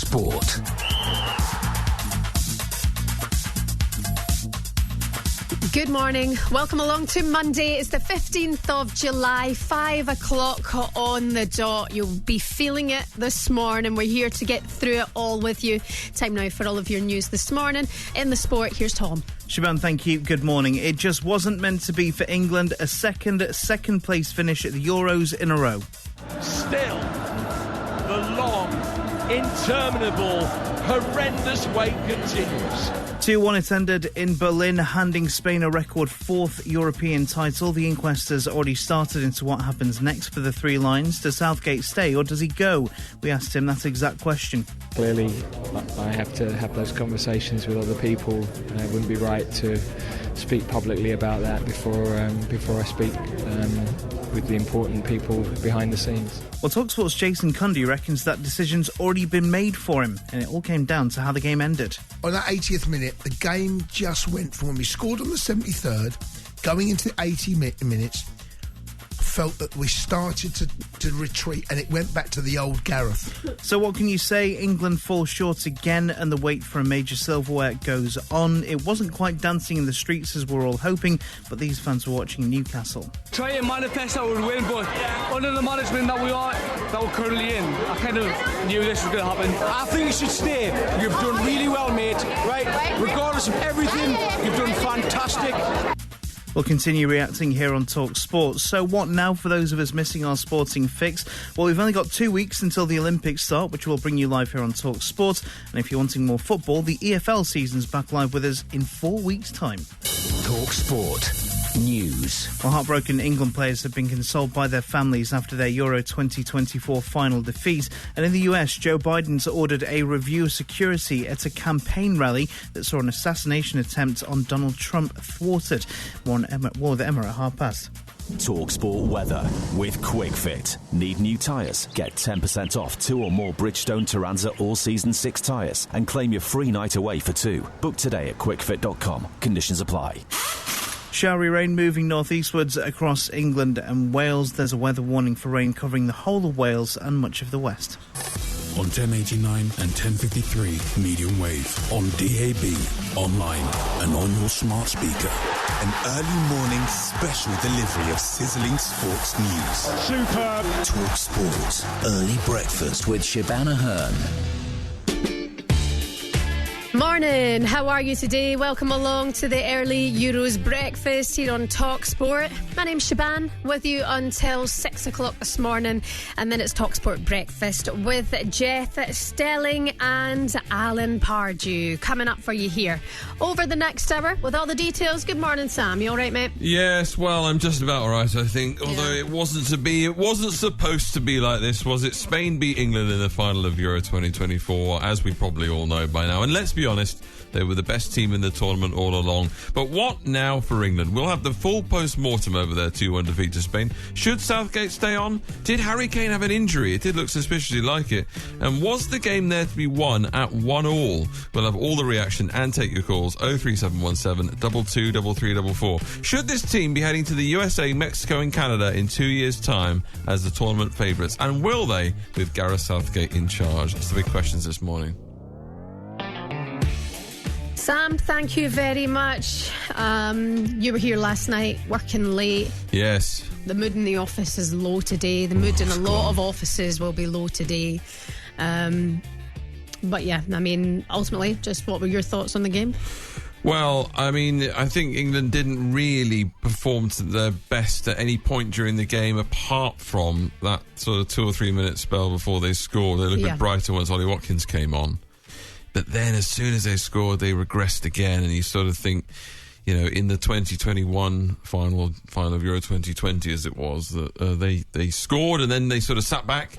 Sport. Good morning. Welcome along to Monday. It's the 15th of July, 5 o'clock on the dot. You'll be feeling it this morning. We're here to get through it all with you. Time now for all of your news this morning. In the sport, here's Tom. Siobhan, thank you. Good morning. It just wasn't meant to be for England. A second place finish at the Euros in a row. Still, the long, interminable, horrendous wait continues. 2-1 it ended in Berlin, handing Spain a record fourth European title. The inquest has already started into what happens next for the Three Lions. Does Southgate stay or does he go? We asked him that exact question. Clearly, I have to have those conversations with other people. It wouldn't be right to speak publicly about that before I speak with the important people behind the scenes. Well, TalkSport's Jason Cundy reckons that decision's already been made for him, and it all came down to how the game ended. On that 80th minute, the game just went from when we scored on the 73rd, going into the 80 minutes, felt that we started to retreat and it went back to the old Gareth. So what can you say? England falls short again and the wait for a major silverware goes on. It wasn't quite dancing in the streets as we're all hoping, but these fans were watching Newcastle. Try and manifest that we'll win, but under the management that we're currently in, I kind of knew this was going to happen. I think you should stay. You've done really well, mate. Right? Regardless of everything, you've done fantastic. We'll continue reacting here on TalkSport. So what now for those of us missing our sporting fix? Well, we've only got 2 weeks until the Olympics start, which we'll bring you live here on TalkSport. And if you're wanting more football, the EFL season's back live with us in 4 weeks' time. TalkSport News. Well, heartbroken England players have been consoled by their families after their Euro 2024 final defeat. And in the US, Joe Biden's ordered a review of security at a campaign rally that saw an assassination attempt on Donald Trump thwarted. More with Emma at past. TalkSport weather with Quick Fit. Need new tyres? Get 10% off 2 or more Bridgestone Turanza All-Season 6 tyres and claim your free night away for 2. Book today at quickfit.com. Conditions apply. Showery rain moving northeastwards across England and Wales. There's a weather warning for rain covering the whole of Wales and much of the west. On 1089 and 1053 medium wave, on DAB, online and on your smart speaker. An early morning special delivery of sizzling sports news. Superb. Talk Sport. Early breakfast with Shabana Hearn. Morning, how are you today? Welcome along to the early Euros breakfast here on TalkSport. My name's Shaban, with you until 6 o'clock this morning, and then it's TalkSport breakfast with Jeff Stelling and Alan Pardew coming up for you here over the next hour with all the details. Good morning, Sam. You all right, mate? Yes, well, I'm just about all right, I think. Although it wasn't supposed to be like this, was it? Spain beat England in the final of Euro 2024, as we probably all know by now. And let's be honest, they were the best team in the tournament all along. But what now for England? We'll have the full post-mortem over their 2-1 defeat to Spain. Should Southgate stay on? Did Harry Kane have an injury? It did look suspiciously like it. And was the game there to be won at 1-1? We'll have all the reaction and take your calls. 03717 223344. Should this team be heading to the USA, Mexico and Canada in 2 years' time as the tournament favourites? And will they, with Gareth Southgate in charge? That's the big questions this morning. Sam, thank you very much. You were here last night, working late. Yes. The mood in the office is low today. The mood in a lot of offices will be low today. But yeah, I mean, ultimately, just what were your thoughts on the game? Well, I mean, I think England didn't really perform to their best at any point during the game, apart from that sort of 2 or 3 minute spell before they scored. They looked a bit brighter once Ollie Watkins came on. But then as soon as they scored, they regressed again. And you sort of think, you know, in the 2021 final of Euro 2020, as it was, that they scored and then they sort of sat back.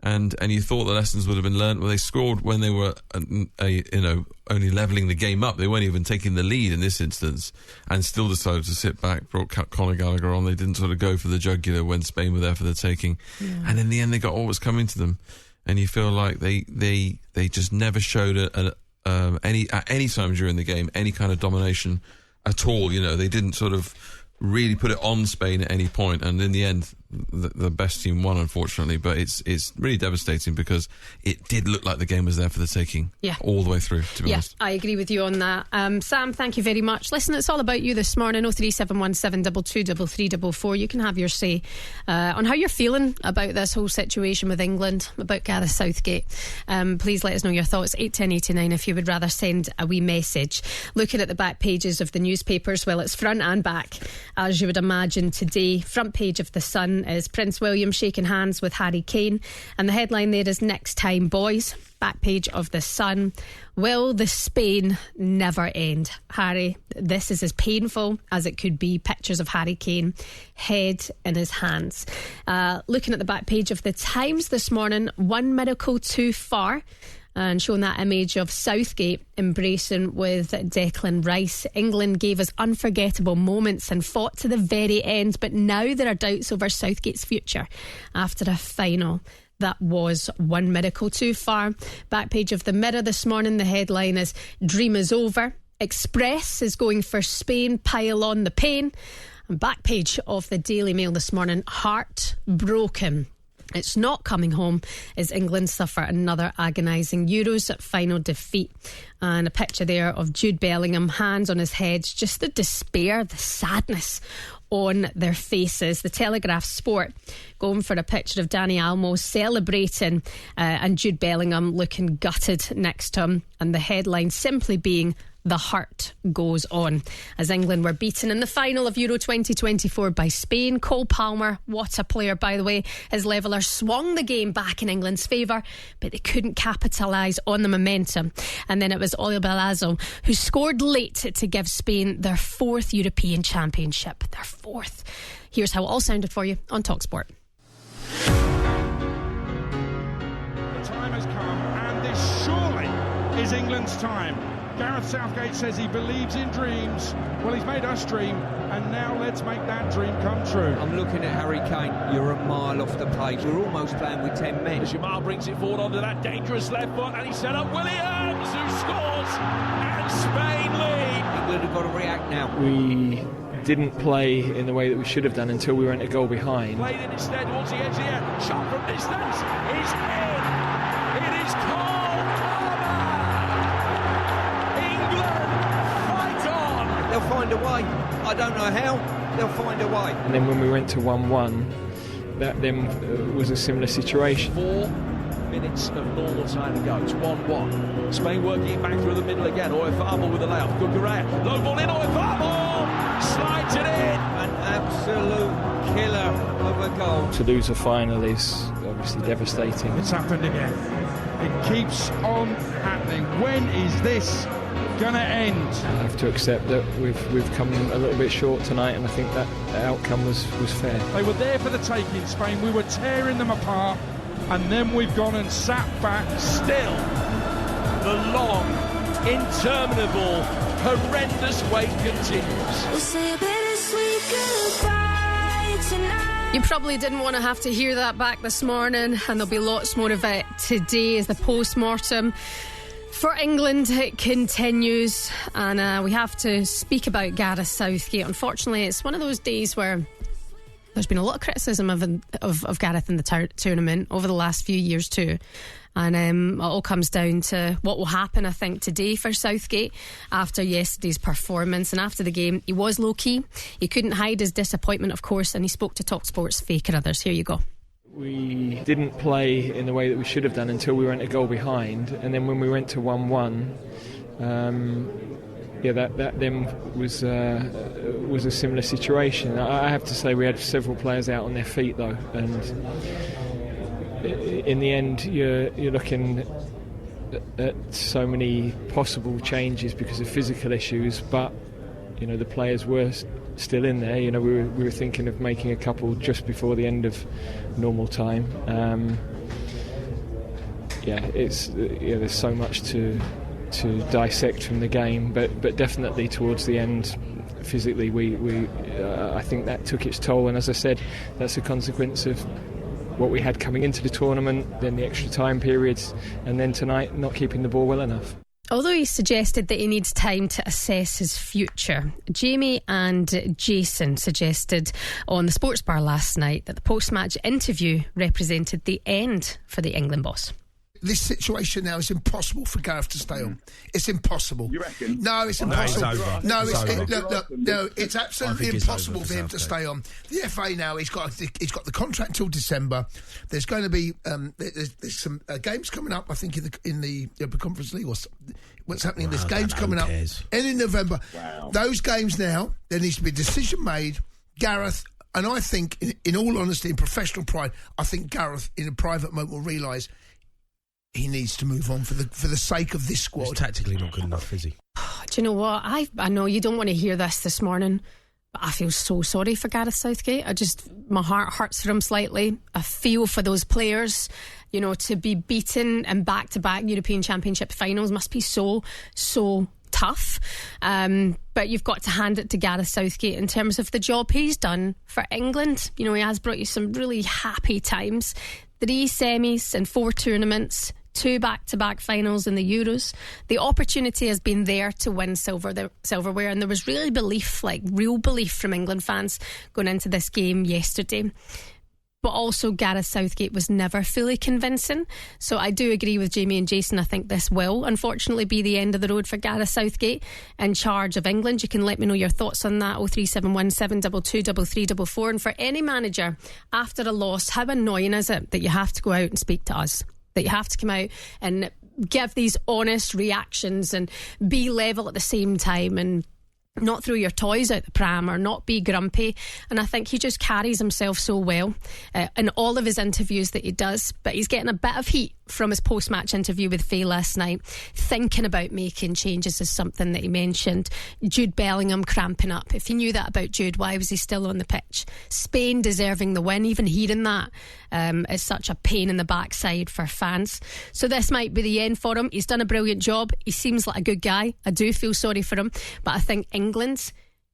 And you thought the lessons would have been learnt. Well, they scored when they were, only levelling the game up. They weren't even taking the lead in this instance, and still decided to sit back. Brought Conor Gallagher on. They didn't sort of go for the jugular when Spain were there for the taking. Yeah. And in the end, they got what was coming to them. And you feel like they just never showed at any time during the game any kind of domination at all. You know, they didn't sort of really put it on Spain at any point. And in the end, the best team won, unfortunately. But it's really devastating because it did look like the game was there for the taking, all the way through. To be honest, I agree with you on that. Sam, thank you very much. Listen, it's all about you this morning. 03717 223344. You can have your say on how you're feeling about this whole situation with England, about Gareth Southgate. Please let us know your thoughts. 81089 if you would rather send a wee message. Looking at the back pages of the newspapers, well, it's front and back, as you would imagine today. Front page of The Sun is Prince William shaking hands with Harry Kane, and the headline there is "Next Time, Boys." Back page of The Sun: will the Spain never end? Harry, this is as painful as it could be. Pictures of Harry Kane, head in his hands. Looking at the back page of The Times this morning, one miracle too far, and showing that image of Southgate embracing with Declan Rice. England gave us unforgettable moments and fought to the very end, but now there are doubts over Southgate's future after a final that was one miracle too far. Back page of the Mirror this morning, the headline is "Dream is over. Express is going for Spain. Pile on the pain." And back page of the Daily Mail this morning, "Heartbroken. It's not coming home as England suffer another agonising Euros final defeat." And a picture there of Jude Bellingham, hands on his head, just the despair, the sadness on their faces. The Telegraph Sport going for a picture of Dani Almo celebrating and Jude Bellingham looking gutted next to him, and the headline simply being "The heart goes on," as England were beaten in the final of Euro 2024 by Spain. Cole Palmer, what a player by the way, his leveller swung the game back in England's favour, but they couldn't capitalise on the momentum. And then it was Oli Balazzo who scored late to give Spain their 4th European Championship. Their 4th. Here's how it all sounded for you on TalkSport. The time has come, and this surely is England's time. Gareth Southgate says he believes in dreams. Well, he's made us dream, and now let's make that dream come true. I'm looking at Harry Kane. You're a mile off the pace. We're almost playing with 10 men. Jamal brings it forward onto that dangerous left foot, and he set up Williams, who scores, and Spain lead. England have got to react now. We didn't play in the way that we should have done until we went a goal behind. Played in instead towards the edge here. Shot from distance is in. It is Cole. They'll find a way. I don't know how. They'll find a way. And then when we went to 1-1, that then was a similar situation. 4 minutes of normal time to go. It's 1-1. Spain working it back through the middle again. Oyarzabal with the layoff. Cucurella. Low ball in. Oyarzabal slides it in. An absolute killer of a goal. To lose a final is obviously devastating. It's happened again. It keeps on happening. When is this gonna end? I have to accept that we've come a little bit short tonight, and I think that outcome was fair. They were there for the taking, Spain. We were tearing them apart, and then we've gone and sat back. Still, the long, interminable, horrendous wait continues. We'll say a bittersweet goodbye tonight. You probably didn't want to have to hear that back this morning, and there'll be lots more of it today as the post-mortem for England it continues. And we have to speak about Gareth Southgate. Unfortunately, it's one of those days where there's been a lot of criticism of Gareth in the tournament over the last few years too. And it all comes down to what will happen, I think, today for Southgate after yesterday's performance. And after the game, he was low-key. He couldn't hide his disappointment, of course, and he spoke to TalkSport's Faker Others. Here you go. We didn't play in the way that we should have done until we went a goal behind. And then when we went to 1-1, that then was a similar situation. I have to say we had several players out on their feet, though. And in the end, you're looking at so many possible changes because of physical issues, but the players were still in there. We were thinking of making a couple just before the end of normal time. There's so much to dissect from the game, but definitely towards the end, physically, I think that took its toll. And as I said, that's a consequence of what we had coming into the tournament, then the extra time periods, and then tonight not keeping the ball well enough. Although he suggested that he needs time to assess his future, Jamie and Jason suggested on the sports bar last night that the post-match interview represented the end for the England boss. This situation now is impossible for Gareth to stay on. It's impossible. You reckon? No, it's impossible. No, it's over. No, it's absolutely impossible for him to stay on. The FA now, he's got the contract till December. There's going to be there's some games coming up. I think in the Conference League or what's happening. There's games coming up end in November. Wow. Those games now, there needs to be a decision made. Gareth. And I think, in all honesty, in professional pride, I think Gareth, in a private moment, will realise he needs to move on for the sake of this squad. He's tactically not good enough, is he? Do you know what? I know you don't want to hear this morning, but I feel so sorry for Gareth Southgate. My heart hurts for him slightly. I feel for those players. You know, to be beaten in back-to-back European Championship finals must be so tough. But you've got to hand it to Gareth Southgate in terms of the job he's done for England. You know, he has brought you some really happy times. 3 semis and 4 tournaments, 2 back-to-back finals in the Euros. The opportunity has been there to win silverware, and there was real belief from England fans going into this game yesterday. But also Gareth Southgate was never fully convincing. So I do agree with Jamie and Jason. I think this will unfortunately be the end of the road for Gareth Southgate in charge of England. You can let me know your thoughts on that, 03717 223344. And for any manager after a loss, how annoying is it that you have to go out and speak to us, that you have to come out and give these honest reactions and be level at the same time and not throw your toys out the pram or not be grumpy. And I think he just carries himself so well in all of his interviews that he does. But he's getting a bit of heat from his post-match interview with Faye last night. Thinking about making changes is something that he mentioned. Jude Bellingham cramping up. If you knew that about Jude, why was he still on the pitch? Spain deserving the win. Even hearing that is such a pain in the backside for fans. So this might be the end for him. He's done a brilliant job. He seems like a good guy. I do feel sorry for him, but I think England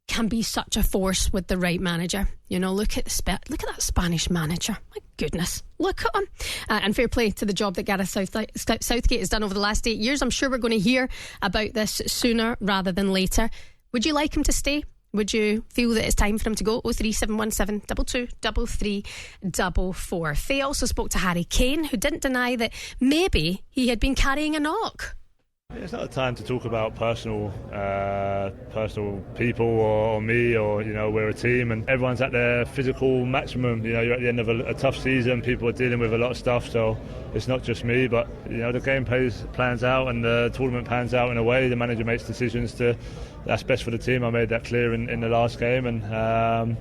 can be such a force with the right manager. You know, look at that Spanish manager. My goodness, look at him. And fair play to the job that Gareth Southgate has done over the last 8 years. I'm sure we're going to hear about this sooner rather than later. Would you like him to stay? Would you feel that it's time for him to go? 03717 223344. Faye also spoke to Harry Kane, who didn't deny that maybe he had been carrying a knock. It's not a time to talk about personal people or me, or, you know, we're a team and everyone's at their physical maximum. You know, you're at the end of a tough season, people are dealing with a lot of stuff, so it's not just me, but, you know, the game plans out and the tournament plans out in a way. The manager makes decisions that's best for the team. I made that clear in the last game, and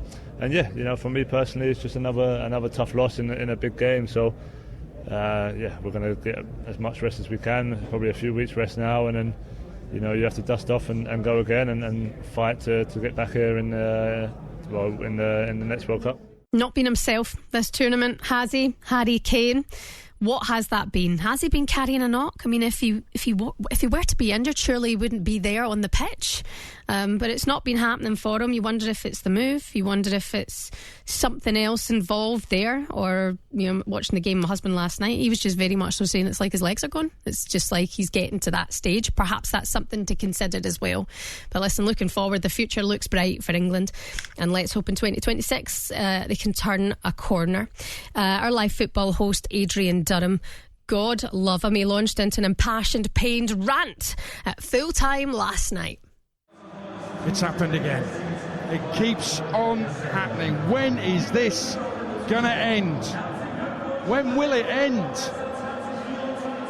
yeah, you know, for me personally, it's just another tough loss in a big game. So. We're going to get as much rest as we can, probably a few weeks rest now, and then, you know, you have to dust off and go again and fight to get back here in the next World Cup. Not been himself this tournament, has he? Harry Kane. What has that been? Has he been carrying a knock? I mean, if he were to be injured, surely he wouldn't be there on the pitch. But it's not been happening for him. You wonder if it's the move. You wonder if it's something else involved there. Or, you know, watching the game with my husband last night, he was just very much so saying it's like his legs are gone. It's just like he's getting to that stage. Perhaps that's something to consider as well. But listen, looking forward, the future looks bright for England, and let's hope in 2026 they can turn a corner. Our live football host Adrian Durham, God love him, he launched into an impassioned, pained rant at full time last night. It's happened again. It keeps on happening. When is this going to end? When will it end?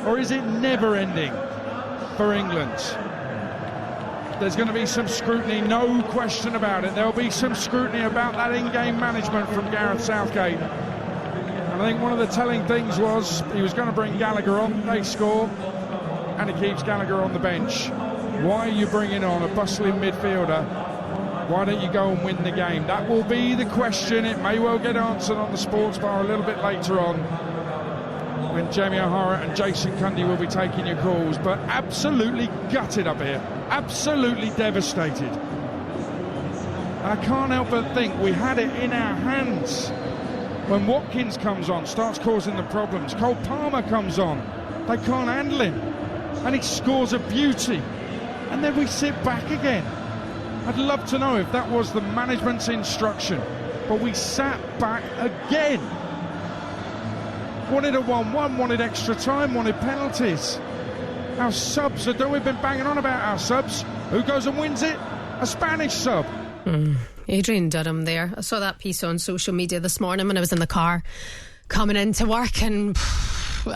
Or is it never ending for England? There's going to be some scrutiny, no question about it. There'll be some scrutiny about that in-game management from Gareth Southgate. And I think one of the telling things was he was going to bring Gallagher on, they score, and he keeps Gallagher on the bench. Why are you bringing on a bustling midfielder? Why don't you go and win the game? That will be the question. It may well get answered on the sports bar a little bit later on, when Jamie O'Hara and Jason Cundy will be taking your calls. But absolutely gutted up here. Absolutely devastated. I can't help but think we had it in our hands. When Watkins comes on, starts causing the problems. Cole Palmer comes on. They can't handle him. and he scores a beauty, and then we sit back again. I'd love to know if that was the management's instruction, but we sat back again. Wanted a 1-1, wanted extra time, wanted penalties. Our subs are doing, we've been banging on about our subs. Who goes and wins it? A Spanish sub. Adrian Durham there. I saw that piece on social media this morning when I was in the car coming into work, and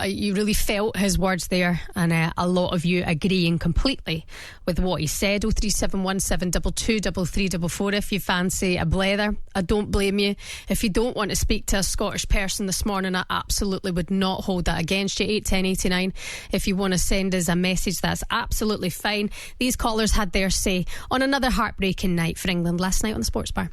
you really felt his words there, and a lot of you agreeing completely with what he said. 03717 223344 if you fancy a blether. I don't blame you. If you don't want to speak to a Scottish person this morning, I absolutely would not hold that against you. 81089. If you want to send us a message, that's absolutely fine. These callers had their say on another heartbreaking night for England last night on the Sports Bar.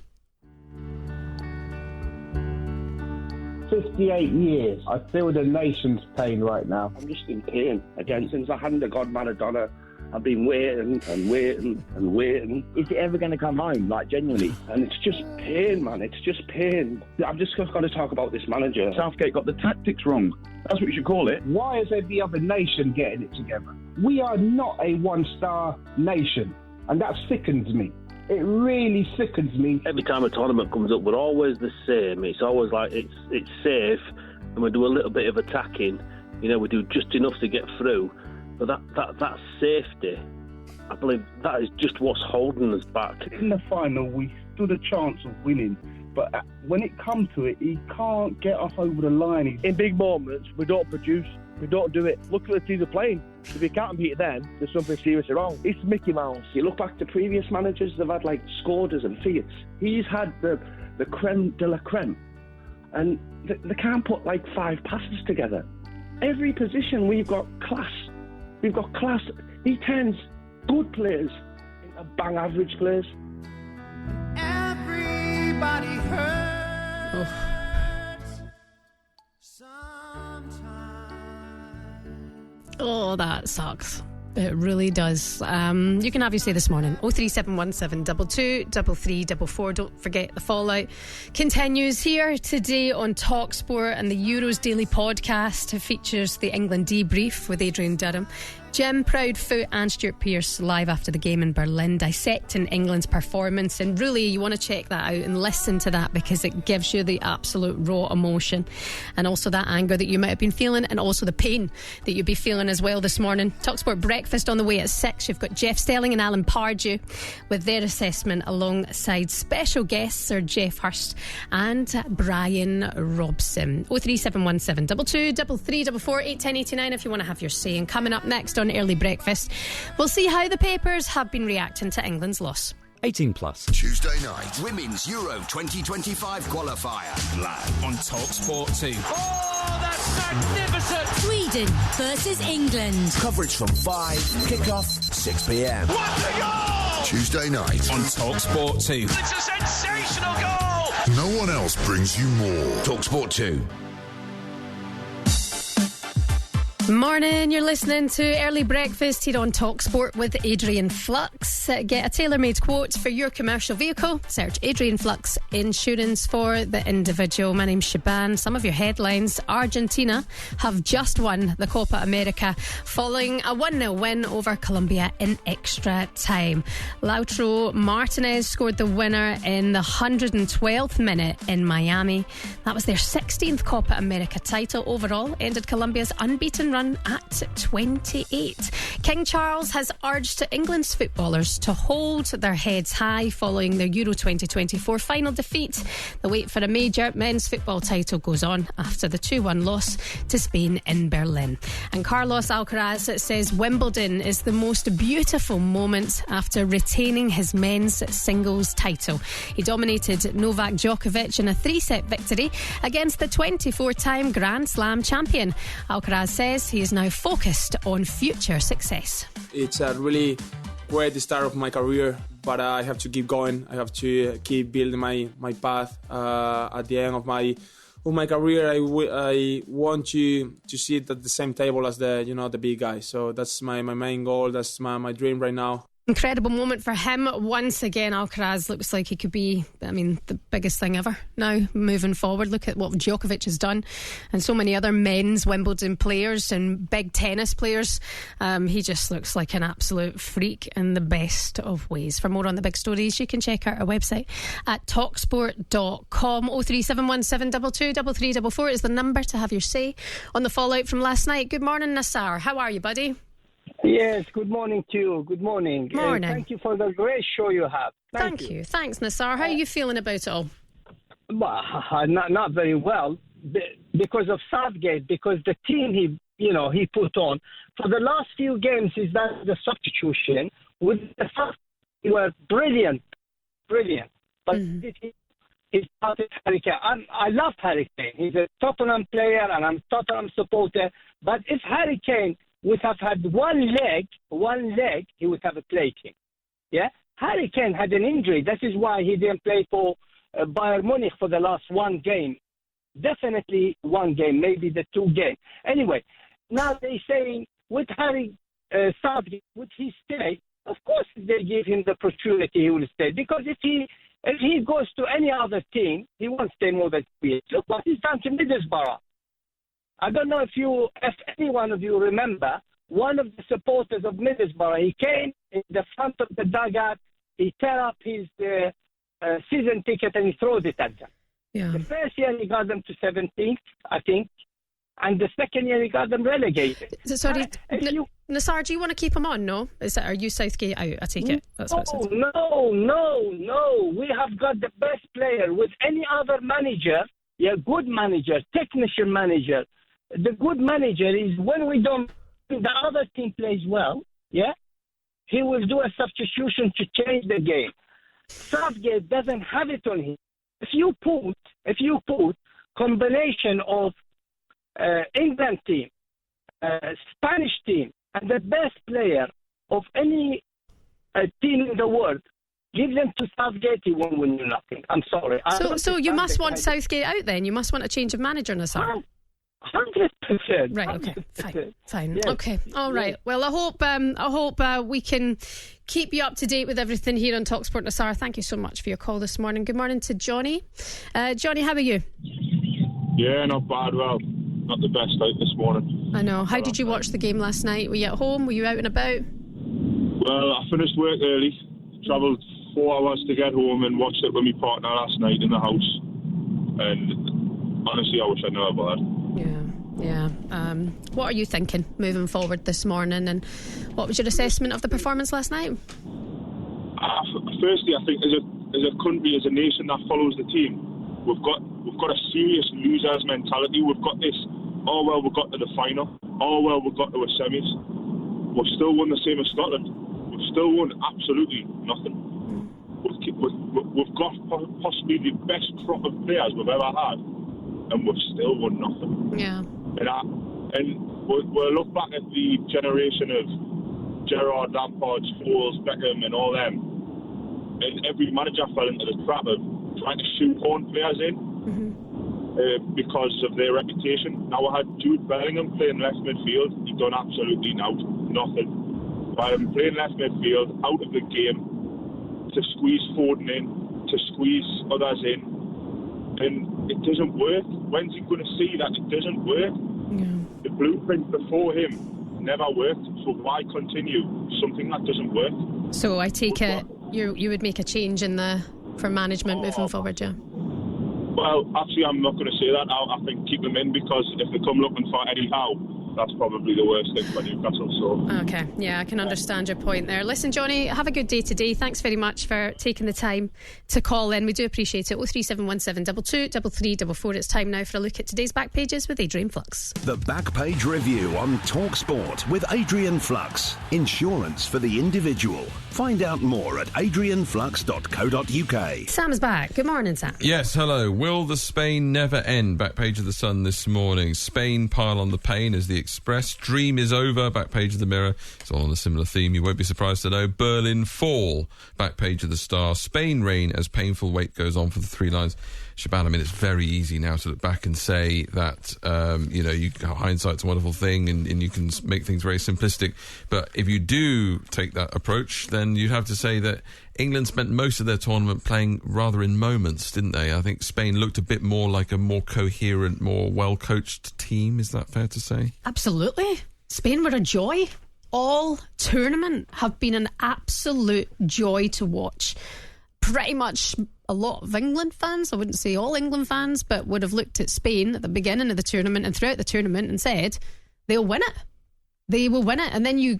58 years. I feel the nation's pain right now. I'm just in pain. Again, since the hand of God Maradona, I've been waiting and waiting and waiting. Is it ever going to come home? Like, genuinely? And it's just pain, man. It's just pain. I've just got to talk about this manager. Southgate got the tactics wrong. That's what you should call it. Why is every other nation getting it together? We are not a one-star nation, and that sickens me. It really sickens me. Every time a tournament comes up, we're always the same. It's always like it's safe, and we do a little bit of attacking. You know, we do just enough to get through. But that safety, I believe that is just what's holding us back. In the final, we stood a chance of winning. But when it comes to it, he can't get us over the line. In big moments, we don't produce. We don't do it. Look at the teams are playing. If you can't beat them, there's something seriously wrong. It's Mickey Mouse. You look back to previous managers, they've had like Scodas and Fiats. He's had the creme de la creme. And they can't put like 5 passes together. Every position, we've got class. We've got class. He turns good players into bang average players. Everybody hurts. Oh, that sucks. It really does. You can have your say this morning. 03717 223344. Don't forget the fallout continues here today on TalkSport, and the Euros Daily podcast features the England debrief with Adrian Durham, Jim Proudfoot and Stuart Pearce live after the game in Berlin, dissecting England's performance. And really, you want to check that out and listen to that, because it gives you the absolute raw emotion, and also that anger that you might have been feeling, and also the pain that you'll be feeling as well this morning. TalkSport Breakfast on the way at 6. You've got Jeff Stelling and Alan Pardew with their assessment, alongside special guests Sir Jeff Hurst and Brian Robson. 03717 223344 81089 if you want to have your say. And coming up next on Early Breakfast, we'll see how the papers have been reacting to England's loss. 18 plus. Tuesday night, Women's Euro 2025 qualifier. Live on TalkSport 2. Oh, that's magnificent! Sweden versus England. Coverage from 5, kick-off 6 p.m. What a goal! Tuesday night on TalkSport 2. It's a sensational goal! No one else brings you more. TalkSport 2. Morning, you're listening to Early Breakfast here on TalkSport with Adrian Flux. Get a tailor-made quote for your commercial vehicle. Search Adrian Flux Insurance for the individual. My name's Shaban. Some of your headlines: Argentina have just won the Copa America following a 1-0 win over Colombia in extra time. Lautaro Martinez scored the winner in the 112th minute in Miami. That was their 16th Copa America title overall. Ended Colombia's unbeaten run at 28. King Charles has urged England's footballers to hold their heads high following their Euro 2024 final defeat. The wait for a major men's football title goes on after the 2-1 loss to Spain in Berlin. And Carlos Alcaraz says Wimbledon is the most beautiful moment after retaining his men's singles title. He dominated Novak Djokovic in a 3-set victory against the 24-time Grand Slam champion. Alcaraz says he is now focused on future success. It's a really great start of my career, but I have to keep going. I have to keep building my path. At the end of my career, I want to sit at the same table as the big guys. So that's my main goal. That's my dream right now. Incredible moment for him. Once again, Alcaraz looks like he could be, the biggest thing ever now moving forward. Look at what Djokovic has done and so many other men's Wimbledon players and big tennis players. He just looks like an absolute freak in the best of ways. For more on the big stories, you can check out our website at talksport.com. 03717 223344 is the number to have your say on the fallout from last night. Good morning, Nassar. How are you, buddy? Yes, good morning to you. Good morning. Morning. Thank you for the great show you have. Thank you. Thanks, Nassar. How are you feeling about it all? Not very well because of Southgate, because the team he put on. For the last few games, he's done the substitution. With the first, he was brilliant. But he started Harry Kane. I love Harry Kane. He's a Tottenham player, and I'm Tottenham supporter. But if Harry Kane would have had one leg, he would have played him. Yeah? Harry Kane had an injury. That is why he didn't play for Bayern Munich for the last one game. Definitely one game, maybe the two games. Anyway, now they're saying, with Harry Southgate, would he stay? Of course, if they give him the opportunity, he will stay. Because if he goes to any other team, he won't stay more than 2 years. Look what he's done to Middlesbrough. I don't know if any one of you remember, one of the supporters of Middlesbrough, he came in the front of the dugout, he tore up his season ticket and he throws it at them. Yeah. The first year he got them to 17th, I think, and the second year he got them relegated. Sorry, Nassar, do you want to keep him on? No? Are you Southgate out? I take it. That's what it says. No. We have got the best player with any other manager. Yeah, good manager, technician manager. The good manager is when the other team plays well, yeah, he will do a substitution to change the game. Southgate doesn't have it on him. If you put combination of England team, Spanish team, and the best player of any team in the world, give them to Southgate, he won't win you nothing. I'm sorry. So you must want Southgate out then? You must want a change of manager, Nassar? 100%. Right, okay. Fine. Yes. Okay, all right. Well, I hope we can keep you up to date with everything here on TalkSport. Nassar, thank you so much for your call this morning. Good morning to Johnny. Johnny, how are you? Yeah, not bad. Well, not the best out this morning. I know. How did you watch the game last night? Were you at home? Were you out and about? Well, I finished work early, travelled 4 hours to get home and watched it with my partner last night in the house. And honestly, I wish I'd never bothered. Yeah. What are you thinking moving forward this morning, and what was your assessment of the performance last night? Firstly, I think as a country, as a nation that follows the team, we've got a serious losers mentality. We've got this, we got to the final. We got to a semis. We've still won the same as Scotland. We've still won absolutely nothing. We've got possibly the best crop of players we've ever had, and we've still won nothing. Yeah. And we'll look back at the generation of Gerrard, Lampard, Scholes, Beckham, and all them, and every manager fell into the trap of trying to shoehorn players in because of their reputation. Now I had Jude Bellingham playing left midfield. He's done absolutely nothing. Playing left midfield, out of the game, to squeeze Foden in, to squeeze others in. And it doesn't work. When's he going to see that it doesn't work? Yeah. The blueprint before him never worked, so why continue something that doesn't work? So I take it you would make a change for management moving forward, yeah? Well, actually, I'm not going to say that now. I think keep them in, because if they come looking for Eddie Howe, that's probably the worst thing for Newcastle. So. Okay, yeah, I can understand your point there. Listen, Johnny, have a good day today. Thanks very much for taking the time to call in. We do appreciate it. 03717 223344. It's time now for a look at today's back pages with Adrian Flux. The Back Page Review on TalkSport with Adrian Flux. Insurance for the individual. Find out more at adrianflux.co.uk. Sam's back. Good morning, Sam. Yes, hello. Will the Spain never end? Back page of the Sun this morning. Spain pile on the pain as the Express. Dream is over. Back page of the Mirror. It's all on a similar theme. You won't be surprised to know. Berlin fall. Back page of the Star. Spain reign as painful wait goes on for the three lines. Shaban, I mean, it's very easy now to look back and say that, hindsight's a wonderful thing and you can make things very simplistic. But if you do take that approach, then you'd have to say that England spent most of their tournament playing rather in moments, didn't they? I think Spain looked a bit more like a more coherent, more well-coached team. Is that fair to say? Absolutely. Spain were a joy. All tournament have been an absolute joy to watch. Pretty much a lot of England fans, I wouldn't say all England fans, but would have looked at Spain at the beginning of the tournament and throughout the tournament and said, they'll win it. They will win it. And then you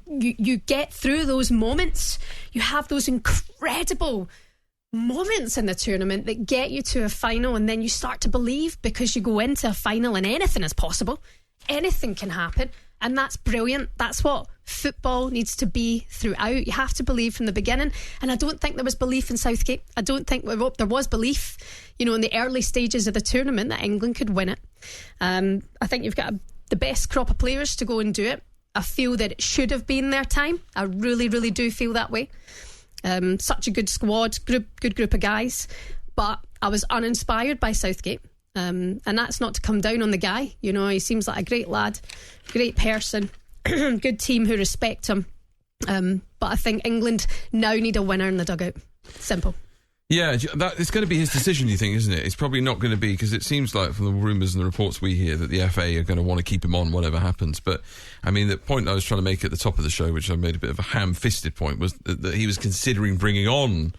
get through those moments. You have those incredible moments in the tournament that get you to a final, and then you start to believe, because you go into a final and anything is possible. Anything can happen. And that's brilliant. That's what football needs to be throughout. You have to believe from the beginning. And I don't think there was belief in Southgate. I don't think there was belief, in the early stages of the tournament that England could win it. I think you've got the best crop of players to go and do it. I feel that it should have been their time. I really, really do feel that way. Such a good squad, good group of guys. But I was uninspired by Southgate. And that's not to come down on the guy. He seems like a great lad, great person, good team who respect him. But I think England now need a winner in the dugout. Simple. Yeah, it's going to be his decision, you think, isn't it? It's probably not going to be, because it seems like from the rumours and the reports we hear that the FA are going to want to keep him on whatever happens. But, I mean, the point I was trying to make at the top of the show, which I made a bit of a ham-fisted point, was that he was considering bringing on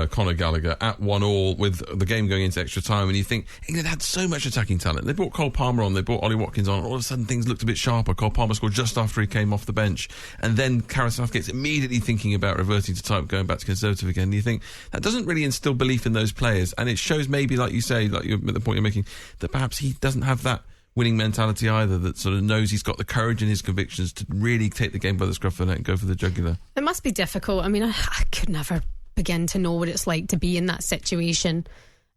Conor Gallagher at 1-1 with the game going into extra time, and you think England had so much attacking talent. They brought Cole Palmer on, they brought Ollie Watkins on, all of a sudden things looked a bit sharper. Cole Palmer scored just after he came off the bench, and then Gareth Southgate's immediately thinking about reverting to type, going back to conservative again. And you think that doesn't really instill belief in those players, and it shows maybe, like you say, like the point you're making, that perhaps he doesn't have that winning mentality either, that sort of knows he's got the courage in his convictions to really take the game by the scruff of the neck and go for the jugular. It must be difficult. I mean, I could never begin to know what it's like to be in that situation,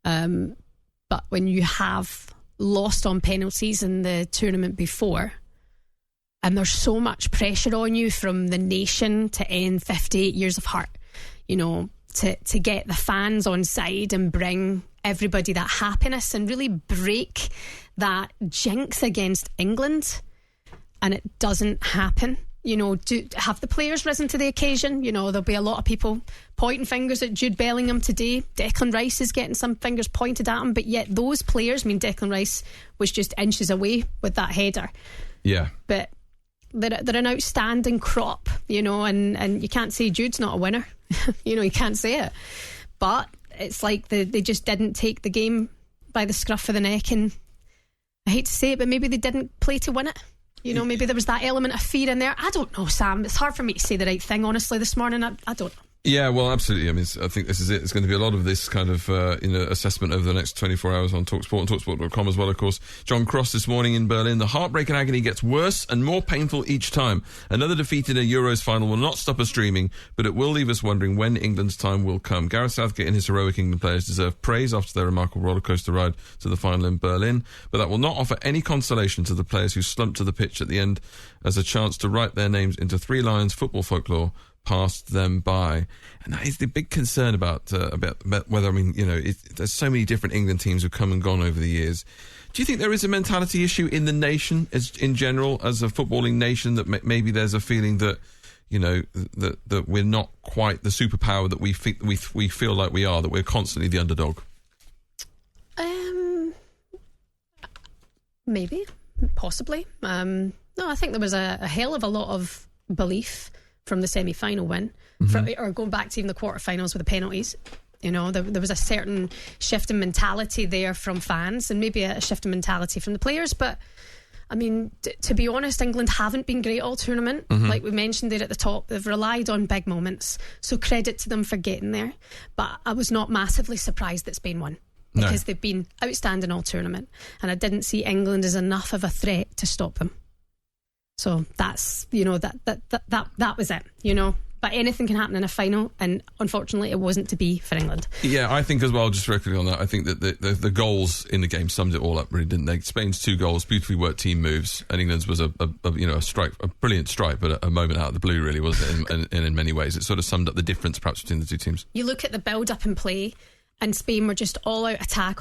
but when you have lost on penalties in the tournament before, and there's so much pressure on you from the nation to end 58 years of heart, to get the fans on side and bring everybody that happiness and really break that jinx against England, and it doesn't happen. Have the players risen to the occasion? There'll be a lot of people pointing fingers at Jude Bellingham today. Declan Rice is getting some fingers pointed at him, but yet those players, Declan Rice was just inches away with that header. Yeah. But they're an outstanding crop, and you can't say Jude's not a winner. You can't say it. But it's like they just didn't take the game by the scruff of the neck, and I hate to say it, but maybe they didn't play to win it. Maybe there was that element of fear in there. I don't know, Sam. It's hard for me to say the right thing, honestly, this morning. I don't know. Yeah, well, absolutely. I mean, I think this is it. It's going to be a lot of this kind of assessment over the next 24 hours on TalkSport and TalkSport.com as well, of course. John Cross this morning in Berlin. The heartbreak and agony gets worse and more painful each time. Another defeat in a Euros final will not stop us dreaming, but it will leave us wondering when England's time will come. Gareth Southgate and his heroic England players deserve praise after their remarkable rollercoaster ride to the final in Berlin, but that will not offer any consolation to the players who slumped to the pitch at the end as a chance to write their names into 3 lines football folklore passed them by. And that is the big concern about whether, there's so many different England teams who've come and gone over the years. Do you think there is a mentality issue in the nation in general, as a footballing nation, that maybe there's a feeling that, that we're not quite the superpower that we feel like we are, that we're constantly the underdog? Maybe, possibly. No, I think there was a hell of a lot of belief from the semi-final win, or going back to even the quarterfinals with the penalties. There was a certain shift in mentality there from fans, and maybe a shift in mentality from the players. But I mean, to be honest, England haven't been great all tournament. Like we mentioned there at the top, they've relied on big moments, so credit to them for getting there. But I was not massively surprised that Spain won, because they've been outstanding all tournament, and I didn't see England as enough of a threat to stop them. So that's, that was it, But anything can happen in a final, and unfortunately it wasn't to be for England. Yeah, I think as well, just directly on that, I think that the goals in the game summed it all up, really, didn't they? Spain's 2 goals, beautifully worked team moves, and England's was a strike, a brilliant strike, but a moment out of the blue, really, wasn't it? And in many ways, it sort of summed up the difference perhaps between the two teams. You look at the build-up in play, and Spain were just all out attack.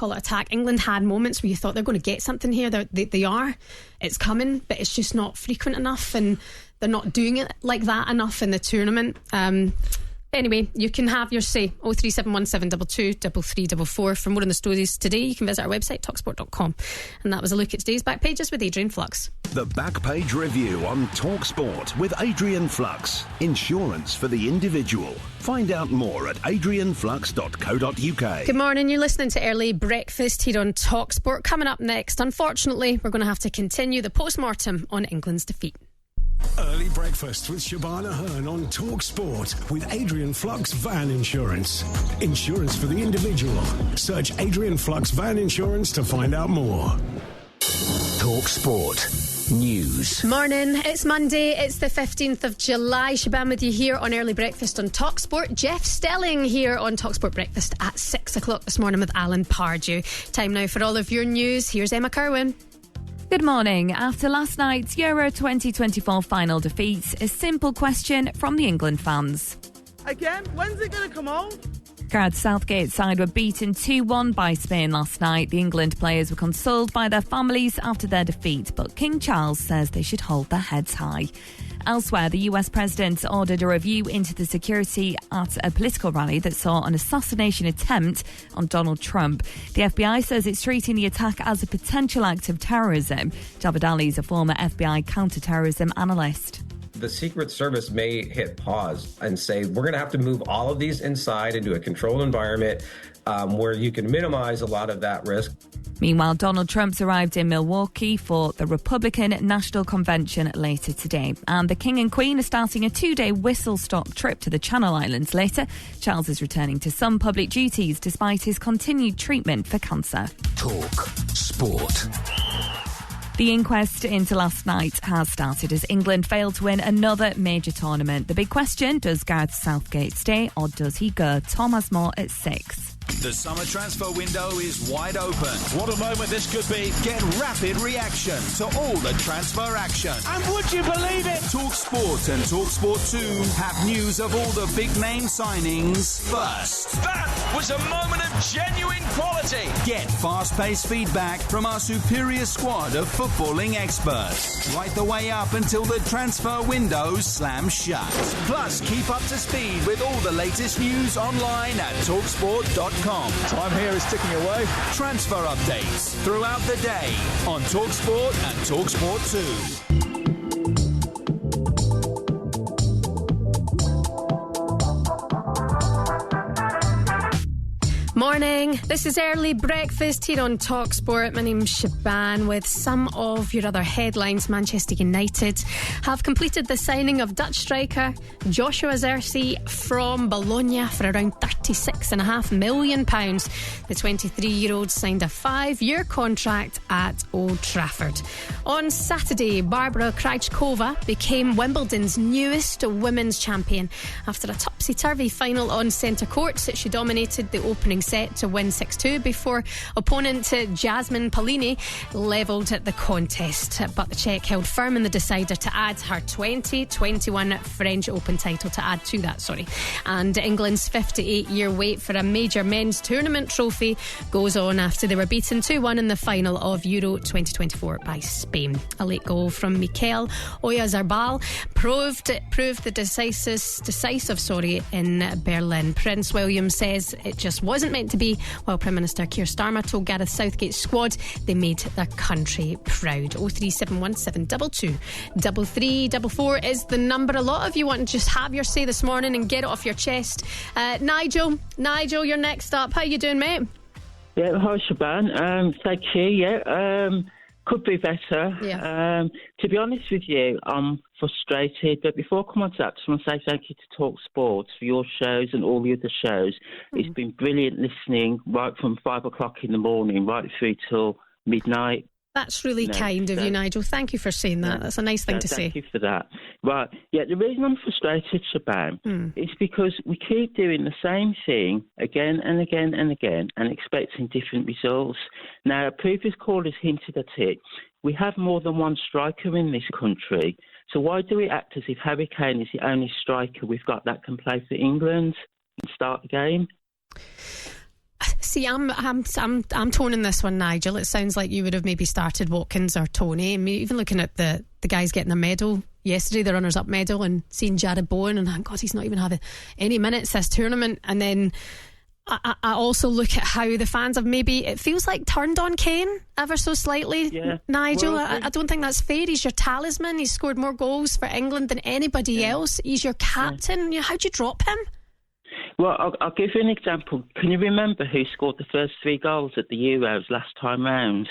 England had moments where you thought they're going to get something here. They are. It's coming, but it's just not frequent enough, and they're not doing it like that enough in the tournament. Anyway, you can have your say. 03717223344. For more on the stories today, you can visit our website, TalkSport.com. And that was a look at today's Back Pages with Adrian Flux. The Back Page Review on TalkSport with Adrian Flux. Insurance for the individual. Find out more at adrianflux.co.uk. Good morning, you're listening to Early Breakfast here on TalkSport. Coming up next, unfortunately, we're going to have to continue the post-mortem on England's defeat. Early Breakfast with Shabana Hearn on TalkSport with Adrian Flux Van Insurance. Insurance for the individual. Search Adrian Flux Van Insurance to find out more. TalkSport News. Morning, it's Monday, it's the 15th of July. Shaban with you here on Early Breakfast on TalkSport. Jeff Stelling here on TalkSport Breakfast at 6 o'clock this morning with Alan Pardew. Time now for all of your news. Here's Emma Kerwin. Good morning. After last night's Euro 2024 final defeat, a simple question from the England fans. Again? When's it going to come on? Gareth Southgate's side were beaten 2-1 by Spain last night. The England players were consoled by their families after their defeat, but King Charles says they should hold their heads high. Elsewhere, the US president ordered a review into the security at a political rally that saw an assassination attempt on Donald Trump. The FBI says it's treating the attack as a potential act of terrorism. Javed Ali is a former FBI counterterrorism analyst. The Secret Service may hit pause and say, we're going to have to move all of these inside into a controlled environment where you can minimize a lot of that risk. Meanwhile, Donald Trump's arrived in Milwaukee for the Republican National Convention later today. And the King and Queen are starting a 2-day whistle-stop trip to the Channel Islands later. Charles is returning to some public duties despite his continued treatment for cancer. Talk Sport. The inquest into last night has started as England failed to win another major tournament. The big question, does Gareth Southgate stay or does he go? Tom has more at 6. The summer transfer window is wide open. What a moment this could be. Get rapid reaction to all the transfer action. And would you believe it? TalkSport and TalkSport 2 have news of all the big name signings first. That was a moment of genuine quality. Get fast-paced feedback from our superior squad of footballing experts. Right the way up until the transfer window slams shut. Plus, keep up to speed with all the latest news online at TalkSport.com. Time here is ticking away. Transfer updates throughout the day on TalkSport and TalkSport 2. Morning, this is Early Breakfast here on TalkSport. My name's Shaban with some of your other headlines. Manchester United have completed the signing of Dutch striker Joshua Zirkzee from Bologna for around £36.5 million. The 23-year-old signed a 5-year contract at Old Trafford. On Saturday, Barbara Krejcikova became Wimbledon's newest women's champion. After a topsy-turvy final on centre court, she dominated the opening set to win 6-2 before opponent Jasmine Paolini levelled the contest. But the Czech held firm in the decider to add her 2021 French Open title to that. And England's 58-year wait for a major men's tournament trophy goes on after they were beaten 2-1 in the final of Euro 2024 by Spain. A late goal from Mikel Oyarzabal proved the decisive in Berlin. Prince William says it just wasn't meant to be, while Prime Minister Keir Starmer told Gareth Southgate's squad they made their country proud. 0371722 3344 is the number. A lot of you want to just have your say this morning and get it off your chest. Nigel, you're next up. How you doing, mate? Yeah, hi Shaban. Thank you. Yeah, could be better. Yeah. To be honest with you, I'm frustrated. But before I come on to that, I just want to say thank you to TalkSport for your shows and all the other shows. It's been brilliant listening right from 5 o'clock in the morning right through till midnight. That's really kind of you, Nigel. Thank you for saying that. That's a nice thing to say. Thank you for that. Right. Yeah, the reason I'm frustrated, Shaban, is because we keep doing the same thing again and again and again and expecting different results. Now, a previous caller has hinted at it. We have more than one striker in this country. So why do we act as if Harry Kane is the only striker we've got that can play for England and start the game? See, I'm toning this one, Nigel. It sounds like you would have maybe started Watkins or Tony. I mean, even looking at the guys getting the medal yesterday, the runners-up medal, and seeing Jared Bowen, and thank God he's not even having any minutes this tournament. And then I also look at how the fans have maybe, it feels like, turned on Kane ever so slightly. Yeah. Nigel, Well, I don't think that's fair. He's your talisman. He's scored more goals for England than anybody else. He's your captain. Yeah. How'd you drop him? Well, I'll give you an example. Can you remember who scored the first 3 goals at the Euros last time round?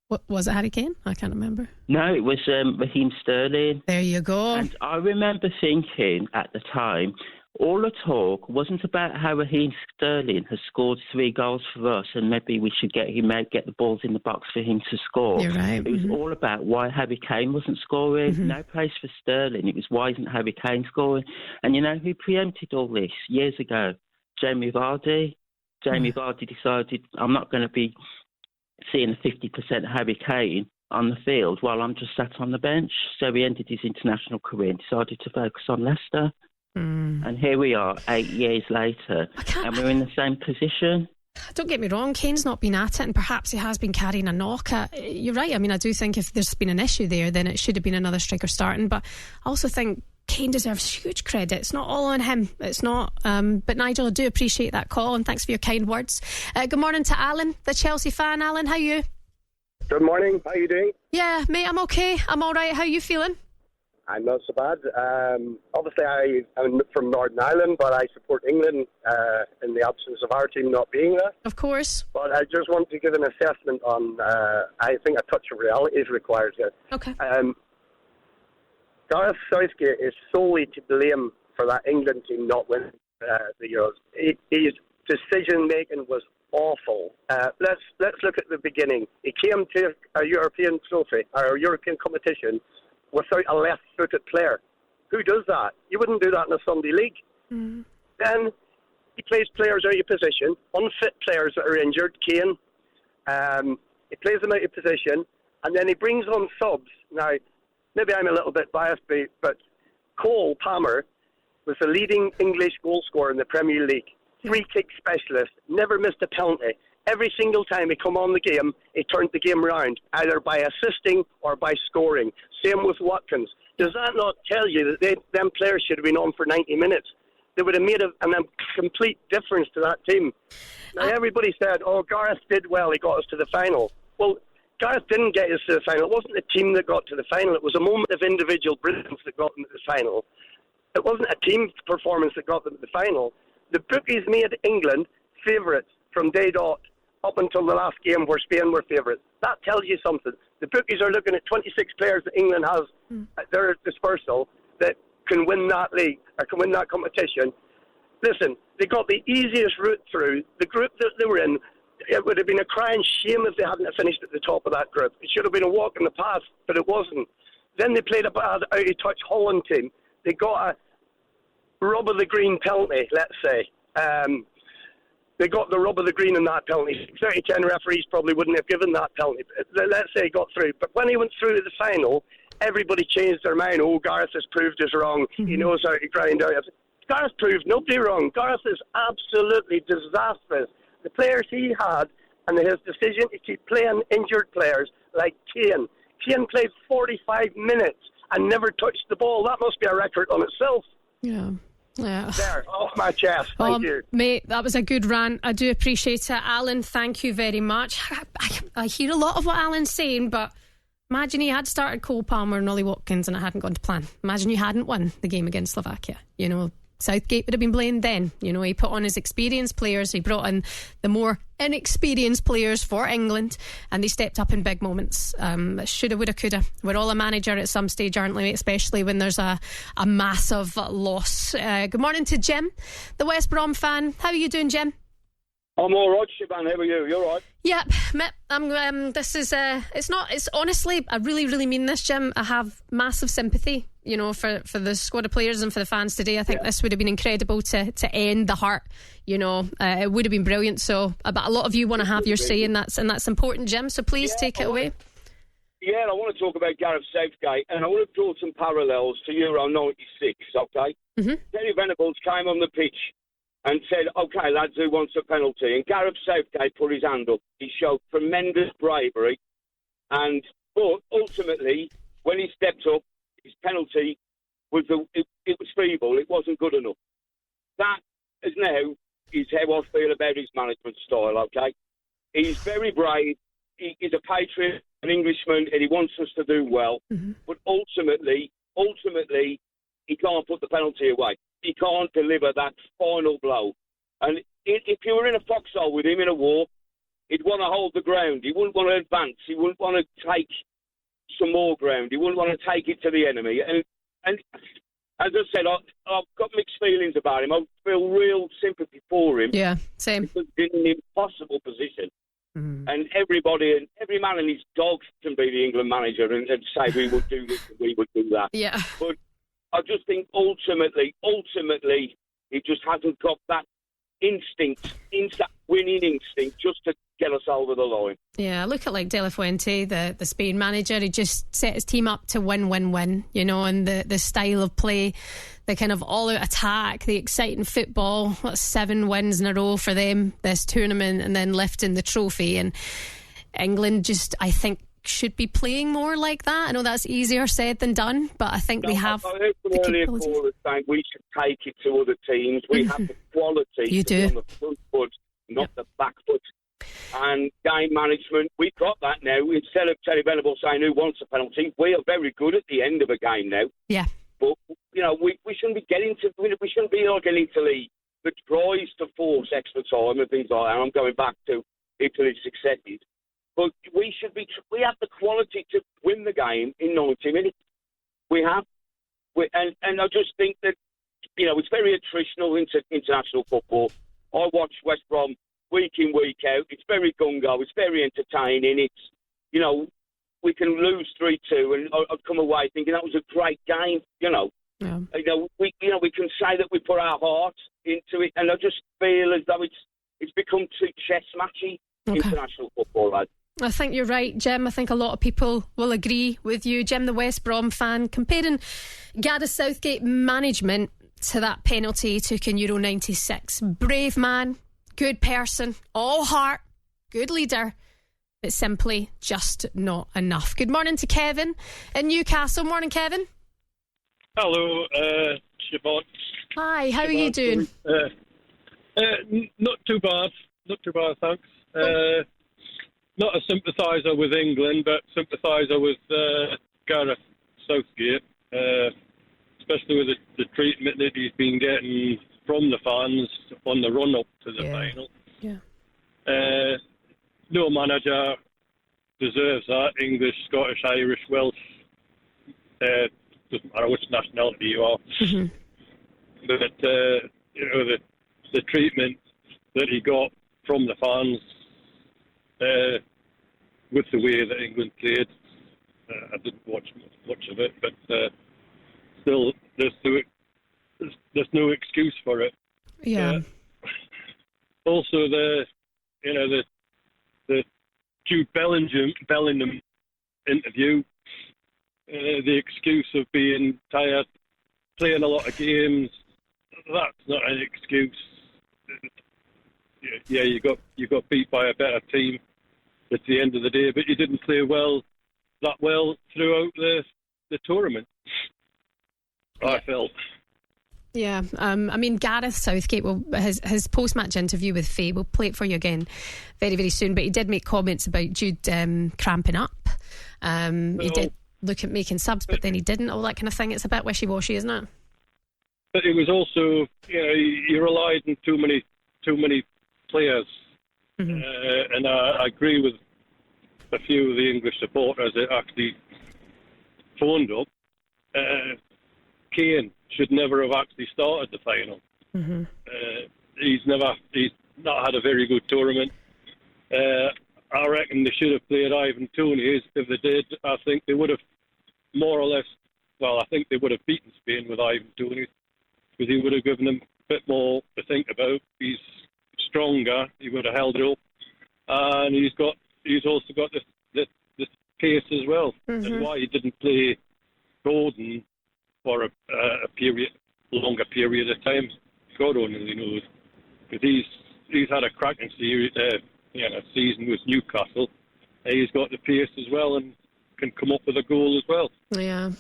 What, was it Harry Kane? I can't remember. No, it was Raheem Sterling. There you go. And I remember thinking at the time, all the talk wasn't about how Raheem Sterling has scored 3 goals for us and maybe we should get the balls in the box for him to score. You're right. It was all about why Harry Kane wasn't scoring. No place for Sterling. It was why isn't Harry Kane scoring? And you know who preempted all this years ago? Jamie Vardy. Jamie Vardy decided, I'm not going to be seeing a 50% Harry Kane on the field while I'm just sat on the bench. So he ended his international career and decided to focus on Leicester. And here we are 8 years later and we're in the same position. Don't get me wrong, Kane's not been at it, and perhaps he has been carrying a knock. You're right. I mean, I do think if there's been an issue there, then it should have been another striker starting. But I also think Kane deserves huge credit. It's not all on him. It's not. But Nigel, I do appreciate that call, and thanks for your kind words. Good morning to Alan, the Chelsea fan. Alan, how are you? Good morning. How are you doing? Yeah, mate, I'm okay. I'm all right. How are you feeling? I'm not so bad. Obviously, I'm from Northern Ireland, but I support England in the absence of our team not being there. Of course. But I just want to give an assessment on, I think a touch of reality is required here. Okay. Gareth Southgate is solely to blame for that England team not winning the Euros. His decision-making was awful. Let's look at the beginning. He came to a European trophy, or a European competition, without a left-footed player. Who does that? You wouldn't do that in a Sunday league. Then he plays players out of position, unfit players that are injured, Kane. He plays them out of position, and then he brings on subs. Now, maybe I'm a little bit biased, but Cole Palmer was the leading English goal scorer in the Premier League. Free-kick specialist, never missed a penalty. Every single time he come on the game, he turned the game round, either by assisting or by scoring. Same with Watkins. Does that not tell you that them players should have been on for 90 minutes? They would have made a complete difference to that team. Now, everybody said, Gareth did well, he got us to the final. Well, Gareth didn't get us to the final. It wasn't the team that got to the final. It was a moment of individual brilliance that got them to the final. It wasn't a team performance that got them to the final. The bookies made England favourites from day dot up until the last game where Spain were favourites. That tells you something. The bookies are looking at 26 players that England has at their dispersal that can win that league or can win that competition. Listen, they got the easiest route through. The group that they were in, it would have been a crying shame if they hadn't finished at the top of that group. It should have been a walk in the park, but it wasn't. Then they played a bad out-of-touch Holland team. They got a rub of the green penalty, let's say. They got the rub of the green in that penalty. 6 out of 10 referees probably wouldn't have given that penalty. Let's say he got through. But when he went through to the final, everybody changed their mind. Gareth has proved us wrong. He knows how to grind out. Gareth proved nobody wrong. Gareth is absolutely disastrous. The players he had and his decision to keep playing injured players like Kane. Kane played 45 minutes and never touched the ball. That must be a record on itself. Yeah. There, off my chest. Thank you. Mate, that was a good rant. I do appreciate it. Alan, thank you very much. I hear a lot of what Alan's saying, but imagine he had started Cole Palmer and Ollie Watkins and it hadn't gone to plan. Imagine you hadn't won the game against Slovakia. You know, Southgate would have been blamed then. You know, he put on his experienced players, he brought in the more inexperienced players for England, and they stepped up in big moments. Shoulda, woulda, coulda. We're all a manager at some stage, aren't we? Especially when there's a massive loss. Good morning to Jim, the West Brom fan. How are you doing, Jim? I'm all right, Shaban. How are you? You all right? Yep. This is it's honestly, I really, really mean this, Jim. I have massive sympathy, you know, for the squad of players and for the fans today. I think this would have been incredible to end the hurt. You know, it would have been brilliant. So, but a lot of you want to have your say, and that's important, Jim. So please take it away. Yeah, I want to talk about Gareth Southgate, and I want to draw some parallels to Euro '96. Okay, Terry Venables came on the pitch and said, OK, lads, who wants a penalty? And Gareth Southgate put his hand up. He showed tremendous bravery. But ultimately, when he stepped up, his penalty was it was feeble. It wasn't good enough. That is now is how I feel about his management style, OK? He's very brave. He's a patriot, an Englishman, and he wants us to do well. Mm-hmm. But ultimately, he can't put the penalty away. He can't deliver that final blow. And if you were in a foxhole with him in a war, he'd want to hold the ground. He wouldn't want to advance. He wouldn't want to take some more ground. He wouldn't want to take it to the enemy. And as I said, I've got mixed feelings about him. I feel real sympathy for him. Yeah, same. Because he's in an impossible position. Mm. And every man and his dog can be the England manager and say we would do this and we would do that. Yeah. But I just think ultimately, he just hasn't got that winning instinct just to get us over the line. Yeah, look at like De La Fuente, the Spain manager. He just set his team up to win, you know, and the style of play, the kind of all-out attack, the exciting football. That's 7 wins in a row for them this tournament, and then lifting the trophy. And England just, I think, should be playing more like that. I know that's easier said than done, but I think they have. I heard some earlier callers saying we should take it to other teams. We have the quality you do. On the front foot, not the back foot. And game management, we've got that now. Instead of Terry Venable saying who wants a penalty, we are very good at the end of a game now. Yeah. But, you know, we shouldn't be we shouldn't be like an Italy that tries to force extra time and things like that. I'm going back to Italy's successes. But we have the quality to win the game in 90 minutes. We have. And I just think that, you know, it's very attritional into international football. I watch West Brom week in, week out. It's very gungo. It's very entertaining. It's, you know, we can lose 3-2 and I'd come away thinking that was a great game, you know. Yeah. We can say that we put our heart into it, and I just feel as though it's become too chess matchy, international football, lads. I think you're right, Jim. I think a lot of people will agree with you. Jim, the West Brom fan, comparing Gareth Southgate management to that penalty he took in Euro 96. Brave man, good person, all heart, good leader, but simply just not enough. Good morning to Kevin in Newcastle. Morning, Kevin. Hello, Siobhan. Hi, how are you doing? Not too bad. Not too bad, thanks. Not a sympathiser with England, but sympathiser with Gareth Southgate, especially with the treatment that he's been getting from the fans on the run-up to the final. Yeah. No manager deserves that. English, Scottish, Irish, Welsh, doesn't matter which nationality you are. Mm-hmm. But, you know, the treatment that he got from the fans with the way that England played. I didn't watch much of it, but still, there's no excuse for it. Yeah. Also, the Jude Bellingham interview, the excuse of being tired, playing a lot of games. That's not an excuse. Yeah, you got beat by a better team at the end of the day, but you didn't play that well throughout the tournament, I felt. Yeah, I mean, Gareth Southgate, his post-match interview with Faye, we'll play it for you again very, very soon, but he did make comments about Jude cramping up. He did look at making subs, but then he didn't, all that kind of thing. It's a bit wishy-washy, isn't it? But it was also, you know, you relied on too many players. Mm-hmm. And I agree with a few of the English supporters that actually phoned up. Kane should never have actually started the final. Mm-hmm. He's not had a very good tournament. I reckon they should have played Ivan Toney. If they did, I think they would have more or less. Well, I think they would have beaten Spain with Ivan Toney, because he would have given them a bit more to think about. He's stronger. He would have held it up, and he's also got this pace as well. Mm-hmm. And why he didn't play Gordon for a longer period of time, God only knows. because he's had a cracking season with Newcastle. He's got the pace as well and can come up with a goal as well. Yeah.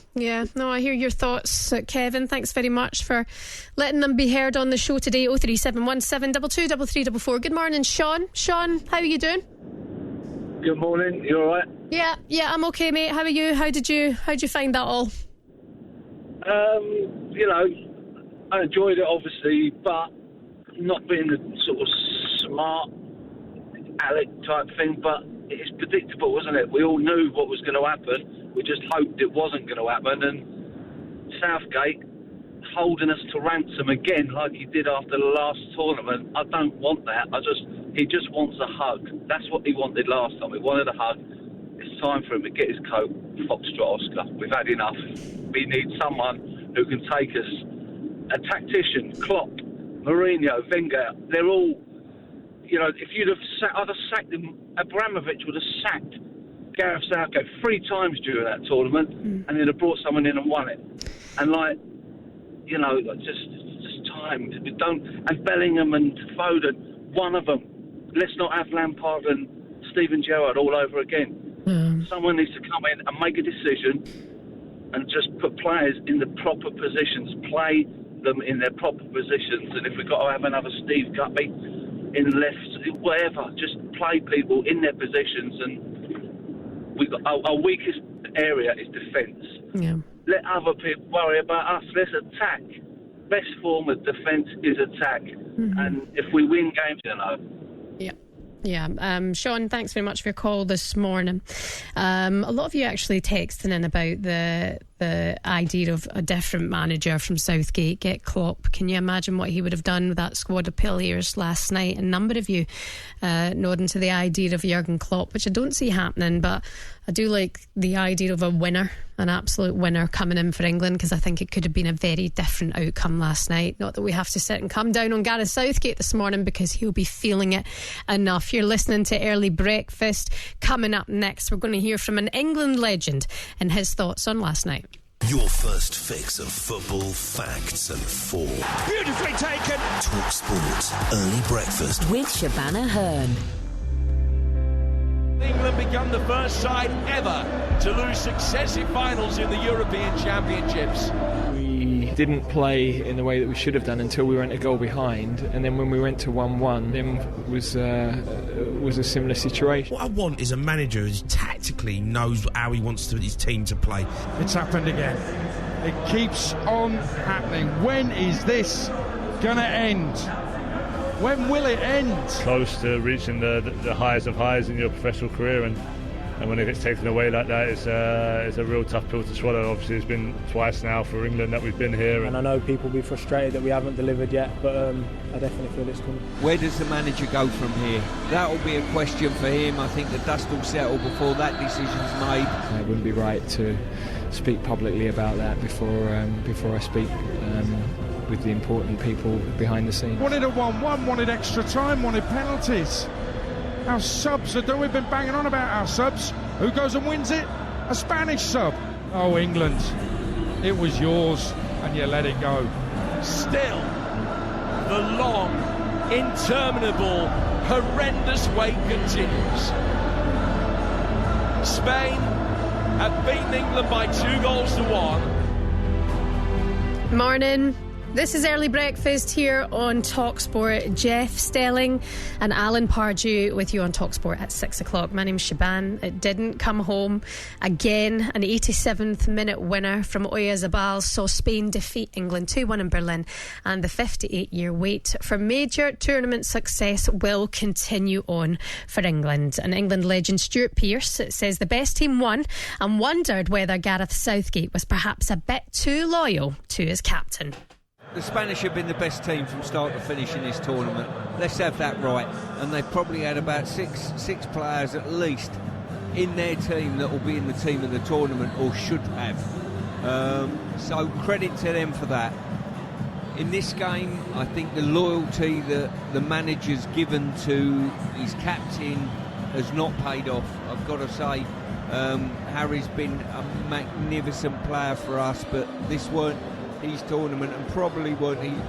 No, I hear your thoughts, Kevin. Thanks very much for letting them be heard on the show today. 03717 223344. Good morning, Sean. Sean, how are you doing? Good morning. You all right? Yeah, I'm okay, mate. How are you? How'd you find that all? I enjoyed it, obviously, but not being the sort of smart Alec type thing, but it's predictable, wasn't it? We all knew what was going to happen. We just hoped it wasn't going to happen. And Southgate holding us to ransom again, like he did after the last tournament. I don't want that. He just wants a hug. That's what he wanted last time. He wanted a hug. It's time for him to get his coat, Foxtrot Oscar. We've had enough. We need someone who can take us. A tactician, Klopp, Mourinho, Wenger, they're all, if you'd have I'd have sacked them. Abramovich would have sacked Gareth Southgate 3 times during that tournament, and he'd have brought someone in and won it. And just time. And Bellingham and Foden, one of them. Let's not have Lampard and Steven Gerrard all over again. Someone needs to come in and make a decision and just put players in the proper positions, play them in their proper positions. And if we've got to have another Steve Guppy in left, whatever, just play people in their positions. And we got our weakest area is defence. Yeah. Let other people worry about us. Let's attack. Best form of defence is attack. And if we win games, Yeah, Sean, thanks very much for your call this morning. A lot of you actually texting in about the idea of a different manager from Southgate, get Klopp. Can you imagine what he would have done with that squad of players last night? A number of you nodding to the idea of Jurgen Klopp, which I don't see happening, but I do like the idea of a winner, an absolute winner coming in for England, because I think it could have been a very different outcome last night. Not that we have to sit and come down on Gareth Southgate this morning, because he'll be feeling it enough. You're listening to Early Breakfast. Coming up next, we're going to hear from an England legend and his thoughts on last night. Your first fix of football facts and form. Beautifully taken. TalkSport Early Breakfast with Shabana Hearn. England become the first side ever to lose successive finals in the European Championships. We didn't play in the way that we should have done until we went a goal behind, and then when we went to 1-1, then was a similar situation. What I want is a manager who tactically knows how he wants his team to play. It's happened again. It keeps on happening. When is this going to end? When will it end? Close to reaching the highest of highs in your professional career, and when it gets taken away like that, it's a real tough pill to swallow. Obviously, it's been twice now for England that we've been here. And I know people will be frustrated that we haven't delivered yet, but I definitely feel it's coming. Where does the manager go from here? That will be a question for him. I think the dust will settle before that decision's made. It wouldn't be right to speak publicly about that before I speak with the important people behind the scenes. Wanted a 1-1, wanted extra time, wanted penalties. Our subs are doing. We've been banging on about our subs. Who goes and wins it? A Spanish sub. Oh, England. It was yours, and you let it go. Still, the long, interminable, horrendous wait continues. Spain have beaten England by 2-1. Morning. This is Early Breakfast here on TalkSport. Jeff Stelling and Alan Pardew with you on TalkSport at 6 o'clock. My name's Shaban. It didn't come home. Again, an 87th minute winner from Oyarzabal saw Spain defeat England 2-1 in Berlin, and the 58-year wait for major tournament success will continue on for England. And England legend Stuart Pearce says the best team won, and wondered whether Gareth Southgate was perhaps a bit too loyal to his captain. The Spanish have been the best team from start to finish in this tournament. Let's have that right. And they've probably had about six players at least in their team that will be in the team of the tournament, or should have. So credit to them for that. In this game, I think the loyalty that the manager's given to his captain has not paid off. I've got to say, Harry's been a magnificent player for us, but this weren't his tournament, and probably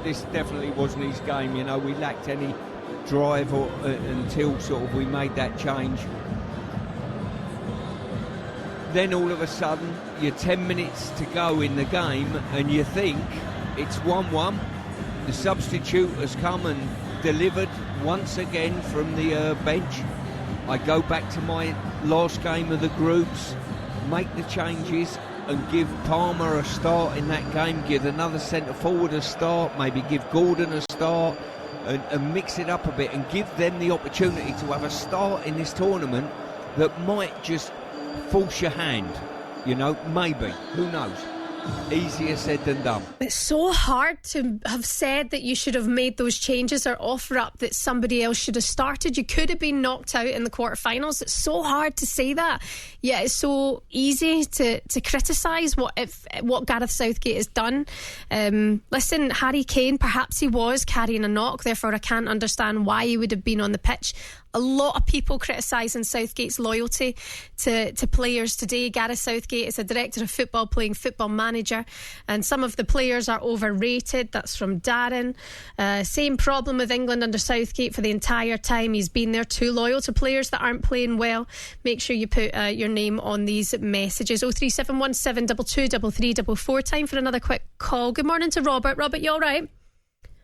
this definitely wasn't his game. You know, we lacked any drive until sort of we made that change. Then all of a sudden, you're 10 minutes to go in the game, and you think it's 1-1. The substitute has come and delivered once again from the bench. I go back to my last game of the groups, make the changes and give Palmer a start in that game, give another centre forward a start, maybe give Gordon a start, and mix it up a bit and give them the opportunity to have a start in this tournament that might just force your hand, you know, maybe, who knows. Easier said than done. It's so hard to have said that you should have made those changes or offer up that somebody else should have started. You could have been knocked out in the quarterfinals. It's so hard to say that. Yeah, it's so easy to criticise what Gareth Southgate has done. Listen, Harry Kane, perhaps he was carrying a knock, therefore I can't understand why he would have been on the pitch. A lot of people criticising Southgate's loyalty to players today. Gareth Southgate is a director of football playing football manager, and some of the players are overrated. That's from Darren. Same problem with England under Southgate for the entire time he's been there. Too loyal to players that aren't playing well. Make sure you put your name on these messages. 03717 223344. Time for another quick call. Good morning to Robert. Robert, you all right?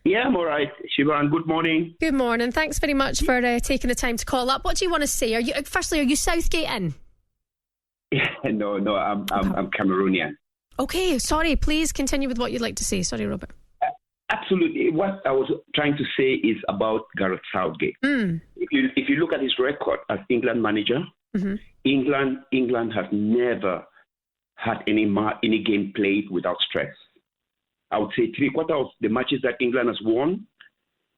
Yeah, I'm all right, Siobhan. Good morning. Good morning. Thanks very much for taking the time to call up. What do you want to say? Are you Southgate in? No, I'm Cameroonian. Okay, sorry. Please continue with what you'd like to say. Sorry, Robert. Absolutely. What I was trying to say is about Gareth Southgate. If you look at his record as England manager, England has never had any game played without stress. I would say 3/4 of the matches that England has won,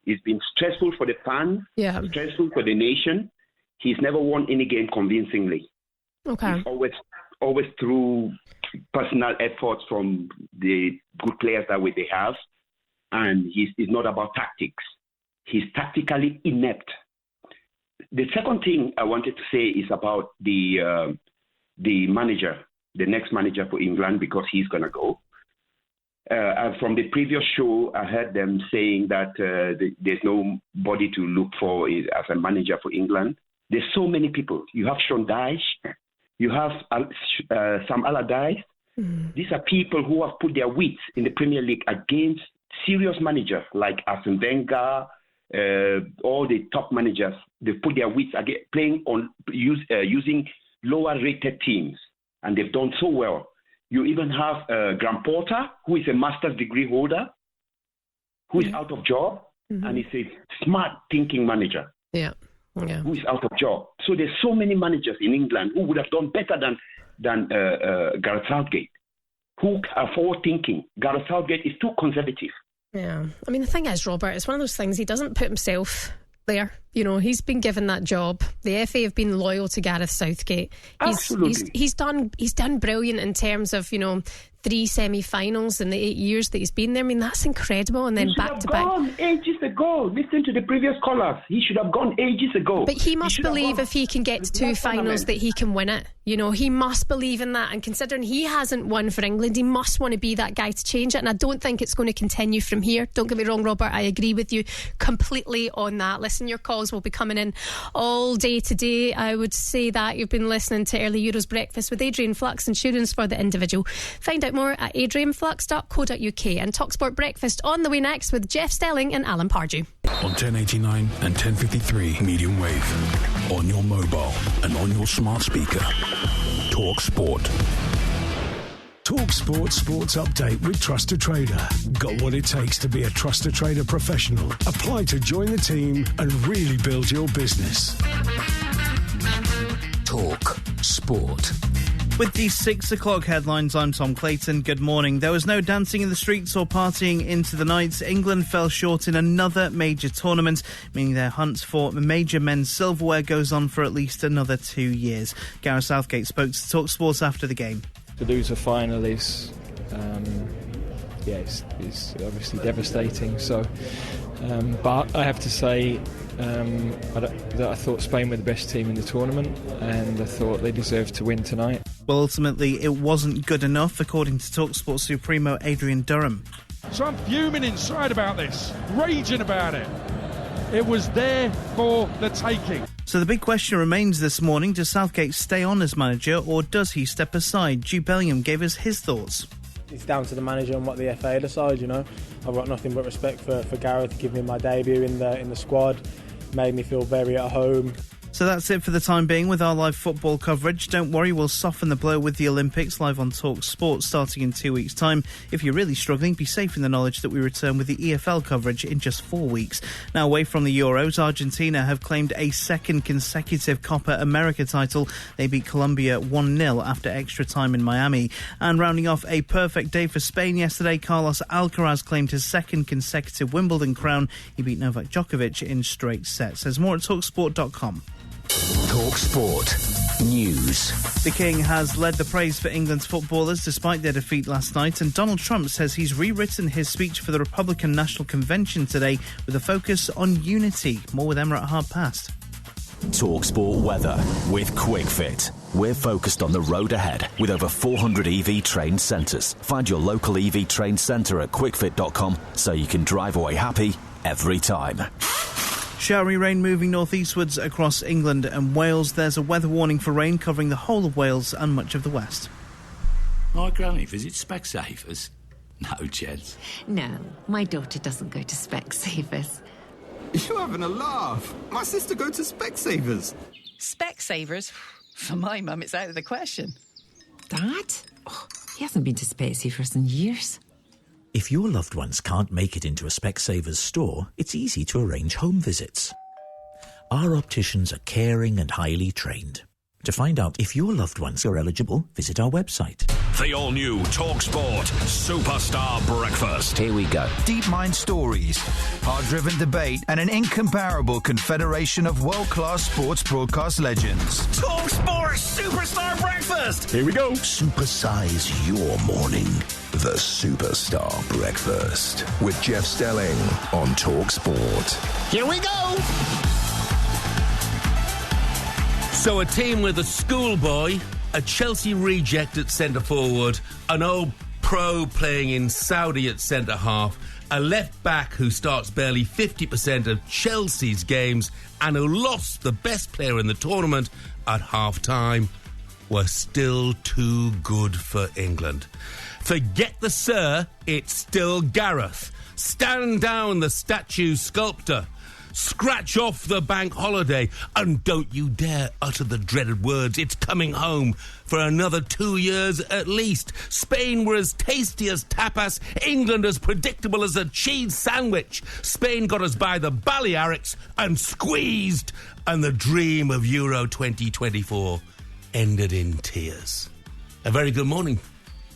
it's been stressful for the fans, stressful for the nation. He's never won any game convincingly. Okay. It's always through personal efforts from the good players that they have, and it's not about tactics. He's tactically inept. The second thing I wanted to say is about the manager, the next manager for England, because he's going to go. From the previous show, I heard them saying that there's nobody to look for as a manager for England. There's so many people. You have Sean Dyche, you have Sam Allardyce. These are people who have put their wits in the Premier League against serious managers like Arsene Wenger, all the top managers. They put their wits playing on using lower-rated teams, and they've done so well. You even have Graham Potter, who is a master's degree holder, who is out of job, and he's a smart thinking manager. Yeah. Who is out of job. So there's so many managers in England who would have done better than Gareth Southgate, who are forward thinking. Gareth Southgate is too conservative. Yeah. I mean, the thing is, Robert, it's one of those things, he doesn't put himself there. You know, he's been given that job. The FA have been loyal to Gareth Southgate. Absolutely. He's done brilliant in terms of, 3 semi-finals in the 8 years that he's been there. I mean, that's incredible. And then back to back. He should have gone ages ago. Listen to the previous callers. He should have gone ages ago. But he must believe if he can get to 2 finals that he can win it. He must believe in that. And considering he hasn't won for England, he must want to be that guy to change it. And I don't think it's going to continue from here. Don't get me wrong, Robert. I agree with you completely on that. Listen, your calls will be coming in all day today. I would say that you've been listening to Early Euros Breakfast with Adrian Flux, insurance for the individual. Find out more at adrianflux.co.uk. And TalkSport Breakfast on the way next with Jeff Stelling and Alan Pardew. On 1089 and 1053 medium wave, on your mobile and on your smart speaker. TalkSport. TalkSport Sports Update with Trusted Trader. Got what it takes to be a Trusted Trader professional. Apply to join the team and really build your business. Talk Sport. With the 6 o'clock headlines, I'm Tom Clayton. Good morning. There was no dancing in the streets or partying into the night. England fell short in another major tournament, meaning their hunt for major men's silverware goes on for at least another 2 years. Gareth Southgate spoke to TalkSport after the game. To lose a final is, it's obviously devastating. So, but I have to say, I thought Spain were the best team in the tournament, and I thought they deserved to win tonight. Well, ultimately, it wasn't good enough, according to TalkSport Supremo Adrian Durham. So I'm fuming inside about this, raging about it. It was there for the taking. So the big question remains this morning, does Southgate stay on as manager or does he step aside? Jude Bellingham gave us his thoughts. It's down to the manager and what the FA decide, you know. I've got nothing but respect for Gareth, giving me my debut in the squad, made me feel very at home. So that's it for the time being with our live football coverage. Don't worry, we'll soften the blow with the Olympics live on TalkSport starting in 2 weeks' time. If you're really struggling, be safe in the knowledge that we return with the EFL coverage in just 4 weeks. Now, away from the Euros, Argentina have claimed a second consecutive Copa America title. They beat Colombia 1-0 after extra time in Miami. And rounding off a perfect day for Spain yesterday, Carlos Alcaraz claimed his second consecutive Wimbledon crown. He beat Novak Djokovic in straight sets. There's more at TalkSport.com. TalkSport News. The King has led the praise for England's footballers despite their defeat last night, and Donald Trump says he's rewritten his speech for the Republican National Convention today with a focus on unity. More with Emma at past. TalkSport weather with QuickFit. We're focused on the road ahead with over 400 EV trained centres. Find your local EV trained centre at quickfit.com so you can drive away happy every time. Showery rain moving northeastwards across England and Wales. There's a weather warning for rain covering the whole of Wales and much of the west. My granny visits Specsavers. No, Jeds. No, my daughter doesn't go to Specsavers. You're having a laugh. My sister goes to Specsavers. Specsavers? For my mum, it's out of the question. Dad? Oh, he hasn't been to Specsavers in years. If your loved ones can't make it into a Specsavers store, it's easy to arrange home visits. Our opticians are caring and highly trained. To find out if your loved ones are eligible, visit our website. The all-new TalkSport Superstar Breakfast. Here we go. Deep mind stories, hard-driven debate, and an incomparable confederation of world-class sports broadcast legends. TalkSport Superstar Breakfast. Here we go. Supersize your morning. The Superstar Breakfast with Jeff Stelling on TalkSport. Here we go. So a team with a schoolboy, a Chelsea reject at centre-forward, an old pro playing in Saudi at centre-half, a left-back who starts barely 50% of Chelsea's games and who lost the best player in the tournament at half-time, were still too good for England. Forget the Sir, it's still Gareth. Stand down the statue sculptor. Scratch off the bank holiday, and don't you dare utter the dreaded words, it's coming home, for another 2 years at least. Spain were as tasty as tapas, England as predictable as a cheese sandwich. Spain got us by the Balearics and squeezed, and the dream of Euro 2024 ended in tears. A very good morning.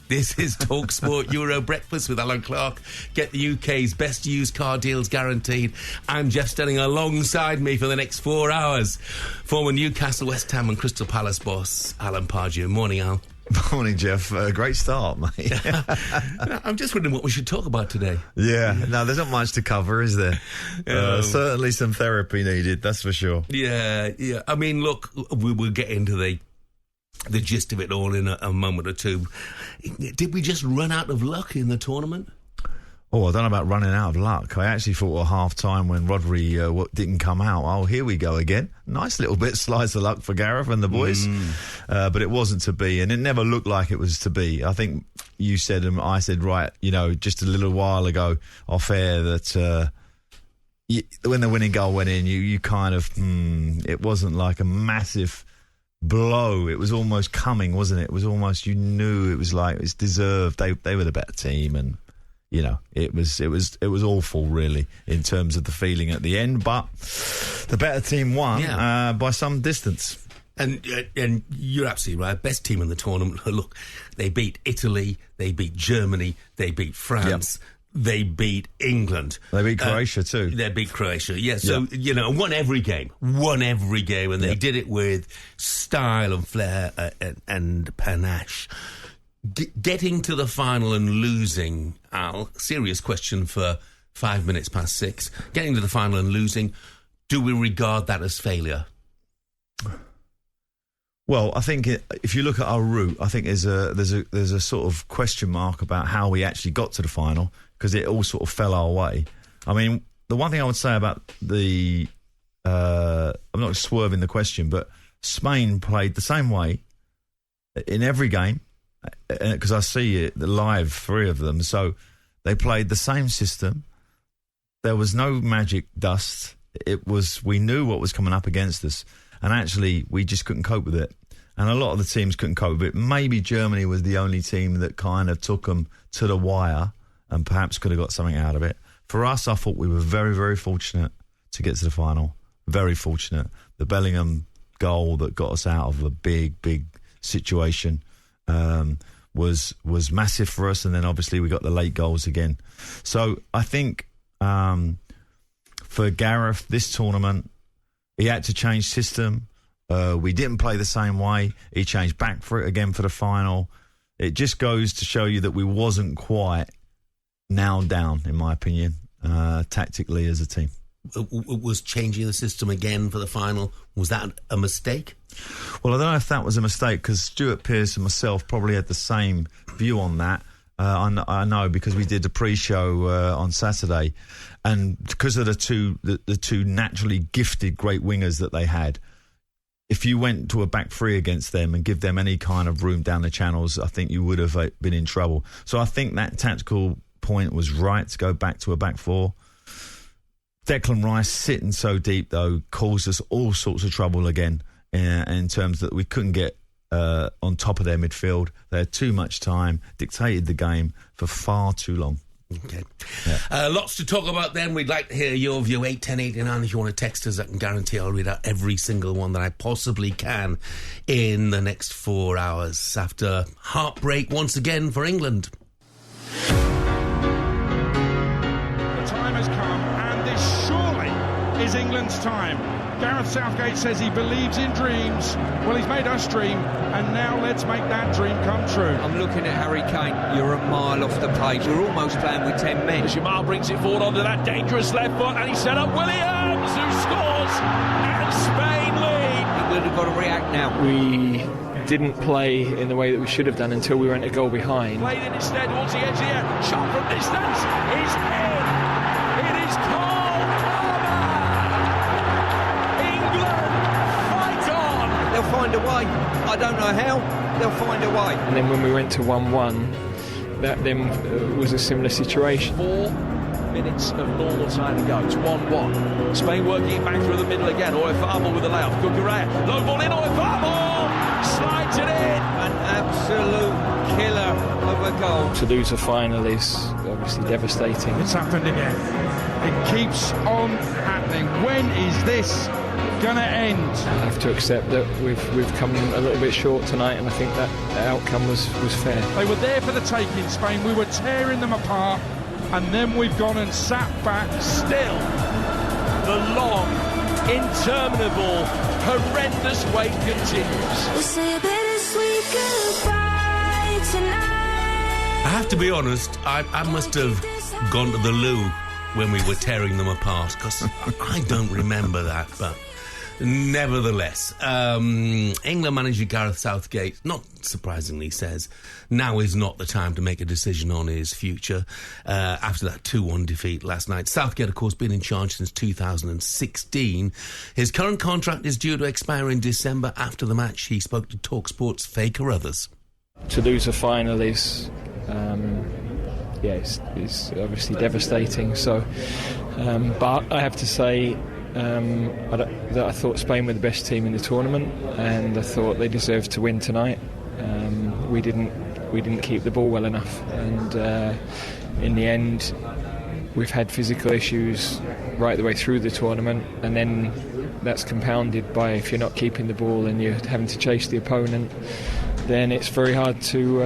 This is TalkSport Euro Breakfast with Alan Clark. Get the UK's best used car deals guaranteed. I'm Jeff Stelling alongside me for the next 4 hours. Former Newcastle, West Ham and Crystal Palace boss, Alan Pardew. Morning, Al. Morning, Jeff. Great start, mate. I'm just wondering what we should talk about today. Yeah, no, there's not much to cover, is there? Certainly some therapy needed, that's for sure. Yeah. I mean, look, we'll get into the gist of it all in a moment or two. Did we just run out of luck in the tournament? Oh, I don't know about running out of luck. I actually thought at half-time when Rodri didn't come out, oh, here we go again. Nice little bit slice of luck for Gareth and the boys. But it wasn't to be, and it never looked like it was to be. I think you said, and I said, right, just a little while ago off air that when the winning goal went in, you kind of, it wasn't like a massive blow. It was almost coming, wasn't it? It was almost, you knew it was like it's deserved. They were the better team, and it was awful really in terms of the feeling at the end. But the better team won by some distance. And you're absolutely right. Best team in the tournament. Look, they beat Italy, they beat Germany, they beat France. Yep. They beat England. They beat Croatia too. They beat Croatia, yeah. So, won every game. And they did it with style and flair and panache. Getting to the final and losing, Al, serious question for 5 minutes past 6. Getting to the final and losing, do we regard that as failure? Well, Well, I think if you look at our route, I think there's a sort of question mark about how we actually got to the final, because it all sort of fell our way. I mean, the one thing I would say about I'm not swerving the question, but Spain played the same way in every game, because I see it the live, 3 of them. So they played the same system. There was no magic dust. We knew what was coming up against us, and actually we just couldn't cope with it. And a lot of the teams couldn't cope with it. Maybe Germany was the only team that kind of took them to the wire and perhaps could have got something out of it. For us, I thought we were very, very fortunate to get to the final. Very fortunate. The Bellingham goal that got us out of a big, big situation was massive for us, and then obviously we got the late goals again. So I think for Gareth, this tournament, he had to change system. We didn't play the same way. He changed back for it again for the final. It just goes to show you that we wasn't quite nailed down, in my opinion, tactically as a team. Was changing the system again for the final, was that a mistake? Well, I don't know if that was a mistake, because Stuart Pearce and myself probably had the same view on that. I know, because we did the pre-show on Saturday, and because of the two naturally gifted great wingers that they had, if you went to a back 3 against them and give them any kind of room down the channels, I think you would have been in trouble. So I think that tactical point was right to go back to a back 4. Declan Rice sitting so deep, though, caused us all sorts of trouble again in terms that we couldn't get on top of their midfield. They had too much time, dictated the game for far too long. Okay. Yeah. Lots to talk about then. We'd like to hear your view. 81089 if you want to text us. I can guarantee I'll read out every single one that I possibly can in the next 4 hours after heartbreak once again for England. The time has come, and this surely is England's time. Gareth Southgate says he believes in dreams. Well, he's made us dream, and now let's make that dream come true. I'm looking at Harry Kane. You're a mile off the pace. We're almost playing with 10 men. Jamal brings it forward onto that dangerous left foot, and he set up Williams, who scores, and Spain lead. England have got to react now. We didn't play in the way that we should have done until we went a goal behind. Played in instead towards the edge here. Shot from distance is in. It is Cole Palmer. England fight on. They'll find a way. I don't know how. They'll find a way. And then when we went to 1-1, that then was a similar situation. 4 minutes of normal time to go. It's 1-1. Spain working it back through the middle again. Oyarzabal with the layoff. Cucurella. Low ball in. Oyarzabal slides it in. An absolute killer of a goal. To lose a final is obviously devastating. It's happened again. It keeps on happening. When is this going to end? I have to accept that we've come a little bit short tonight, and I think that the outcome was fair. They were there for the taking, Spain. We were tearing them apart, and then we've gone and sat back. Still, the long, interminable, horrendous wait continues. We'll say a bittersweet goodbye tonight. I have to be honest, I must have gone to the loo when we were tearing them apart, because I don't remember that, but nevertheless, England manager Gareth Southgate, not surprisingly, says now is not the time to make a decision on his future after that 2-1 defeat last night. Southgate, of course, been in charge since 2016. His current contract is due to expire in December. After the match, he spoke to TalkSport's Faye Carruthers. To lose a final is it's obviously devastating. So, but I have to say that I thought Spain were the best team in the tournament, and I thought they deserved to win tonight. We didn't keep the ball well enough, and in the end, we've had physical issues right the way through the tournament, and then that's compounded by if you're not keeping the ball and you're having to chase the opponent, then it's very hard to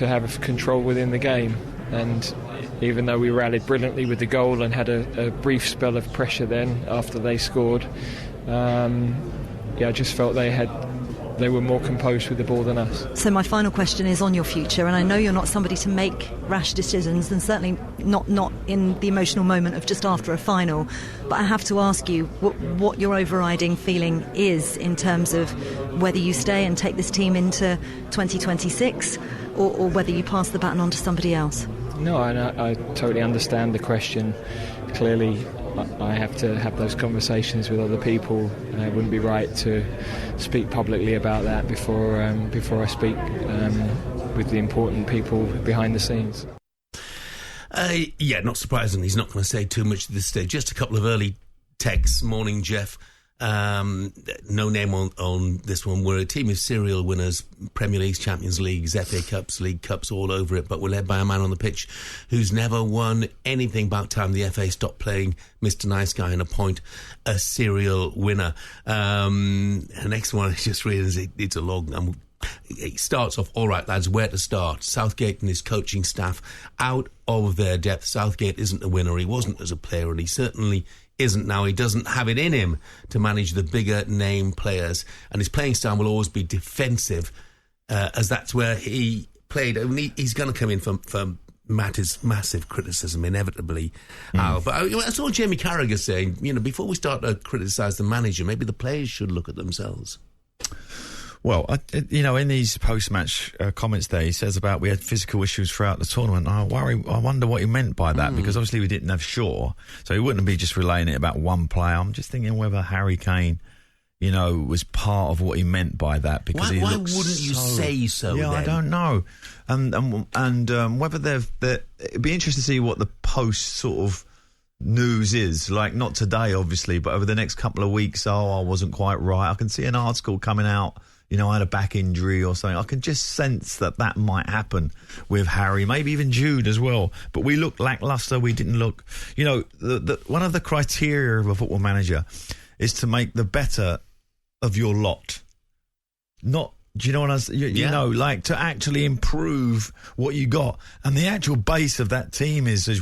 have control within the game. And even though we rallied brilliantly with the goal and had a brief spell of pressure then after they scored, I just felt they had they were more composed with the ball than us. So my final question is on your future, and I know you're not somebody to make rash decisions, and certainly not in the emotional moment of just after a final, but I have to ask you what your overriding feeling is in terms of whether you stay and take this team into 2026 or whether you pass the baton on to somebody else. No, I totally understand the question. Clearly, I have to have those conversations with other people. It wouldn't be right to speak publicly about that before I speak with the important people behind the scenes. Yeah, not surprisingly, he's not going to say too much at this stage. Just a couple of early texts. Morning, Jeff. No name on this one. We're a team of serial winners, Premier Leagues, Champions Leagues, FA Cups, League Cups, all over it, but we're led by a man on the pitch who's never won anything. About time the FA stopped playing Mr. Nice Guy and appoint a serial winner. The next one is just really, it's a long... it starts off, all right, lads, where to start? Southgate and his coaching staff out of their depth. Southgate isn't a winner. He wasn't as a player, and he certainly isn't now. He doesn't have it in him to manage the bigger name players, and his playing style will always be defensive, as that's where he played. I mean, he's going to come in for massive criticism inevitably. But I saw Jamie Carragher saying, before we start to criticise the manager, maybe the players should look at themselves. Well, in these post-match comments there, he says about we had physical issues throughout the tournament. I wonder what he meant by that, because obviously we didn't have Shaw, so he wouldn't be just relaying it about one player. I'm just thinking whether Harry Kane, was part of what he meant by that, because why wouldn't you say so? Yeah, then? I don't know, and whether it'd be interesting to see what the post sort of news is, like not today obviously, but over the next couple of weeks. I wasn't quite right. I can see an article coming out. I had a back injury or something. I can just sense that might happen with Harry, maybe even Jude as well. But we looked lacklustre. We didn't look... one of the criteria of a football manager is to make the better of your lot. Not... Do you know what I was... like to actually improve what you got. And the actual base of that team is, as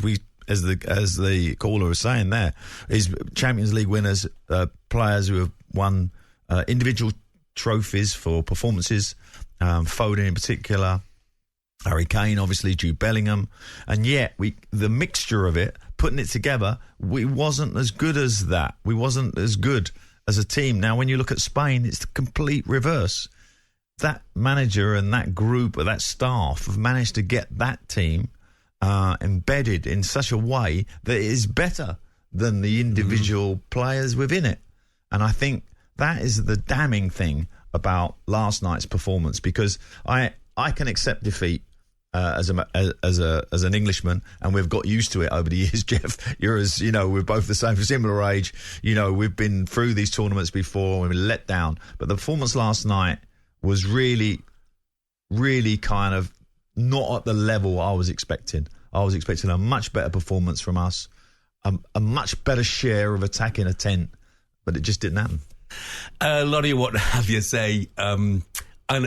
the caller was saying there, is Champions League winners, players who have won individual trophies for performances, Foden in particular, Harry Kane, obviously, Jude Bellingham, and yet the mixture of it, putting it together, we wasn't as good as that. We wasn't as good as a team. Now, when you look at Spain, it's the complete reverse. That manager and that group or that staff have managed to get that team embedded in such a way that it is better than the individual players within it. And I think that is the damning thing about last night's performance, because I can accept defeat as an Englishman, and we've got used to it over the years. Jeff, we're both the same, similar age. We've been through these tournaments before. We've been let down, but the performance last night was really, really kind of not at the level I was expecting. I was expecting a much better performance from us, a much better share of attacking intent, but it just didn't happen. A lot of you want to have you say, and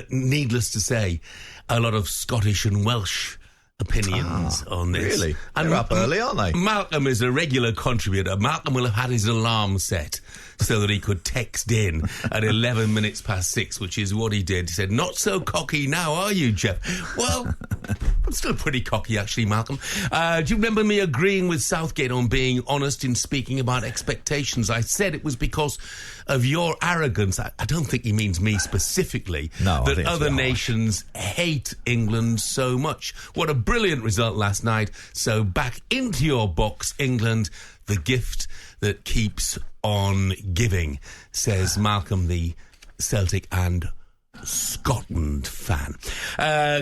needless to say, a lot of Scottish and Welsh opinions on this. Really? And they're up early, aren't they? Malcolm is a regular contributor. Malcolm will have had his alarm set so that he could text in at 11 minutes past 6, which is what he did. He said, "Not so cocky now, are you, Jeff?" Well, I'm still pretty cocky, actually, Malcolm. Do you remember me agreeing with Southgate on being honest in speaking about expectations? I said it was because of your arrogance. I don't think he means me specifically. No, that other nations hate England so much. What a brilliant result last night. So back into your box, England, the gift that keeps on giving, says Malcolm, the Celtic and Scotland fan.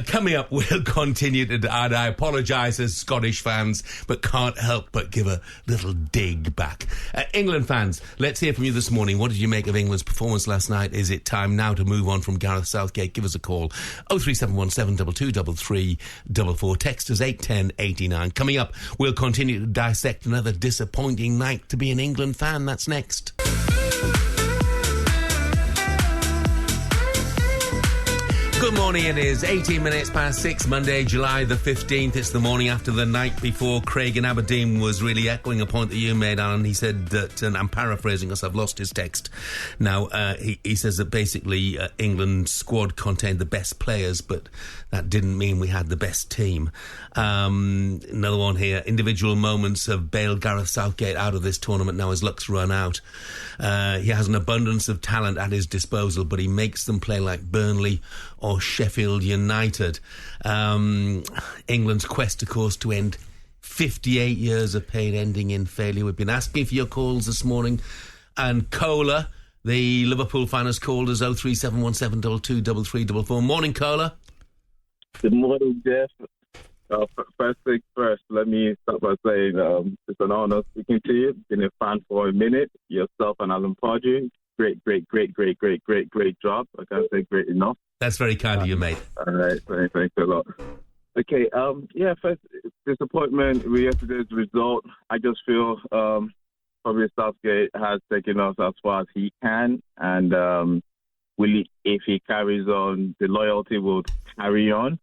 Coming up, we'll continue to, and I apologise as Scottish fans, but can't help but give a little dig back. England fans, let's hear from you this morning. What did you make of England's performance last night? Is it time now to move on from Gareth Southgate? Give us a call. 03717 22 344. Text us 81089. Coming up, we'll continue to dissect another disappointing night to be an England fan. That's next. Good morning, it is 18 minutes past 6, Monday, July the 15th. It's the morning after the night before. Craig in Aberdeen was really echoing a point that you made, Alan. He said that, and I'm paraphrasing because I've lost his text now, he says that basically England's squad contained the best players, but that didn't mean we had the best team. Another one here, individual moments have bailed Gareth Southgate out of this tournament. Now his luck's run out. He has an abundance of talent at his disposal, but he makes them play like Burnley or Sheffield United. England's quest, of course, to end 58 years of pain ending in failure. We've been asking for your calls this morning, and Cola, the Liverpool fan, has called us 03717223344. Morning, Cola. Good morning, Jeff. First things first, let me start by saying it's an honour speaking to you. Been a fan for a minute. Yourself and Alan Pardew. Great job. I can't say great enough. That's very kind of you, mate. All right, thanks a lot. Okay, first, disappointment with yesterday's result. I just feel probably Southgate has taken us as far as he can, and if he carries on, the loyalty will carry on,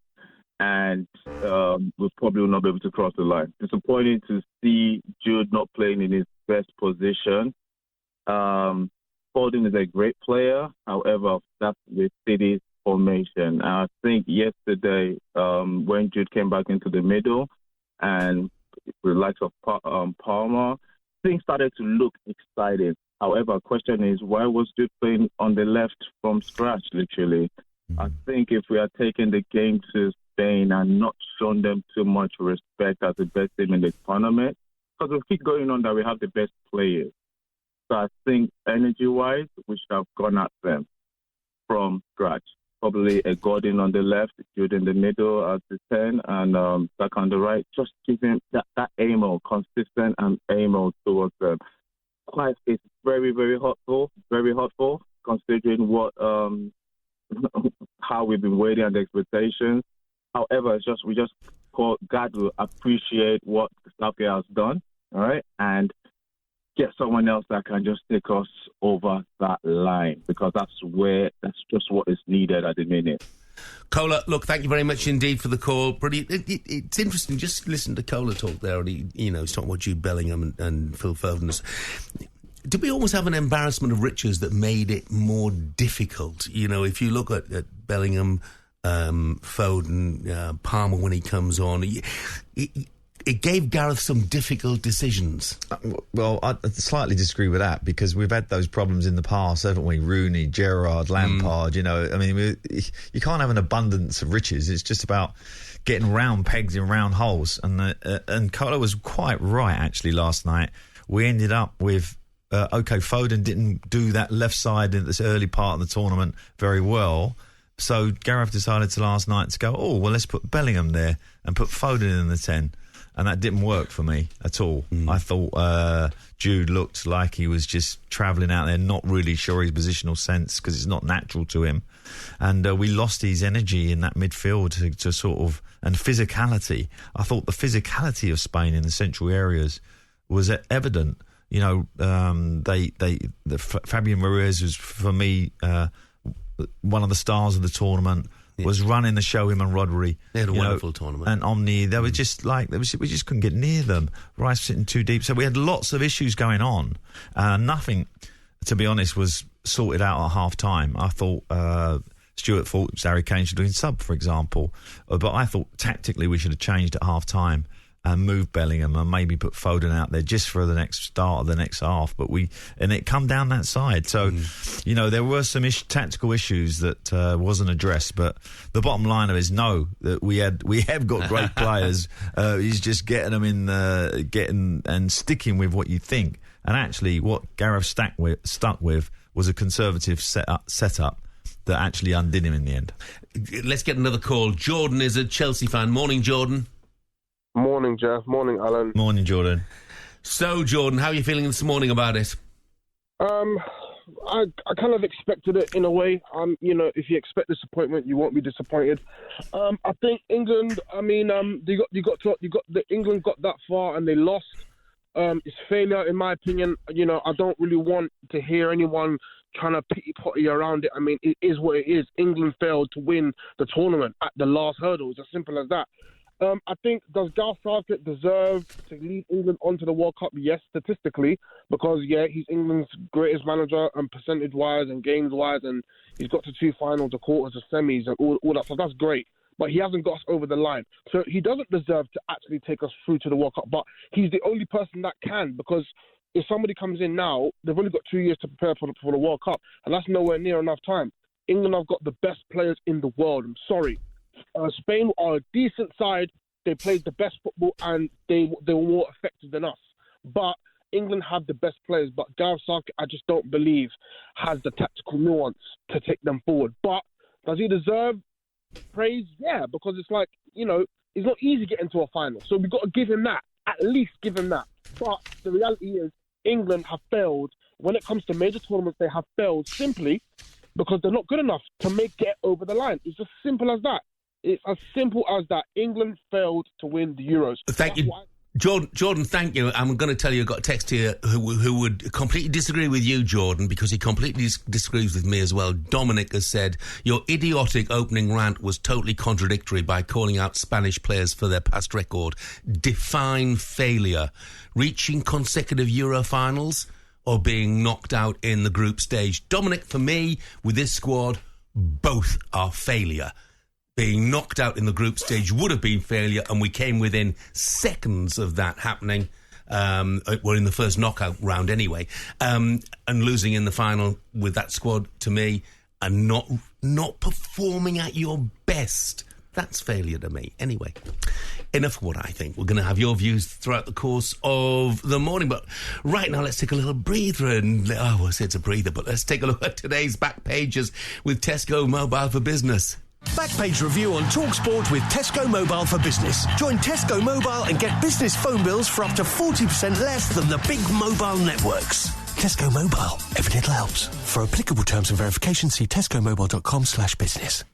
and we probably will not be able to cross the line. Disappointing to see Jude not playing in his best position. Foden is a great player, however, that's the City's formation. I think yesterday, when Jude came back into the middle and with the likes of Palmer, things started to look exciting. However, the question is, why was Jude playing on the left from scratch, literally? I think if we are taking the game to Spain and not showing them too much respect as the best team in the tournament, because we keep going on that we have the best players. So I think energy-wise, we should have gone at them from scratch. Probably a Gordon on the left, Jude in the middle as the 10, and back on the right. Just give him that aim, consistent and aim towards them. It's very, very hurtful, considering what how we've been waiting on the expectations. However, we just God will appreciate what Southgate has done, all right, and get someone else that can just take us over that line, because that's just what is needed at the minute. Cola, look, thank you very much indeed for the call. It's interesting, just listen to Cola talk there, and he's talking about Jude Bellingham and Phil Foden. Did we almost have an embarrassment of riches that made it more difficult? If you look at Bellingham, Foden, Palmer when he comes on, it gave Gareth some difficult decisions. Well, I slightly disagree with that, because we've had those problems in the past, haven't we? Rooney, Gerrard, Lampard, you can't have an abundance of riches. It's just about getting round pegs in round holes. And Carlo was quite right, actually, last night. We ended up with, Foden didn't do that left side in this early part of the tournament very well. So Gareth decided last night to go, let's put Bellingham there and put Foden in the 10. And that didn't work for me at all. I thought Jude looked like he was just travelling out there, not really sure his positional sense, because it's not natural to him. And we lost his energy in that midfield to sort of, and physicality. I thought the physicality of Spain in the central areas was evident. Fabian Ruiz was, for me, one of the stars of the tournament. Was running the show, him and Rodri. They had a wonderful tournament. And Omni, they were just we just couldn't get near them. Rice sitting too deep. So we had lots of issues going on. Nothing, to be honest, was sorted out at half-time. I thought Stuart thought Harry Kane should have been sub, for example. But I thought tactically we should have changed at half-time and moved Bellingham and maybe put Foden out there just for the next start of the next half. But it come down that side. So, there were some tactical issues that wasn't addressed. But the bottom line of it is that we have got great players. He's just getting them in, getting and sticking with what you think. And actually, what Gareth stuck with was a conservative setup that actually undid him in the end. Let's get another call. Jordan is a Chelsea fan. Morning, Jordan. Morning, Jeff. Morning, Alan. Morning, Jordan. So, Jordan, how are you feeling this morning about it? I kind of expected it in a way. If you expect disappointment, you won't be disappointed. I think England. England got that far and they lost. It's failure, in my opinion. You know, I don't really want to hear anyone trying to pity-potty around it. I mean, it is what it is. England failed to win the tournament at the last hurdle. It's as simple as that. I think, does Gareth Southgate deserve to lead England onto the World Cup? Yes, statistically, because, he's England's greatest manager and percentage-wise and games-wise, and he's got to 2 finals, a quarters, a semis, and all that stuff. That's great. But he hasn't got us over the line. So he doesn't deserve to actually take us through to the World Cup. But he's the only person that can, because if somebody comes in now, they've only got 2 years to prepare for the World Cup, and that's nowhere near enough time. England have got the best players in the world. I'm sorry. Spain are a decent side. They played the best football, and they were more effective than us. But England have the best players. But Gareth Southgate, I just don't believe, has the tactical nuance to take them forward. But does he deserve praise? Yeah, because it's like, it's not easy getting to a final. So we've got to give him that. At least give him that. But the reality is England have failed. When it comes to major tournaments, they have failed simply because they're not good enough to get over the line. It's as simple as that. It's as simple as that. England failed to win the Euros. Thank you. Jordan, thank you. I'm going to tell you, I've got a text here who would completely disagree with you, Jordan, because he completely disagrees with me as well. Dominic has said, your idiotic opening rant was totally contradictory by calling out Spanish players for their past record. Define failure. Reaching consecutive Euro finals or being knocked out in the group stage? Dominic, for me, with this squad, both are failure. Being knocked out in the group stage would have been failure, and we came within seconds of that happening. We're in the first knockout round anyway, and losing in the final with that squad, to me, and not performing at your best. That's failure to me. Anyway, enough of what I think. We're going to have your views throughout the course of the morning, but right now let's take a little breather and, I say it's a breather, but let's take a look at today's back pages with Tesco Mobile for Business. Backpage review on TalkSport with Tesco Mobile for Business. Join Tesco Mobile and get business phone bills for up to 40% less than the big mobile networks. Tesco Mobile. Every little helps. For applicable terms and verification, see tescomobile.com/business.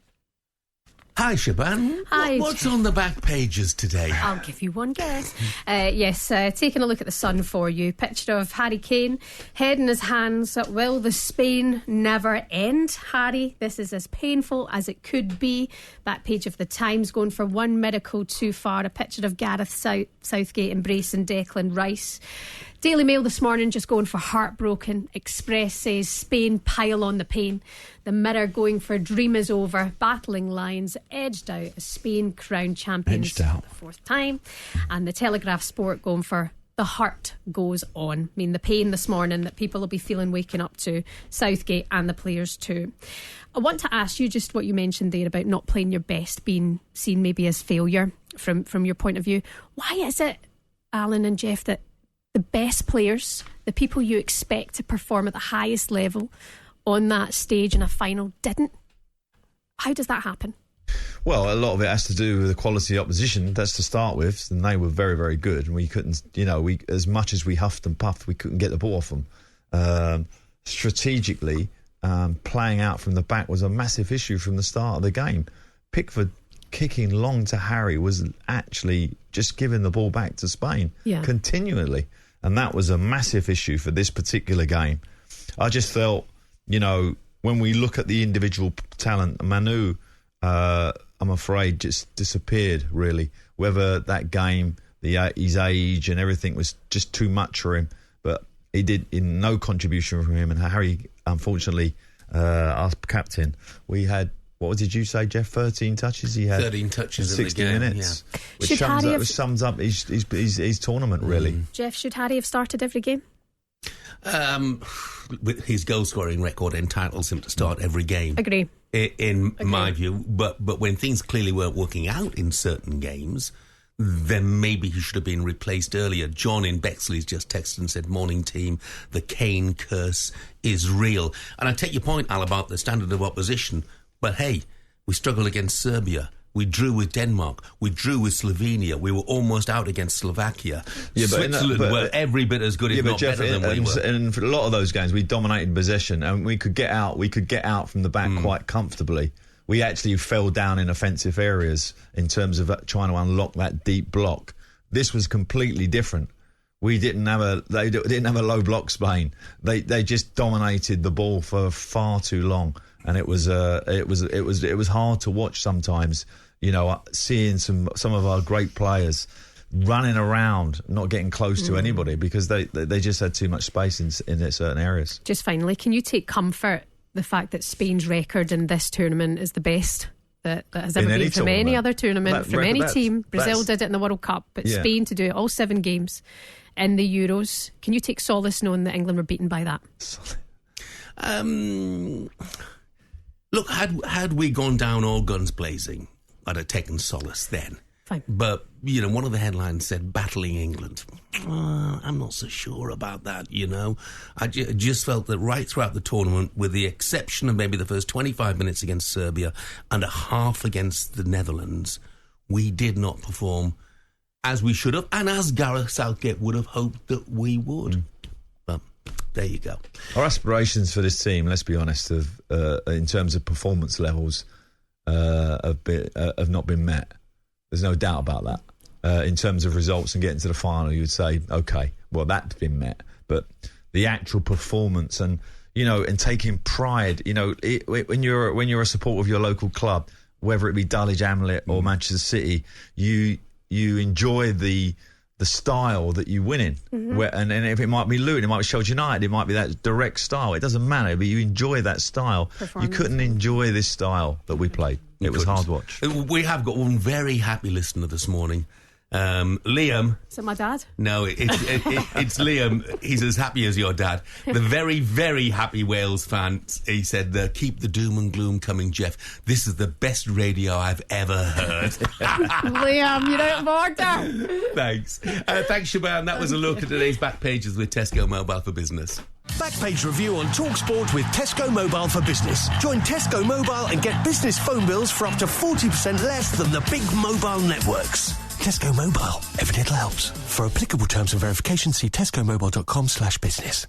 Hi, Shaban. Hi. What's on the back pages today? I'll give you one guess. Yes, taking a look at the Sun for you. Picture of Harry Kane, head in his hands. Will the Spain never end, Harry? This is as painful as it could be. Back page of the Times, going for one miracle too far. A picture of Gareth Southgate embracing Declan Rice. Daily Mail this morning just going for heartbroken. Express says Spain pile on the pain. The Mirror going for dream is over. Battling Lions edged out as Spain crowned champions for the fourth time. And the Telegraph Sport going for the heart goes on. I mean, the pain this morning that people will be feeling waking up to. Southgate and the players too. I want to ask you just what you mentioned there about not playing your best being seen maybe as failure from your point of view. Why is it, Alan and Jeff, that the best players, the people you expect to perform at the highest level on that stage in a final, didn't? How does that happen? Well, a lot of it has to do with the quality of opposition. That's to start with, and they were very, very good. And we couldn't, we as much as we huffed and puffed, we couldn't get the ball off them. Strategically, playing out from the back was a massive issue from the start of the game. Pickford kicking long to Harry was actually just giving the ball back to Spain continually. And that was a massive issue for this particular game. I just felt, when we look at the individual talent, Manu, I'm afraid, just disappeared, really. Whether that game, his age and everything was just too much for him. But he did no contribution from him. And Harry, unfortunately, our captain, we had, what did you say, Jeff? 13 touches he had? 13 touches in 60 the game, minutes. Yeah. Which sums up his tournament, really. Jeff, should Harry have started every game? His goal-scoring record entitles him to start every game. Agree. In my view. But when things clearly weren't working out in certain games, then maybe he should have been replaced earlier. John in Bexley's just texted and said, morning team, the Kane curse is real. And I take your point, Al, about the standard of opposition. But hey, we struggled against Serbia. We drew with Denmark. We drew with Slovenia. We were almost out against Slovakia. Yeah, Switzerland were every bit as good, if not Jeff, better than we were. And for a lot of those games, we dominated possession, and we could get out. We could get out from the back quite comfortably. We actually fell down in offensive areas in terms of trying to unlock that deep block. This was completely different. We didn't have they didn't have a low block Spain. They just dominated the ball for far too long, and it was hard to watch sometimes. You know, seeing some of our great players running around, not getting close to anybody because they just had too much space in certain areas. Just finally, can you take comfort the fact that Spain's record in this tournament is the best that has ever been from any other tournament, from any team? Brazil did it in the World Cup, but Spain to do it all 7 games in the Euros. Can you take solace knowing that England were beaten by that? Look, had we gone down all guns blazing, I'd have taken solace then. Fine. But, you know, one of the headlines said, battling England. I'm not so sure about that, you know. I just felt that right throughout the tournament, with the exception of maybe the first 25 minutes against Serbia and a half against the Netherlands, we did not perform as we should have, and as Gareth Southgate would have hoped that we would. But there you go. Our aspirations for this team, let's be honest, in terms of performance levels, have not been met. There's no doubt about that. In terms of results and getting to the final, you would say, okay, well, that's been met. But the actual performance and, you know, and taking pride, you know, when you're a supporter of your local club, whether it be Dulwich Hamlet or Manchester City, you enjoy the style that you win in. And if it might be Luton, it might be Sheffield United, it might be that direct style. It doesn't matter, but you enjoy that style. You couldn't enjoy this style that we played. It was hard watch. We have got one very happy listener this morning. Liam. Is it my dad? No, it's Liam. He's as happy as your dad. The very, very happy Wales fan. He said, keep the doom and gloom coming, Jeff. This is the best radio I've ever heard. Liam, you're out of order. Thanks. Thanks, Shaban. That was a look at today's back pages with Tesco Mobile for Business. Backpage review on TalkSport with Tesco Mobile for Business. Join Tesco Mobile and get business phone bills for up to 40% less than the big mobile networks. Tesco Mobile. Every little helps. For applicable terms and verification, see tescomobile.com/business.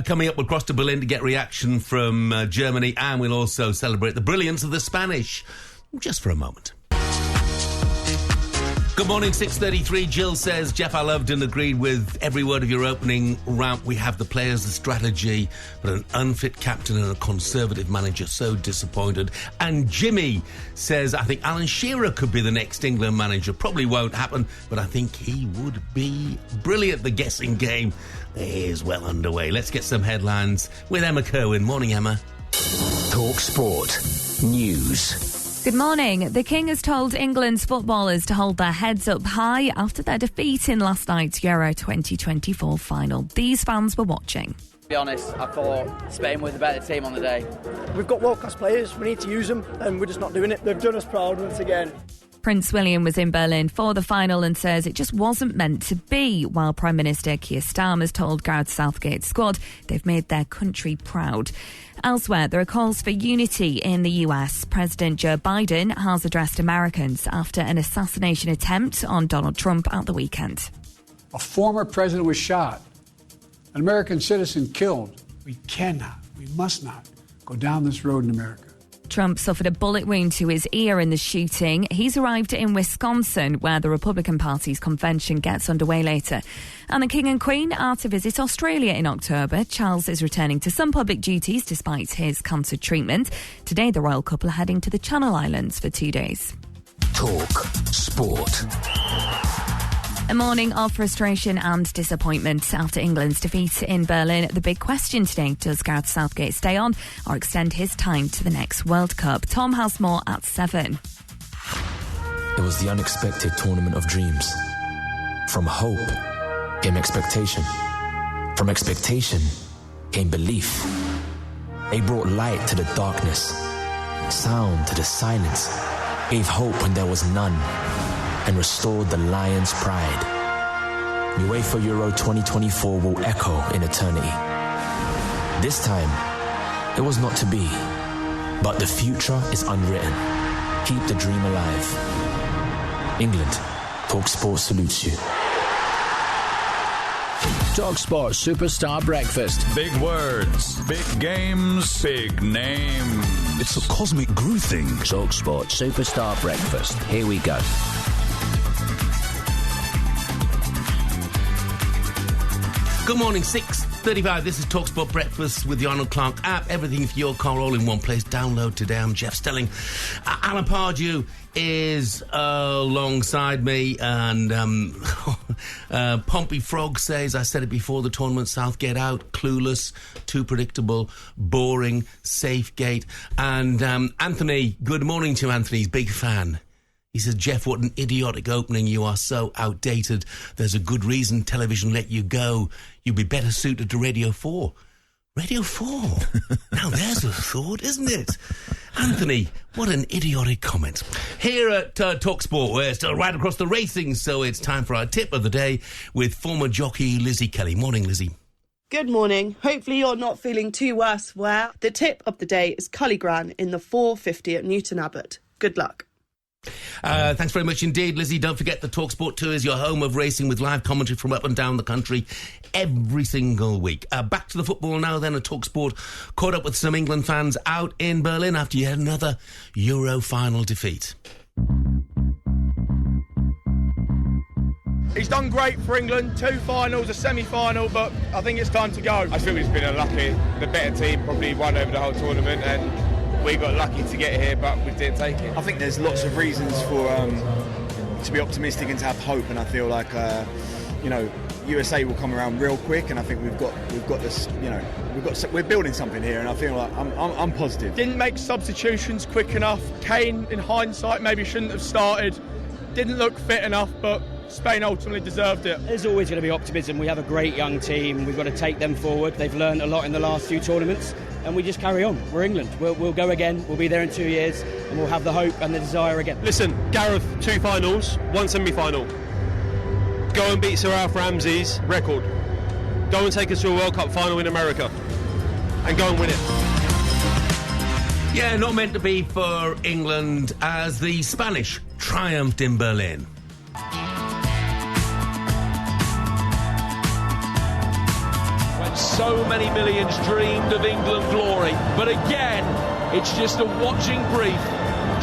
Coming up, we'll cross to Berlin to get reaction from Germany, and we'll also celebrate the brilliance of the Spanish. Just for a moment. Good morning, 6:33. Jill says, Jeff, I loved and agreed with every word of your opening rant. We have the players, the strategy, but an unfit captain and a conservative manager. So disappointed. And Jimmy says, I think Alan Shearer could be the next England manager. Probably won't happen, but I think he would be brilliant. The guessing game is well underway. Let's get some headlines with Emma Kerwin. Morning, Emma. TalkSport News. Good morning. The King has told England's footballers to hold their heads up high after their defeat in last night's Euro 2024 final. These fans were watching. To be honest, I thought Spain were the better team on the day. We've got world-class players, we need to use them, and we're just not doing it. They've done us proud once again. Prince William was in Berlin for the final and says it just wasn't meant to be, while Prime Minister Keir Starmer's told Gareth Southgate's squad they've made their country proud. Elsewhere, there are calls for unity in the US. President Joe Biden has addressed Americans after an assassination attempt on Donald Trump at the weekend. A former president was shot, an American citizen killed. We cannot, we must not go down this road in America. Trump suffered a bullet wound to his ear in the shooting. He's arrived in Wisconsin, where the Republican Party's convention gets underway later. And the King and Queen are to visit Australia in October. Charles is returning to some public duties despite his cancer treatment. Today, the royal couple are heading to the Channel Islands for 2 days. Talk Sport. A morning of frustration and disappointment after England's defeat in Berlin. The big question today, does Gareth Southgate stay on or extend his time to the next World Cup? Tom has more at 7. It was the unexpected tournament of dreams. From hope came expectation. From expectation came belief. They brought light to the darkness, sound to the silence, gave hope when there was none, and restored the Lions' pride. UEFA Euro 2024 will echo in eternity. This time, it was not to be, but the future is unwritten. Keep the dream alive. England, TalkSport salutes you. TalkSport Superstar Breakfast. Big words, big games, big name. It's a cosmic groove thing. TalkSport Superstar Breakfast. Here we go. Good morning, 6:35. This is TalkSport Breakfast with the Arnold Clark app. Everything for your car all in one place. Download today. I'm Jeff Stelling. Alan Pardew is alongside me, and Pompey Frog says, I said it before the tournament, Southgate out, clueless, too predictable, boring, safe gate. And Anthony, good morning to you, Anthony. He's a big fan. He says, Jeff, what an idiotic opening. You are so outdated. There's a good reason television let you go. You'd be better suited to Radio 4. Radio 4? Now there's a thought, isn't it? Anthony, what an idiotic comment. Here at TalkSport, we're still right across the racing, so it's time for our tip of the day with former jockey Lizzie Kelly. Morning, Lizzie. Good morning. Hopefully you're not feeling too worse. Where the tip of the day is Culligran in the 450 at Newton Abbot. Good luck. Thanks very much indeed, Lizzie. Don't forget the TalkSport Tour is your home of racing with live commentary from up and down the country every single week. Back to the football now then at TalkSport. Caught up with some England fans out in Berlin after yet another Euro final defeat. He's done great for England, 2 finals, a semi-final, but I think it's time to go. I feel he's been unlucky. The better team probably won over the whole tournament, and we got lucky to get here, but we didn't take it. I think there's lots of reasons for to be optimistic and to have hope, and I feel like USA will come around real quick, and I think we've got this, we're building something here, and I feel like I'm positive. Didn't make substitutions quick enough. Kane, in hindsight, maybe shouldn't have started. Didn't look fit enough, but Spain ultimately deserved it. There's always going to be optimism. We have a great young team. We've got to take them forward. They've learned a lot in the last few tournaments, and we just carry on. We're England. We'll go again. We'll be there in 2 years, and we'll have the hope and the desire again. Listen, Gareth, 2 finals, 1 semi-final. Go and beat Sir Alf Ramsey's record. Go and take us to a World Cup final in America, and go and win it. Yeah, not meant to be for England as the Spanish triumphed in Berlin. So many millions dreamed of England glory, but again it's just a watching brief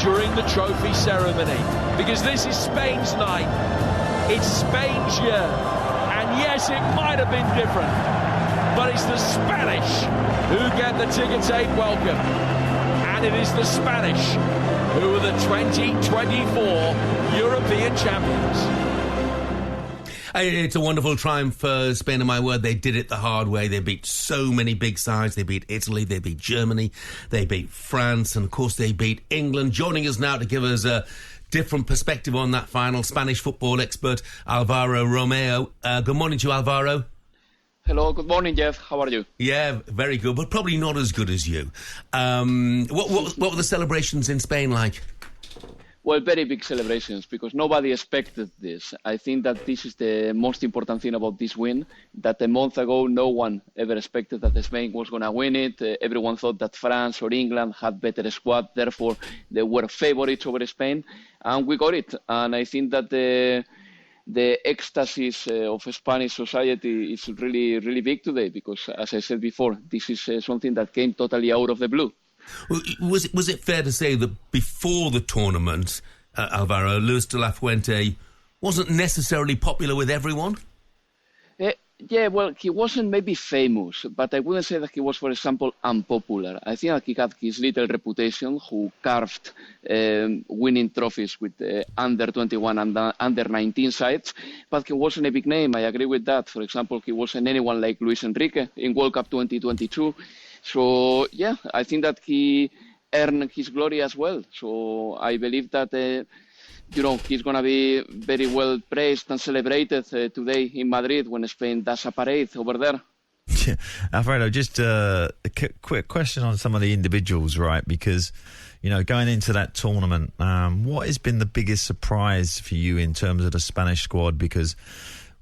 during the trophy ceremony, because this is Spain's night, it's Spain's year, and yes, it might have been different, but it's the Spanish who get the ticker tape welcome, and it is the Spanish who are the 2024 European champions. It's a wonderful triumph for Spain, and my word, they did it the hard way. They beat so many big sides. They beat Italy, they beat Germany, they beat France, and of course they beat England. Joining us now to give us a different perspective on that final, Spanish football expert Alvaro Romeo. Good morning to you, Alvaro. Hello, good morning, Jeff. How are you? Yeah, very good, but probably not as good as you. What were the celebrations in Spain like? Well, very big celebrations, because nobody expected this. I think that this is the most important thing about this win, that a month ago no one ever expected that Spain was going to win it. Everyone thought that France or England had better squad, therefore they were favourites over Spain, and we got it. And I think that the ecstasy of Spanish society is really, really big today, because, as I said before, this is something that came totally out of the blue. Was it fair to say that before the tournament, Alvaro, Luis de la Fuente wasn't necessarily popular with everyone? Yeah, well, he wasn't maybe famous, but I wouldn't say that he was, for example, unpopular. I think that he had his little reputation, who carved winning trophies with under-21 and under-19 sides, but he wasn't a big name. I agree with that. For example, he wasn't anyone like Luis Enrique in World Cup 2022. So, yeah, I think that he earned his glory as well. So I believe that, he's going to be very well praised and celebrated today in Madrid when Spain does a parade over there. Yeah. Alfredo, just a quick question on some of the individuals, right? Because, going into that tournament, what has been the biggest surprise for you in terms of the Spanish squad? Because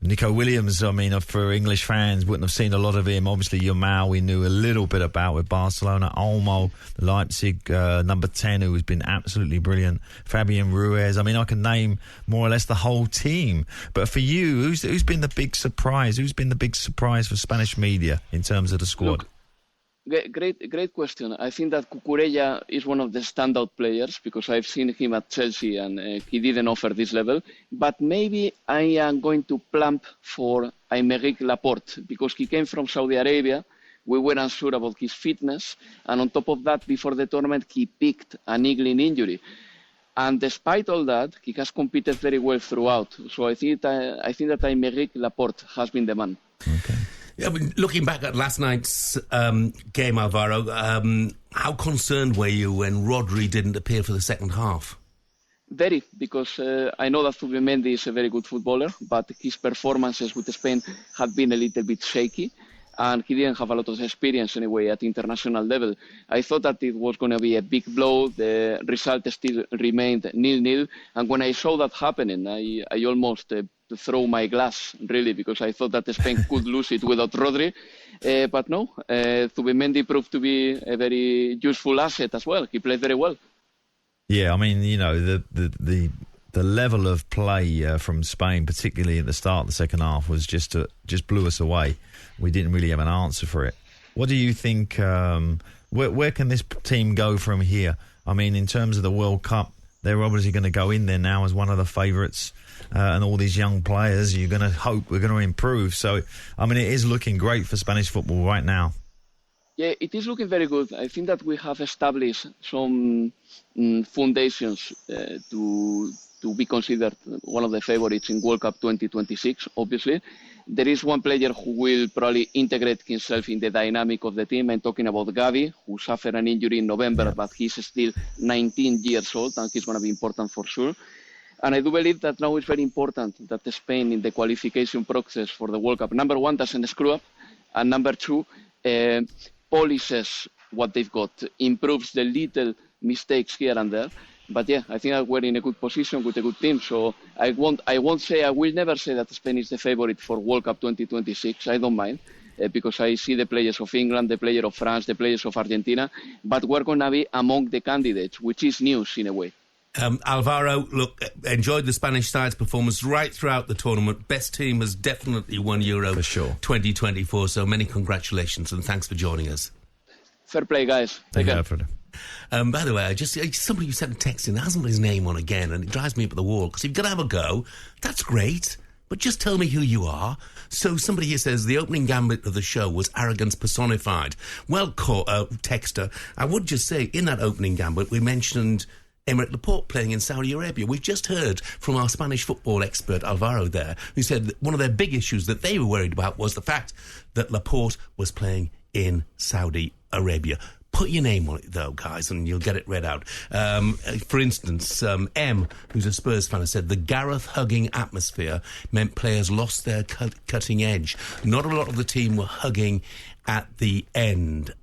Nico Williams, for English fans, wouldn't have seen a lot of him. Obviously, Yamal, we knew a little bit about with Barcelona. Olmo, Leipzig, number 10, who has been absolutely brilliant. Fabian Ruiz. I can name more or less the whole team. But for you, who's been the big surprise? Who's been the big surprise for Spanish media in terms of the squad? Look, great question. I think that Cucurella is one of the standout players, because I've seen him at Chelsea and he didn't offer this level. But maybe I am going to plump for Aymeric Laporte, because he came from Saudi Arabia. We were unsure about his fitness, and on top of that, before the tournament, he picked a niggling injury. And despite all that, he has competed very well throughout. So I think that Aymeric Laporte has been the man. Okay. Yeah, but looking back at last night's game, Alvaro, how concerned were you when Rodri didn't appear for the second half? Very, because I know that Zubimendi is a very good footballer, but his performances with Spain had been a little bit shaky, and he didn't have a lot of experience anyway at international level. I thought that it was going to be a big blow. The result still remained 0-0, and when I saw that happening, I almost threw my glass, really, because I thought that Spain could lose it without Rodri. But no, Zubimendi proved to be a very useful asset as well. He played very well. Yeah, I mean, you know, the level of play from Spain, particularly at the start of the second half, was just blew us away. We didn't really have an answer for it. What do you think? Where can this team go from here? I mean, in terms of the World Cup, they're obviously going to go in there now as one of the favourites, and all these young players. You're going to hope we're going to improve. So, I mean, it is looking great for Spanish football right now. Yeah, it is looking very good. I think that we have established some foundations to be considered one of the favourites in World Cup 2026, obviously. There is one player who will probably integrate himself in the dynamic of the team. I'm talking about Gavi, who suffered an injury in November, but he's still 19 years old, and he's going to be important for sure. And I do believe that now it's very important that Spain, in the qualification process for the World Cup, number one, doesn't screw up, and number two, polishes what they've got, improves the little mistakes here and there. But yeah, I think that we're in a good position with a good team. So I will never say that Spain is the favourite for World Cup 2026. I don't mind, because I see the players of England, the players of France, the players of Argentina. But we're going to be among the candidates, which is news in a way. Alvaro, look, enjoyed the Spanish side's performance right throughout the tournament. Best team has definitely won Euro for sure 2024, so many congratulations and thanks for joining us. Fair play, guys. Take care. By the way, somebody sent a text in, hasn't put his name on again, and it drives me up the wall, because if you're going to have a go, that's great, but just tell me who you are. So somebody here says the opening gambit of the show was arrogance personified. Well, texter, I would just say, in that opening gambit, we mentioned Aymeric Laporte playing in Saudi Arabia. We've just heard from our Spanish football expert Alvaro there, who said that one of their big issues that they were worried about was the fact that Laporte was playing in Saudi Arabia. Put your name on it, though, guys, and you'll get it read out. For instance, M, who's a Spurs fan, has said the Gareth-hugging atmosphere meant players lost their cutting edge. Not a lot of the team were hugging at the end.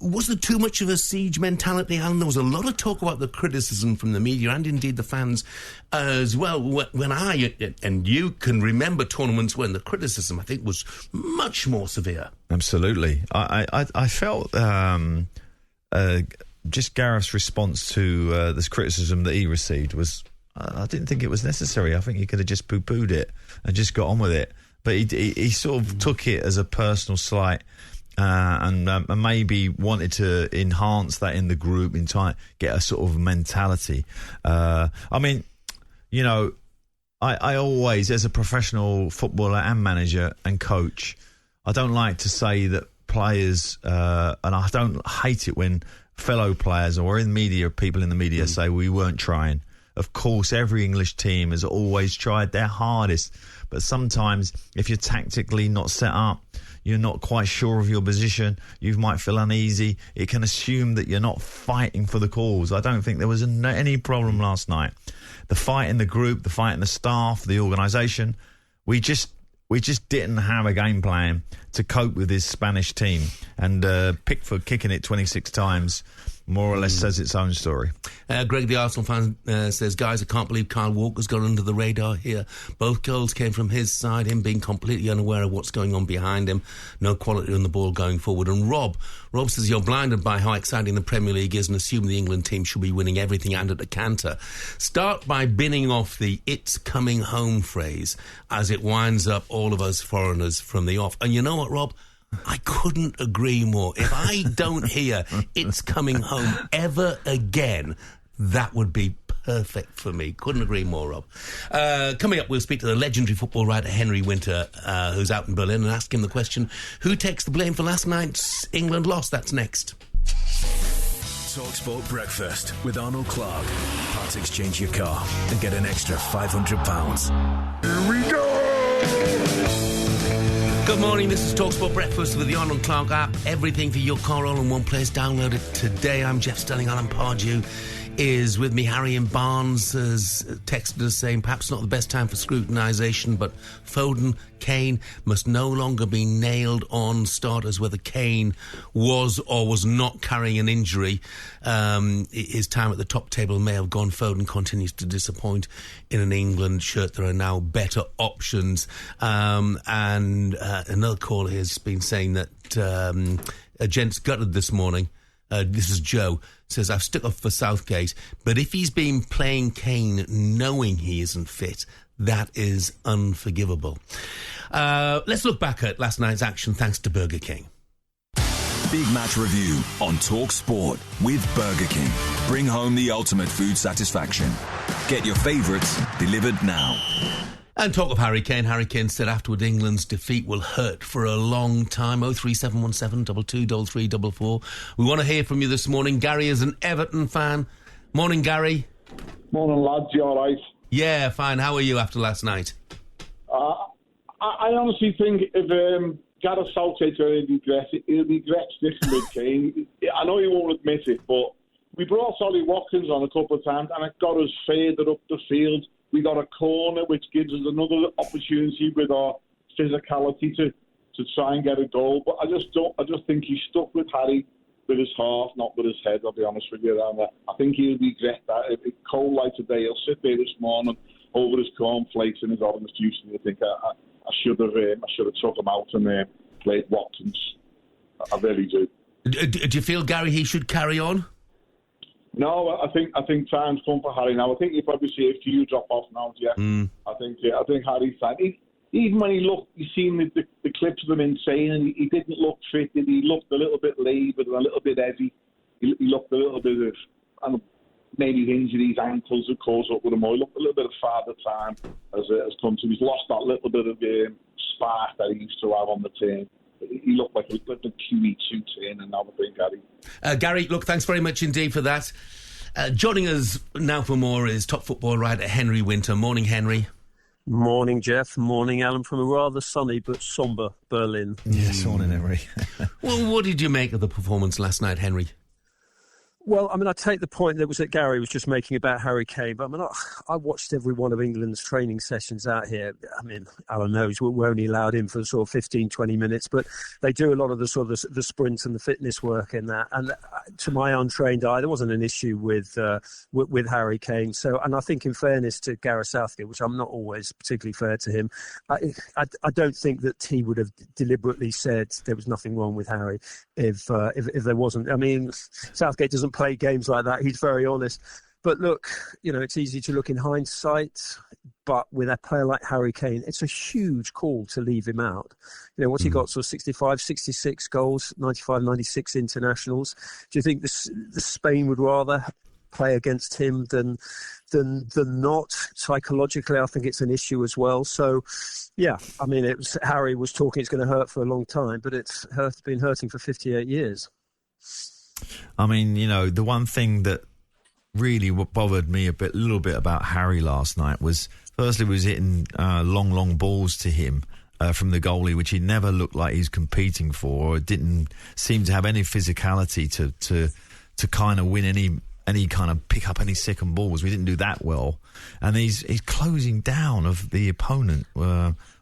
Was there too much of a siege mentality, Alan? There was a lot of talk about the criticism from the media and indeed the fans as well. When I and you can remember tournaments when the criticism, I think, was much more severe. Absolutely. I felt just Gareth's response to this criticism that he received was, I didn't think it was necessary. I think he could have just poo-pooed it and just got on with it. But he sort of took it as a personal slight and maybe wanted to enhance that in the group in time, get a sort of mentality. I mean, you know, I always, as a professional footballer and manager and coach, I don't like to say that players, and I don't hate it when fellow players or in media, people in the media say we weren't trying. Of course, every English team has always tried their hardest. But sometimes, if you're tactically not set up, you're not quite sure of your position, you might feel uneasy. It can assume that you're not fighting for the cause. I don't think there was any problem last night. The fight in the group, the fight in the staff, the organisation, we just didn't have a game plan to cope with this Spanish team. And Pickford kicking it 26 times more or less says its own story. Greg, the Arsenal fan, says, guys, I can't believe Kyle Walker's gone under the radar here. Both goals came from his side, him being completely unaware of what's going on behind him. No quality on the ball going forward. And Rob says, you're blinded by how exciting the Premier League is and assume the England team should be winning everything and at a canter. Start by binning off the "it's coming home" phrase as it winds up all of us foreigners from the off. And you know what, Rob? I couldn't agree more. If I don't hear "it's coming home" ever again, that would be perfect for me. Couldn't agree more, Rob. Coming up, we'll speak to the legendary football writer Henry Winter, who's out in Berlin, and ask him the question, who takes the blame for last night's England loss? That's next. TalkSport Breakfast with Arnold Clark. Part exchange your car and get an extra £500. Here we go! Good morning, this is TalkSport Breakfast with the Arnold Clark app. Everything for your car all in one place. Download it today. I'm Jeff Stelling. Alan Pardew is with me. Harry in Barnes has texted us saying perhaps not the best time for scrutinisation, but Foden, Kane must no longer be nailed on starters whether Kane was or was not carrying an injury. His time at the top table may have gone. Foden continues to disappoint in an England shirt. There are now better options. And another caller has been saying that a gent's gutted this morning. This is Joe, says, I've stuck up for Southgate, but if he's been playing Kane knowing he isn't fit, that is unforgivable. Let's look back at last night's action thanks to Burger King. Big Match Review on TalkSport with Burger King. Bring home the ultimate food satisfaction. Get your favourites delivered now. And talk of Harry Kane. Harry Kane said afterward England's defeat will hurt for a long time. 03717 223344. We want to hear from you this morning. Gary is an Everton fan. Morning, Gary. Morning, lads. You all right? Yeah, fine. How are you after last night? I honestly think if Gareth Southgate he'll regret sticking with Kane. I know he won't admit it, but we brought Ollie Watkins on a couple of times and it got us further up the field. We got a corner, which gives us another opportunity with our physicality to try and get a goal. But I just think he's stuck with Harry with his heart, not with his head. I'll be honest with you. And I think he'll regret that. If it's cold like today, he'll sit there this morning over his cornflakes and his orange juice, and he'll think I should have took him out and played Watkins. I really do. Do you feel, Gary, he should carry on? No, I think time's come for Harry now. I think you probably see a few drop off now, yeah. I think Harry's fine. Even when you've seen the clips of him insane, and he didn't look fit. He looked a little bit laboured and a little bit heavy. He looked a little bit of, and maybe injuries, ankles have caused up with him. He looked a little bit of father time has come to him. He's lost that little bit of spark that he used to have on the team. He looked like a QE2 10, and now I think Gary. Gary, look, thanks very much indeed for that. Joining us now for more is top football writer Henry Winter. Morning, Henry. Morning, Jeff. Morning, Alan, from a rather sunny but sombre Berlin. Yes, morning, Henry. Well, what did you make of the performance last night, Henry? Well, I mean, I take the point that Gary was just making about Harry Kane, but I mean, I watched every one of England's training sessions out here. I mean, Alan knows we're only allowed in for sort of 15, 20 minutes, but they do a lot of the sort of the sprints and the fitness work in that. And to my untrained eye, there wasn't an issue with Harry Kane. So, and I think in fairness to Gareth Southgate, which I'm not always particularly fair to him, I don't think that he would have deliberately said there was nothing wrong with Harry if there wasn't. I mean, Southgate doesn't play games like that. He's very honest. But look, it's easy to look in hindsight, but with a player like Harry Kane, it's a huge call to leave him out. What's he got? Sort of 65, 66 goals, 95, 96 internationals. Do you think the Spain would rather play against him than not? Psychologically, I think it's an issue as well. So, yeah, I mean, Harry was talking it's going to hurt for a long time, but it's been hurting for 58 years. I mean, the one thing that really bothered me a little bit about Harry last night was, firstly, was hitting long balls to him from the goalie, which he never looked like he's competing for, or didn't seem to have any physicality to kind of win any kind of pick up any second balls. We didn't do that well, and he's closing down of the opponent.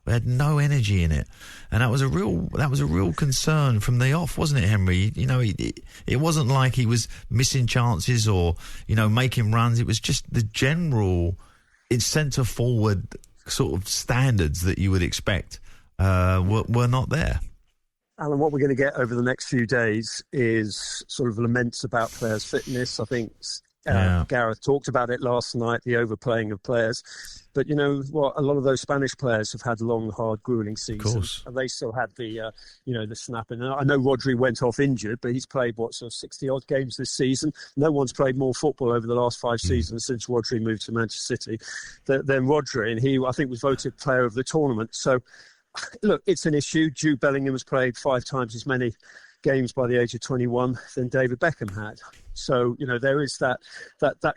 We had no energy in it, and that was a real concern from the off, wasn't it, Henry? It wasn't like he was missing chances or making runs. It was just the general centre forward sort of standards that you would expect were not there. Alan, what we're going to get over the next few days is sort of laments about players' fitness. I think Gareth talked about it last night, the overplaying of players. But you know what? A lot of those Spanish players have had long, hard, grueling seasons, and they still had the, the snap. And I know Rodri went off injured, but he's played 60-odd games this season. No one's played more football over the last 5 seasons since Rodri moved to Manchester City than Rodri, and he, I think, was voted Player of the Tournament. So, look, it's an issue. Jude Bellingham has played 5 times as many games by the age of 21 than David Beckham had. So, there is that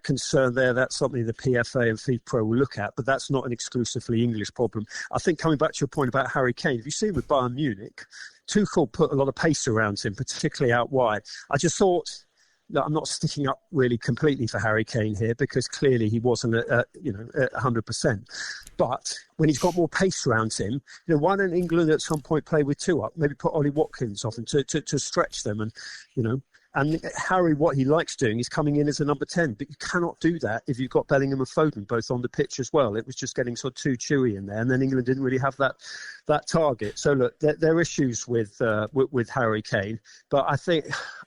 concern there. That's something the PFA and FIFPro will look at, but that's not an exclusively English problem. I think, coming back to your point about Harry Kane, if you see with Bayern Munich, Tuchel put a lot of pace around him, particularly out wide. I just thought, I'm not sticking up really completely for Harry Kane here, because clearly he wasn't at 100%. But when he's got more pace around him, why don't England at some point play with 2 up? Maybe put Ollie Watkins off and to stretch them, and Harry, what he likes doing is coming in as a number 10, but you cannot do that if you've got Bellingham and Foden both on the pitch as well. It was just getting sort of too chewy in there, and then England didn't really have that target. So look, there are issues with Harry Kane, but I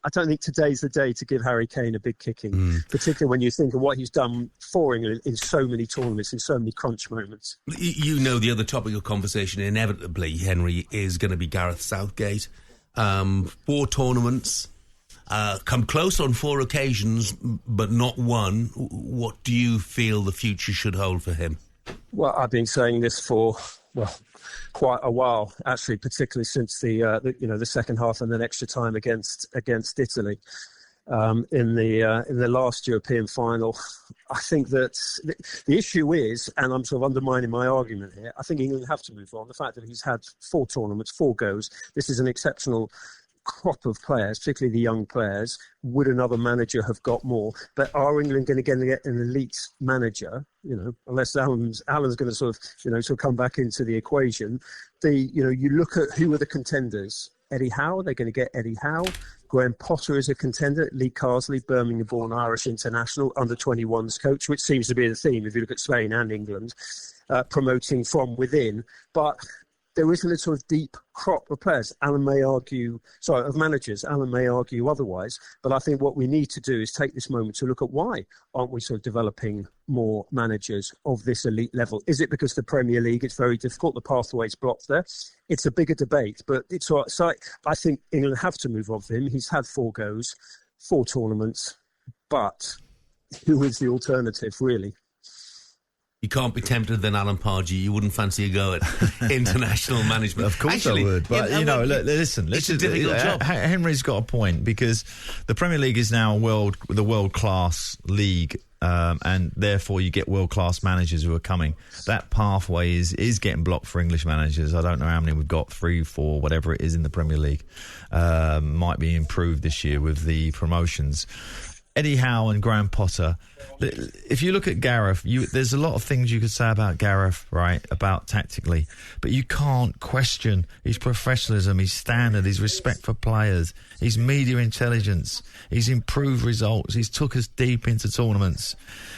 don't think today's the day to give Harry Kane a big kicking, particularly when you think of what he's done for England in so many tournaments, in so many crunch moments. The other topic of conversation inevitably, Henry, is going to be Gareth Southgate. 4 tournaments. Come close on 4 occasions, but not one. What do you feel the future should hold for him? Well, I've been saying this for quite a while, actually, particularly since the second half and then extra time against Italy in the last European final. I think that the issue is, and I'm sort of undermining my argument here, I think England have to move on. The fact that he's had 4 tournaments, 4 goes, this is an exceptional crop of players, particularly the young players. Would another manager have got more? But are England going to get an elite manager? Unless Alan's going to sort of come back into the equation. You look at who are the contenders. Eddie Howe, they're going to get Eddie Howe. Graham Potter is a contender. Lee Carsley, Birmingham-born Irish international, under-21s coach, which seems to be the theme if you look at Spain and England, promoting from within. But there isn't a sort of deep crop of players. Of managers. Alan may argue otherwise, but I think what we need to do is take this moment to look at why aren't we sort of developing more managers of this elite level? Is it because the Premier League, it's very difficult, the pathway's blocked there? It's a bigger debate, but it's all right. So I think England have to move on for him. He's had 4 goes, 4 tournaments, but who is the alternative, really? You can't be tempted than Alan Pardew. You wouldn't fancy a go at international management. Of course I would. But, listen. It's a difficult job. Henry's got a point, because the Premier League is now the world-class league, and therefore you get world-class managers who are coming. That pathway is getting blocked for English managers. I don't know how many we've got, 3, 4, whatever it is in the Premier League. Might be improved this year with the promotions. Eddie Howe and Graham Potter. If you look at Gareth, there's a lot of things you could say about Gareth, right, about tactically, but you can't question his professionalism, his standard, his respect for players, his media intelligence, his improved results. He's took us deep into tournaments.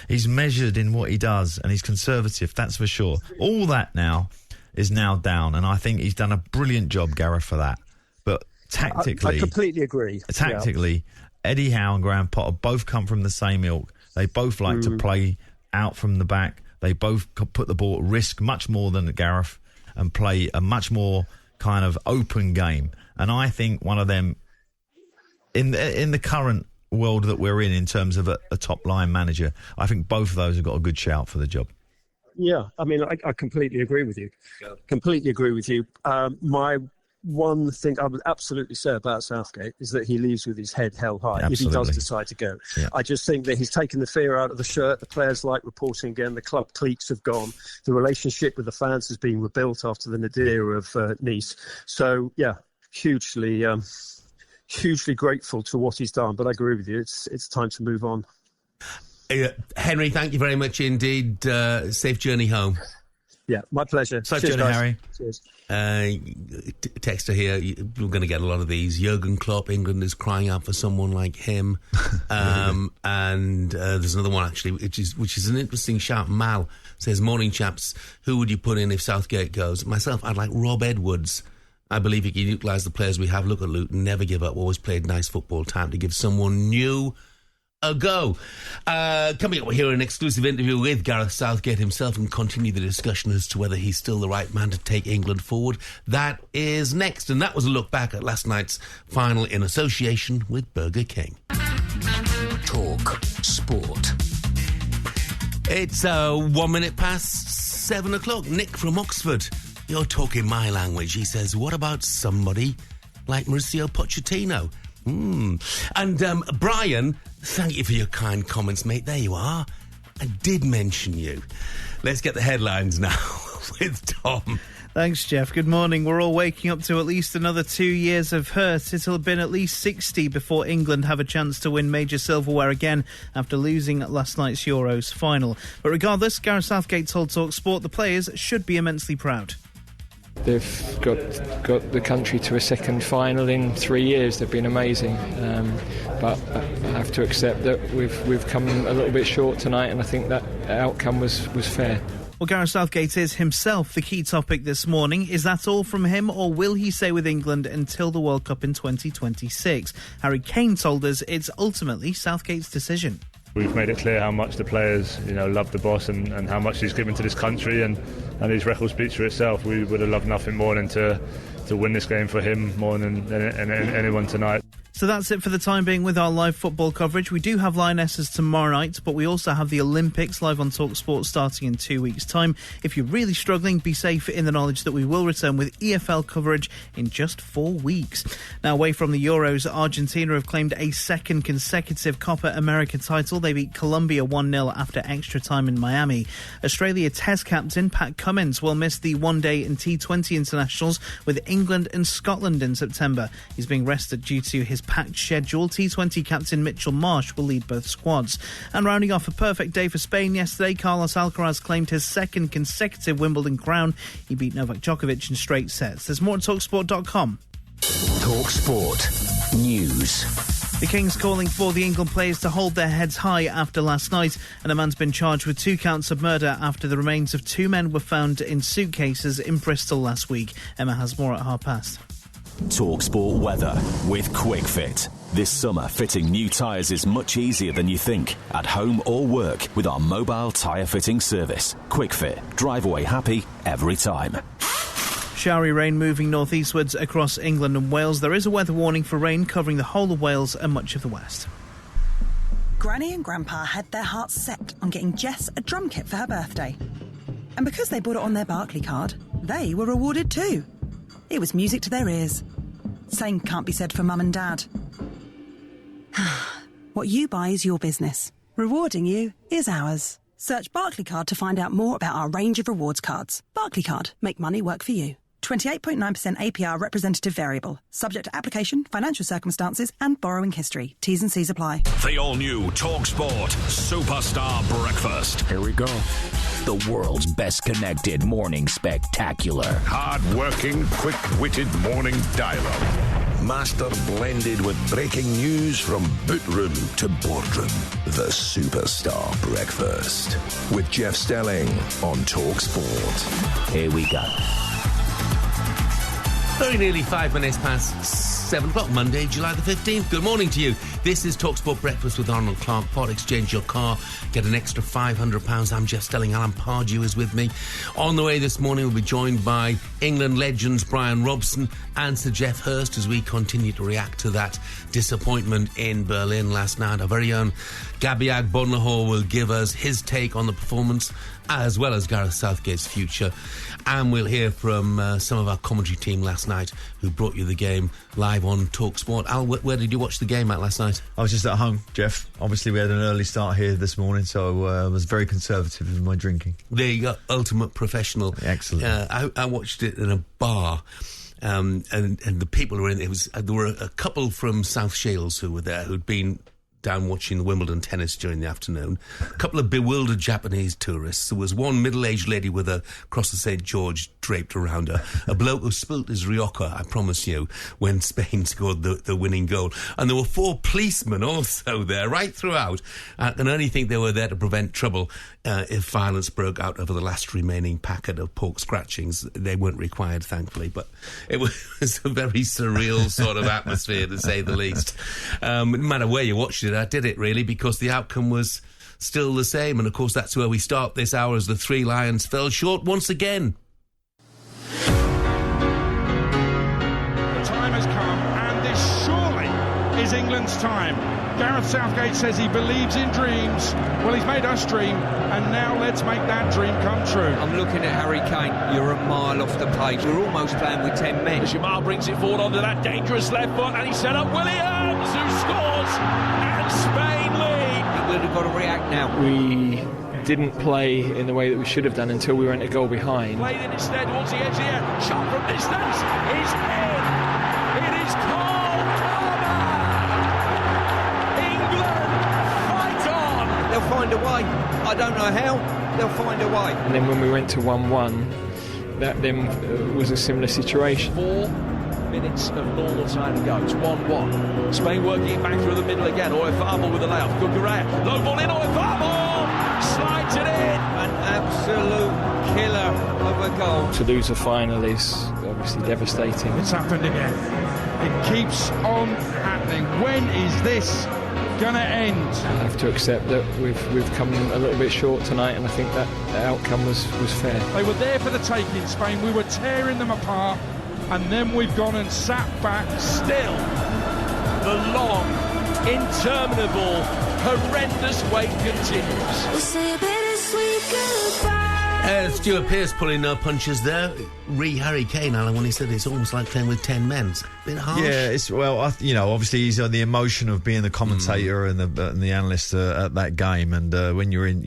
He's measured in what he does, and he's conservative, that's for sure. All that now is now down, and I think he's done a brilliant job, Gareth, for that. But tactically... I completely agree. Tactically... Yeah. Eddie Howe and Graham Potter both come from the same ilk. They both like to play out from the back. They both put the ball at risk much more than Gareth and play a much more kind of open game. And I think one of them, in the current world that we're in terms of a top-line manager, I think both of those have got a good shout for the job. Yeah, I mean, I completely agree with you. Completely agree with you. My one thing I would absolutely say about Southgate is that he leaves with his head held high. Absolutely. If he does decide to go. Yeah. I just think that he's taken the fear out of the shirt. The players like reporting again. The club cliques have gone. The relationship with the fans has been rebuilt after the nadir of Nice. So, yeah, hugely grateful to what he's done. But I agree with you. It's time to move on. Henry, thank you very much indeed. Safe journey home. Yeah, my pleasure. Safe journey, guys. Harry. Cheers. Texter here, we're going to get a lot of these. Jurgen Klopp, England is crying out for someone like him. And there's another one actually, which is an interesting shout. Mal says, "Morning chaps, who would you put in if Southgate goes?" Myself, I'd like Rob Edwards. I believe he can utilise the players we have. Look at Luton, never give up, always played nice football. Time to give someone new ago. Coming up, we'll hear an exclusive interview with Gareth Southgate himself and continue the discussion as to whether he's still the right man to take England forward. That is next, and that was a look back at last night's final in association with Burger King. Talk Sport. It's 1 minute past 7 o'clock. Nick from Oxford, you're talking my language. He says, what about somebody like Mauricio Pochettino? And Brian, thank you for your kind comments, mate. There you are. I did mention you. Let's get the headlines now with Tom. Thanks, Jeff. Good morning. We're all waking up to at least another 2 years of hurt. It'll have been at least 60 before England have a chance to win major silverware again after losing last night's Euros final. But regardless, Gareth Southgate told TalkSport the players should be immensely proud. They've got the country to a second final in 3 years. They've been amazing, but I have to accept that we've come a little bit short tonight, and I think that outcome was fair. Well, Gareth Southgate is himself the key topic this morning. Is that all from him, or will he stay with England until the World Cup in 2026? Harry Kane told us it's ultimately Southgate's decision. We've made it clear how much the players, love the boss and how much he's given to this country, and his record speaks for itself. We would have loved nothing more than to win this game for him more than anyone tonight. So that's it for the time being with our live football coverage. We do have Lionesses tomorrow night, but we also have the Olympics live on TalkSport starting in 2 weeks' time. If you're really struggling, be safe in the knowledge that we will return with EFL coverage in just 4 weeks. Now, away from the Euros, Argentina have claimed a second consecutive Copa America title. They beat Colombia 1-0 after extra time in Miami. Australia Test captain Pat Cummins will miss the one-day and T20 internationals with England and Scotland in September. He's being rested due to his packed schedule. T20 captain Mitchell Marsh will lead both squads. And rounding off a perfect day for Spain yesterday, Carlos Alcaraz claimed his second consecutive Wimbledon crown. He beat Novak Djokovic in straight sets. There's more at TalkSport.com. TalkSport News. The Kings calling for the England players to hold their heads high after last night, and a man's been charged with 2 counts of murder after the remains of 2 men were found in suitcases in Bristol last week. Emma has more at past. TalkSport weather with QuickFit. This summer, fitting new tyres is much easier than you think. At home or work with our mobile tyre fitting service. QuickFit. Drive away happy every time. Showery rain moving northeastwards across England and Wales. There is a weather warning for rain covering the whole of Wales and much of the west. Granny and Grandpa had their hearts set on getting Jess a drum kit for her birthday. And because they bought it on their Barclay card, they were rewarded too. It was music to their ears. Same can't be said for Mum and Dad. What you buy is your business. Rewarding you is ours. Search Barclay Card to find out more about our range of rewards cards. Barclay Card. Make money work for you. 28.9% APR representative variable. Subject to application, financial circumstances and borrowing history. T's and C's apply. The all-new TalkSport Superstar Breakfast. Here we go. The world's best connected morning spectacular. Hard-working, quick-witted morning dialogue. Master blended with breaking news from bootroom to boardroom. The Superstar Breakfast with Jeff Stelling on TalkSport. Here we go. Very nearly 5 minutes past 7 o'clock, Monday, July the 15th. Good morning to you. This is TalkSport Breakfast with Arnold Clark. Part exchange your car. Get an extra £500. I'm Jeff Stelling. Alan Pardew is with me. On the way this morning, we'll be joined by England legends Brian Robson and Sir Geoff Hurst as we continue to react to that disappointment in Berlin last night. Our very own Gabiag Bonlahor will give us his take on the performance, as well as Gareth Southgate's future. And we'll hear from some of our commentary team last night who brought you the game live on TalkSport. Al, where did you watch the game at last night? I was just at home, Jeff. Obviously, we had an early start here this morning, so I was very conservative in my drinking. There you go, ultimate professional. Excellent. I watched it in a bar. And the people who were in it, there were a couple from South Shields who were there who'd been down watching the Wimbledon tennis during the afternoon. A couple of bewildered Japanese tourists. There was one middle-aged lady with a cross of St. George draped around her. A bloke who spilt his Rioja, I promise you, when Spain scored the winning goal. And there were 4 policemen also there, right throughout. I can only think they were there to prevent trouble if violence broke out over the last remaining packet of pork scratchings. They weren't required, thankfully, but it was a very surreal sort of atmosphere, to say the least. No matter where you watched it, I did it, really, because the outcome was still the same. And, of course, that's where we start this hour, as the Three Lions fell short once again. The time has come, and this surely is England's time. Gareth Southgate says he believes in dreams. Well, he's made us dream, and now let's make that dream come true. I'm looking at Harry Kane. You're a mile off the pace. We're almost playing with 10 men. Jamal brings it forward onto that dangerous left foot, and he set up Williams, who scores, and Spain lead. England have got to react now. We didn't play in the way that we should have done until we went a goal behind. Played in instead towards the edge here. Shot from distance is in. It is Cole Palmer. England fight on. They'll find a way. I don't know how. They'll find a way. And then when we went to 1-1, that then was a similar situation. 4 minutes of normal time to go. It's 1-1. Spain working it back through the middle again. Oyarzabal with the layoff. Cucurella. Low ball in. Oyarzabal slides it in. An absolute killer of a goal. To lose a final is obviously devastating. It's happened again. It keeps on happening. When is this going to end? I have to accept that we've come a little bit short tonight, and I think that the outcome was fair. They were there for the taking, Spain. We were tearing them apart, and then we've gone and sat back. Still, the long, interminable, horrendous wait continues. We say a bittersweet goodbye. Stuart Pearce pulling no punches there. Harry Kane, Alan, when he said it's almost like playing with 10 men. It's a bit harsh. Yeah, it's obviously he's on the emotion of being the commentator and the analyst at that game. And when you're in,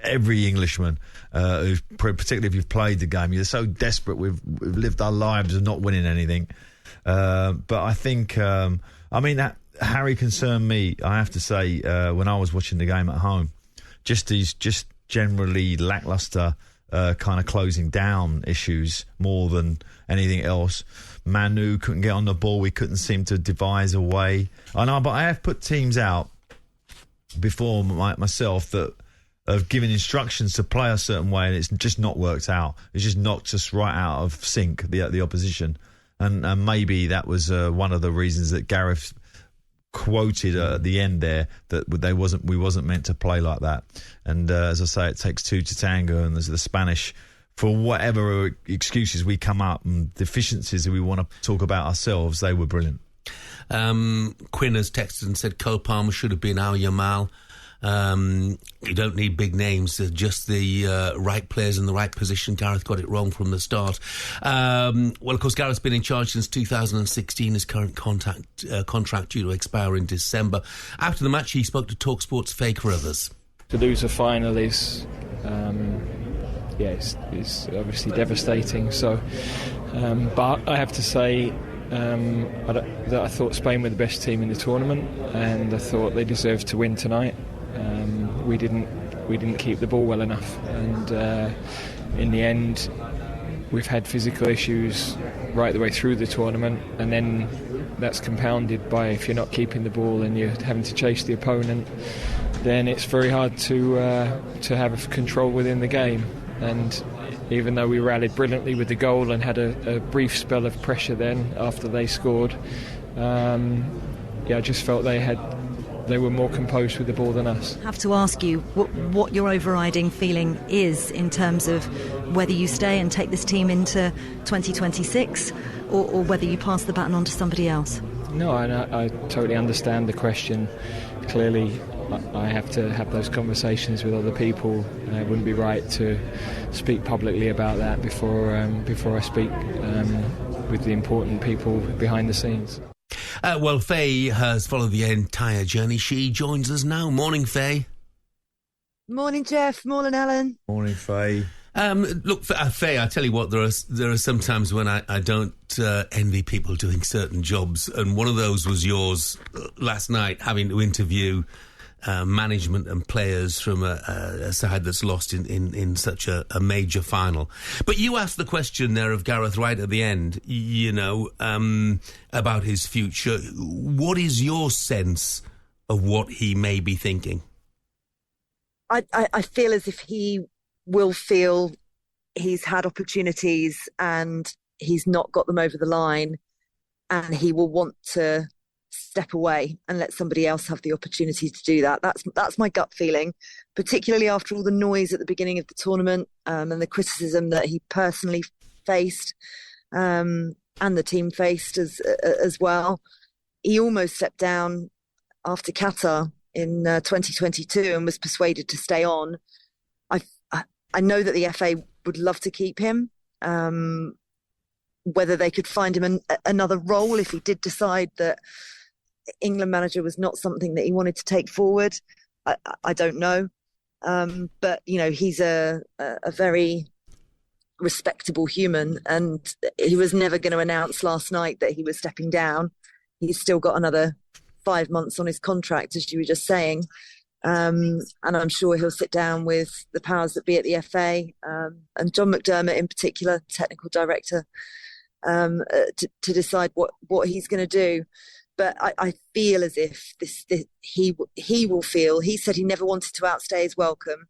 every Englishman, particularly if you've played the game, you're so desperate. We've lived our lives of not winning anything. But I think, that Harry concerned me, I have to say, when I was watching the game at home. He's just generally lacklustre kind of closing down issues more than anything else. Manu couldn't get on the ball. We couldn't seem to devise a way. I know, but I have put teams out before myself that have given instructions to play a certain way, and it's just not worked out. It's just knocked us right out of sync, the opposition. And maybe that was one of the reasons that Gareth quoted at the end there, that we wasn't meant to play like that. And as I say, it takes 2 to tango, and there's the Spanish, for whatever excuses we come up and deficiencies that we want to talk about ourselves, they were brilliant. Quinn has texted and said Cole Palmer should have been our Yamal. You don't need big names, just the right players in the right position. Gareth got it wrong from the start. Well, of course, Gareth's been in charge since 2016. His current contract due to expire in December. After the match, he spoke to TalkSport's Faye Carruthers. To lose a final is it's obviously devastating. So, but I have to say that I thought Spain were the best team in the tournament, and I thought they deserved to win tonight. We didn't keep the ball well enough, and in the end, we've had physical issues right the way through the tournament, and then that's compounded by, if you're not keeping the ball and you're having to chase the opponent, then it's very hard to have control within the game. And even though we rallied brilliantly with the goal and had a brief spell of pressure then after they scored, I just felt they were more composed with the ball than us. I have to ask you what your overriding feeling is in terms of whether you stay and take this team into 2026 or whether you pass the baton on to somebody else. No, I totally understand the question. Clearly, I have to have those conversations with other people. It wouldn't be right to speak publicly about that before I speak with the important people behind the scenes. Well, Faye has followed the entire journey. She joins us now. Morning, Faye. Morning, Jeff. Morning, Alan. Morning, Faye. Look, Faye, I tell you what, there are some times when I don't envy people doing certain jobs, and one of those was yours last night, having to interview management and players from a side that's lost in such a major final. But you asked the question there of Gareth right at the end, about his future. What is your sense of what he may be thinking? I feel as if he will feel he's had opportunities and he's not got them over the line, and he will want to step away and let somebody else have the opportunity to do that. That's my gut feeling, particularly after all the noise at the beginning of the tournament and the criticism that he personally faced and the team faced as well. He almost stepped down after Qatar in 2022 and was persuaded to stay on. I know that the FA would love to keep him. Whether they could find him another role if he did decide that England manager was not something that he wanted to take forward, I don't know. But he's a very respectable human, and he was never going to announce last night that he was stepping down. He's still got another 5 months on his contract, as you were just saying. And I'm sure he'll sit down with the powers that be at the FA and John McDermott in particular, technical director, to decide what he's going to do. But I feel as if he will feel. He said he never wanted to outstay his welcome.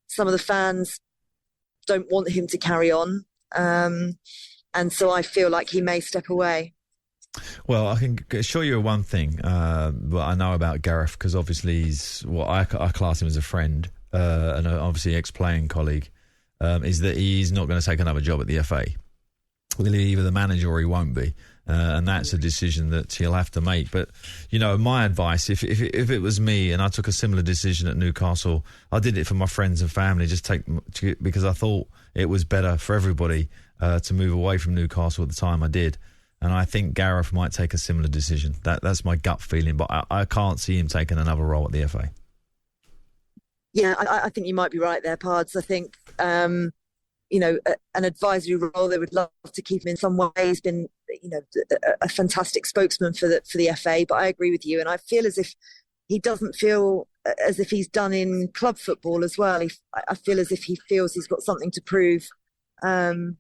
Some of the fans don't want him to carry on, and so I feel like he may step away. Well, I can assure you one thing, what I know about Gareth, because obviously he's I class him as a friend and obviously ex-playing colleague, is that he's not going to take another job at the FA. He'll be either the manager or he won't be, and that's a decision that he'll have to make. But my advice, if it was me and I took a similar decision at Newcastle, I did it for my friends and family, because I thought it was better for everybody to move away from Newcastle at the time I did. And I think Gareth might take a similar decision. That's my gut feeling, but I can't see him taking another role at the FA. Yeah, I think you might be right there, Pards. I think, an advisory role, they would love to keep him in some way. He's been, a fantastic spokesman for the FA, but I agree with you. And I feel as if he doesn't feel as if he's done in club football as well. I feel as if he feels he's got something to prove in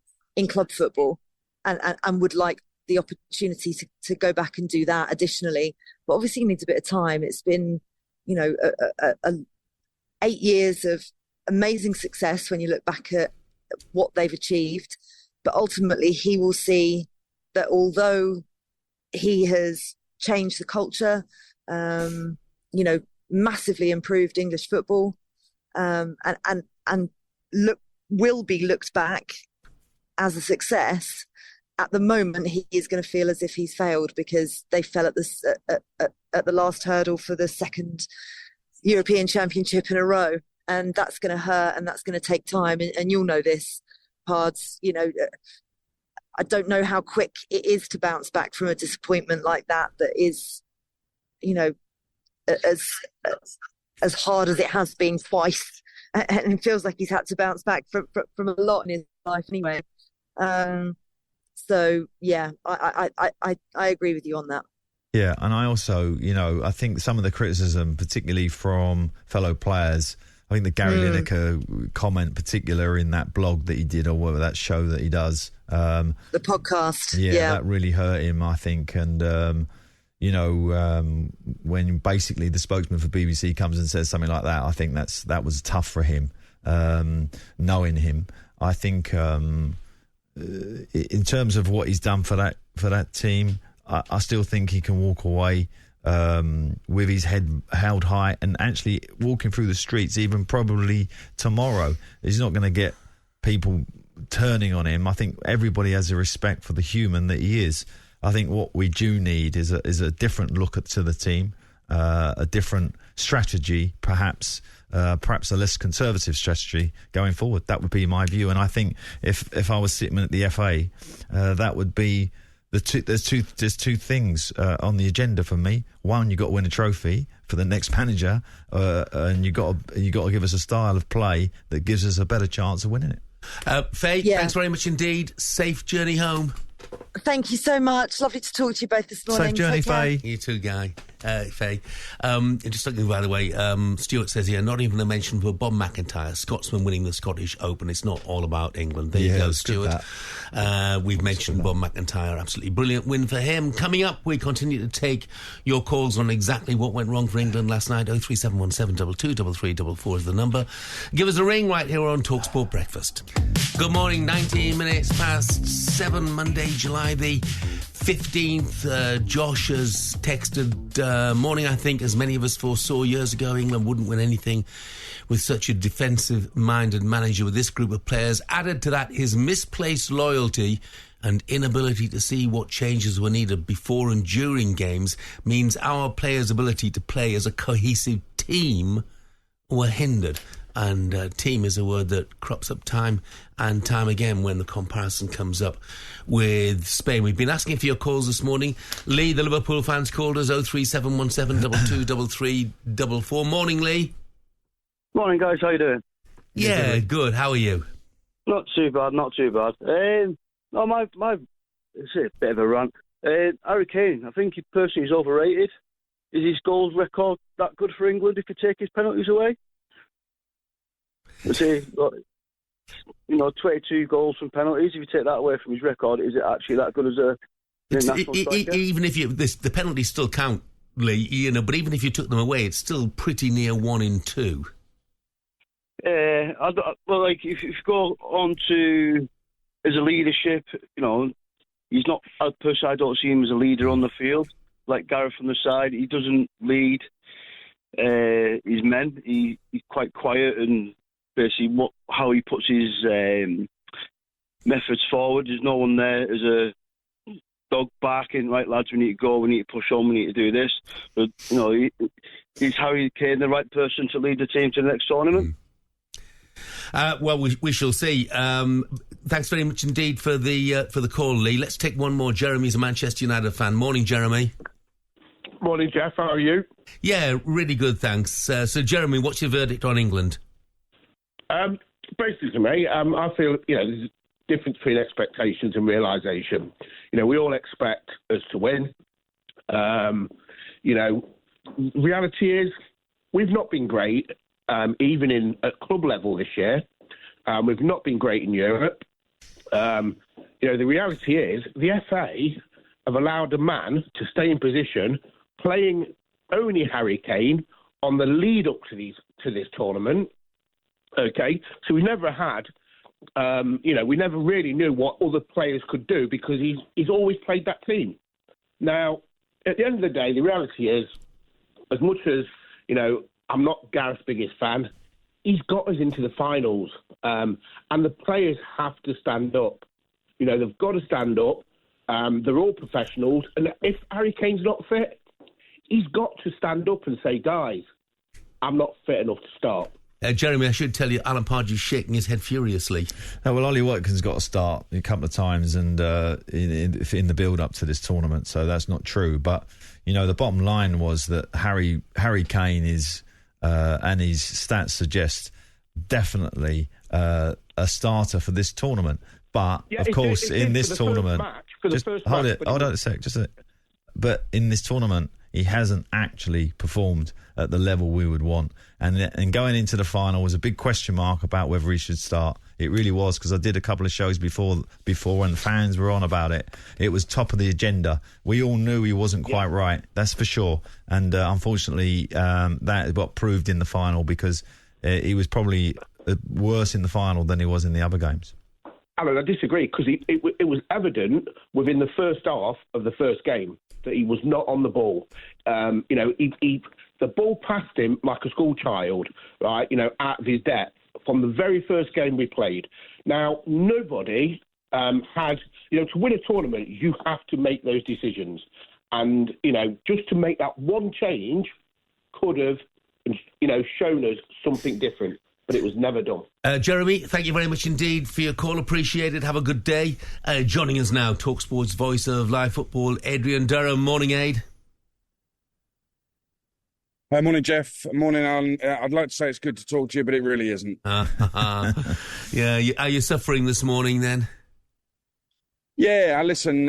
club football and would like the opportunity to go back and do that additionally. But obviously he needs a bit of time. It's been, 8 years of amazing success when you look back at what they've achieved. But ultimately he will see that although he has changed the culture, massively improved English football, and will be looked back as a success, at the moment he is going to feel as if he's failed because they fell at the last hurdle for the second European Championship in a row, and that's going to hurt and that's going to take time. And you'll know this, Pards. I don't know how quick it is to bounce back from a disappointment like that is, as hard as it has been twice, and it feels like he's had to bounce back from a lot in his life anyway. So yeah, I agree with you on that. Yeah, and I also, I think some of the criticism, particularly from fellow players, I think the Gary Lineker comment, particular in that blog that he did, or whatever, that show that he does, the podcast, yeah, that really hurt him, I think. And when basically the spokesman for BBC comes and says something like that, I think that was tough for him. Knowing him, I think in terms of what he's done for that team, I still think he can walk away with his head held high and actually walking through the streets, even probably tomorrow. He's not going to get people turning on him. I think everybody has a respect for the human that he is. I think what we do need is a different look to the team, a different strategy, perhaps a less conservative strategy going forward. That would be my view. And I think if I was sitting at the FA, that would be there's two things on the agenda for me. One, you got to win a trophy for the next manager, and you got to give us a style of play that gives us a better chance of winning it. Faye, thanks very much indeed. Safe journey home. Thank you so much. Lovely to talk to you both this morning. Safe journey, Faye. You too, Guy. Faye. Just looking, by the way, Stuart says here, not even a mention for Bob McIntyre, Scotsman winning the Scottish Open. It's not all about England. There you go, Stuart. We've mentioned Bob McIntyre. Absolutely brilliant win for him. Coming up, we continue to take your calls on exactly what went wrong for England last night. 03717 223344 is the number. Give us a ring right here on TalkSport Breakfast. Good morning, 19 minutes past 7, Monday, July the 15th. Josh has texted, morning, I think, as many of us foresaw years ago, England wouldn't win anything with such a defensive-minded manager with this group of players. Added to that, his misplaced loyalty and inability to see what changes were needed before and during games means our players' ability to play as a cohesive team were hindered. And team is a word that crops up time and time again when the comparison comes up with Spain. We've been asking for your calls this morning. Lee, the Liverpool fans, called us 03717 223344. Morning, Lee. Morning, guys. How you doing? Yeah, good. How are you? Not too bad. No, it's a bit of a rant. Harry Kane, I think he personally is overrated. Is his goals record that good for England if you take his penalties away? See, 22 goals from penalties. If you take that away from his record, is it actually that good as a international striker? Even if the penalties still count, Lee, but even if you took them away, it's still pretty near 1 in 2. If you go on to as a leadership, he's not. Personally, I don't see him as a leader on the field. Like Gareth from the side, he doesn't lead his men. He's quite quiet and. Basically, how he puts his methods forward. There's no one there as a dog barking, right, lads, we need to go, we need to push on, we need to do this. But, is Harry Kane the right person to lead the team to the next tournament? Well, we shall see. Thanks very much indeed for the call, Lee. Let's take one more. Jeremy's a Manchester United fan. Morning, Jeremy. Morning, Jeff. How are you? Yeah, really good, thanks. So, Jeremy, what's your verdict on England? Basically, mate, I feel, there's a difference between expectations and realisation. We all expect us to win. Reality is we've not been great, even at club level this year. We've not been great in Europe. The reality is the FA have allowed a man to stay in position playing only Harry Kane on the lead up to this tournament. Okay, so we never had, we never really knew what other players could do because he's always played that team. Now, at the end of the day, the reality is, as much as, I'm not Gareth's biggest fan, he's got us into the finals, and the players have to stand up. They've got to stand up. They're all professionals, and if Harry Kane's not fit, he's got to stand up and say, guys, I'm not fit enough to start. Jeremy, I should tell you, Alan Pardew's shaking his head furiously. Well, Ollie Watkins got to start a couple of times and in the build-up to this tournament, so that's not true. But, the bottom line was that Harry Kane is, and his stats suggest, definitely a starter for this tournament. But, of course, in this tournament... Hold on a sec. But in this tournament, he hasn't actually performed at the level we would want. And going into the final was a big question mark about whether he should start. It really was, because I did a couple of shows before when fans were on about it. It was top of the agenda. We all knew he wasn't quite right, that's for sure. And unfortunately, that got proved in the final because he was probably worse in the final than he was in the other games. Alan, I disagree, because it was evident within the first half of the first game that he was not on the ball. The ball passed him like a school child, right, out of his depth from the very first game we played. Now, nobody had, to win a tournament, you have to make those decisions. And, just to make that one change could have, shown us something different. But it was never done. Jeremy, thank you very much indeed for your call. Appreciate it. Have a good day. Joining us now, TalkSport's voice of live football, Adrian Durham. Morning, Aid. Hi, morning, Jeff. Morning, Alan. I'd like to say it's good to talk to you, but it really isn't. Yeah, are you suffering this morning then? Yeah, listen,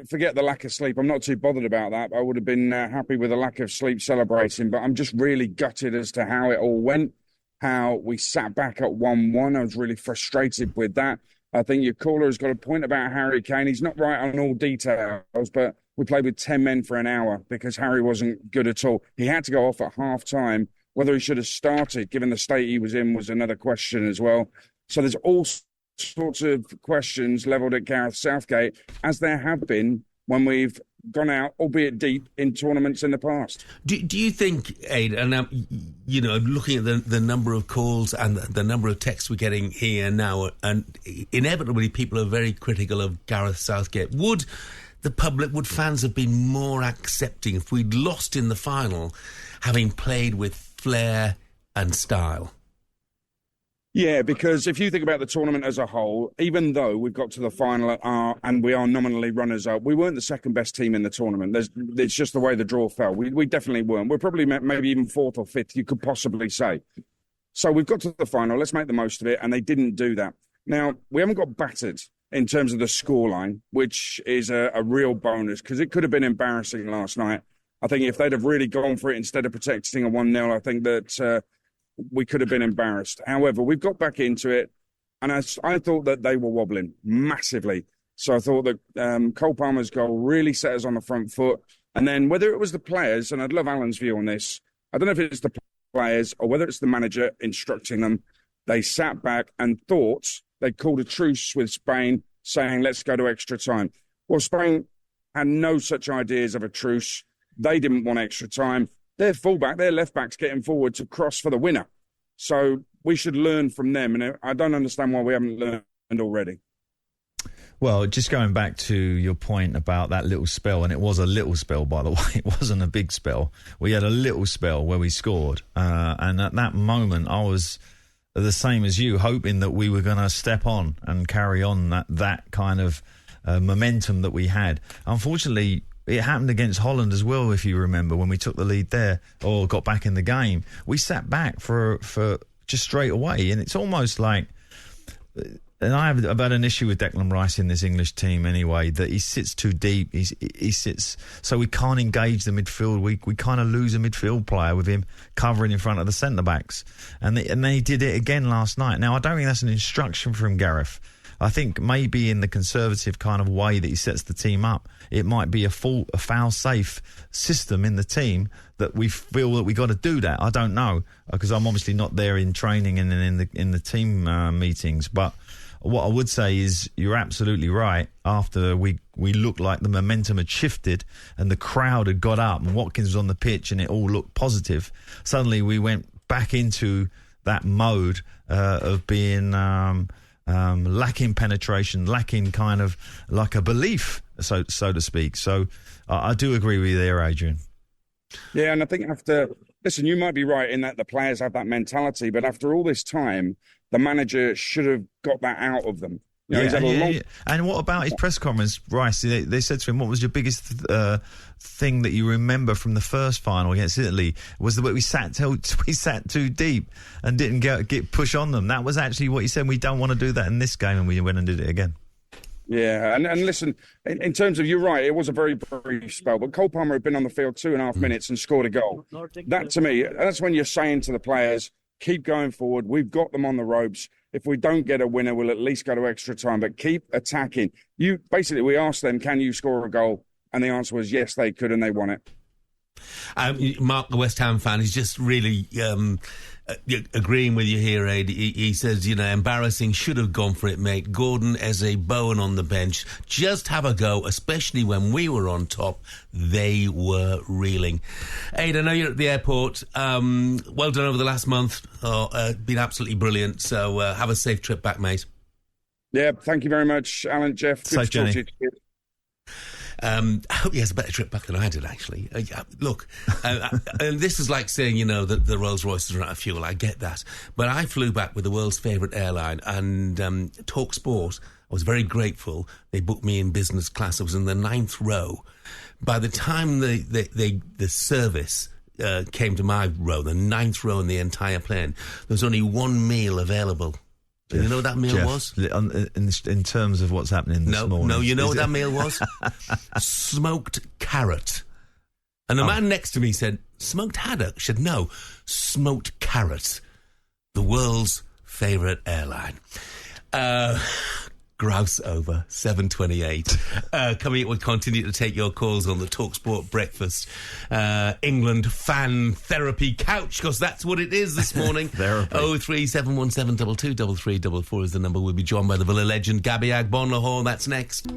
forget the lack of sleep. I'm not too bothered about that. I would have been happy with a lack of sleep celebrating, but I'm just really gutted as to how it all went, how we sat back at 1-1. I was really frustrated with that. I think your caller has got a point about Harry Kane. He's not right on all details, but we played with 10 men for an hour because Harry wasn't good at all. He had to go off at half-time. Whether he should have started, given the state he was in, was another question as well. So there's all sorts of questions levelled at Gareth Southgate, as there have been when we've gone out, albeit deep, in tournaments in the past. Do you think, Aidan, looking at the number of calls and the number of texts we're getting here now, and inevitably people are very critical of Gareth Southgate, would fans have been more accepting if we'd lost in the final, having played with flair and style? Yeah, because if you think about the tournament as a whole, even though we've got to the final and we are nominally runners-up, we weren't the second-best team in the tournament. It's just the way the draw fell. We definitely weren't. We're probably maybe even fourth or fifth, you could possibly say. So we've got to the final. Let's make the most of it, and they didn't do that. Now, we haven't got battered in terms of the scoreline, which is a real bonus, because it could have been embarrassing last night. I think if they'd have really gone for it instead of protecting a 1-0, I think that we could have been embarrassed. However, we've got back into it, and I thought that they were wobbling massively. So I thought that Cole Palmer's goal really set us on the front foot. And then whether it was the players, and I'd love Alan's view on this, I don't know if it's the players or whether it's the manager instructing them, they sat back and thought they'd called a truce with Spain, saying, let's go to extra time. Well, Spain had no such ideas of a truce. They didn't want extra time. Their fullback, their left-back's getting forward to cross for the winner. So we should learn from them. And I don't understand why we haven't learned already. Well, just going back to your point about that little spell, and it was a little spell, by the way. It wasn't a big spell. We had a little spell where we scored. And at that moment, I was the same as you, hoping that we were going to step on and carry on that kind of momentum that we had. Unfortunately, it happened against Holland as well, if you remember, when we took the lead there or got back in the game. We sat back for just straight away, and it's almost like... And I have about an issue with Declan Rice in this English team anyway, that he sits too deep. He sits... So we can't engage the midfield. We kind of lose a midfield player with him covering in front of the centre-backs. And then he did it again last night. Now, I don't think that's an instruction from Gareth. I think maybe in the conservative kind of way that he sets the team up, it might be a foul-safe system in the team that we feel that we got to do that. I don't know, because I'm obviously not there in training and in the team meetings. But what I would say is you're absolutely right. After we looked like the momentum had shifted and the crowd had got up and Watkins was on the pitch and it all looked positive, suddenly we went back into that mode of being... lacking penetration, lacking kind of like a belief, so to speak. So I do agree with you there, Adrian. Yeah, and I think listen, you might be right in that the players have that mentality, but after all this time, the manager should have got that out of them. You know, yeah. And what about his press conference, Rice? They said to him, what was your biggest thing that you remember from the first final against Italy? Was the way we sat too deep and didn't get push on them. That was actually what he said. We don't want to do that in this game, and we went and did it again. Yeah, and listen, in terms of, you're right, it was a very brief spell, but Cole Palmer had been on the field 2.5 minutes and scored a goal. That, to me, that's when you're saying to the players, keep going forward. We've got them on the ropes. If we don't get a winner, we'll at least go to extra time, but keep attacking. Basically, we asked them, can you score a goal? And the answer was yes, they could, and they won it. Mark, the West Ham fan, is just really agreeing with you here, Ed. He says, embarrassing, should have gone for it, mate. Gordon, Eze, Bowen on the bench. Just have a go, especially when we were on top. They were reeling. Ed, I know you're at the airport. Well done over the last month. Been absolutely brilliant. So have a safe trip back, mate. Yeah, thank you very much, Alan, Jeff. Good safe journey. To you. I hope he has a better trip back than I did, actually. Look, and this is like saying, that the Rolls-Royces are out of fuel. I get that. But I flew back with the world's favourite airline, and TalkSport, I was very grateful. They booked me in business class. I was in the 9th row. By the time the service came to my row, the 9th row in the entire plane, there was only one meal available Do you know what that meal Jeff, was? In terms of what's happening this morning. No, you know what that meal was? Smoked carrot. And the man next to me said, smoked haddock? I said, no, smoked carrot. The world's favourite airline. Grouse over, 7:28. Coming up, we'll continue to take your calls on the TalkSport Breakfast England fan therapy couch, because that's what it is this morning. Therapy. 03717 223344 is the number. We'll be joined by the Villa legend, Gabby Agbonlahor. That's next.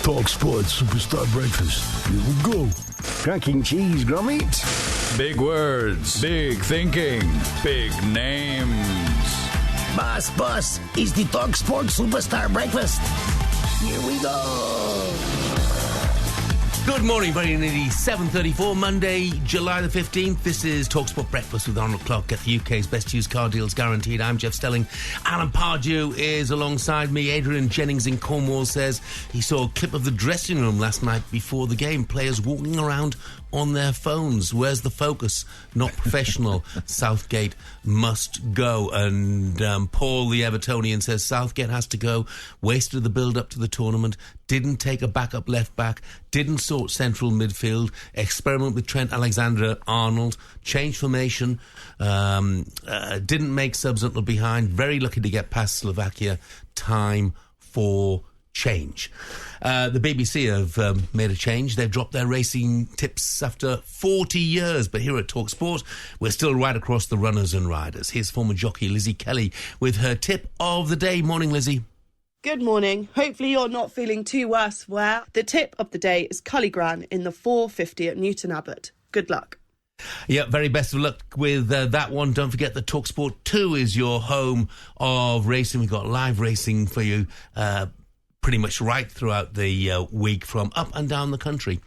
TalkSport Superstar Breakfast. Here we go. Cracking cheese, Gromit. Big words, big thinking, big names. Boss, it's the TalkSport Superstar Breakfast. Here we go. Good morning, very nearly 7:34, Monday, July the 15th. This is TalkSport Breakfast with Arnold Clark. Get the UK's best used car deals guaranteed. I'm Jeff Stelling. Alan Pardew is alongside me. Adrian Jennings in Cornwall says he saw a clip of the dressing room last night before the game. Players walking around on their phones. Where's the focus? Not professional. Southgate must go. And Paul, the Evertonian, says Southgate has to go. Wasted the build-up to the tournament. Didn't take a backup left-back. Didn't sort central midfield. Experiment with Trent Alexander-Arnold. Change formation. Didn't make subs until behind. Very lucky to get past Slovakia. Time for change. The BBC have made a change. They've dropped their racing tips after 40 years. But here at TalkSport, we're still right across the runners and riders. Here's former jockey Lizzie Kelly with her tip of the day. Morning, Lizzie. Good morning. Hopefully you're not feeling too worse. Where the tip of the day is Culligran in the 450 at Newton Abbot. Good luck. Yeah, very best of luck with that one. Don't forget that TalkSport 2 is your home of racing. We've got live racing for you pretty much right throughout the week from up and down the country.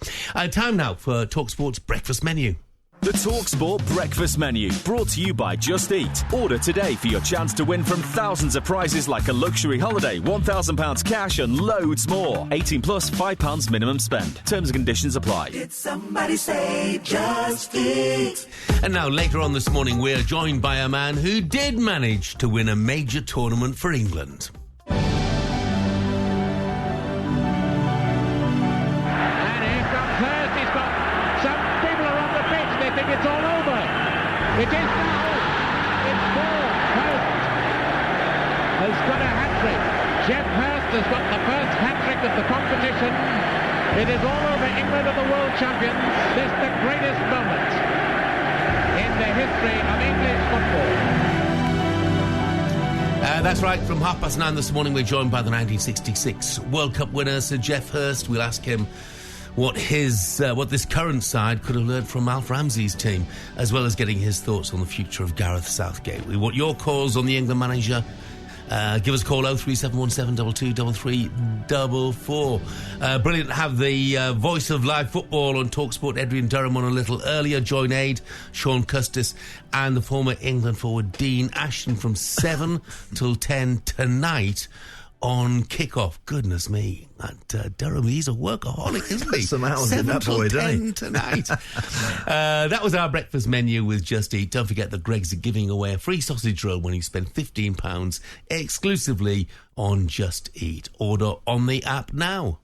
Time now for TalkSport's breakfast menu. The TalkSport Breakfast Menu, brought to you by Just Eat. Order today for your chance to win from thousands of prizes like a luxury holiday, £1,000 cash and loads more. 18 plus, £5 minimum spend. Terms and conditions apply. Did somebody say Just Eat? And now, later on this morning, we're joined by a man who did manage to win a major tournament for England. It's all over. It is now. It's Paul Hurst has got a hat-trick. Jeff Hurst has got the first hat-trick of the competition. It is all over. England are the world champions. This is the greatest moment in the history of English football. That's right. From 9:30 this morning, we're joined by the 1966 World Cup winner, Sir Jeff Hurst. We'll ask him what this current side could have learned from Alf Ramsey's team, as well as getting his thoughts on the future of Gareth Southgate. We want your calls on the England manager. Give us a call, 03717 223344. Brilliant to have the voice of live football on TalkSport, Adrian Durham, on a little earlier. Join Aid, Sean Custis, and the former England forward Dean Ashton from 7 till 10 tonight on Kickoff. Goodness me, that Durham, he's a workaholic, isn't he? Some hours in that boy, doesn't he? Tonight. That was our breakfast menu with Just Eat. Don't forget that Greg's giving away a free sausage roll when you spend £15 exclusively on Just Eat. Order on the app now.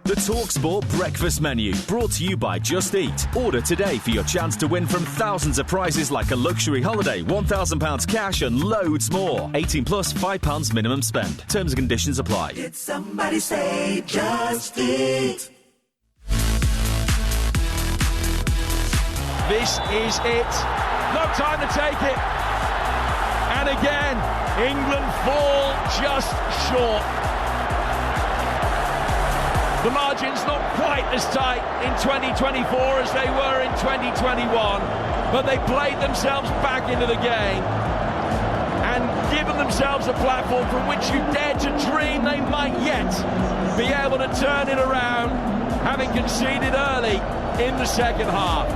The TalkSport Breakfast Menu, brought to you by Just Eat. Order today for your chance to win from thousands of prizes like a luxury holiday, £1,000 cash and loads more. 18 plus, £5 minimum spend. Terms and conditions apply. Did somebody say Just Eat? This is it. No time to take it. And again, England fall just short. The margin's not quite as tight in 2024 as they were in 2021, but they played themselves back into the game and given themselves a platform from which you dared to dream they might yet be able to turn it around, having conceded early in the second half.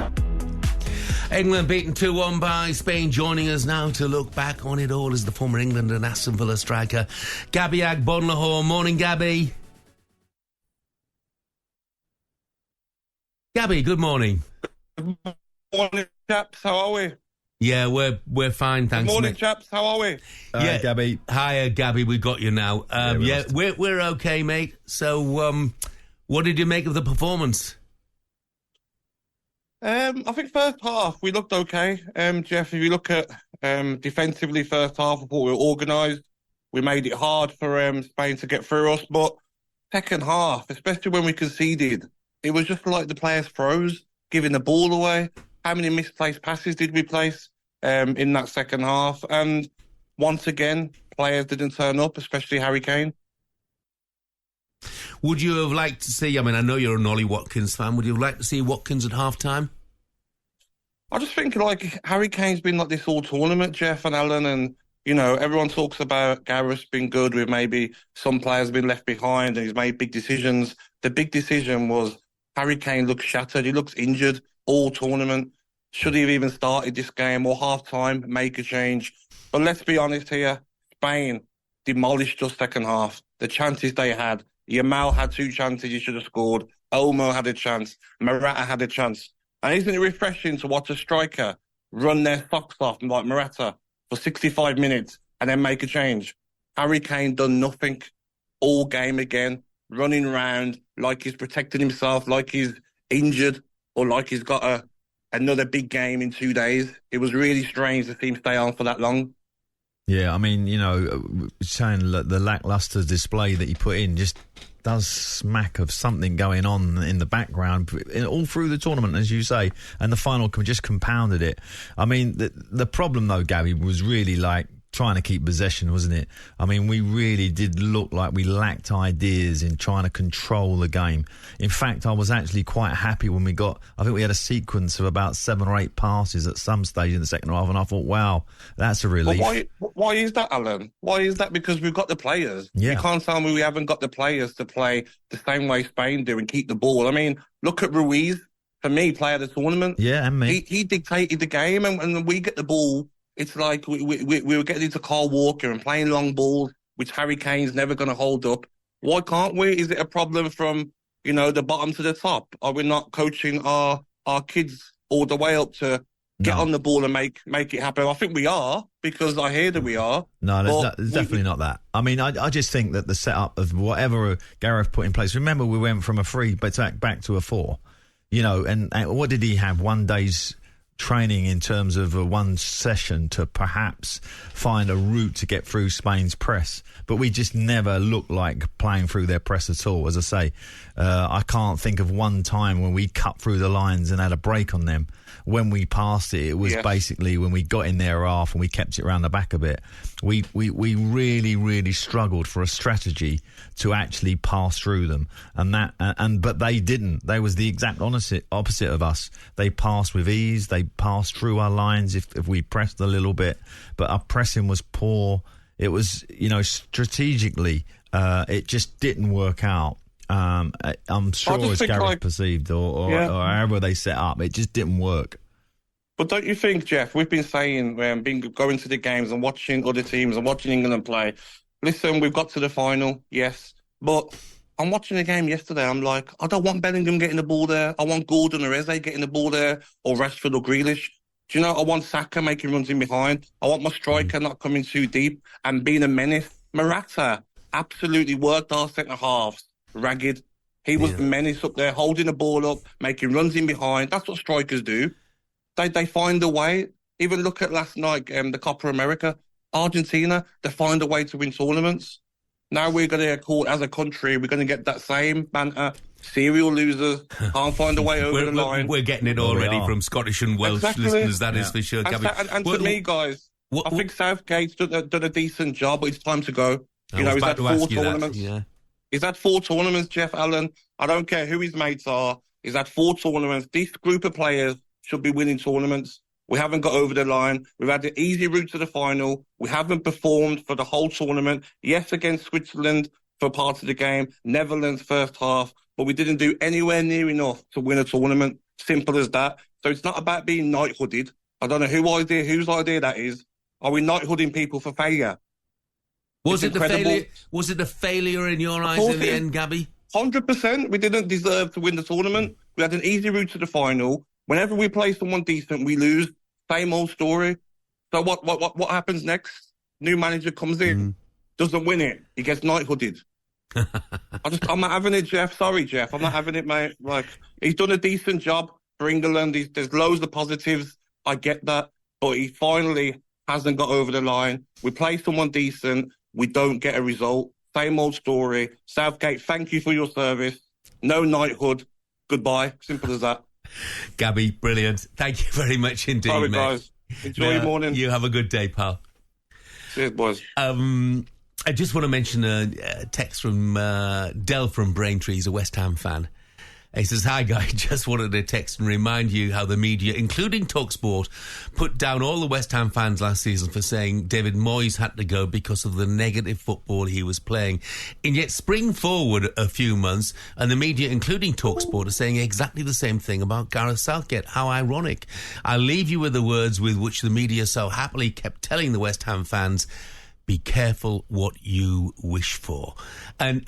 England beaten 2-1 by Spain. Joining us now to look back on it all is the former England and Aston Villa striker, Gabby Agbonlahor. Morning, Gabby. Gabby, good morning. Good morning, chaps. How are we? Yeah, we're fine, thanks. Good morning, mate. chaps. How are we? Yeah, Gabby. Hiya, Gabby. We got you now. We're okay, mate. So, what did you make of the performance? I think first half we looked okay. Jeff, if you look at defensively, first half, I thought we were organised. We made it hard for Spain to get through us. But second half, especially when we conceded, it was just like the players froze, giving the ball away. How many misplaced passes did we place in that second half? And once again, players didn't turn up, especially Harry Kane. Would you have liked to see, I mean, I know you're an Ollie Watkins fan, would you have liked to see Watkins at half-time? I just think, like, Harry Kane's been like this all tournament, Jeff and Alan, and, you know, everyone talks about Gareth's been good with maybe some players been left behind and he's made big decisions. The big decision was Harry Kane looks shattered, he looks injured all tournament. Should he have even started this game or half-time, make a change? But let's be honest here, Spain demolished us second half. The chances they had, Yamal had 2 chances he should have scored, Olmo had a chance, Morata had a chance. And isn't it refreshing to watch a striker run their socks off like Morata for 65 minutes and then make a change? Harry Kane done nothing all game again, running around like he's protecting himself, like he's injured or like he's got another big game in 2 days. It was really strange to see him stay on for that long. Yeah, I mean, you know, saying the lacklustre display that he put in just does smack of something going on in the background all through the tournament, as you say, and the final just compounded it. I mean, the problem, though, Gabby, was really like trying to keep possession, wasn't it? I mean, we really did look like we lacked ideas in trying to control the game. In fact, I was actually quite happy when I think we had a sequence of about 7 or 8 passes at some stage in the second half, and I thought, wow, that's a relief. But why is that, Alan? Why is that? Because we've got the players. Yeah. You can't tell me we haven't got the players to play the same way Spain do and keep the ball. I mean, look at Ruiz, for me, player of the tournament. Yeah, and me. He dictated the game, and when we get the ball, it's like we were getting into Kyle Walker and playing long balls, which Harry Kane's never going to hold up. Why can't we? Is it a problem from, you know, the bottom to the top? Are we not coaching our kids all the way up to get on the ball and make it happen? I think we are, because I hear that we are. No, there's definitely not that. I mean, I just think that the setup of whatever Gareth put in place, remember we went from a 3 back to a 4, you know, and what did he have? 1 day's training in terms of one session to perhaps find a route to get through Spain's press, but we just never looked like playing through their press at all. As I say, I can't think of one time when we cut through the lines and had a break on them. When we passed it, it was basically when we got in their half and we kept it around the back a bit. We really, really struggled for a strategy to actually pass through them, but they didn't. They was the exact opposite of us. They passed with ease. They passed through our lines if we pressed a little bit, but our pressing was poor. It was, you know, strategically, it just didn't work out. I'm sure as Gareth perceived or however they set up, it just didn't work. But don't you think, Jeff, we've been saying, going to the games and watching other teams and watching England play, listen, we've got to the final, yes, but I'm watching the game yesterday, I'm like, I don't want Bellingham getting the ball there. I want Gordon or Eze getting the ball there, or Rashford or Grealish. Do you know, I want Saka making runs in behind. I want my striker not coming too deep and being a menace. Morata absolutely worked our centre-halves ragged. He was the menace up there, holding the ball up, making runs in behind. That's what strikers do. They find a way. Even look at last night, the Copa America. Argentina, they find a way to win tournaments. Now we're going to get caught as a country. We're going to get that same banter. Serial losers can't find a way over the line. We're getting it already from Scottish and Welsh listeners, that is for sure. And to me, guys, I think Southgate's done a decent job, but it's time to go. You know, he's had 4 tournaments. He's had 4 tournaments, Jeff Allen. I don't care who his mates are. He's had 4 tournaments. This group of players should be winning tournaments. We haven't got over the line. We've had the easy route to the final. We haven't performed for the whole tournament. Yes, against Switzerland for part of the game. Netherlands first half. But we didn't do anywhere near enough to win a tournament. Simple as that. So it's not about being knighthooded. I don't know whose idea that is. Are we knighthooding people for failure? Was it the failure in your eyes in the end, Gabby? 100%. We didn't deserve to win the tournament. We had an easy route to the final. Whenever we play someone decent, we lose. Same old story. So what happens next? New manager comes in, doesn't win it. He gets knighthooded. I'm not having it, Jeff. Sorry, Jeff. I'm not having it, mate. Like, he's done a decent job for England. There's loads of positives. I get that. But he finally hasn't got over the line. We play someone decent. We don't get a result. Same old story. Southgate, thank you for your service. No knighthood. Goodbye. Simple as that. Gabby, brilliant. Thank you very much indeed, Sorry, mate. guys. Enjoy your morning. You have a good day, pal. Cheers, boys. I just want to mention a text from Del from Braintree. He's a West Ham fan. He says, "Hi, guys. Just wanted to text and remind you how the media, including TalkSport, put down all the West Ham fans last season for saying David Moyes had to go because of the negative football he was playing. And yet spring forward a few months and the media, including TalkSport, are saying exactly the same thing about Gareth Southgate. How ironic. I'll leave you with the words with which the media so happily kept telling the West Ham fans, be careful what you wish for." And,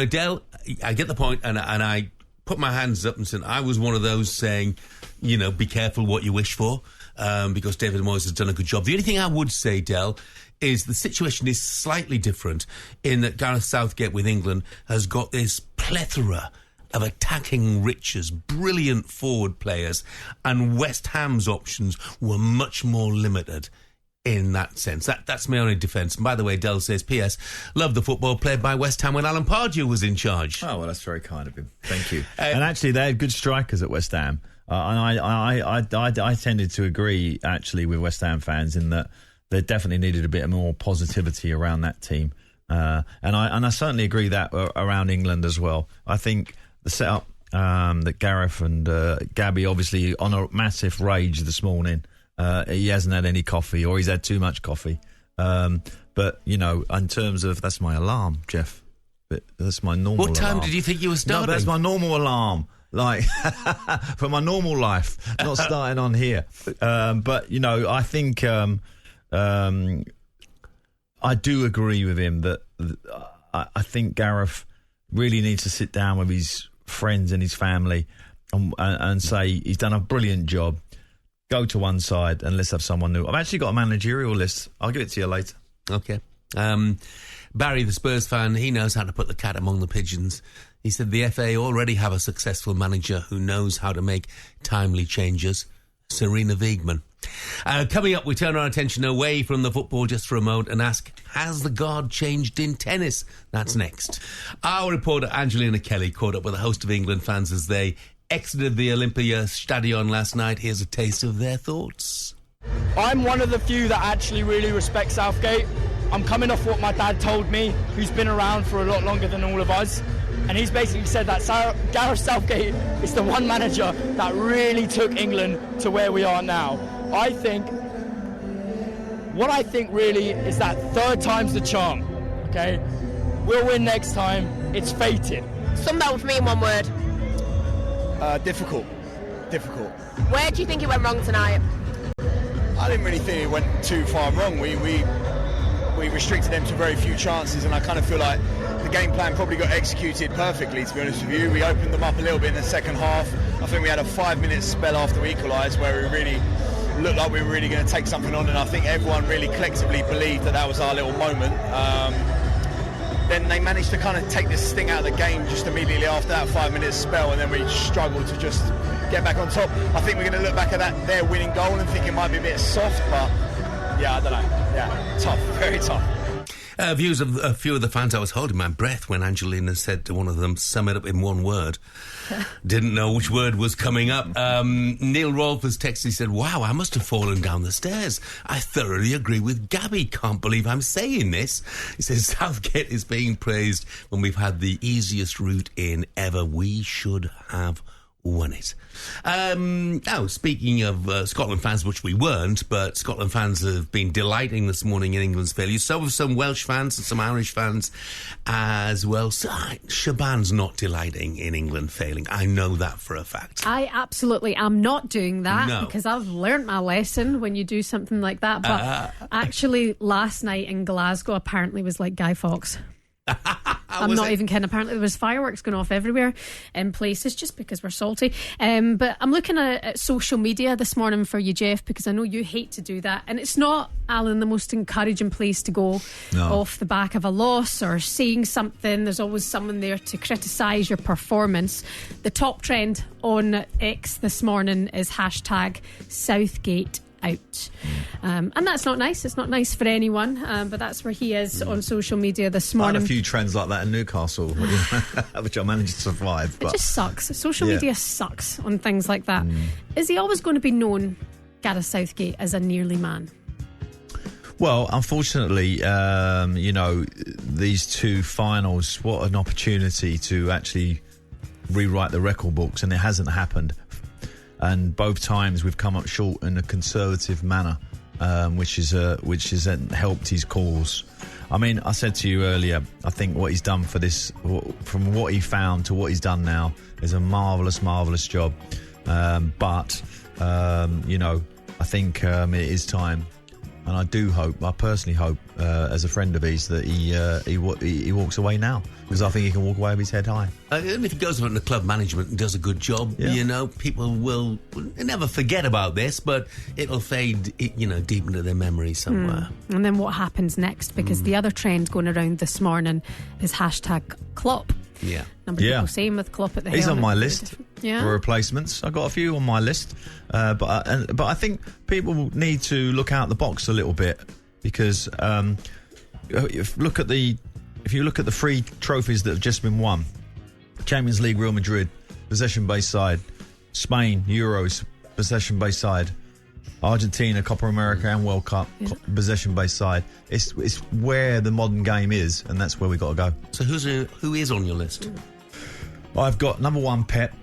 Del, I get the point, and I put my hands up and said I was one of those saying, be careful what you wish for, because David Moyes has done a good job. The only thing I would say, Del, is the situation is slightly different in that Gareth Southgate with England has got this plethora of attacking riches, brilliant forward players, and West Ham's options were much more limited in that sense. That's my only defence. And by the way, Del says, P.S. love the football played by West Ham when Alan Pardew was in charge. Oh, well, that's very kind of him. Thank you. And actually, they had good strikers at West Ham. And I tended to agree, actually, with West Ham fans in that they definitely needed a bit more positivity around that team. And I certainly agree that around England as well. I think the setup that Gareth and Gabby, obviously, on a massive rage this morning. He hasn't had any coffee, or he's had too much coffee. But, in terms of... That's my alarm, Jeff. But that's my normal alarm. What time did you think you were starting? No, that's my normal alarm. Like, for my normal life, not starting on here. But, I think... I do agree with him that I think Gareth really needs to sit down with his friends and his family and say he's done a brilliant job. Go to one side and let's have someone new. I've actually got a managerial list. I'll give it to you later. Okay. Barry, the Spurs fan, he knows how to put the cat among the pigeons. He said the FA already have a successful manager who knows how to make timely changes. Serena Wiegman. Coming up, we turn our attention away from the football just for a moment and ask, has the guard changed in tennis? That's next. Our reporter Angelina Kelly caught up with a host of England fans as they exited the Olympia Stadion last night. Here's a taste of their thoughts. I'm one of the few that actually really respect Southgate. I'm coming off what my dad told me, who's been around for a lot longer than all of us. And he's basically said that Gareth Southgate is the one manager that really took England to where we are now. What I think really is that third time's the charm, okay? We'll win next time. It's fated. Sum that up for me in one word. Difficult. Where do you think it went wrong tonight? I didn't really think it went too far wrong. We restricted them to very few chances, and I kind of feel like the game plan probably got executed perfectly, to be honest with you. We opened them up a little bit in the second half. I think we had a 5-minute spell after we equalised where we really looked like we were really going to take something on, and I think everyone really collectively believed that was our little moment. Then they managed to kind of take this sting out of the game just immediately after that 5-minute spell, and then we struggled to just get back on top. I think we're going to look back at their winning goal and think it might be a bit soft, but yeah, I don't know. Yeah, tough, very tough. Views of a few of the fans. I was holding my breath when Angelina said to one of them, sum it up in one word. Didn't know which word was coming up. Neil Rolfe has texted, he said, wow, I must have fallen down the stairs. I thoroughly agree with Gabby. Can't believe I'm saying this. He says, Southgate is being praised when we've had the easiest route in ever. We should have won it. Now, speaking of Scotland fans, which we weren't, but Scotland fans have been delighting this morning in England's failure. So have some Welsh fans and some Irish fans as well. So, Shaban's not delighting in England failing. I know that for a fact. I absolutely am not doing that because I've learnt my lesson when you do something like that. But actually, last night in Glasgow apparently was like Guy Fawkes. I'm not even kidding. Apparently there was fireworks going off everywhere in places just because we're salty. But I'm looking at social media this morning for you, Jeff, because I know you hate to do that. And it's not, Alan, the most encouraging place to go off the back of a loss or seeing something. There's always someone there to criticise your performance. The top trend on X this morning is hashtag Southgate out. And that's not nice. It's not nice for anyone, but that's where he is on social media this morning. I had a few trends like that in Newcastle, which I managed to survive. It just sucks. Social media sucks on things like that. Is he always going to be known, Gareth Southgate, as a nearly man? Well, unfortunately, these two finals, what an opportunity to actually rewrite the record books, and it hasn't happened. And both times we've come up short in a conservative manner, which has helped his cause. I mean, I said to you earlier, I think what he's done for this, from what he found to what he's done now, is a marvellous job. But I think it is time. And I personally hope, as a friend of his, that he walks away now, because I think he can walk away with his head high. And if he goes on to club management and does a good job, people will never forget about this, but it'll fade, deep into their memory somewhere. And then what happens next? Because the other trend going around this morning is hashtag Klopp. Yeah. Number of people saying with Klopp at the helm. He's on my list for replacements. I've got a few on my list, but I think people need to look out the box a little bit, because if you look at the 3 trophies that have just been won: Champions League, Real Madrid, possession-based side; Spain, Euros, possession-based side; Argentina, Copa America and World Cup, possession-based side. It's where the modern game is, and that's where we got to go. So who is on your list? I've got number 1, Pep.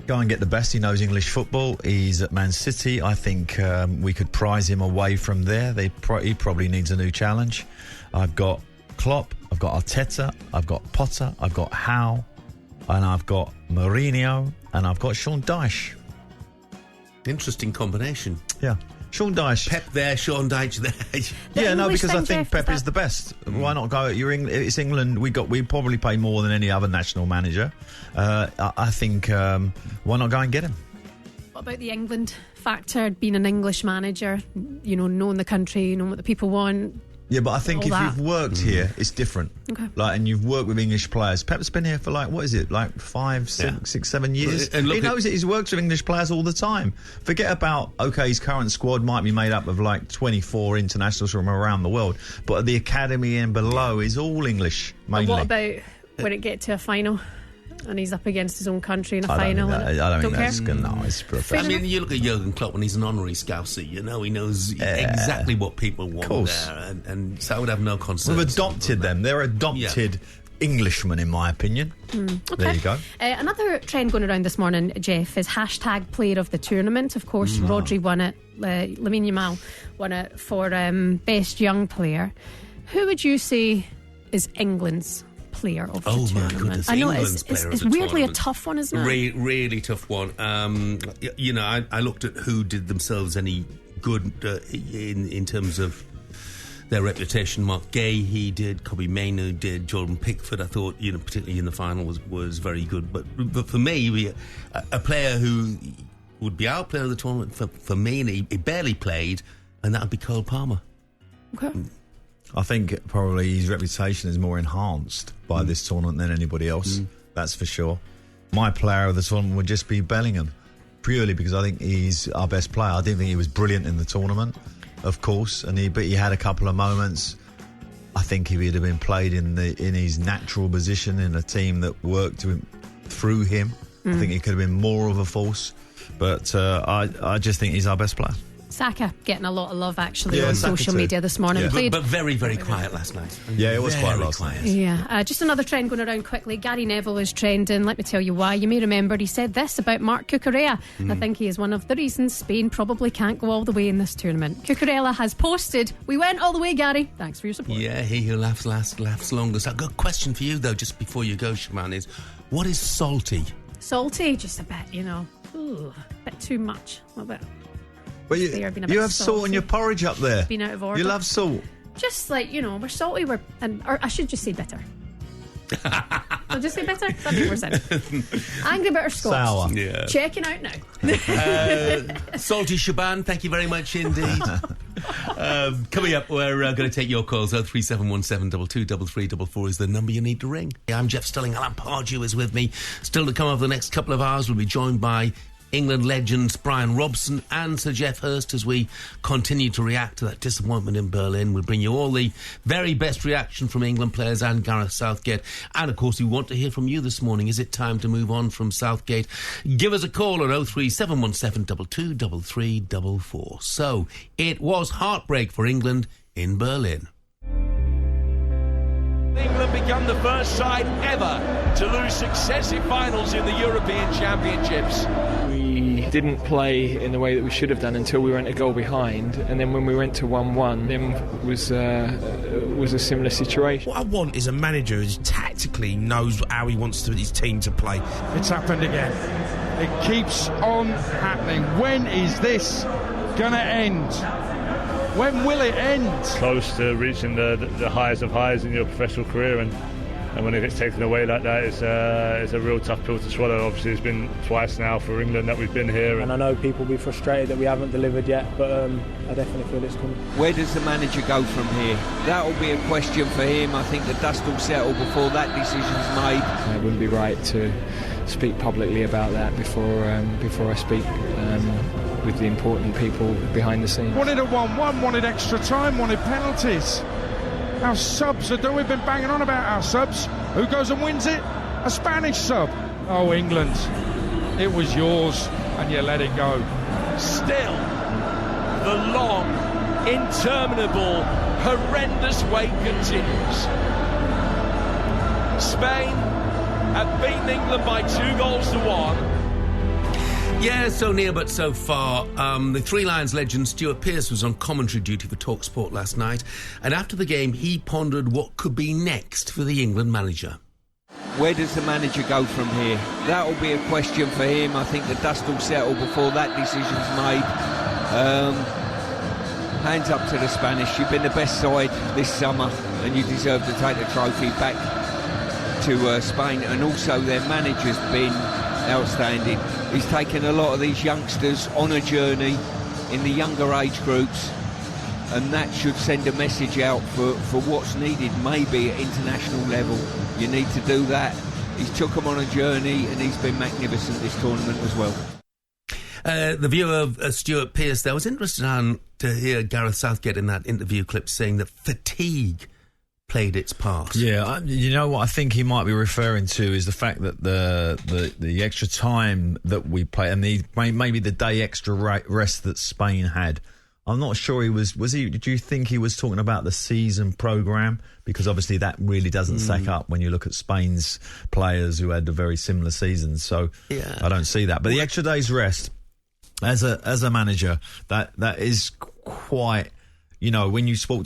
Go and get the best. He knows English football. He's at Man City. I think we could prize him away from there. He probably needs a new challenge. I've got Klopp. I've got Arteta. I've got Potter. I've got Howe. And I've got Mourinho. And I've got Sean Dyche. Interesting combination. Yeah. Sean Dyche. Pep there, Sean Dyche there. Because I think Pep is the best. Why not go? It's England. We probably pay more than any other national manager. I think why not go and get him? What about the England factor? Being an English manager, knowing the country, knowing what the people want. Yeah, but I think if you've worked here, it's different. Okay. And you've worked with English players. Pep's been here for 5, 6, 7 years. And he knows it. He's worked with English players all the time. Forget about, his current squad might be made up of 24 internationals from around the world, but the academy and below is all English, mainly. And what about when it get to a final? And he's up against his own country in a final. I don't think that's good. No, it's perfect. I mean, you look at Jurgen Klopp, and he's an honorary Scouser. He knows exactly what people want there, and so I would have no concern. We've adopted them. They're adopted Englishmen, in my opinion. Okay. There you go. Another trend going around this morning, Jeff, is hashtag Player of the Tournament. Of course, Rodri won it. Lamine Yamal won it for Best Young Player. Who would you say is England's Player of the tournament? My goodness, I know it's weirdly a tough one, isn't it? Really tough one. I looked at who did themselves any good in terms of their reputation. Mark Gay, he did. Kobbie Mainoo did. Jordan Pickford, I thought, particularly in the final, was very good. But for me, a player who would be our player of the tournament for me, and he barely played, and that would be Cole Palmer. Okay. I think probably his reputation is more enhanced by this tournament than anybody else. That's for sure. My player of the tournament would just be Bellingham, purely because I think he's our best player. I didn't think he was brilliant in the tournament, of course, but he had a couple of moments. I think if he'd have been played in his natural position in a team that worked through him, I think he could have been more of a force. But I just think he's our best player. Saka getting a lot of love actually on social media this morning. Yeah. But very, very quiet last night. Yeah, it was quiet last night. Yeah, just another trend going around quickly. Gary Neville is trending. Let me tell you why. You may remember he said this about Marc Cucurella. I think he is one of the reasons Spain probably can't go all the way in this tournament. Cucurella has posted, "We went all the way, Gary. Thanks for your support." Yeah, he who laughs longest. I've got a question for you though, just before you go, Shaman, is what is salty? Salty, just a bit, a bit too much. A little bit. Well, you have salt in your porridge up there. Been out of order. You love salt. Just we're salty, or I should just say bitter. I'll just say bitter. That makes more sense. Angry bitter Scotch. Sour. Yeah. Checking out now. Salty Shaban, thank you very much indeed. Coming up, we're going to take your calls. 03717 223344 is the number you need to ring. I'm Jeff Stelling. Alan Pardew is with me. Still to come over the next couple of hours, we'll be joined by England legends Brian Robson and Sir Geoff Hurst as we continue to react to that disappointment in Berlin. We'll bring you all the very best reaction from England players and Gareth Southgate. And, of course, we want to hear from you this morning. Is it time to move on from Southgate? Give us a call on 03717 223344. So, it was heartbreak for England in Berlin. England become the first side ever to lose successive finals in the European Championships. We didn't play in the way that we should have done until we went a goal behind, and then when we went to 1-1, then was a similar situation. What I want is a manager who tactically knows how he wants his team to play. It's happened again. It keeps on happening. When is this going to end? When will it end? Close to reaching the highest of highs in your professional career, and when it gets taken away like that, it's a real tough pill to swallow. Obviously, it's been twice now for England that we've been here. And I know people will be frustrated that we haven't delivered yet, but I definitely feel it's coming. Where does the manager go from here? That will be a question for him. I think the dust will settle before that decision's made. It wouldn't be right to speak publicly about that before I speak with the important people behind the scenes. Wanted a 1-1, wanted extra time, wanted penalties. Our subs are doing. We've been banging on about our subs. Who goes and wins it? A Spanish sub. Oh, England. It was yours, and you let it go. Still, the long, interminable, horrendous wait continues. Spain have beaten England by 2-1. Yeah, so near but so far. The Three Lions legend Stuart Pearce was on commentary duty for TalkSport last night, and after the game he pondered what could be next for the England manager. Where does the manager go from here? That will be a question for him. I think the dust will settle before that decision's made. Hands up to the Spanish. You've been the best side this summer, and you deserve to take the trophy back to Spain. And also their manager's been outstanding. He's taken a lot of these youngsters on a journey in the younger age groups, and that should send a message out for what's needed maybe at international level. You need to do that. He's took them on a journey, and he's been magnificent this tournament as well. The view of Stuart Pearce there. I was interested to hear Gareth Southgate in that interview clip saying that fatigue played its part. Yeah, you know what I think he might be referring to is the fact that the extra time that we play and maybe the day extra rest that Spain had. I'm not sure he was he. Did you think he was talking about the season programme? Because obviously that really doesn't stack up when you look at Spain's players who had a very similar season. So yeah. I don't see that. But the extra day's rest as a manager, that is quite. You know, when you speak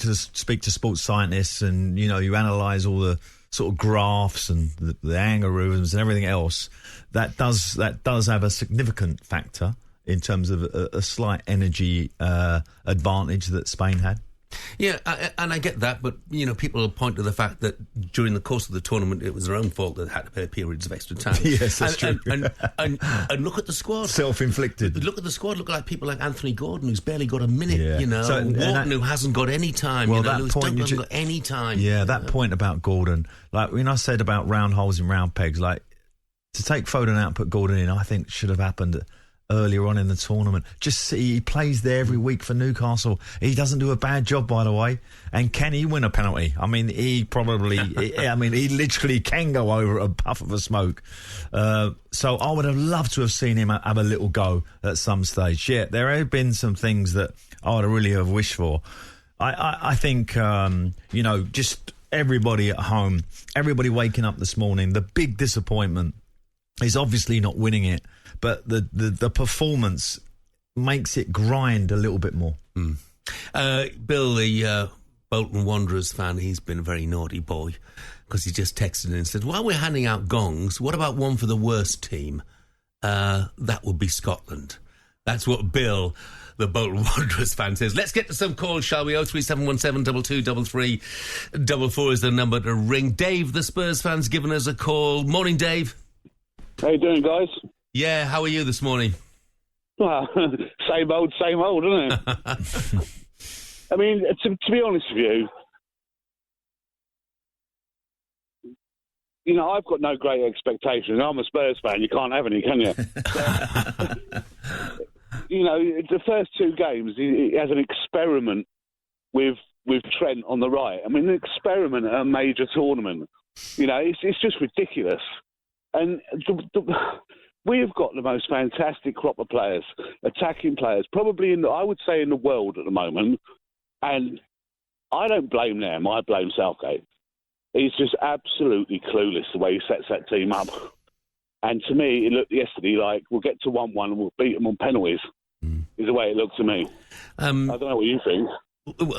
to sports scientists and, you know, you analyse all the sort of graphs and the algorithms and everything else, that does have a significant factor in terms of a slight energy advantage that Spain had. Yeah, and I get that, but, you know, people will point to the fact that during the course of the tournament it was their own fault that they had to play periods of extra time. Yes, that's true. And look at the squad. Self-inflicted. Look at the squad. Look at people like Anthony Gordon, who's barely got a minute, yeah. you know. So, Wharton, who hasn't got any time. Well, you know, that point hasn't got any time. Yeah, that point about Gordon. Like, when I said about round holes and round pegs, like, to take Foden out and put Gordon in, I think should have happened earlier on in the tournament. Just see, he plays there every week for Newcastle. He doesn't do a bad job, by the way. And can he win a penalty? I mean, he probably... he literally can go over a puff of a smoke. So I would have loved to have seen him have a little go at some stage. Yeah, there have been some things that I would really have wished for. I think, you know, just everybody at home, everybody waking up this morning, the big disappointment is obviously not winning it, but the performance makes it grind a little bit more. Bill, the Bolton Wanderers fan, he's been a very naughty boy because he just texted in and said, while we're handing out gongs, what about one for the worst team? That would be Scotland. That's what Bill, the Bolton Wanderers fan, says. Let's get to some calls, shall we? 03717 2233 44 is the number to ring. Dave, the Spurs fan's given us a call. Morning, Dave. How you doing, guys? Yeah, how are you this morning? Well, same old, isn't it? I mean, to be honest with you, I've got no great expectations. I'm a Spurs fan. You can't have any, can you? The first two games, he has an experiment with Trent on the right. I mean, an experiment at a major tournament. It's just ridiculous. And we have got the most fantastic crop of players, attacking players, probably I would say in the world at the moment. And I don't blame them. I blame Southgate. He's just absolutely clueless the way he sets that team up. And to me, it looked yesterday like we'll get to 1-1 and we'll beat them on penalties, is the way it looked to me. I don't know what you think.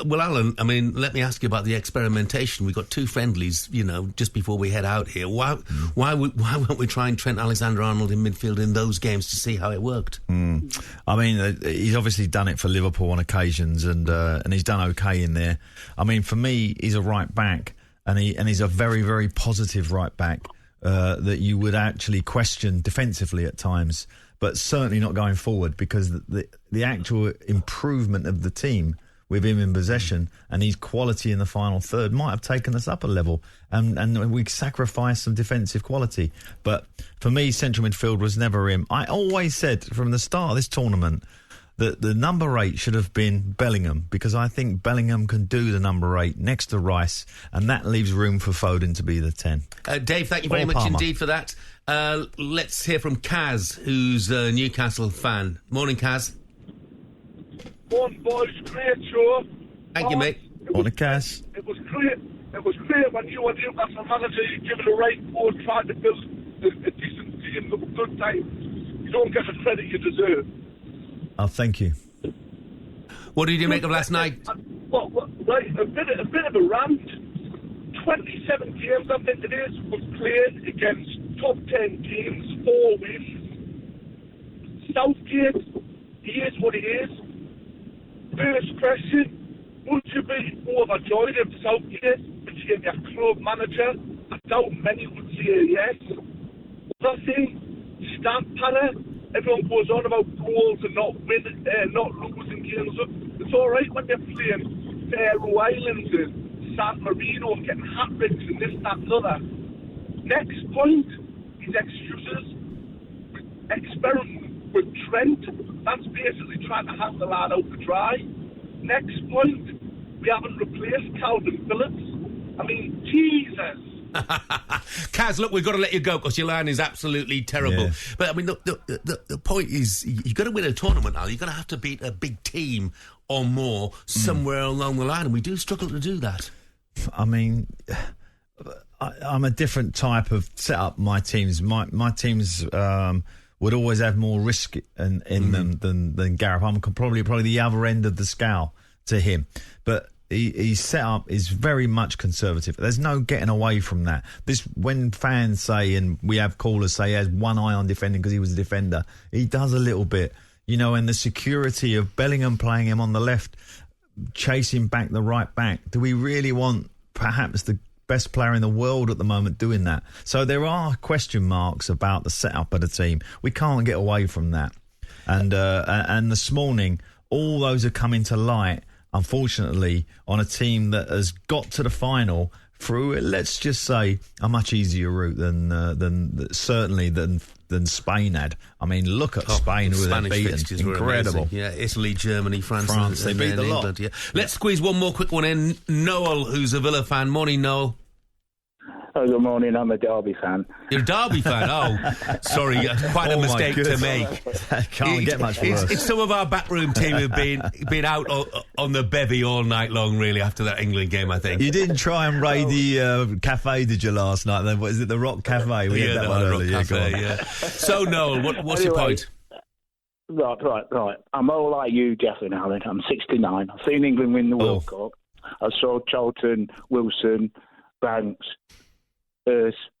Well, Alan, I mean, let me ask you about the experimentation. We got two friendlies, just before we head out here. Why weren't we trying Trent Alexander-Arnold in midfield in those games to see how it worked? I mean, he's obviously done it for Liverpool on occasions, and he's done okay in there. I mean, for me, he's a right back, and he's a very, very positive right back that you would actually question defensively at times, but certainly not going forward, because the actual improvement of the team with him in possession and his quality in the final third might have taken us up a level, and we sacrificed some defensive quality. But for me, central midfield was never him. I always said from the start of this tournament that the number 8 should have been Bellingham, because I think Bellingham can do the number 8 next to Rice, and that leaves room for Foden to be the 10. Dave, thank you very much indeed for that. Let's hear from Kaz, who's a Newcastle fan. Morning, Kaz. Morning, boys. Great show. Thank you, mate. Morning, Kaz. It was great when you were Newcastle manager. You give it a right forward, trying to build a decent team, look good time. You don't get the credit you deserve. Oh, thank you. What did you make of last night? Well, right, a bit of a rant. 27 games, I think it is, was played against top 10 teams, 4 wins. Southgate, he is what he is. First question, would you be overjoyed if Southgate became your club manager? I doubt many would say yes. Other thing, stamp panel. Everyone goes on about goals and not losing games. It's all right when you're playing Faroe Islands and San Marino and getting hat-tricks and this, that and other. Next point, his excuses. Experiment with Trent. That's basically trying to hang the lad out to dry. Next point, we haven't replaced Calvin Phillips. I mean, Jesus. Kaz, look, we've got to let you go because your line is absolutely terrible. Yeah. But I mean, look, the point is, you've got to win a tournament now. You've got to have to beat a big team or more somewhere along the line, and we do struggle to do that. I mean, I'm a different type of setup. My teams, my teams would always have more risk in them than Gareth. I'm probably the other end of the scale to him, but his setup is very much conservative. There's no getting away from that. When fans say, and we have callers say he has one eye on defending because he was a defender, he does a little bit, and the security of Bellingham playing him on the left, chasing back the right back. Do we really want perhaps the best player in the world at the moment doing that? So there are question marks about the setup of the team. We can't get away from that. And this morning, all those are coming to light, unfortunately, on a team that has got to the final through, let's just say, a much easier route than Spain had. I mean, look at Spain, who they've beaten. Incredible. Yeah, Italy, Germany, France, they beat the lot. England, yeah. Let's squeeze one more quick one in. Noel, who's a Villa fan. Morning, Noel. Oh, good morning. I'm a Derby fan. You're a Derby fan? Oh, sorry. Quite a mistake to make. Can't get much worse. It's some of our backroom team have been out on the bevy all night long, really, after that England game, I think. You didn't try and raid the cafe, did you, last night? Then what is it, the Rock Cafe? We had that one earlier. Yeah. So, Noel, what's your point? Right. I'm all like you, Jeff and Alan. I'm 69. I've seen England win the World Cup. I saw Charlton, Wilson, Banks,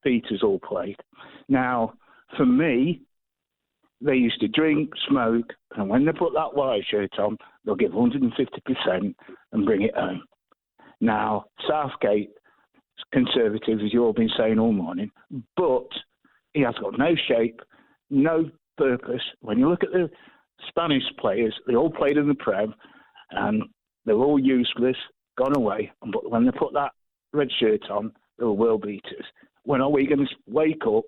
Peters all played. Now, for me, they used to drink, smoke, and when they put that white shirt on, they'll give 150% and bring it home. Now, Southgate, conservative, as you've all been saying all morning, but he has got no shape, no purpose. When you look at the Spanish players, they all played in the Prem, and they're all useless, gone away. But when they put that red shirt on, they're world beaters. When are we going to wake up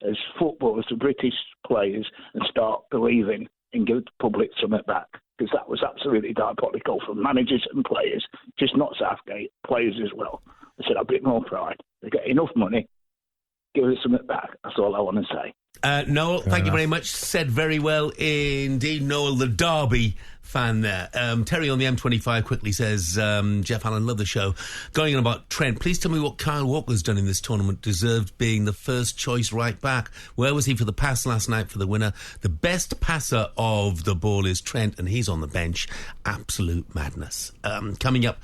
as footballers, the British players, and start believing and give the public something back? Because that was absolutely diabolical from managers and players, just not Southgate, players as well. I said, a bit more pride. They get enough money, give us something back. That's all I want to say. Noel, thank you very much. Said very well indeed. Noel, the Derby fan there. Terry on the M25 quickly says, Jeff Allen, love the show. Going on about Trent, please tell me what Kyle Walker's done in this tournament deserved being the first choice right back. Where was he for the pass last night for the winner? The best passer of the ball is Trent, and he's on the bench. Absolute madness. Coming up,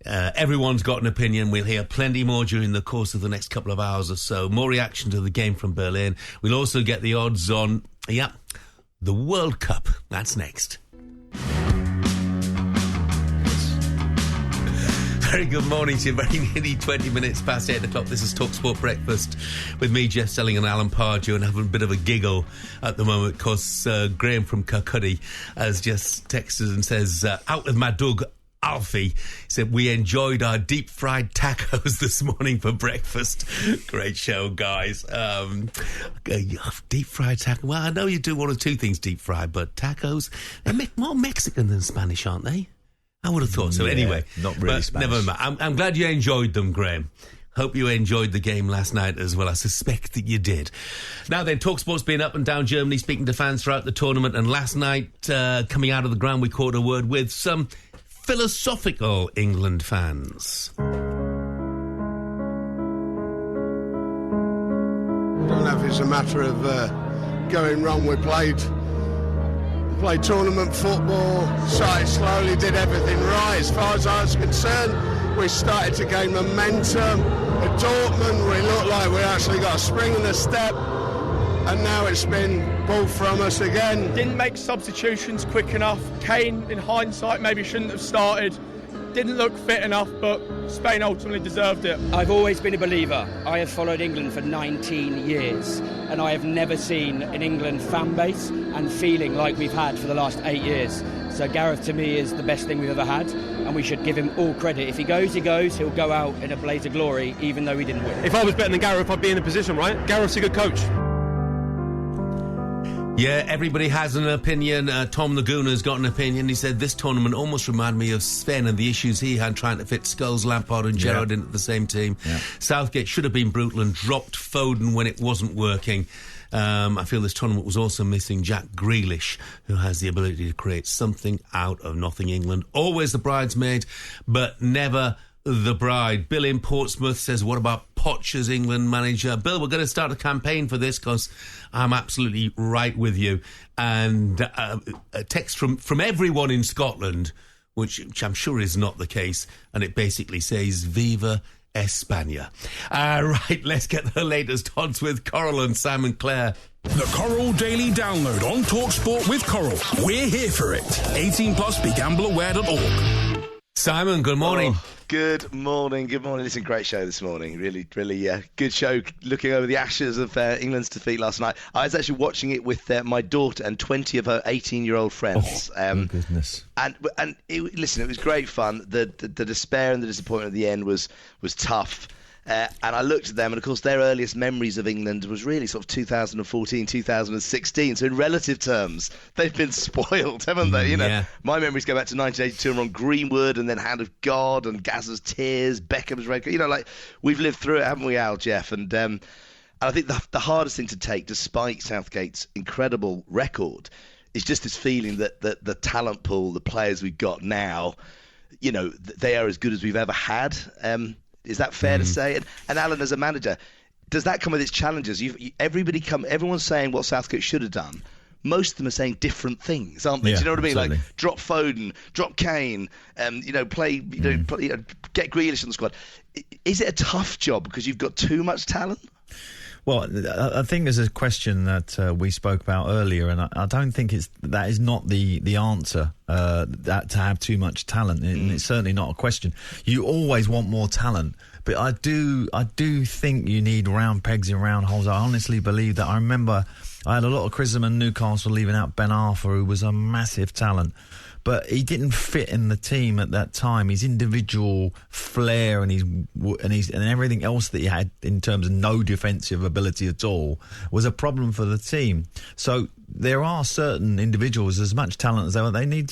everyone's got an opinion. We'll hear plenty more during the course of the next couple of hours or so. More reaction to the game from Berlin. We'll also get the odds on, the World Cup. That's next. Very good morning to you. Very nearly 20 minutes past 8 o'clock. This is TalkSport Breakfast with me, Jeff Selling, and Alan Pardew, and having a bit of a giggle at the moment because Graham from Kirkcuddy has just texted and says, out with my dog Alfie. He said, we enjoyed our deep-fried tacos this morning for breakfast. Great show, guys. Deep-fried tacos. Well, I know you do one or two things deep-fried, but tacos, they're more Mexican than Spanish, aren't they? I would have thought so. Anyway, not really Spanish. Never mind. I'm glad you enjoyed them, Graham. Hope you enjoyed the game last night as well. I suspect that you did. Now then, TalkSport's been up and down Germany, speaking to fans throughout the tournament, and last night, coming out of the ground, we caught a word with some philosophical England fans. I don't know if it's a matter of going wrong. We played tournament football, started slowly, did everything right. As far as I was concerned, we started to gain momentum. At Dortmund, we looked like we actually got a spring in the step, and now it's been pulled from us again. Didn't make substitutions quick enough. Kane, in hindsight, maybe shouldn't have started. Didn't look fit enough, but Spain ultimately deserved it. I've always been a believer. I have followed England for 19 years, and I have never seen an England fan base and feeling like we've had for the last 8 years. So Gareth, to me, is the best thing we've ever had, and we should give him all credit. If he goes, he goes. He'll go out in a blaze of glory, even though he didn't win. If I was better than Gareth, I'd be in the position, right? Gareth's a good coach. Yeah, everybody has an opinion. Tom the Gooner's got an opinion. He said, this tournament almost reminded me of Sven and the issues he had trying to fit Scholes, Lampard and Gerrard into the same team. Yeah. Southgate should have been brutal and dropped Foden when it wasn't working. I feel this tournament was also missing Jack Grealish, who has the ability to create something out of nothing. England, always the bridesmaid, but never the bride. Bill in Portsmouth says, what about Poch as England manager? Bill, we're going to start a campaign for this because I'm absolutely right with you. And a text from everyone in Scotland, which I'm sure is not the case, and it basically says, Viva España. Right, let's get the latest odds with Coral and Simon Clare. The Coral Daily Download on TalkSport with Coral. We're here for it. 18 plus, begambleaware.org. Simon, good morning. Good morning. Listen, great show this morning. Really good show. Looking over the ashes of England's defeat last night. I was actually watching it with my daughter and 20 of her 18-year-old friends. Goodness. And it was great fun. The despair and the disappointment at the end was tough. And I looked at them, and of course their earliest memories of England was really sort of 2014, 2016. So in relative terms, they've been spoiled, haven't they? My memories go back to 1982 and on Greenwood, and then Hand of God and Gazza's Tears, Beckham's Red. We've lived through it, haven't we, Al, Jeff? And I think the hardest thing to take, despite Southgate's incredible record, is just this feeling that the talent pool, the players we've got now, they are as good as we've ever had. Is that fair to say? And Alan, as a manager, does that come with its challenges? Everyone's saying what Southgate should have done. Most of them are saying different things, aren't they? Yeah, do you know what I mean? absolutely. Like drop Foden, drop Kane, get Grealish on the squad. Is it a tough job because you've got too much talent? Well, I think there's a question that we spoke about earlier, and I don't think that is not the answer. That to have too much talent, and it's certainly not a question. You always want more talent, but I do think you need round pegs in round holes. I honestly believe that. I remember I had a lot of criticism in Newcastle leaving out Ben Arthur, who was a massive talent. But he didn't fit in the team at that time. His individual flair and everything else that he had in terms of no defensive ability at all was a problem for the team. So there are certain individuals, as much talent as they need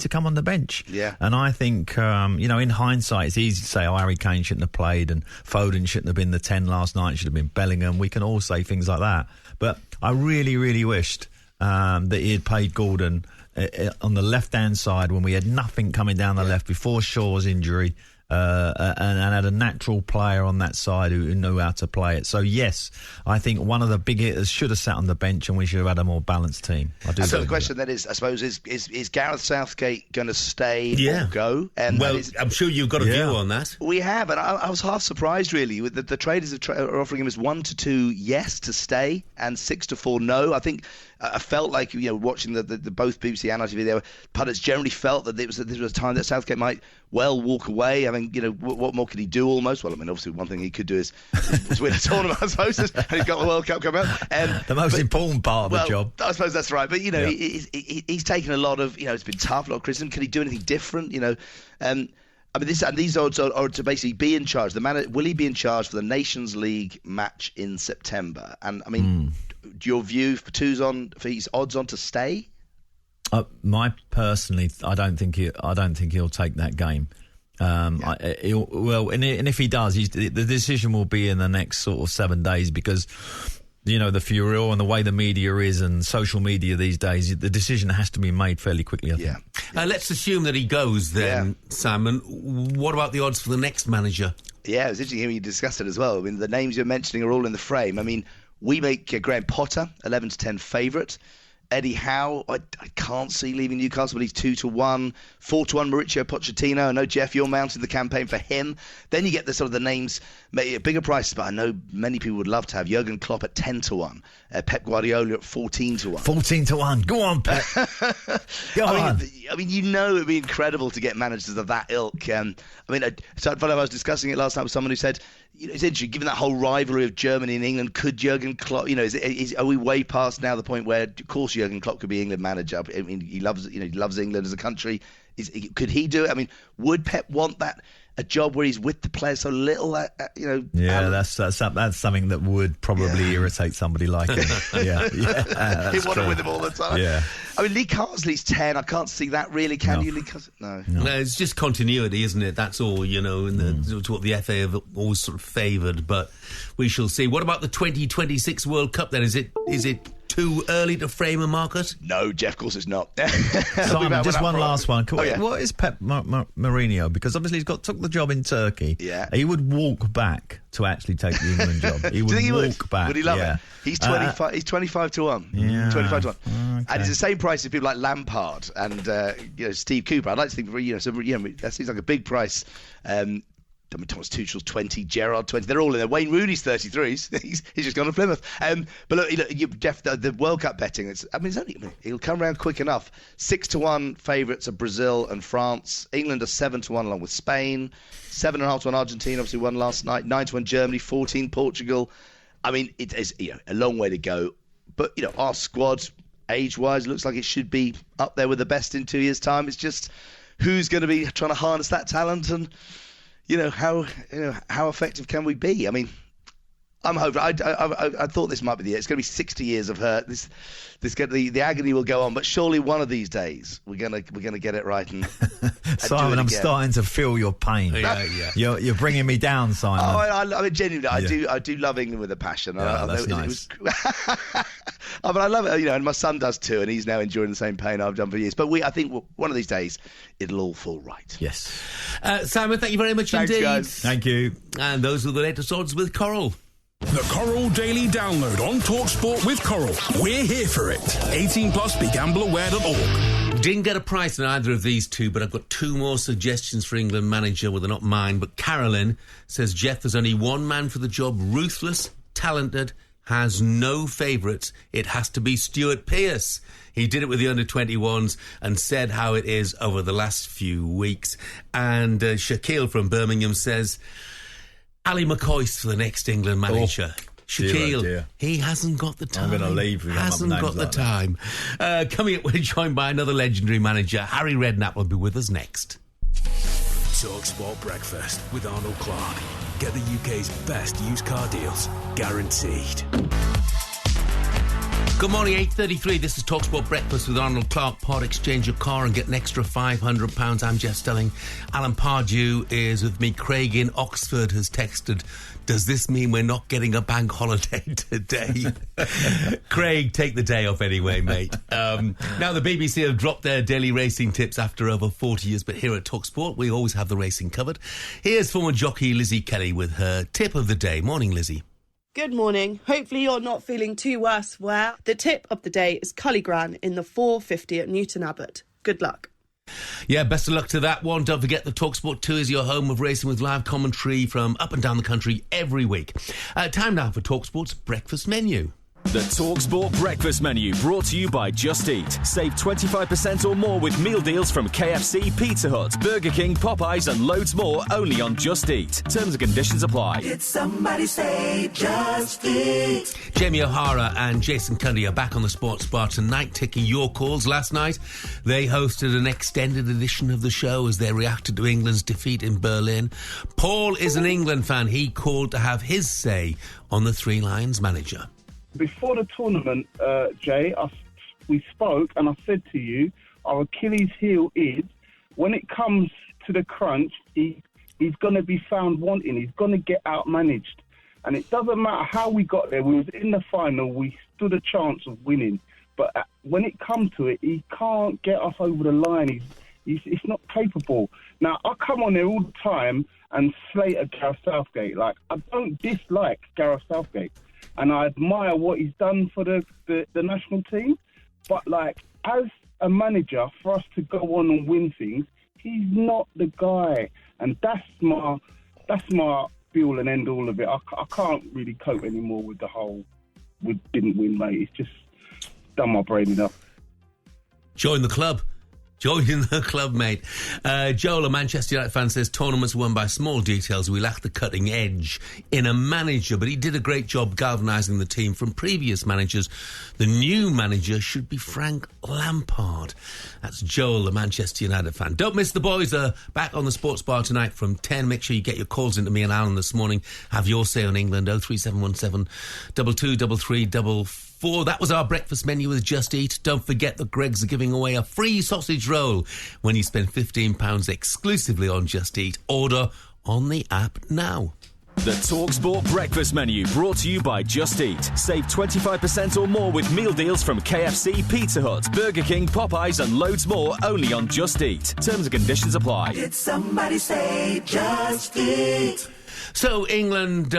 to come on the bench. Yeah. And I think in hindsight, it's easy to say, Harry Kane shouldn't have played and Foden shouldn't have been the 10 last night. Should have been Bellingham. We can all say things like that. But I really, really wished that he had played Gordon on the left-hand side when we had nothing coming down the left before Shaw's injury, and had a natural player on that side who knew how to play it. So, yes, I think one of the big hitters should have sat on the bench and we should have had a more balanced team. So the question then is, I suppose, is Gareth Southgate going to stay or go? I'm sure you've got a view on that. We have, and I was half surprised, really. With the traders are offering him as 1 to 2 yes to stay and 6 to 4 no. I think I felt like, watching the both BBC and ITV, punters generally felt that this was a time that Southgate might well walk away. I mean, what more could he do almost? Well, I mean, obviously one thing he could do is win a tournament, I suppose, and he's got the World Cup coming up. The most important part of the job. I suppose that's right. But, he's taken a lot of, it's been tough, a lot of criticism. Can he do anything different? I mean, these odds are to basically be in charge. Will he be in charge for the Nations League match in September? And, I mean, your view for his odds on to stay? Personally, I don't think he'll take that game. And if he does, the decision will be in the next sort of 7 days because, the furor and the way the media is and social media these days, the decision has to be made fairly quickly, I think. Let's assume that he goes then, Simon. What about the odds for the next manager? Yeah, it was interesting hearing you discuss it as well. I mean, the names you're mentioning are all in the frame. I mean, we make Graham Potter 11 to 10 favourite. Eddie Howe, I can't see leaving Newcastle, but he's 2 to 1. 4 to 1, Mauricio Pochettino. I know, Jeff, you're mounting the campaign for him. Then you get the names, bigger prices, but I know many people would love to have Jurgen Klopp at 10 to 1. Pep Guardiola at 14 to 1. 14 to 1. Go on, Pep. Go on. I mean, it'd be incredible to get managers of that ilk. I was discussing it last night with someone who said, it's interesting, given that whole rivalry of Germany and England, could Jurgen Klopp, are we way past now the point where, of course, Jurgen Klopp could be England manager? I mean, he loves England as a country. Could he do it? I mean, would Pep want that? A job where he's with the players so little, that's something that would probably irritate somebody like him. He wanted with him all the time. Yeah. I mean, Lee Carsley's 10. I can't see that really. Can you, Lee Carsley? No, it's just continuity, isn't it? That's all. And it's what the FA have always sort of favoured. But we shall see. What about the 2026 World Cup? Then is it too early to frame a market? No, Jeff, of course it's not. Simon, just one last one. What is Pep Mourinho? Because obviously he's took the job in Turkey. Yeah. He would walk back to actually take the England job. He would walk back. Would he love it? He's 25. He's 25 to 1. Yeah. 25 to 1. Okay. And it's the same price as people like Lampard and Steve Cooper. I'd like to think that seems like a big price. Thomas Tuchel's 20, Gerrard 20. They're all in there. Wayne Rooney's 33. He's just gone to Plymouth. But look, Jeff, the World Cup betting. He'll come around quick enough. 6 to 1 favourites are Brazil and France. England are 7 to 1 along with Spain. 7.5 to 1 Argentina. Obviously won last night. 9 to 1 Germany. 14 Portugal. I mean, it is a long way to go. But our squad, age-wise, looks like it should be up there with the best in 2 years' time. It's just who's going to be trying to harness that talent and. How effective can we be? I mean, I'm hoping. I thought this might be the year. It's going to be 60 years of hurt. The agony will go on, but surely one of these days we're gonna get it right. And Simon, I'm starting to feel your pain. Yeah. You're bringing me down, Simon. I mean, genuinely, I do love England with a passion. That's nice. But I love it, and my son does too, and he's now enjoying the same pain I've done for years. But I think one of these days it'll all fall right. Yes. Simon, thank you very much indeed. Guys. Thank you. And those are the latest odds with Coral. The Coral Daily Download on TalkSport with Coral. We're here for it. 18 plus, begambleaware.org. Didn't get a price on either of these two, but I've got two more suggestions for England manager. Well, they're not mine, but Carolyn says, Jeff, there's only one man for the job. Ruthless, talented, has no favourites. It has to be Stuart Pearce. He did it with the under-21s and said how it is over the last few weeks. And Shaquille from Birmingham says, Ali McCoy's for the next England manager. Shaquille, dear. He hasn't got the time. I'm going to leave. Hasn't got the time. Coming up, we're joined by another legendary manager. Harry Redknapp will be with us next. TalkSport Breakfast with Arnold Clark. Get the UK's best used car deals, guaranteed. Good morning, 8:33. This is TalkSport Breakfast with Arnold Clark. Part exchange your car and get an extra £500. I'm Jeff Stelling. Alan Pardew is with me. Craig in Oxford has texted, does this mean we're not getting a bank holiday today? Craig, take the day off anyway, mate. Now, the BBC have dropped their daily racing tips after over 40 years, but here at TalkSport, we always have the racing covered. Here's former jockey Lizzie Kelly with her tip of the day. Morning, Lizzie. Good morning. Hopefully you're not feeling too worse. Where the tip of the day is Culligran in the 450 at Newton Abbot. Good luck. Yeah, best of luck to that one. Don't forget the TalkSport 2 is your home of racing with live commentary from up and down the country every week. Time now for TalkSport's breakfast menu. The TalkSport breakfast menu brought to you by Just Eat. Save 25% or more with meal deals from KFC, Pizza Hut, Burger King, Popeyes and loads more only on Just Eat. Terms and conditions apply. Did somebody say Just Eat? Jamie O'Hara and Jason Cundy are back on the Sports Bar tonight, taking your calls. Last night, they hosted an extended edition of the show as they reacted to England's defeat in Berlin. Paul is an England fan. He called to have his say on the Three Lions manager. Before the tournament, Jay, we spoke and I said to you, our Achilles heel is, when it comes to the crunch, he's going to be found wanting. He's going to get outmanaged. And it doesn't matter how we got there. We was in the final. We stood a chance of winning. But when it comes to it, he can't get us over the line. He's not capable. Now, I come on there all the time and slate at Gareth Southgate. Like, I don't dislike Gareth Southgate. And I admire what he's done for the national team. But, like, as a manager, for us to go on and win things, he's not the guy. And that's my be-all and end-all of it. I can't really cope anymore with the whole, we didn't win, mate. It's just done my brain enough. Join the club. Join the club, mate. Joel, a Manchester United fan, says tournaments won by small details. We lack the cutting edge in a manager, but he did a great job galvanising the team from previous managers. The new manager should be Frank Lampard. That's Joel, the Manchester United fan. Don't miss the boys are back on the Sports Bar tonight from 10. Make sure you get your calls into me and Alan this morning. Have your say on England. 03717 223344. That was our breakfast menu with Just Eat. Don't forget that Greggs are giving away a free sausage roll when you spend £15 exclusively on Just Eat. Order on the app now. The TalkSport breakfast menu brought to you by Just Eat. Save 25% or more with meal deals from KFC, Pizza Hut, Burger King, Popeyes and loads more only on Just Eat. Terms and conditions apply. Did somebody say Just Eat? So England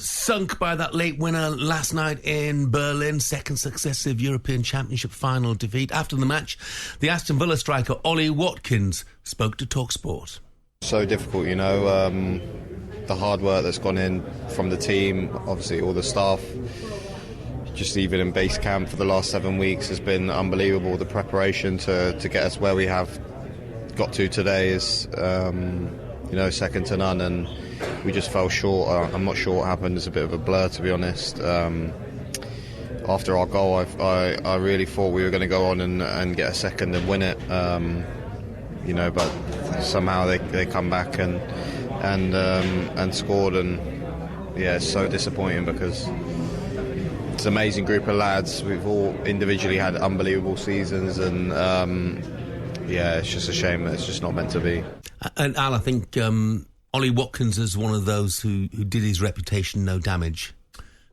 sunk by that late winner last night in Berlin, second successive European Championship final defeat. After the match, the Aston Villa striker Ollie Watkins spoke to TalkSport. So difficult, you know, the hard work that's gone in from the team, obviously all the staff, just even in base camp for the last 7 weeks has been unbelievable. The preparation to get us where we have got to today is, second to none, and we just fell short. I'm not sure what happened. It's a bit of a blur, to be honest. After our goal, I really thought we were going to go on and get a second and win it. But somehow they come back and scored, and yeah, it's so disappointing because it's an amazing group of lads. We've all individually had unbelievable seasons, and it's just a shame that it's just not meant to be. And Al, I think Ollie Watkins is one of those who did his reputation no damage.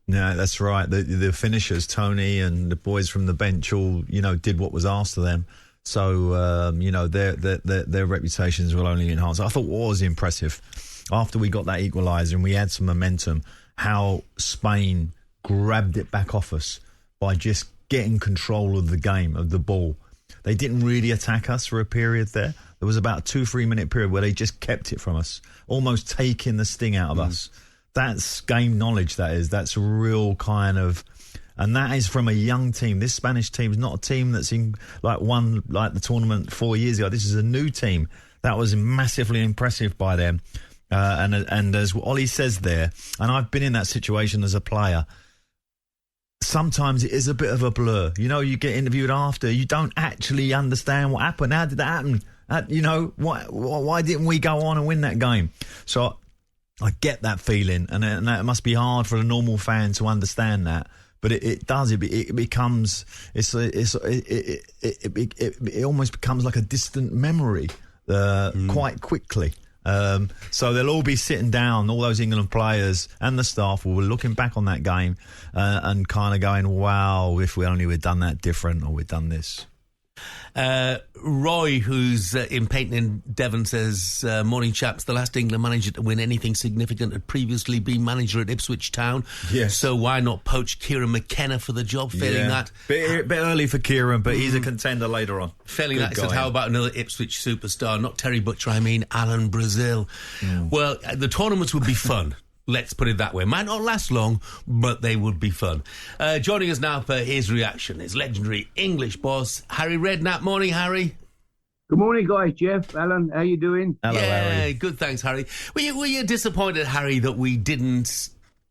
No, that's right. The finishers, Tony and the boys from the bench, all did what was asked of them. So their reputations will only enhance. I thought what was impressive after we got that equaliser and we had some momentum, how Spain grabbed it back off us by just getting control of the game, of the ball. They didn't really attack us for a period there. There was about a 2-3 minute period where they just kept it from us, almost taking the sting out of us. That's game knowledge, that's real kind of... And that is from a young team. This Spanish team is not a team that's won the tournament 4 years ago. This is a new team. That was massively impressive by them. And as Ollie says there, and I've been in that situation as a player, sometimes it is a bit of a blur. You get interviewed after, you don't actually understand what happened. How did that happen? Why didn't we go on and win that game? So I get that feeling, and that must be hard for a normal fan to understand that. But it does. It becomes. It almost becomes like a distant memory quite quickly. So they'll all be sitting down. All those England players and the staff will be looking back on that game and kind of going, "Wow, if we only had done that different, or we'd done this." Roy, who's in Payton in Devon, says, morning chaps, the last England manager to win anything significant had previously been manager at Ipswich Town. Yes. So why not poach Kieran McKenna for the job? Failing that... Bit early for Kieran, but he's a contender later on. Failing that, he said, how about another Ipswich superstar? Not Terry Butcher, I mean Alan Brazil. Well, the tournaments would be fun. Let's put it that way. Might not last long, but they would be fun. Joining us now for his reaction is legendary English boss, Harry Redknapp. Morning, Harry. Good morning, guys. Jeff, Alan, how you doing? Hello, Harry. Good, thanks, Harry. Were you disappointed, Harry, that we didn't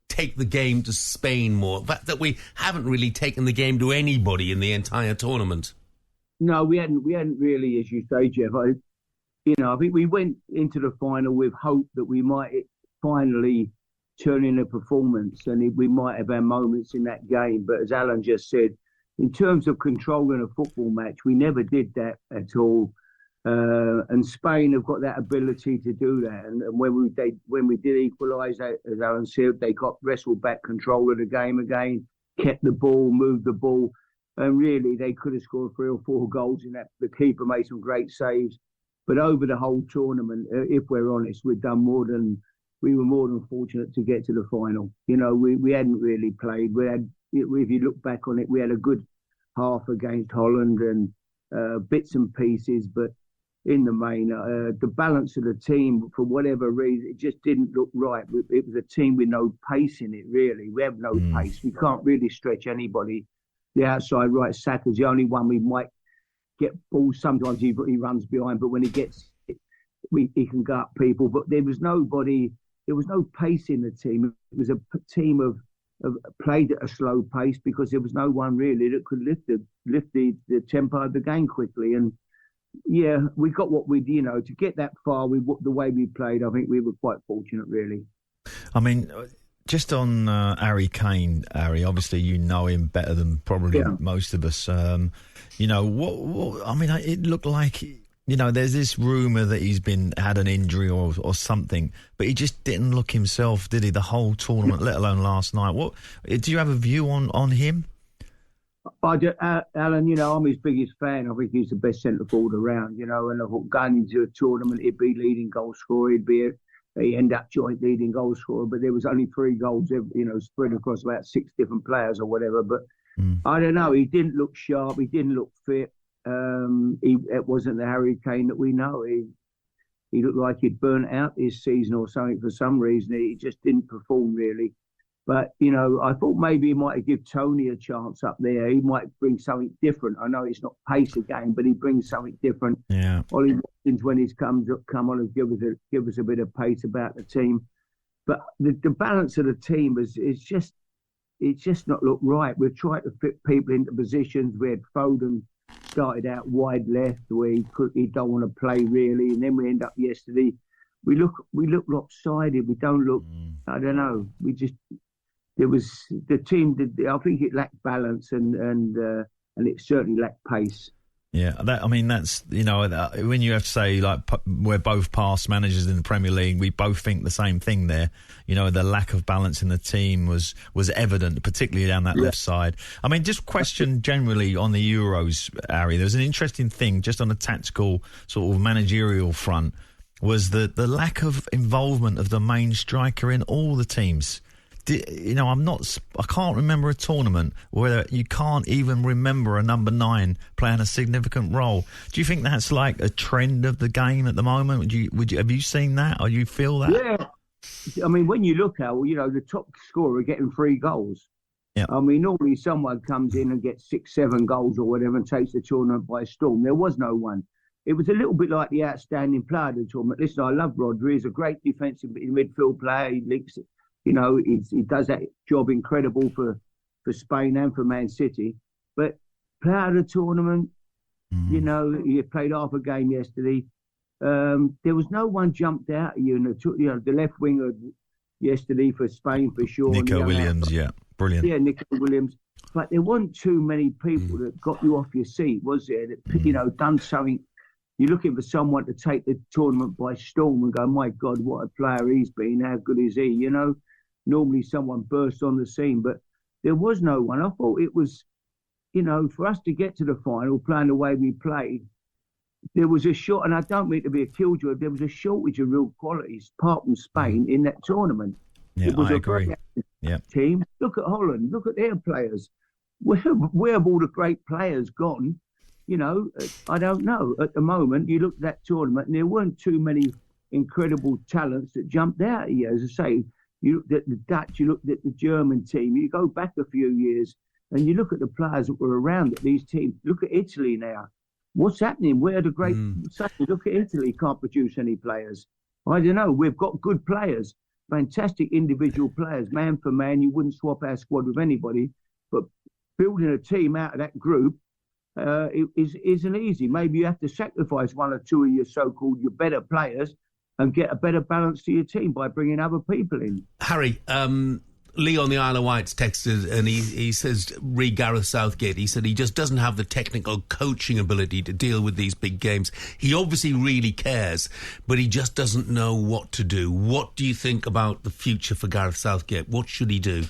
take the game to Spain more? That we haven't really taken the game to anybody in the entire tournament? No, we hadn't really, as you say, Jeff. I think we went into the final with hope that we might finally turn in a performance, and we might have our moments in that game. But as Alan just said, in terms of controlling a football match, we never did that at all. And Spain have got that ability to do that. And when we did equalise, as Alan said, they got wrestled back control of the game again, kept the ball, moved the ball, and really they could have scored 3 or 4 goals in that. The keeper made some great saves. But over the whole tournament, if we're honest, we were more than fortunate to get to the final. We hadn't really played. If you look back on it, we had a good half against Holland and bits and pieces, but in the main, the balance of the team, for whatever reason, it just didn't look right. It was a team with no pace in it, really. We have no pace. We can't really stretch anybody. The outside right, Saka's the only one we might get balls. Sometimes he runs behind, but when he gets it, he can gut people. But there was nobody. There was no pace in the team. It was a team of played at a slow pace because there was no one really that could lift the tempo of the game quickly. And yeah, we got what we to get that far with the way we played. I think we were quite fortunate, really. I mean, just on Harry Kane, Harry. Obviously, you know him better than probably most of us. What I mean, it looked like. There's this rumour that he's had an injury or something, but he just didn't look himself, did he? The whole tournament, let alone last night. What do you have a view on him? Alan, I'm his biggest fan. I think he's the best centre forward around. And I thought going into a tournament, he'd be leading goal scorer. He'd end up joint leading goal scorer, but there was only 3 goals, spread across about 6 different players or whatever. But I don't know. He didn't look sharp. He didn't look fit. It wasn't the Harry Kane that we know. He looked like he'd burnt out his season or something for some reason. He just didn't perform really. But I thought maybe he might give Tony a chance up there. He might bring something different. I know it's not pace again, but he brings something different. Yeah. Ollie Watkins, when he's come on and give us a bit of pace about the team. But the balance of the team it's just not looked right. We've tried to fit people into positions. We had Foden started out wide left where he don't want to play really, and then we end up yesterday. We look lopsided. We don't look. I don't know. There was the team. I think it lacked balance and it certainly lacked pace. Yeah, that's when you have to say we're both past managers in the Premier League, we both think the same thing there. The lack of balance in the team was evident, particularly down that left side. I mean, just question generally on the Euros, Harry. There's an interesting thing just on a tactical sort of managerial front was the lack of involvement of the main striker in all the teams. I can't remember a tournament where you can't even remember a number 9 playing a significant role. Do you think that's like a trend of the game at the moment? Have you seen that, or you feel that? I mean, when you look at, the top scorer getting 3 goals. Yeah. I mean, normally someone comes in and gets 6, 7 goals or whatever and takes the tournament by storm. There was no one. It was a little bit like the outstanding player of the tournament. Listen, I love Rodri. He's a great defensive midfield player. He links, he does that job incredible for Spain and for Man City. But player of the tournament, he played half a game yesterday. There was no one jumped out at you. The left winger yesterday for Spain for sure. Nico Williams, brilliant. Yeah, Nico Williams. But there weren't too many people that got you off your seat, was there? That done something. You're looking for someone to take the tournament by storm and go, my God, what a player he's been. How good is he? Normally someone bursts on the scene, but there was no one. I thought it was, for us to get to the final, playing the way we played, there was a short, and I don't mean to be a killjoy, there was a shortage of real qualities, apart from Spain, in that tournament. Yeah, it was I agree. Team. Look at Holland. Look at their players. Where have all the great players gone? I don't know. At the moment, you look at that tournament, and there weren't too many incredible talents that jumped out at you. As I say, you looked at the Dutch, you looked at the German team. You go back a few years, and you look at the players that were around at these teams. Look at Italy now. What's happening? Where are the great... Look at Italy, can't produce any players. I don't know. We've got good players, fantastic individual players, man for man. You wouldn't swap our squad with anybody. But building a team out of that group isn't easy. Maybe you have to sacrifice 1 or 2 of your better players and get a better balance to your team by bringing other people in. Harry, Lee on the Isle of Wight's texted and he says, read Gareth Southgate. He said he just doesn't have the technical coaching ability to deal with these big games. He obviously really cares, but he just doesn't know what to do. What do you think about the future for Gareth Southgate? What should he do?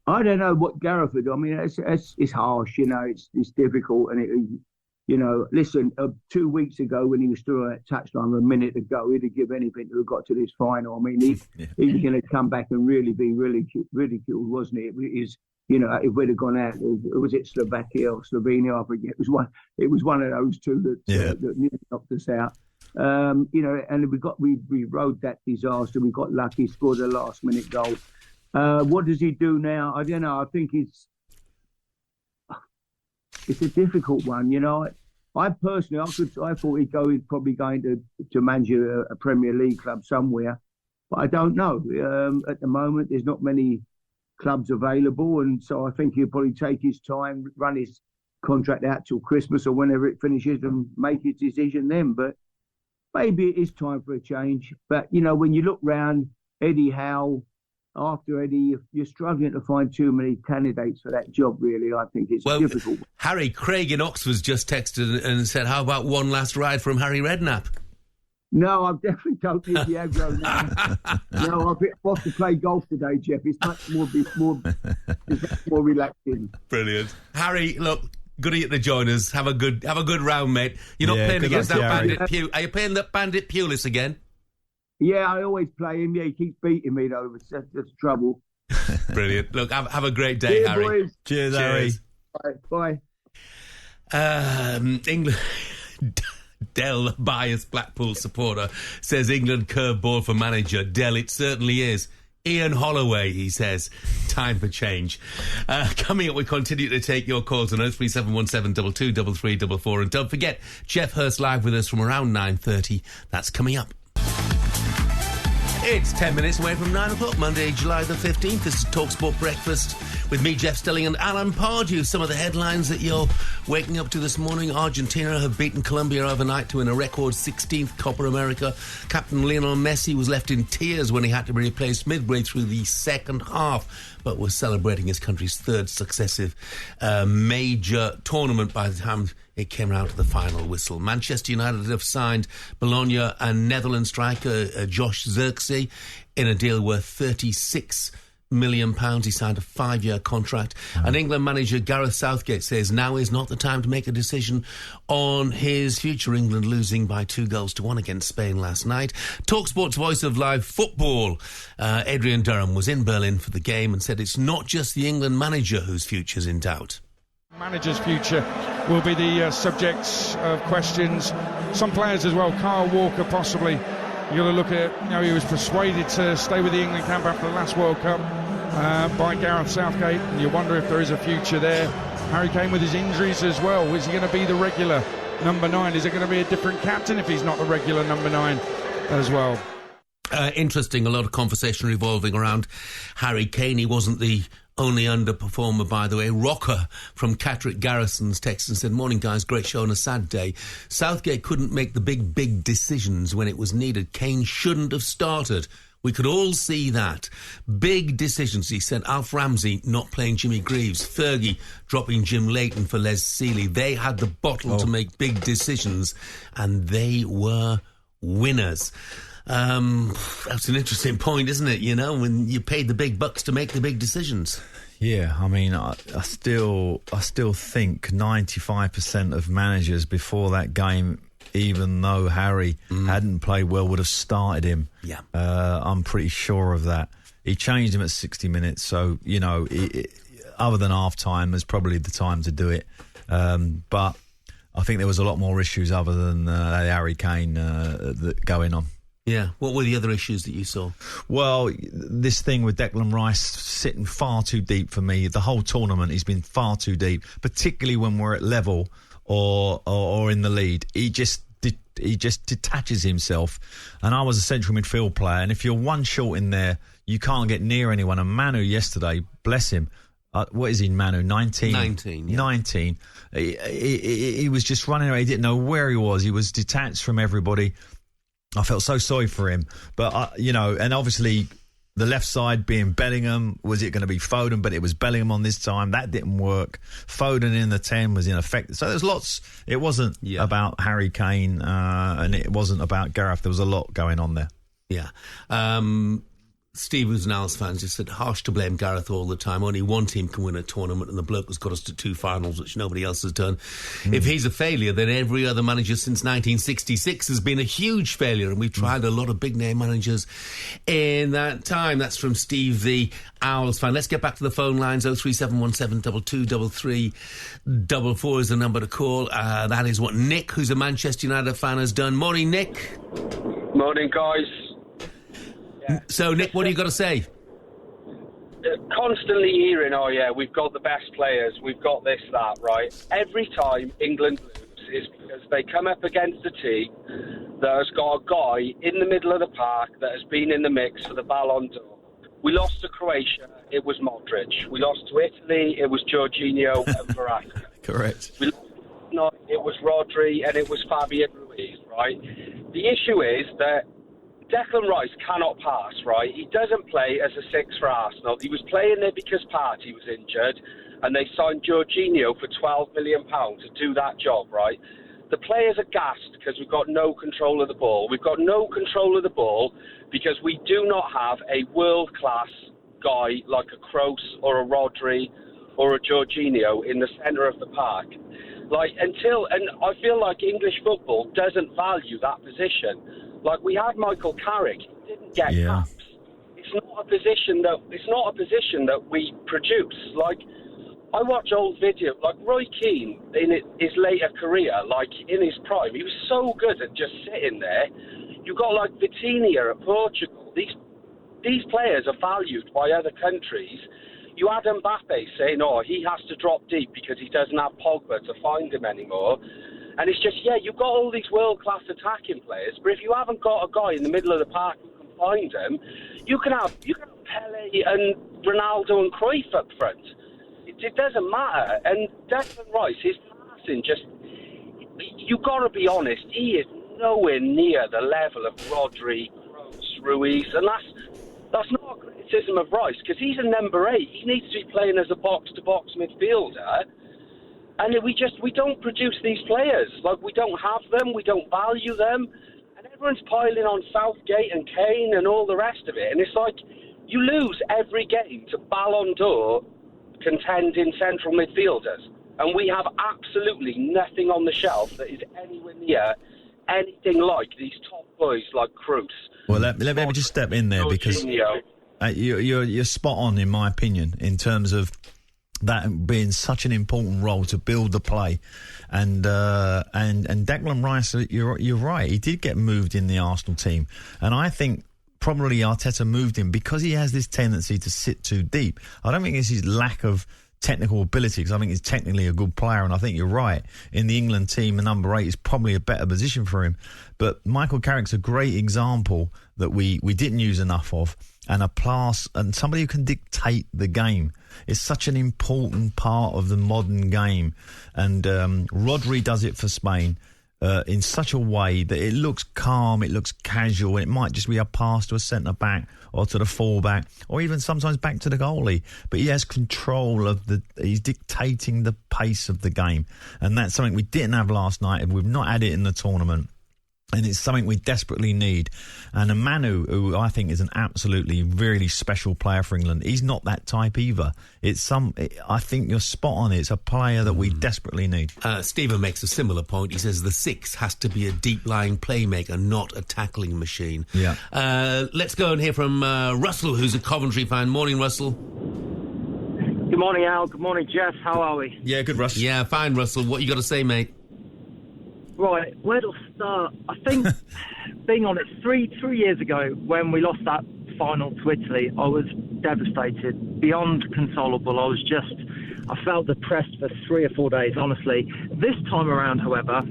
I don't know what Gareth would do. I mean, it's harsh, it's difficult. And, listen, 2 weeks ago when he was still on that touchline, a minute ago, he'd have given anything to have got to this final. I mean, he was going to come back and really be ridiculed, wasn't he? If we'd have gone out, was it Slovakia or Slovenia? I forget. It was one of those two that nearly knocked us out. And we rode that disaster. We got lucky, scored a last minute goal. What does he do now? I don't know. I think it's a difficult one. I personally, I thought he'd probably going to manage a Premier League club somewhere, but I don't know. At the moment, there's not many clubs available, and so I think he'll probably take his time, run his contract out till Christmas or whenever it finishes, and make his decision then. But maybe it is time for a change. But when you look round, Eddie Howe. After Eddie, you're struggling to find too many candidates for that job, really. I think it's difficult. Harry, Craig in Oxford's just texted and said, how about one last ride from Harry Redknapp? No, I definitely don't need the aggro now. No, I've been off to play golf today, Jeff. It's much more relaxing. Brilliant. Harry, look, good of you to join us. Have a good round, mate. You're not playing against that Bandit Pulis. Are you playing that Bandit Pulis again? Yeah, I always play him. Yeah, he keeps beating me, though. That's trouble. Brilliant. Look, have a great day, Harry. Boys. Cheers, Harry. Bye. England... Dell, biased Blackpool supporter, says England curveball for manager. Dell, it certainly is. Ian Holloway, he says. Time for change. Coming up, we continue to take your calls on 03717 223344. And don't forget, Jeff Hurst live with us from around 9:30. That's coming up. It's 10 minutes away from 9 o'clock, Monday, July the 15th. This is TalkSport Breakfast with me, Jeff Stelling, and Alan Pardew. Some of the headlines that you're waking up to this morning. Argentina have beaten Colombia overnight to win a record 16th Copa America. Captain Lionel Messi was left in tears when he had to be replaced midway through the second half, but was celebrating his country's third successive major tournament by the time it came around to the final whistle. Manchester United have signed Bologna and Netherlands striker Josh Zirkzee in a deal worth £36 million. He signed a 5-year contract. And England manager Gareth Southgate says now is not the time to make a decision on his future. England losing by 2-1 against Spain last night. TalkSport's voice of live football, Adrian Durham, was in Berlin for the game and said it's not just the England manager whose future's in doubt. Manager's future will be the subject of questions. Some players as well. Kyle Walker possibly You got to look at, he was persuaded to stay with the England camp after the last World Cup by Gareth Southgate, and you wonder if there is a future there. Harry Kane with his injuries as well. Is he going to be the regular number 9? Is it going to be a different captain if he's not the regular number 9 as well? Interesting, a lot of conversation revolving around Harry Kane. He wasn't the only underperformer, by the way. Rocker from Catterick Garrison's text and said, "Morning, guys, great show on a sad day. Southgate couldn't make the big decisions when it was needed. Kane shouldn't have started. We could all see that. Big decisions." He said Alf Ramsey not playing Jimmy Greaves, Fergie dropping Jim Leighton for Les Seeley. They had the bottle to make big decisions, and they were winners. That's an interesting point, isn't it? When you paid the big bucks to make the big decisions. Yeah, I mean, I still think 95% of managers before that game, even though Harry hadn't played well, would have started him. Yeah. I'm pretty sure of that. He changed him at 60 minutes, so, other than half-time, is probably the time to do it. But I think there was a lot more issues other than Harry Kane going on. Yeah. What were the other issues that you saw? Well, this thing with Declan Rice sitting far too deep for me. The whole tournament, he's been far too deep, particularly when we're at level or in the lead. He just detaches himself. And I was a central midfield player, and if you're one short in there, you can't get near anyone. And Manu yesterday, bless him, what is he, Manu? 19? 19, yeah. 19. He was just running around. He didn't know where he was. He was detached from everybody. I felt so sorry for him. But, and obviously the left side being Bellingham, was it going to be Foden? But it was Bellingham on this time. That didn't work. Foden in the 10 was ineffective. So there's lots. It wasn't about Harry Kane and it wasn't about Gareth. There was a lot going on there. Yeah. Steve, who's an Owls fan, just said, harsh to blame Gareth all the time. Only one team can win a tournament, and the bloke has got us to 2 finals, which nobody else has done. If he's a failure, then every other manager since 1966 has been a huge failure, and we've tried a lot of big-name managers in that time. That's from Steve, the Owls fan. Let's get back to the phone lines. 03717 223344 is the number to call. That is what Nick, who's a Manchester United fan, has done. Morning, Nick. Morning, guys. So, Nick, what do you got to say? Constantly hearing, we've got the best players, we've got this, that, right? Every time England lose is because they come up against a team that has got a guy in the middle of the park that has been in the mix for the Ballon d'Or. We lost to Croatia, it was Modric. We lost to Italy, it was Jorginho and Verratti. Correct. We lost it was Rodri and it was Fabian Ruiz, right? The issue is that Declan Rice cannot pass, right? He doesn't play as a 6 for Arsenal. He was playing there because Partey was injured, and they signed Jorginho for £12 million to do that job, right? The players are gassed because we've got no control of the ball. We've got no control of the ball because we do not have a world-class guy like a Kroos or a Rodri or a Jorginho in the centre of the park. And I feel like English football doesn't value that position. Like, we had Michael Carrick, he didn't get caps. It's not a position that we produce. Like, I watch old videos, like Roy Keane in his later career, like in his prime, he was so good at just sitting there. You've got like Vitinha at Portugal. These players are valued by other countries. You had Mbappe saying, he has to drop deep because he doesn't have Pogba to find him anymore. And it's just, you've got all these world-class attacking players, but if you haven't got a guy in the middle of the park who can find him, you can have Pele and Ronaldo and Cruyff up front. It doesn't matter. And Declan Rice, his passing, you've got to be honest, he is nowhere near the level of Rodri, Kroos, Ruiz, and that's not a criticism of Rice, because he's a number 8. He needs to be playing as a box-to-box midfielder. And we don't produce these players. Like, we don't have them, we don't value them. And everyone's piling on Southgate and Kane and all the rest of it. And it's like, you lose every game to Ballon d'Or contending central midfielders. And we have absolutely nothing on the shelf that is anywhere near anything like these top boys like Kroos. Well, let me just step in there because you're spot on, in my opinion, in terms of that being such an important role to build the play. And Declan Rice, you're right, he did get moved in the Arsenal team. And I think probably Arteta moved him because he has this tendency to sit too deep. I don't think it's his lack of technical ability, because I think he's technically a good player, and I think you're right. In the England team, a number 8 is probably a better position for him. But Michael Carrick's a great example that we didn't use enough of, and a pass, and somebody who can dictate the game. It's such an important part of the modern game. And Rodri does it for Spain in such a way that it looks calm, it looks casual, and it might just be a pass to a centre-back or to the full-back, or even sometimes back to the goalie. But he has control of he's dictating the pace of the game. And that's something we didn't have last night, and we've not had it in the tournament. And it's something we desperately need. And a Manu, who I think is an absolutely really special player for England, he's not that type either. I think you're spot on. It's a player that we desperately need. Stephen makes a similar point. He says the 6 has to be a deep-lying playmaker, not a tackling machine. Yeah. Let's go and hear from Russell, who's a Coventry fan. Morning, Russell. Good morning, Al. Good morning, Jeff. How are we? Yeah, good, Russ. Yeah, fine, Russell. What you got to say, mate? Right, where to start? I think, being honest, three years ago when we lost that final to Italy, I was devastated, beyond consolable. I felt depressed for 3 or 4 days, honestly. This time around, however,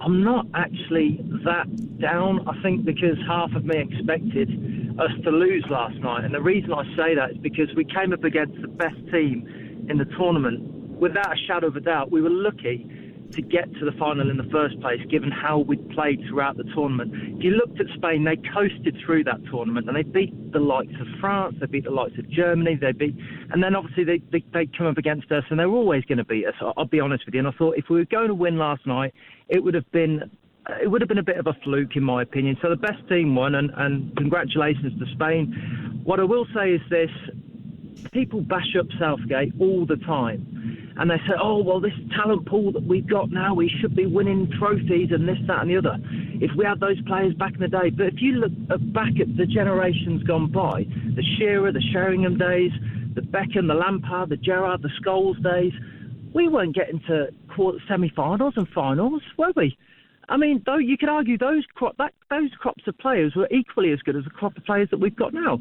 I'm not actually that down, I think, because half of me expected us to lose last night. And the reason I say that is because we came up against the best team in the tournament. Without a shadow of a doubt, we were lucky to get to the final in the first place, given how we'd played throughout the tournament. If you looked at Spain, they coasted through that tournament, and they beat the likes of France, they beat the likes of Germany, and then obviously they come up against us, and they were always going to beat us, I'll be honest with you. And I thought if we were going to win last night, it would have been a bit of a fluke, in my opinion. So the best team won, and congratulations to Spain. What I will say is this: people bash up Southgate all the time. And they say, oh, well, this talent pool that we've got now, we should be winning trophies and this, that and the other, if we had those players back in the day. But if you look back at the generations gone by, the Shearer, the Sheringham days, the Beckham, the Lampard, the Gerrard, the Scholes days, we weren't getting to semi-finals and finals, were we? I mean, though you could argue those crops of players were equally as good as the crop of players that we've got now.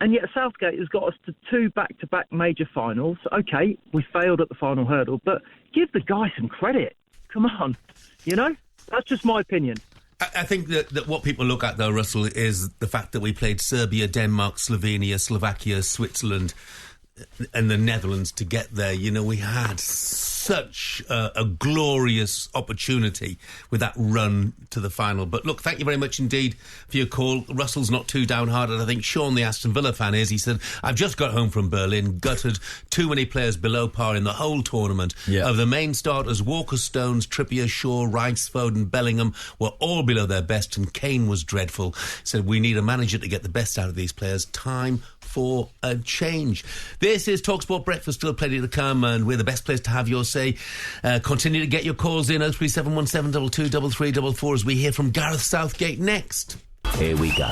And yet Southgate has got us to 2 back-to-back major finals. OK, we failed at the final hurdle, but give the guy some credit. Come on. You know? That's just my opinion. I think that what people look at, though, Russell, is the fact that we played Serbia, Denmark, Slovenia, Slovakia, Switzerland and the Netherlands to get there. You know, we had such a glorious opportunity with that run to the final. But look, thank you very much indeed for your call. Russell's not too downhearted. I think Sean, the Aston Villa fan, is. He said, I've just got home from Berlin, gutted, too many players below par in the whole tournament. Yeah. Of the main starters, Walker, Stones, Trippier, Shaw, Rice, Foden, Bellingham were all below their best, and Kane was dreadful. Said, we need a manager to get the best out of these players. Time for a change. This is TalkSport Breakfast, still plenty to come, and we're the best place to have your say. Continue to get your calls in, 03717 223344, as we hear from Gareth Southgate next. Here we go.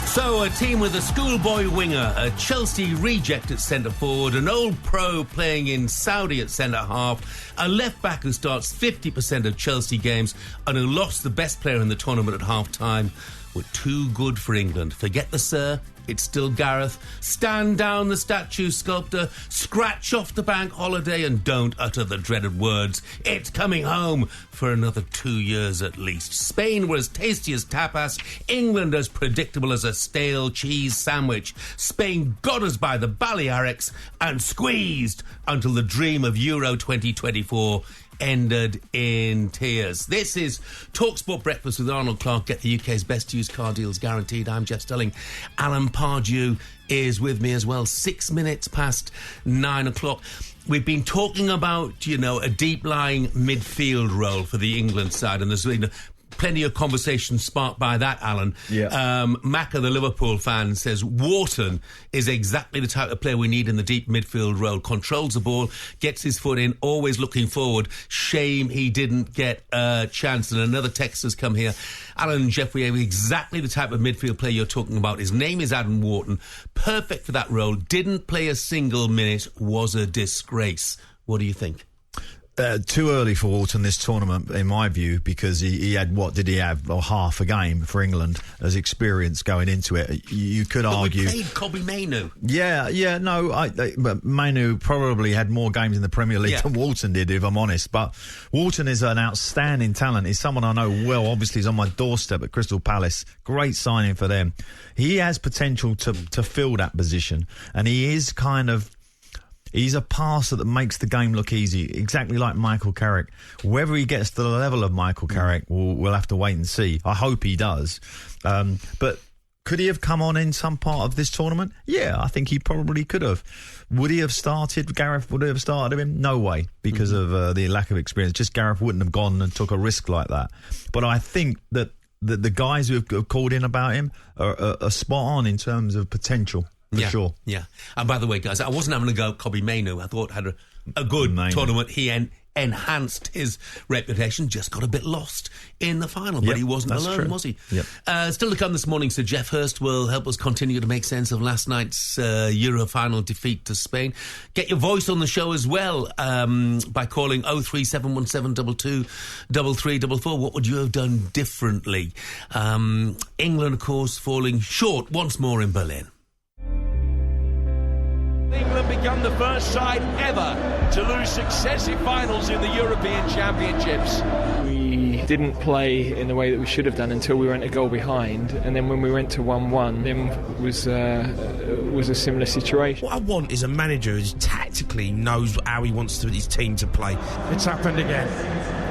So, a team with a schoolboy winger, a Chelsea reject at centre-forward, an old pro playing in Saudi at centre-half, a left-back who starts 50% of Chelsea games and who lost the best player in the tournament at half-time, were too good for England. Forget the sir, it's still Gareth. Stand down the statue sculptor, scratch off the bank holiday, and don't utter the dreaded words. It's coming home for another 2 years at least. Spain were as tasty as tapas, England as predictable as a stale cheese sandwich. Spain got us by the Balearics and squeezed until the dream of Euro 2024 ended in tears. This is TalkSport Breakfast with Arnold Clark. Get the UK's best used car deals guaranteed. I'm Jeff Stelling. Alan Pardew is with me as well. 6 minutes past 9 o'clock. We've been talking about, you know, a deep-lying midfield role for the England side, and there's been plenty of conversation sparked by that, Alan. Yeah. Macca, the Liverpool fan, says Wharton is exactly the type of player we need in the deep midfield role. Controls the ball, gets his foot in, always looking forward. Shame he didn't get a chance. And another text has come here. Alan and Jeff, we have exactly the type of midfield player you're talking about. His name is Adam Wharton. Perfect for that role. Didn't play a single minute. Was a disgrace. What do you think? Too early for Wharton this tournament, in my view, because he had, what did he have? Well, half a game for England as experience going into it. You could argue. We played Kobbie Mainoo. But Mainoo probably had more games in the Premier League than Wharton did, if I'm honest. But Wharton is an outstanding talent. He's someone I know well. Obviously, he's on my doorstep at Crystal Palace. Great signing for them. He has potential to fill that position, and he is kind of. He's a passer that makes the game look easy, exactly like Michael Carrick. Whether he gets to the level of Michael Carrick, we'll have to wait and see. I hope he does. But could he have come on in some part of this tournament? Yeah, I think he probably could have. Would he have started? Gareth would have started him? No way, because of the lack of experience. Just Gareth wouldn't have gone and took a risk like that. But I think that the guys who have called in about him are spot on in terms of potential. For sure. Yeah. And by the way, guys, I wasn't having a go at Kobbie Mainoo. I thought had a good tournament. He enhanced his reputation, just got a bit lost in the final, but he wasn't alone, was he? Yep. Still to come this morning, Sir Jeff Hurst will help us continue to make sense of last night's Euro final defeat to Spain. Get your voice on the show as well by calling 03717 223344. What would you have done differently? England, of course, falling short once more in Berlin. England become the first side ever to lose successive finals in the European Championships. We didn't play in the way that we should have done until we went a goal behind, and then when we went to 1-1, then was a similar situation. What I want is a manager who tactically knows how he wants his team to play. It's happened again.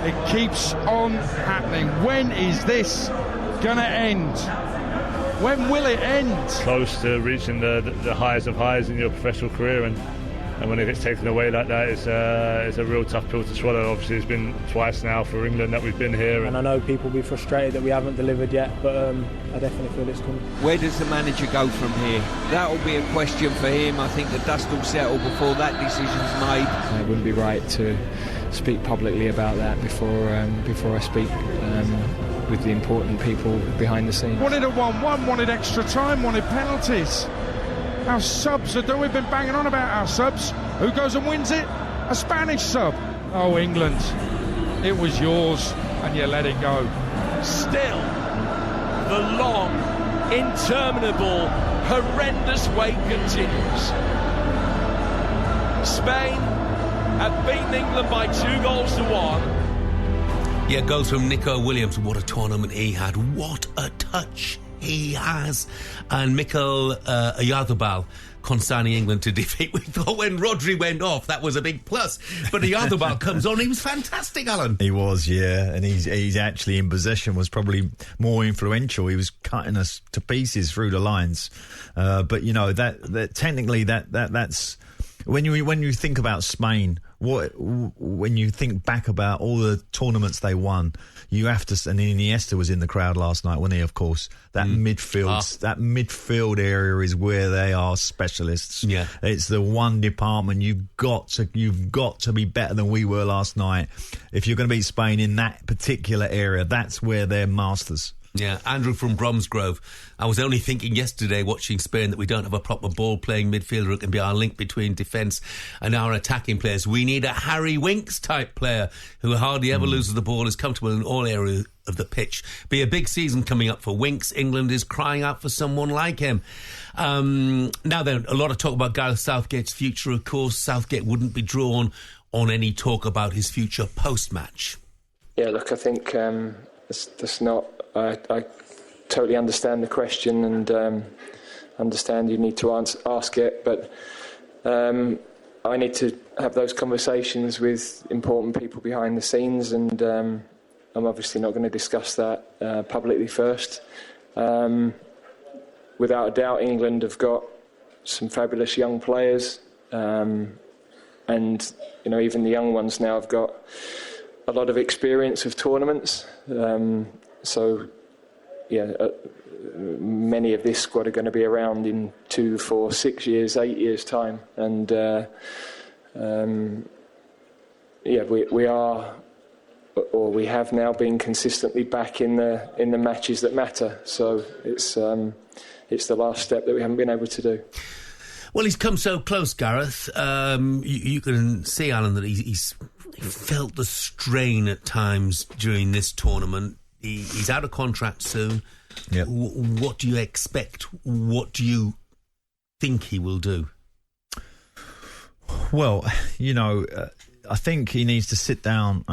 It keeps on happening. When is this going to end? When will it end? Close to reaching the highest of highs in your professional career, and when it gets taken away like that, it's a real tough pill to swallow. Obviously, it's been twice now for England that we've been here. And I know people will be frustrated that we haven't delivered yet, but I definitely feel it's coming. Where does the manager go from here? That will be a question for him. I think the dust will settle before that decision's made. It wouldn't be right to speak publicly about that before I speak with the important people behind the scenes. Wanted a 1-1, wanted extra time, wanted penalties. Our subs are doing. We've been banging on about our subs. Who goes and wins it? A Spanish sub. Oh, England. It was yours, and you let it go. Still, the long, interminable, horrendous wait continues. Spain have beaten England by 2-1. Yeah, goes from Nico Williams. What a tournament he had. What a touch he has. And Mikel Oyarzabal consigning England to defeat. We thought when Rodri went off, that was a big plus. But Oyarzabal comes on. He was fantastic, Alan. He was, yeah. And he's actually in possession, was probably more influential. He was cutting us to pieces through the lines. But, you know, that technically that's... When you think about Spain, when you think back about all the tournaments they won, you have to. And Iniesta was in the crowd last night, wasn't he? Of course, that midfield area is where they are specialists. Yeah, it's the one department you've got to be better than we were last night. If you're going to beat Spain in that particular area, that's where they're masters. Yeah, Andrew from Bromsgrove. I was only thinking yesterday watching Spain that we don't have a proper ball-playing midfielder who can be our link between defence and our attacking players. We need a Harry Winks type player who hardly ever loses the ball, is comfortable in all areas of the pitch. Be a big season coming up for Winks. England is crying out for someone like him. Now then, a lot of talk about Gareth Southgate's future. Of course, Southgate wouldn't be drawn on any talk about his future post-match. Yeah, look, I think that's not... I totally understand the question and understand you need to ask it, but I need to have those conversations with important people behind the scenes, and I'm obviously not going to discuss that publicly first. Without a doubt, England have got some fabulous young players, and you know, even the young ones now have got a lot of experience of tournaments. many of this squad are going to be around in 2, 4, 6 years, 8 years' time, and we have now been consistently back in the matches that matter. So it's the last step that we haven't been able to do. Well, he's come so close, Gareth. You can see, Alan, that he's felt the strain at times during this tournament. He's out of contract soon. Yep. What do you expect? What do you think he will do? Well, I think he needs to sit down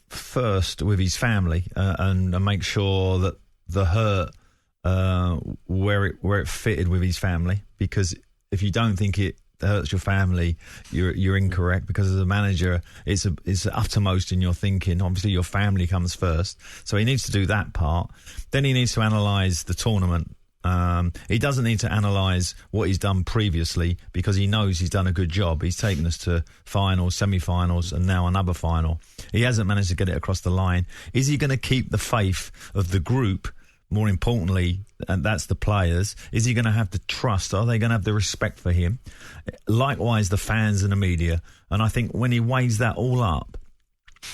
first with his family and make sure that the hurt where it fitted with his family, because if you don't think it hurts your family, you're incorrect, because as a manager it's uttermost in your thinking. Obviously your family comes first, so he needs to do that part. Then he needs to analyse the tournament. He doesn't need to analyse what he's done previously, because he knows he's done a good job. He's taken us to finals, semi-finals, and now another final. He hasn't managed to get it across the line. Is he going to keep the faith of the group? More importantly, and that's the players. Is he going to have the trust? Are they going to have the respect for him? Likewise, the fans and the media. And I think when he weighs that all up,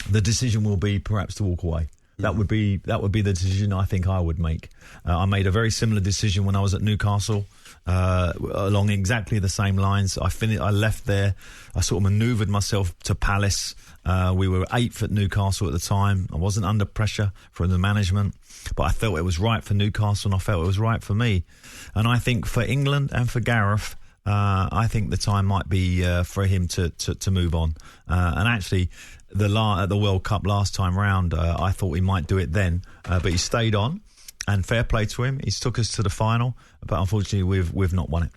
the decision will be perhaps to walk away. That would be the decision I think I would make. I made a very similar decision when I was at Newcastle, along exactly the same lines. I left there. I sort of manoeuvred myself to Palace. We were 8th at Newcastle at the time. I wasn't under pressure from the management, but I felt it was right for Newcastle, and I felt it was right for me. And I think for England and for Gareth, I think the time might be for him to move on. And actually, at the World Cup last time round, I thought he might do it then, but he stayed on, and fair play to him. He's took us to the final, but unfortunately we've not won it.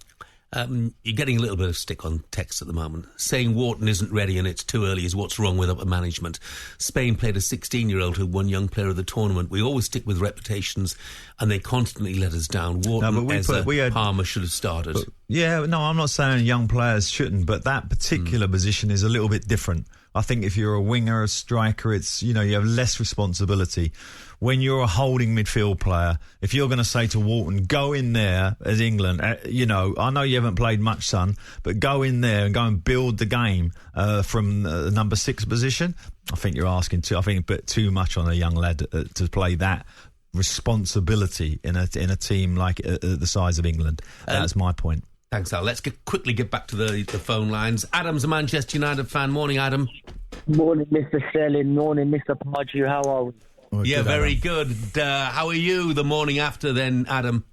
You're getting a little bit of stick on text at the moment. Saying Wharton isn't ready and it's too early is what's wrong with upper management. Spain played a 16-year-old who won Young Player of the Tournament. We always stick with reputations, and they constantly let us down. Wharton, Palmer should have started. I'm not saying young players shouldn't, but that particular position is a little bit different. I think if you're a winger, a striker, it's, you have less responsibility. When you're a holding midfield player, if you're going to say to Wharton, go in there as England, I know you haven't played much, son, but go in there and go and build the game from the number 6 position. I think you're asking a bit too much on a young lad to play that responsibility in a team like the size of England. That's my point. Thanks, Al. Let's quickly get back to the phone lines. Adam's a Manchester United fan. Morning, Adam. Morning, Mr. Stelling. Morning, Mr. Pardew. How are we? Very good. How are you the morning after then, Adam?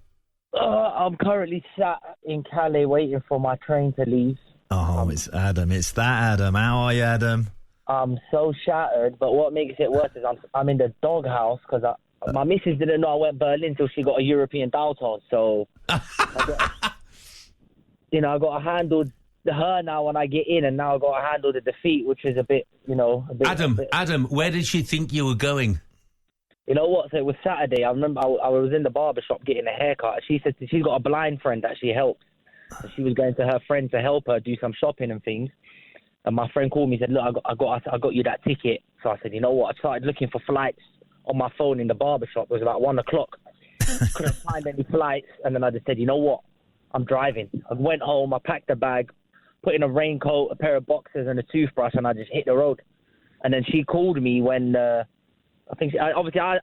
I'm currently sat in Calais waiting for my train to leave. Oh, it's Adam. It's that Adam. How are you, Adam? I'm so shattered, but what makes it worse is I'm in the doghouse because my missus didn't know I went Berlin till she got a European Daughter, so I got to handle her now when I get in, and now I got to handle the defeat, which is a bit. Adam, where did she think you were going? You know what? So it was Saturday. I remember I was in the barber shop getting a haircut. She said she's got a blind friend that she helps. And she was going to her friend to help her do some shopping and things. And my friend called me and said, "Look, I got you that ticket." So I said, "You know what?" I started looking for flights on my phone in the barber shop. It was about 1 o'clock. Couldn't find any flights, and then I just said, "You know what? I'm driving." I went home. I packed a bag, put in a raincoat, a pair of boxers, and a toothbrush, and I just hit the road. And then she called me when.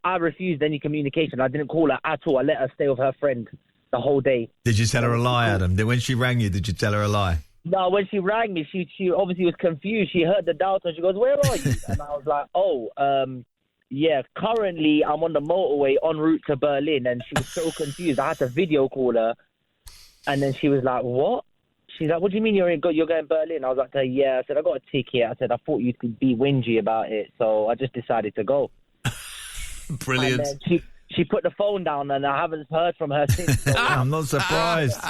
I refused any communication. I didn't call her at all. I let her stay with her friend the whole day. Did you tell her a lie, Adam? When she rang you, did you tell her a lie? No, when she rang me, she obviously was confused. She heard the doubt and she goes, "Where are you?" And I was like, yeah, currently I'm on the motorway en route to Berlin. And she was so confused. I had to video call her. And then she was like, "What?" She's like, "What do you mean you're going Berlin?" I was like, "Yeah." I said, "I got a ticket." I said, "I thought you could be whingy about it." So I just decided to go. Brilliant. And then she put the phone down, and I haven't heard from her since. So I'm not surprised.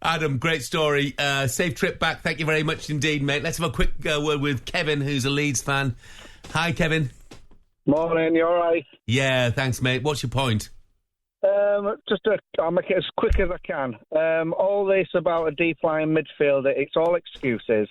Adam, great story. Safe trip back. Thank you very much indeed, mate. Let's have a quick word with Kevin, who's a Leeds fan. Hi, Kevin. Morning, you all right? Yeah, thanks, mate. What's your point? I'll make it as quick as I can. All this about a deep-lying midfielder, it's all excuses.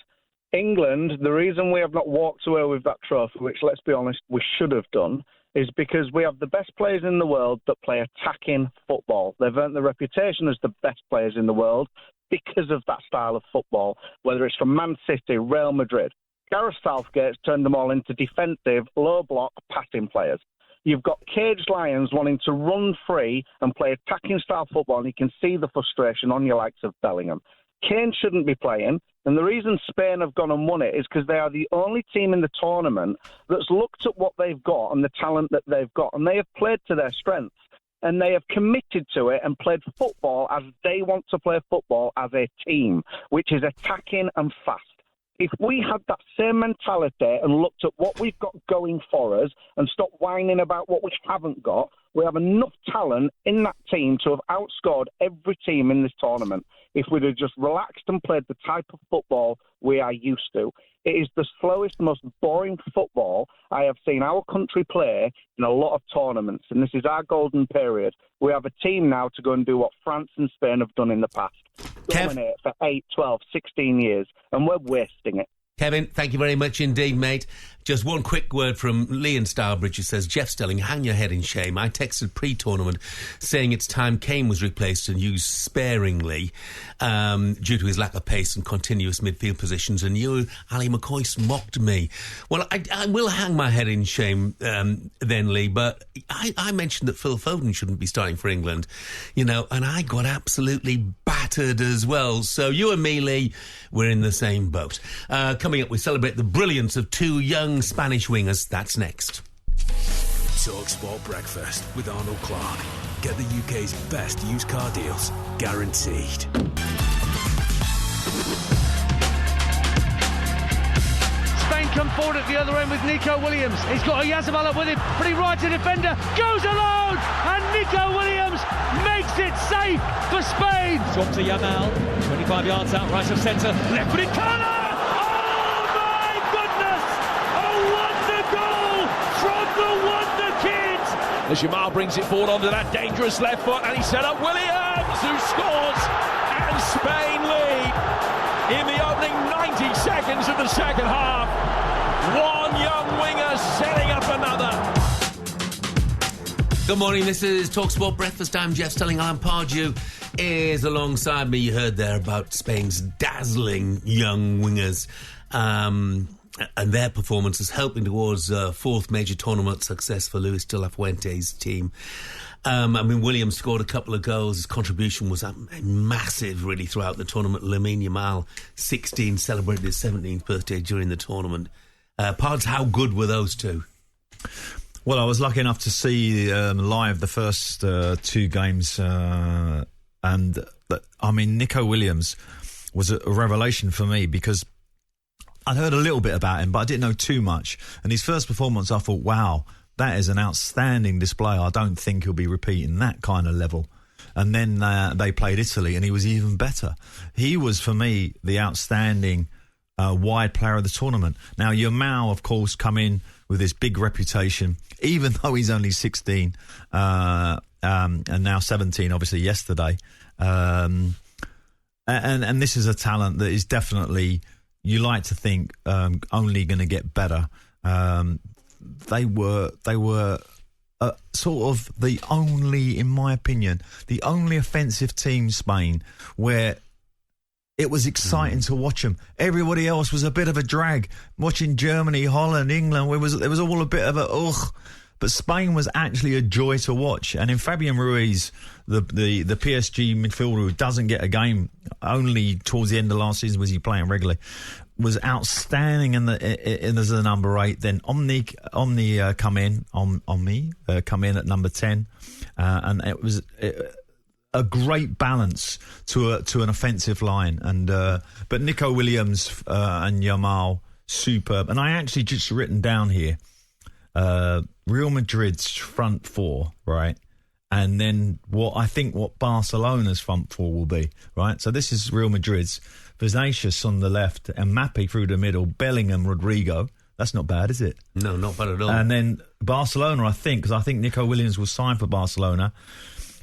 England, the reason we have not walked away with that trophy, which, let's be honest, we should have done, is because we have the best players in the world that play attacking football. They've earned the reputation as the best players in the world because of that style of football, whether it's from Man City, Real Madrid. Gareth Southgate's turned them all into defensive, low-block, passing players. You've got caged lions wanting to run free and play attacking style football, and you can see the frustration on your likes of Bellingham. Kane shouldn't be playing, and the reason Spain have gone and won it is because they are the only team in the tournament that's looked at what they've got and the talent that they've got, and they have played to their strengths, and they have committed to it and played football as they want to play football as a team, which is attacking and fast. If we had that same mentality and looked at what we've got going for us and stopped whining about what we haven't got, we have enough talent in that team to have outscored every team in this tournament if we'd have just relaxed and played the type of football we are used to. It is the slowest, most boring football I have seen our country play in a lot of tournaments, and this is our golden period. We have a team now to go and do what France and Spain have done in the past. Dominate for 8, 12, 16 years, and we're wasting it. Kevin, thank you very much indeed, mate. Just one quick word from Lee in Starbridge, who says, Jeff Stelling, hang your head in shame. I texted pre-tournament saying it's time Kane was replaced and used sparingly due to his lack of pace and continuous midfield positions, and you, Ali McCoy, mocked me. Well, I will hang my head in shame then, Lee, but I mentioned that Phil Foden shouldn't be starting for England, you know, and I got absolutely battered as well. So you and me, Lee, we're in the same boat. Coming up, we celebrate the brilliance of two young Spanish wingers. That's next. TalkSport Breakfast with Arnold Clark. Get the UK's best used car deals, guaranteed. Spain come forward at the other end with Nico Williams. He's got Oyarzabal up with him, but he rides a defender, goes alone, and Nico Williams makes it safe for Spain. Talk to Yamal, 25 yards out, right of centre, left footed corner! As Jamal brings it forward onto that dangerous left foot, and he set up Williams, who scores, and Spain lead in the opening 90 seconds of the second half. One young winger setting up another. Good morning, this is TalkSport Breakfast. I'm Jeff Stelling. Alan Pardew is alongside me. You heard there about Spain's dazzling young wingers. And their performance is helping towards fourth major tournament success for Luis de la Fuente's team. Williams scored a couple of goals. His contribution was massive, really, throughout the tournament. Lamine Yamal, 16, celebrated his 17th birthday during the tournament. Pards, how good were those two? Well, I was lucky enough to see live the first two games. Nico Williams was a revelation for me because I'd heard a little bit about him, but I didn't know too much. And his first performance, I thought, wow, that is an outstanding display. I don't think he'll be repeating that kind of level. And then they played Italy, and he was even better. He was, for me, the outstanding wide player of the tournament. Now, Yamal, of course, come in with this big reputation, even though he's only 16 and now 17, obviously, yesterday. And this is a talent that is definitely, you like to think, only going to get better. They were sort of the only, in my opinion, the only offensive team, Spain, where it was exciting to watch them. Everybody else was a bit of a drag. Watching Germany, Holland, England, it was all a bit of a ugh. But Spain was actually a joy to watch. And in Fabian Ruiz, the PSG midfielder who doesn't get a game, only towards the end of last season was he playing regularly, was outstanding as a number 8. Then Omni come in at number 10, and it was a great balance to an offensive line. And but Nico Williams and Yamal, superb. And I actually just written down here Real Madrid's front four, right? And then what Barcelona's front four will be, right? So this is Real Madrid's. Vinicius on the left and Mbappe through the middle, Bellingham, Rodrigo. That's not bad, is it? No, not bad at all. And then Barcelona, because I think Nico Williams will sign for Barcelona.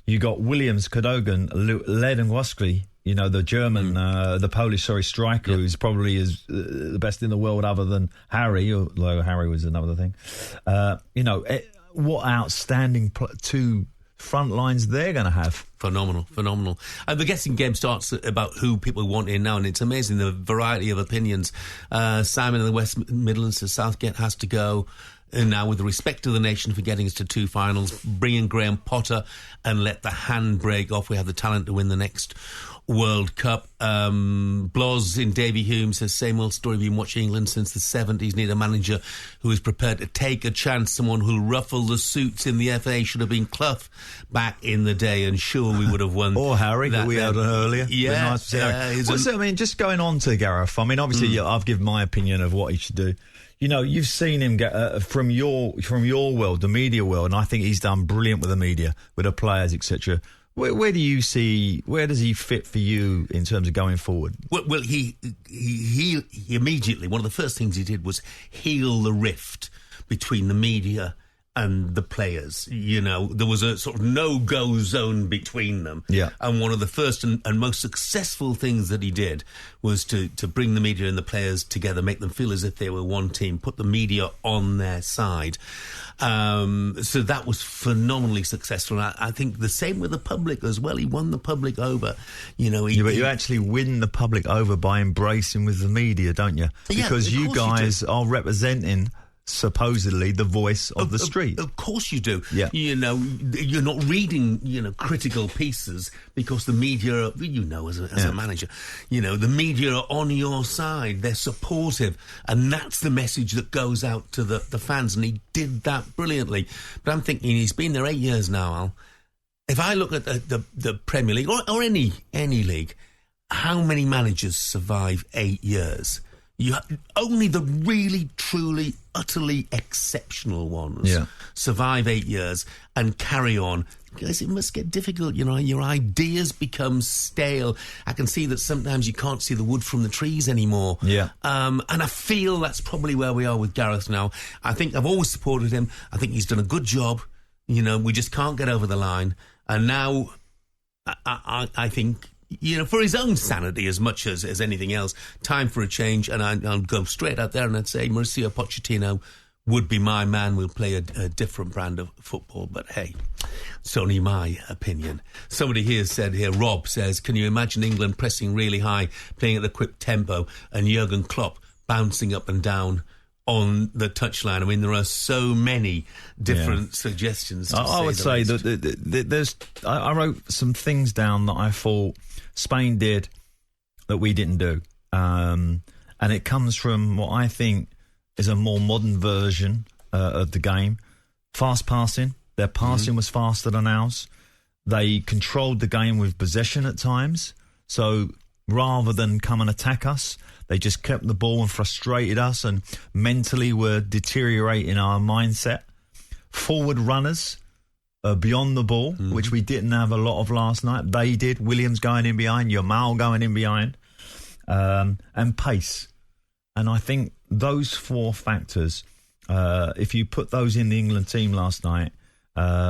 You got Williams, Cadogan, Lewandowski, the German, the Polish, striker, who's probably the best in the world other than Harry, although Harry was another thing. what outstanding two front lines they're going to have. Phenomenal. And the guessing game starts about who people want in now, and it's amazing the variety of opinions. Simon in the West Midlands says Southgate has to go. And now, with respect to the nation for getting us to 2 finals, bring in Graham Potter and let the handbrake off. We have the talent to win the next World Cup. Bloz in Davy Hume says, same old story, been watching England since the 70s. Need a manager who is prepared to take a chance. Someone who'll ruffle the suits in the FA. Should have been Clough back in the day, and sure, we would have won. Or Harry, that we had on earlier. Yeah. Nice to see Harry. I mean, just going on to Gareth, I mean, obviously, I've given my opinion of what he should do. You know, you've seen him get from your world, the media world, and I think he's done brilliant with the media, with the players, etc. Where do you see? Where does he fit for you in terms of going forward? Well, he immediately, one of the first things he did was heal the rift between the media and the players. You know, there was a sort of no-go zone between them. Yeah. And one of the first and most successful things that he did was to bring the media and the players together, make them feel as if they were one team, put the media on their side. So that was phenomenally successful. And I think the same with the public as well. He won the public over. You know, but you actually win the public over by embracing with the media, don't you? Because you guys are representing supposedly the voice of the street. Of course you do. Yeah. You know, you're not reading, critical pieces because the media, as a manager, the media are on your side. They're supportive. And that's the message that goes out to the fans. And he did that brilliantly. But I'm thinking he's been there 8 years now, Al. If I look at the Premier League or any league, how many managers survive 8 years? Only the really, truly, utterly exceptional ones survive 8 years and carry on. Because it must get difficult, your ideas become stale. I can see that sometimes you can't see the wood from the trees anymore. Yeah. And I feel that's probably where we are with Gareth now. I think I've always supported him. I think he's done a good job. We just can't get over the line. And now I think, for his own sanity as much as anything else, time for a change. And I'll go straight out there and I'd say Mauricio Pochettino would be my man. We'll play a different brand of football. But hey, it's only my opinion. Somebody here, Rob says, can you imagine England pressing really high, playing at a quick tempo, and Jurgen Klopp bouncing up and down on the touchline? I mean, there are so many different suggestions. I would say that I wrote some things down that I thought Spain did that we didn't do. And it comes from what I think is a more modern version of the game. Fast passing. Their passing was faster than ours. They controlled the game with possession at times. So rather than come and attack us, they just kept the ball and frustrated us and mentally were deteriorating our mindset. Forward runners beyond the ball, which we didn't have a lot of last night. They did. Williams going in behind, Yamal going in behind, and pace. And I think those four factors, if you put those in the England team last night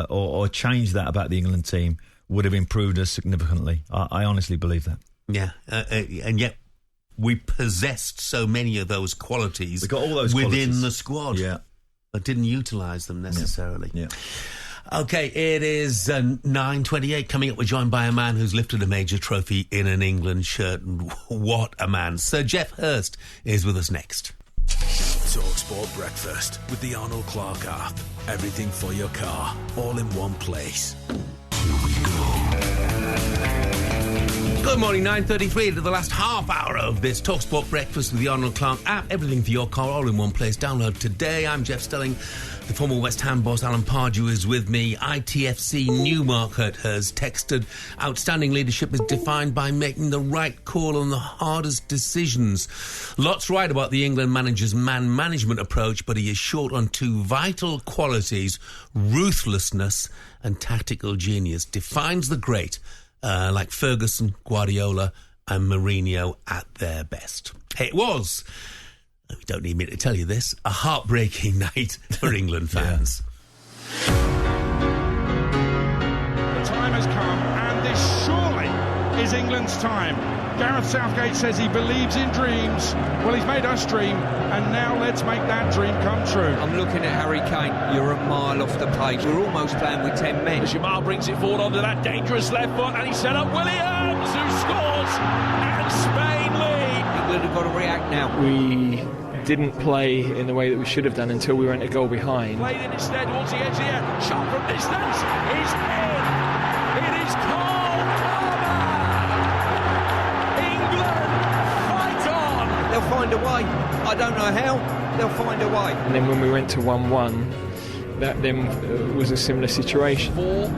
or change that about the England team, would have improved us significantly. I honestly believe that. Yeah, and yet we possessed so many of those qualities. We got all those within qualities. the squad, but didn't utilise them necessarily. Yeah. Okay, it is 9:28. Coming up, we're joined by a man who's lifted a major trophy in an England shirt. And what a man! Sir Jeff Hurst is with us next. TalkSport Breakfast with the Arnold Clark app. Everything for your car, all in one place. Here we go. Good morning, 9:33 to the last half hour of this TalkSport Breakfast with the Arnold Clark app. Everything for your car, all in one place. Download today. I'm Jeff Stelling. The former West Ham boss, Alan Pardew, is with me. ITFC Newmarket has texted, outstanding leadership is defined by making the right call on the hardest decisions. Lots right about the England manager's man management approach, but he is short on two vital qualities: ruthlessness and tactical genius. Defines the great, like Ferguson, Guardiola and Mourinho at their best. It was, you don't need me to tell you this, a heartbreaking night for England fans. The time has come, and this surely is England's time. Gareth Southgate says he believes in dreams. Well, he's made us dream, and now let's make that dream come true. I'm looking at Harry Kane. You're a mile off the pace. We're almost playing with 10 men. Jamal brings it forward onto that dangerous left foot, and he set up Williams, who scores, and Spain lead. England have got to react now. We didn't play in the way that we should have done until we went a goal behind. Played in instead towards the edge of the air. Shot from distance is in. It is Cole Palmer. England fight on. They'll find a way. I don't know how. They'll find a way. And then when we went to 1-1, that then was a similar situation. 4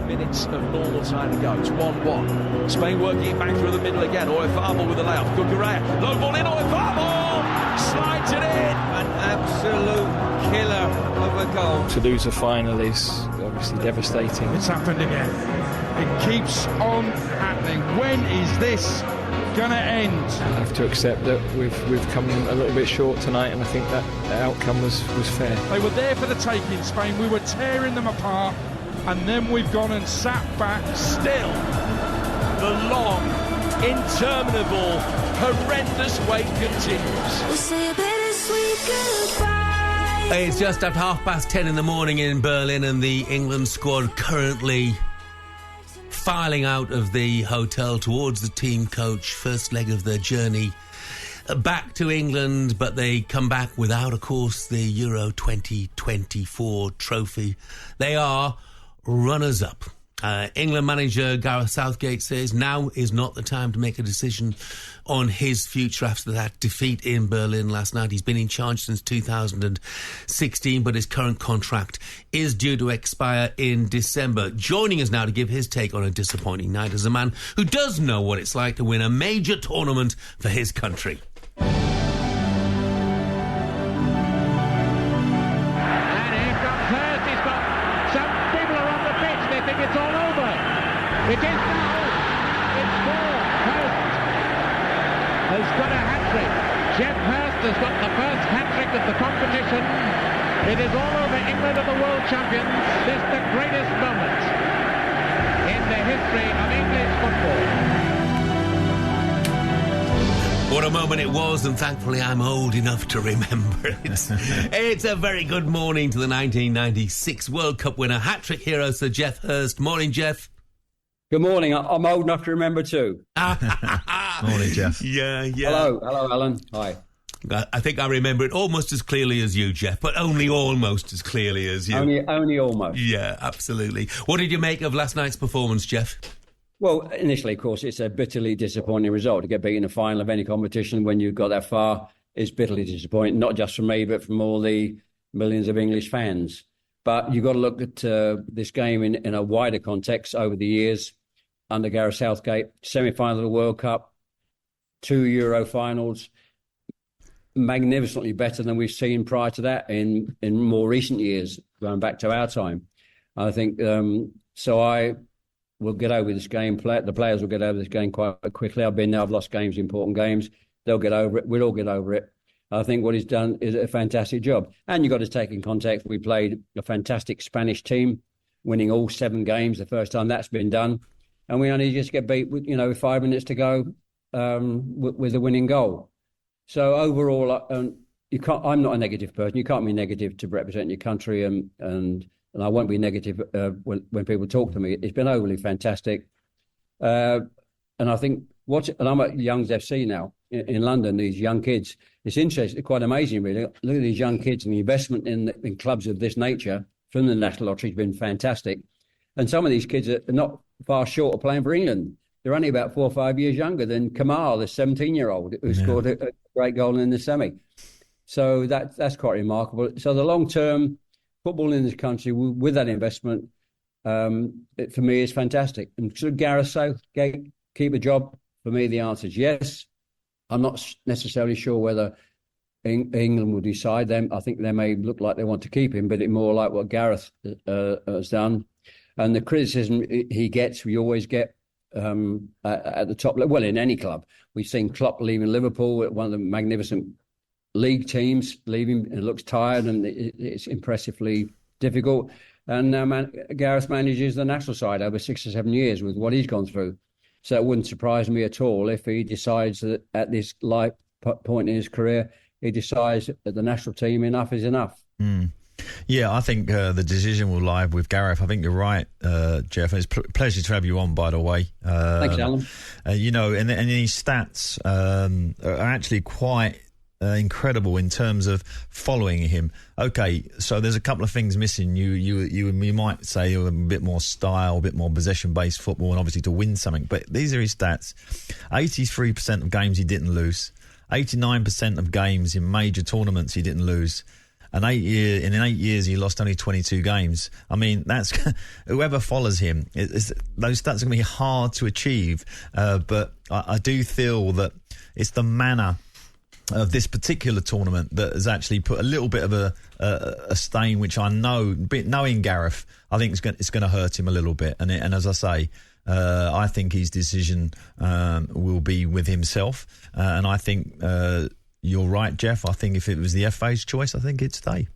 minutes of normal time to go. It's 1-1. Spain working it back through the middle again. Oyarzabal with the layoff. Cucurella. Low ball in. Oyarzabal slides it in. An absolute killer of a goal. To lose a final is obviously devastating. It's happened again. It keeps on happening. When is this going to end? I have to accept that we've come a little bit short tonight, and I think that the outcome was fair. They were there for the taking, Spain. We were tearing them apart, and then we've gone and sat back. Still, the long, interminable, horrendous wait continues. We say a bittersweet goodbye. It's just after 10:30 in the morning in Berlin, and the England squad currently filing out of the hotel towards the team coach. First leg of their journey back to England, but they come back without, of course, the Euro 2024 trophy. They are runners-up. England manager Gareth Southgate says now is not the time to make a decision on his future after that defeat in Berlin last night. He's been in charge since 2016, but his current contract is due to expire in December. Joining us now to give his take on a disappointing night is a man who does know what it's like to win a major tournament for his country. It is now. It's for Hurst. Has got a hat-trick. Jeff Hurst has got the first hat-trick of the competition. It is all over. England are the world champions. This is the greatest moment in the history of English football. What a moment it was, and thankfully I'm old enough to remember it. It's a very good morning to the 1996 World Cup winner, hat-trick hero Sir Jeff Hurst. Morning, Jeff. Good morning. I'm old enough to remember too. Morning, Jeff. Yeah. Hello, Alan. Hi. I think I remember it almost as clearly as you, Jeff, but only almost as clearly as you. Only almost. Yeah, absolutely. What did you make of last night's performance, Jeff? Well, initially, of course, it's a bitterly disappointing result. To get beat in the final of any competition when you've got that far is bitterly disappointing, not just from me, but from all the millions of English fans. But you've got to look at this game in a wider context over the years. Under Gareth Southgate, semi-final of the World Cup, 2 Euro finals, magnificently better than we've seen prior to that in more recent years, going back to our time. I think, so I will get over this game. The players will get over this game quite quickly. I've been there, I've lost games, important games. They'll get over it. We'll all get over it. I think what he's done is a fantastic job. And you've got to take in context, we played a fantastic Spanish team, winning all 7 games the first time that's been done. And we only just get beat with, 5 minutes to go with a winning goal. So overall, I'm not a negative person. You can't be negative to represent your country, and I won't be negative when people talk to me. It's been overly fantastic. And I think, and I'm at Young's FC now in London, these young kids. It's interesting, quite amazing, really. Look at these young kids, and the investment in clubs of this nature from the National Lottery has been fantastic. And some of these kids are not far short of playing for England. They're only about 4 or 5 years younger than Kamal, the 17-year-old who scored a great goal in the semi. So that's quite remarkable. So the long-term football in this country with that investment, for me, is fantastic. And should Gareth Southgate keep a job? For me, the answer is yes. I'm not necessarily sure whether England will decide them. I think they may look like they want to keep him, but it's more like what Gareth has done. And the criticism he gets, we always get at the top level. Well, in any club. We've seen Klopp leaving Liverpool, one of the magnificent league teams, leaving. It looks tired and it's impressively difficult. And now Gareth manages the national side over 6 or 7 years with what he's gone through. So it wouldn't surprise me at all if he decides that at this point in his career, he decides that the national team, enough is enough. Yeah, I think the decision will lie with Gareth. I think you're right, Jeff. It's a pleasure to have you on, by the way. Thanks, Alan. And his stats are actually quite incredible in terms of following him. Okay, so there's a couple of things missing. You might say a bit more style, a bit more possession-based football, and obviously to win something. But these are his stats: 83% of games he didn't lose, 89% of games in major tournaments he didn't lose. In 8 years, he lost only 22 games. I mean, that's whoever follows him. Those stats are going to be hard to achieve, but I do feel that it's the manner of this particular tournament that has actually put a little bit of a stain, which I know, knowing Gareth, I think it's going to hurt him a little bit. And as I say, I think his decision will be with himself, and I think. You're right, Jeff. I think if it was the FA's choice, I think it'd stay.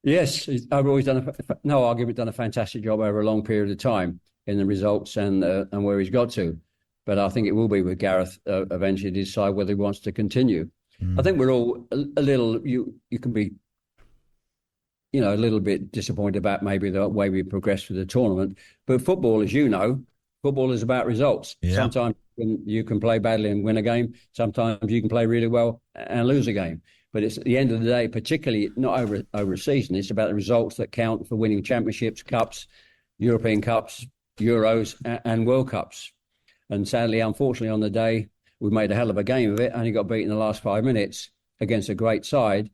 Yes, I've always done no argument, done a fantastic job over a long period of time in the results and where he's got to. But I think it will be with Gareth eventually to decide whether he wants to continue. I think we're all a little. You can be, a little bit disappointed about maybe the way we progressed through the tournament. But football, as you know, football is about results. Yeah. Sometimes you can play badly and win a game. Sometimes you can play really well and lose a game. But it's at the end of the day, particularly not over a season, it's about the results that count for winning championships, cups, European Cups, Euros and World Cups. And sadly, unfortunately, on the day, we made a hell of a game of it, only got beaten in the last 5 minutes against a great side.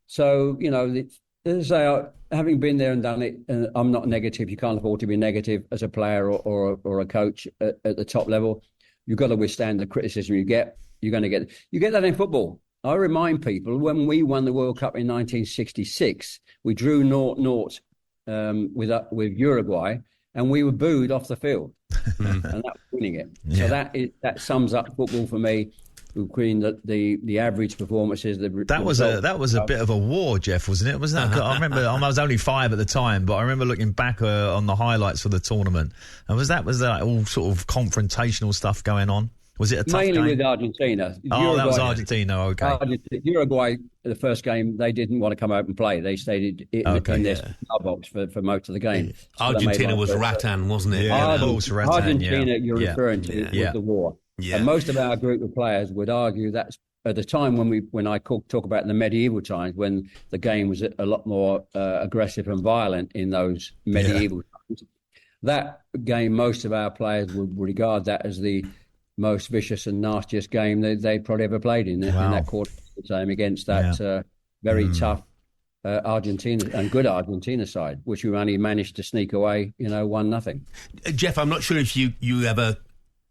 So, as I say, having been there and done it, I'm not negative. You can't afford to be negative as a player or a coach at the top level. You've got to withstand the criticism you get. You get that in football. I remind people, when we won the World Cup in 1966, we drew 0-0 with Uruguay, and we were booed off the field, and that was winning it. Yeah. So that sums up football for me. Between the average performances, that was a bit of a war, Jeff, wasn't it? Wasn't that? I remember I was only 5 at the time, but I remember looking back on the highlights for the tournament, and was that all sort of confrontational stuff going on? Was it a tough mainly game? With Argentina? Uruguay, that was Argentina. Okay, Uruguay. The first game, they didn't want to come out and play. They stayed in their star box for most of the game. So Argentina was Rattan, wasn't it? Yeah, Rattan, Argentina. You're referring to was the war. Yeah. And most of our group of players would argue that at the time when I talk about the medieval times, when the game was a lot more aggressive and violent in those medieval times, that game, most of our players would regard that as the most vicious and nastiest game they'd probably ever played in that quarter time against that very tough Argentina and good Argentina side, which we only managed to sneak away, 1-0. Jeff, I'm not sure if you ever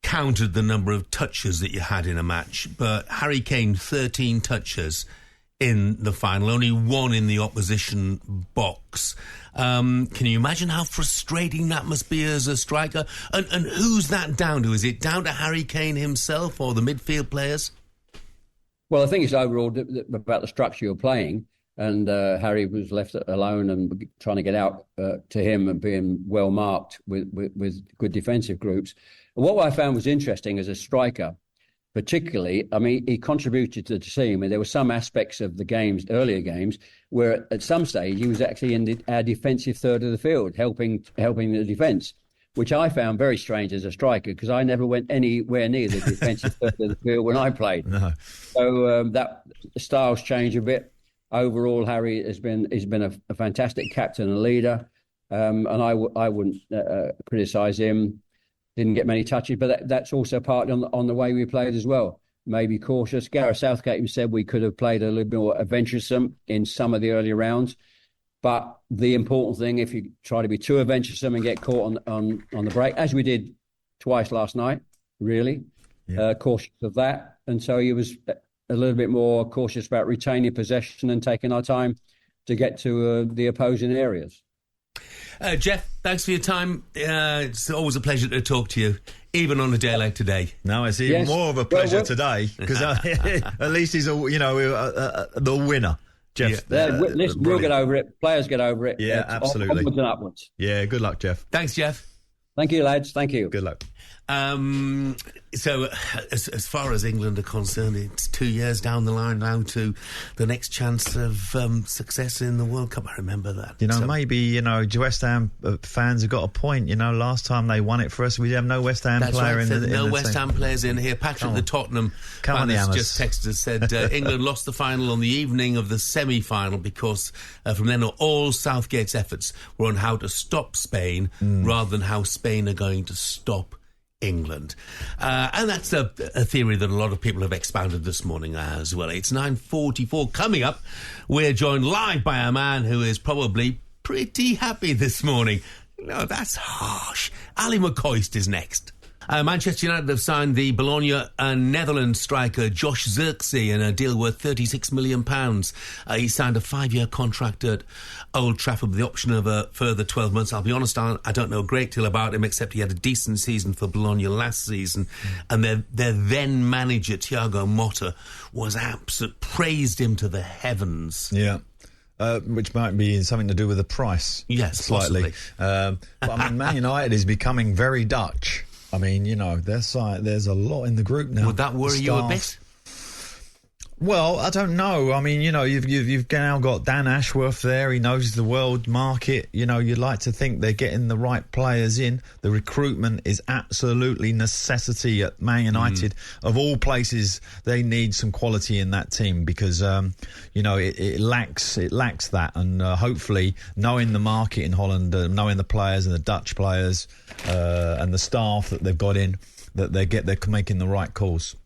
counted the number of touches that you had in a match, but Harry Kane, 13 touches in the final, only 1 in the opposition box. Can you imagine how frustrating that must be as a striker? And who's that down to? Is it down to Harry Kane himself or the midfield players? Well, I think it's overall about the structure you're playing, and Harry was left alone and trying to get out to him and being well marked with good defensive groups. What I found was interesting as a striker, particularly, I mean, he contributed to the team, and there were some aspects of the earlier games, where at some stage he was actually in our defensive third of the field, helping the defence, which I found very strange as a striker, because I never went anywhere near the defensive third of the field when I played. No. So that the styles change a bit. Overall, Harry has been a fantastic captain and leader, and I wouldn't criticise him. Didn't get many touches, but that's also part on the way we played as well. Maybe cautious. Gareth Southgate said we could have played a little bit more adventuresome in some of the earlier rounds. But the important thing, if you try to be too adventuresome and get caught on the break, as we did twice last night, really, cautious of that. And so he was a little bit more cautious about retaining possession and taking our time to get to the opposing areas. Jeff, thanks for your time. It's always a pleasure to talk to you, even on a day like today. No, it's even more of a pleasure today, because at least he's the winner. Jeff, listen, we'll get over it. Players get over it. Yeah, absolutely. Onwards and upwards. Yeah, good luck, Jeff. Thanks, Jeff. Thank you, lads. Thank you. Good luck. So, as far as England are concerned, it's 2 years down the line now to the next chance of success in the World Cup. I remember that. You know, maybe, West Ham fans have got a point. Last time they won it for us, we have no West Ham player in the no West Ham players in here. Patrick, the Tottenham fan, has just texted us, said England lost the final on the evening of the semi-final because from then on, all Southgate's efforts were on how to stop Spain rather than how Spain are going to stop England. And that's a theory that a lot of people have expounded this morning as well. It's 9:44. Coming up, we're joined live by a man who is probably pretty happy this morning. No, that's harsh. Ali McCoist is next. Manchester United have signed the Bologna and Netherlands striker Josh Zirkzee in a deal worth £36 million. He signed a 5-year contract at Old Trafford with the option of a further 12 months. I'll be honest, I don't know a great deal about him, except he had a decent season for Bologna last season. And their then manager, Thiago Motta, praised him to the heavens. Yeah. Which might be something to do with the price. Yes, slightly. But Man United is becoming very Dutch. There's a lot in the group now. Would that worry you a bit? Well, I don't know. You've now got Dan Ashworth there. He knows the world market. You'd like to think they're getting the right players in. The recruitment is absolutely necessity at Man United. Of all places, they need some quality in that team because, it lacks that. And hopefully, knowing the market in Holland, knowing the players and the Dutch players and the staff that they've got in, that they're making the right calls.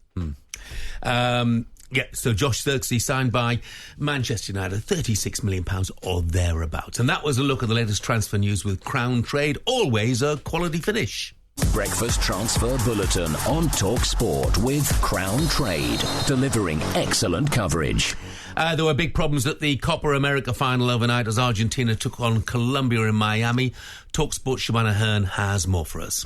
Yeah, so Josh Zirkzee signed by Manchester United, £36 million or thereabouts. And that was a look at the latest transfer news with Crown Trade, always a quality finish. Breakfast Transfer Bulletin on TalkSport with Crown Trade, delivering excellent coverage. There were big problems at the Copa America final overnight as Argentina took on Colombia in Miami. TalkSport's Shabana Hearn has more for us.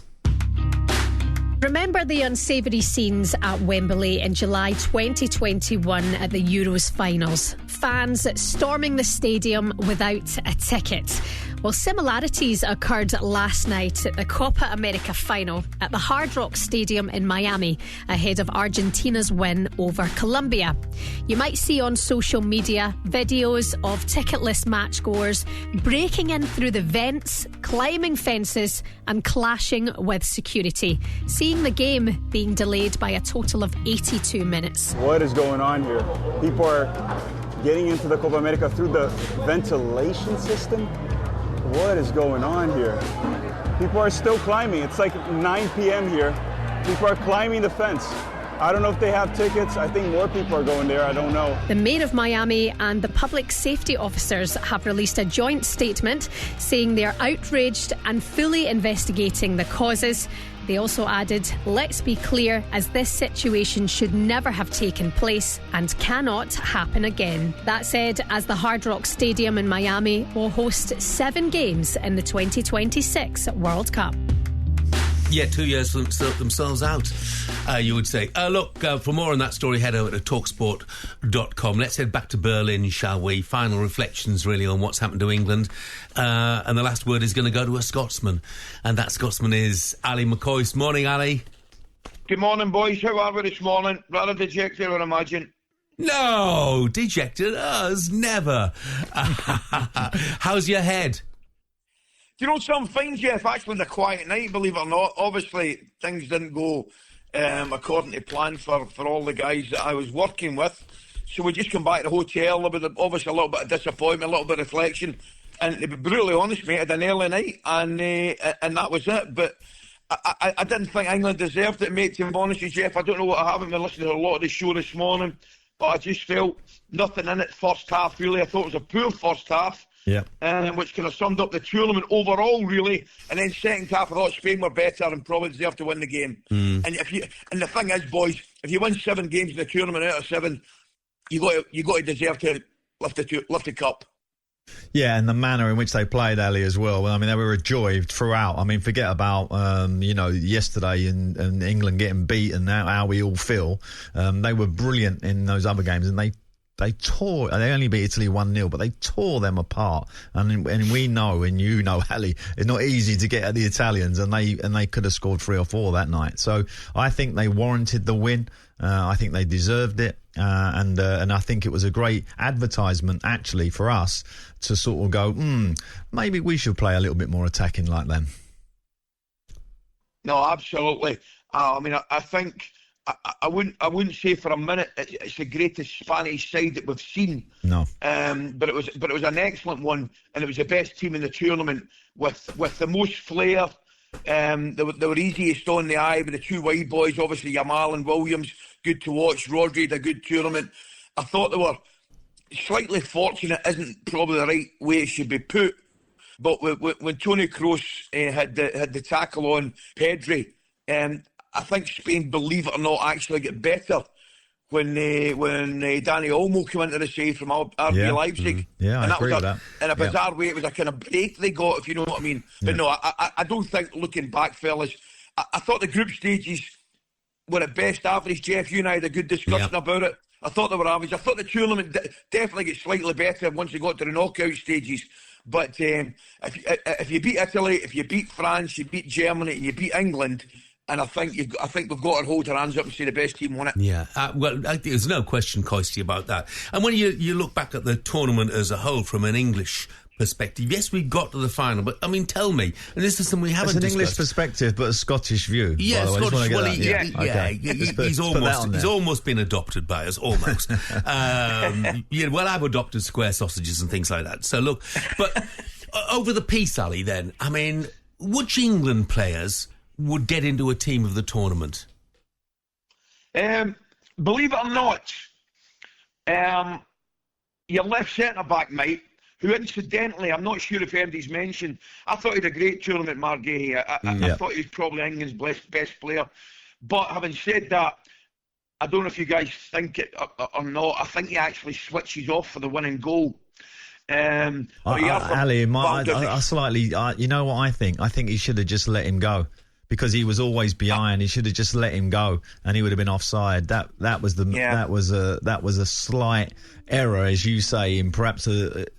Remember the unsavoury scenes at Wembley in July 2021 at the Euros finals? Fans storming the stadium without a ticket. Well, similarities occurred last night at the Copa America final at the Hard Rock Stadium in Miami ahead of Argentina's win over Colombia. You might see on social media videos of ticketless matchgoers breaking in through the vents, climbing fences and clashing with security, seeing the game being delayed by a total of 82 minutes. What is going on here? People are getting into the Copa America through the ventilation system? What is going on here? People are still climbing. It's like 9 p.m. here. People are climbing the fence. I don't know if they have tickets. I think more people are going there. I don't know. The Mayor of Miami and the public safety officers have released a joint statement saying they are outraged and fully investigating the causes. They also added, let's be clear, as this situation should never have taken place and cannot happen again. That said, as the Hard Rock Stadium in Miami will host 7 games in the 2026 World Cup. Yeah, 2 years to sort themselves out, you would say. Look, for more on that story, head over to TalkSport.com. Let's head back to Berlin, shall we? Final reflections, really, on what's happened to England. And the last word is going to go to a Scotsman. And that Scotsman is Ali McCoist. Morning, Ali. Good morning, boys. How are we this morning? Rather dejected, I would imagine. No, dejected us, never. How's your head? Do you know something fine, Jeff? Actually, in a quiet night, believe it or not. Obviously, things didn't go according to plan for all the guys that I was working with. So we just come back to the hotel. There was obviously a little bit of disappointment, a little bit of reflection. And to be brutally honest, mate, I had an early night, and that was it. But I didn't think England deserved it, mate, to be honest with you, Jeff. I don't know what I haven't been listening to a lot of the show this morning, but I just felt nothing in it first half, really. I thought it was a poor first half. Yeah. Which kind of summed up the tournament overall, really. And then second half, I thought Spain were better and probably deserved to win the game. And the thing is, boys, if you win 7 games in the tournament out of 7, you got to deserve to lift the cup. Yeah, and the manner in which they played, Ali, as well. I mean, they were a joy throughout. I mean, forget about, yesterday and England getting beaten, how we all feel. They were brilliant in those other games, and they They only beat Italy 1-0, but they tore them apart. And we know, and you know, Ali, it's not easy to get at the Italians, and they could have scored 3 or 4 that night. So I think they warranted the win. I think they deserved it, and I think it was a great advertisement actually for us to sort of go, maybe we should play a little bit more attacking like them. No, absolutely. I mean, I think. I wouldn't say for a minute it's the greatest Spanish side that we've seen. No. But it was an excellent one, and it was the best team in the tournament with the most flair. They were easiest on the eye with the 2 wide boys, obviously Yamal and Williams, good to watch. Rodri had a good tournament. I thought they were slightly fortunate, isn't probably the right way it should be put. But when Toni Kroos had the tackle on Pedri, I think Spain, believe it or not, actually get better when Dani Olmo came into the save from RB Leipzig. Mm-hmm. Yeah, and I agree with that. In a bizarre way, it was a kind of break they got, if you know what I mean. But no, I don't think, looking back, fellas, I thought the group stages were at best average. Jeff, you and I had a good discussion about it. I thought they were average. I thought the tournament definitely gets slightly better once you got to the knockout stages. But if you beat Italy, if you beat France, you beat Germany, you beat England, and I think we've got to hold our hands up and say the best team won it. Yeah, there's no question, Coisty, about that. And when you look back at the tournament as a whole from an English perspective, yes, we got to the final, but I mean, tell me, and this is something we haven't discussed. It's an English perspective, but a Scottish view. Yeah, Scottish. Well, he's almost been adopted by us, almost. I've adopted square sausages and things like that. So look, but over the piece, Ali, then, I mean, which England players would get into a team of the tournament? Believe it or not, your left centre-back, mate, who incidentally, I'm not sure if anybody's mentioned, I thought he had a great tournament, Mark Gahey. I thought he was probably England's best player. But having said that, I don't know if you guys think it or not, I think he actually switches off for the winning goal. Ali, I slightly, you know what I think? I think he should have just let him go. Because he was always behind, he should have just let him go, and he would have been offside. That was a slight error, as you say, in perhaps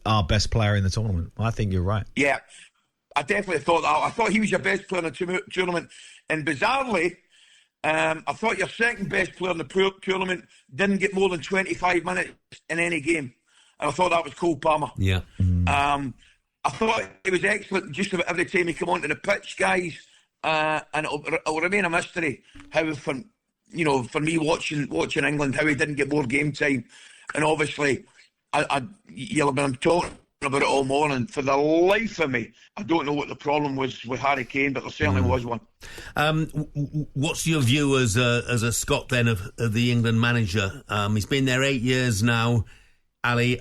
our best player in the tournament. I think you're right. Yeah, I definitely thought that. I thought he was your best player in the tournament, and bizarrely, I thought your second best player in the tournament didn't get more than 25 minutes in any game, and I thought that was Cole Palmer. Yeah. I thought it was excellent just about every time he came onto the pitch, guys. And it'll remain a mystery how, for me watching England, how he didn't get more game time. And obviously, you'll have been talking about it all morning. For the life of me, I don't know what the problem was with Harry Kane, but there certainly was one. What's your view as a Scot then of the England manager? He's been there 8 years now. Ali,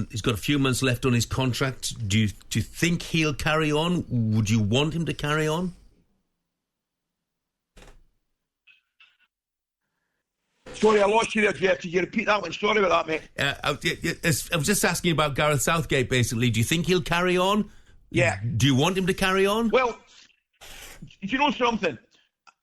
he's got a few months left on his contract. Do you think he'll carry on? Would you want him to carry on? Sorry, I lost you there, Jeff. Could you repeat that one? Sorry about that, mate. I was just asking about Gareth Southgate, basically. Do you think he'll carry on? Yeah. Do you want him to carry on? Well, do you know something?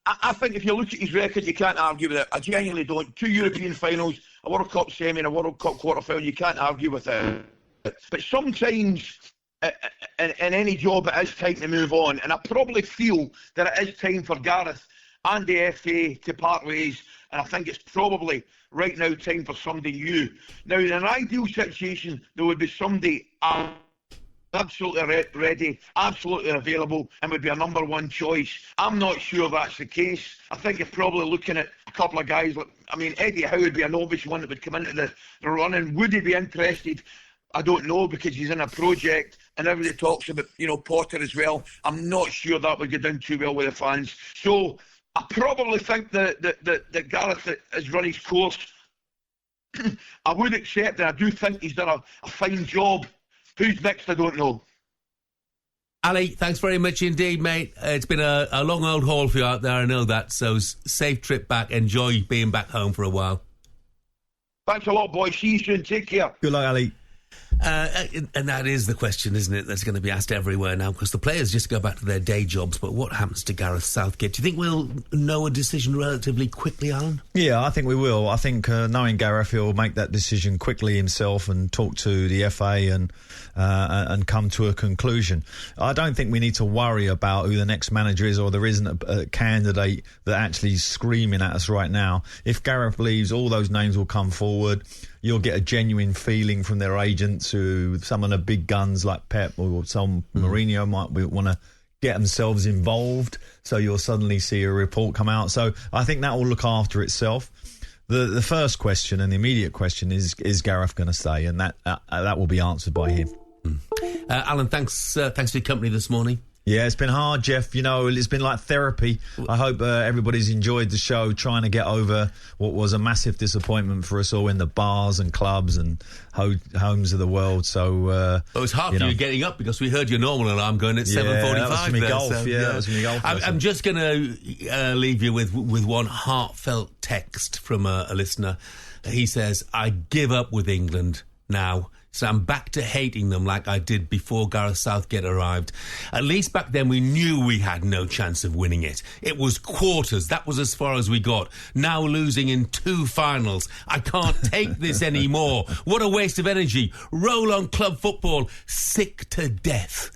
I think if you look at his record, you can't argue with it. I genuinely don't. 2 European finals, a World Cup semi and a World Cup quarter-final, you can't argue with it. But sometimes in any job it is time to move on. And I probably feel that it is time for Gareth and the FA to part ways. And I think it's probably right now time for somebody new. Now, in an ideal situation, there would be somebody absolutely ready, absolutely available, and would be a number one choice. I'm not sure that's the case. I think you're probably looking at a couple of guys. Eddie Howe would be an obvious one that would come into the running. Would he be interested? I don't know, because he's in a project and everybody talks about, Potter as well. I'm not sure that would go down too well with the fans. So I probably think that Gareth has run his course. I would accept that. I do think he's done a fine job. Who's next, I don't know. Ali, thanks very much indeed, mate. It's been a long old haul for you out there, I know that. So safe trip back. Enjoy being back home for a while. Thanks a lot, boys. See you soon. Take care. Good luck, Ali. And that is the question, isn't it, that's going to be asked everywhere now, because the players just go back to their day jobs. But what happens to Gareth Southgate? Do you think we'll know a decision relatively quickly, Alan? Yeah, I think we will. I think knowing Gareth, he'll make that decision quickly himself and talk to the FA and come to a conclusion. I don't think we need to worry about who the next manager is, or there isn't a candidate that actually is screaming at us right now. If Gareth leaves, all those names will come forward. You'll get a genuine feeling from their agents, who some of the big guns like Pep or some Mourinho might want to get themselves involved. So you'll suddenly see a report come out. So I think that will look after itself. The first question and the immediate question is Gareth going to stay? And that will be answered by him. Alan, thanks for your company this morning. Yeah, it's been hard, Jeff. You know, it's been like therapy. I hope everybody's enjoyed the show, trying to get over what was a massive disappointment for us all in the bars and clubs and homes of the world. So it was hard for you getting up, because we heard your normal alarm going at 7:45. That was me golf. That was me golf. I'm just going to leave you with one heartfelt text from a listener. He says, "I give up with England now. So I'm back to hating them like I did before Gareth Southgate arrived. At least back then we knew we had no chance of winning it. It was quarters. That was as far as we got. Now losing in 2 finals. I can't take this anymore. What a waste of energy. Roll on club football. Sick to death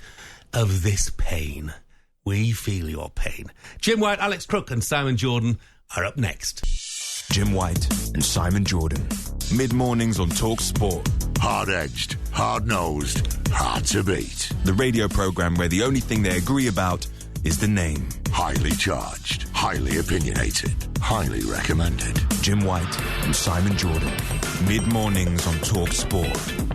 of this pain. We feel your pain." Jim White, Alex Crook and Simon Jordan are up next. Jim White and Simon Jordan. Mid-mornings on TalkSport. Hard-edged, hard-nosed, hard to beat. The radio programme where the only thing they agree about is the name. Highly charged, highly opinionated, highly recommended. Jim White and Simon Jordan. Mid-mornings on TalkSport.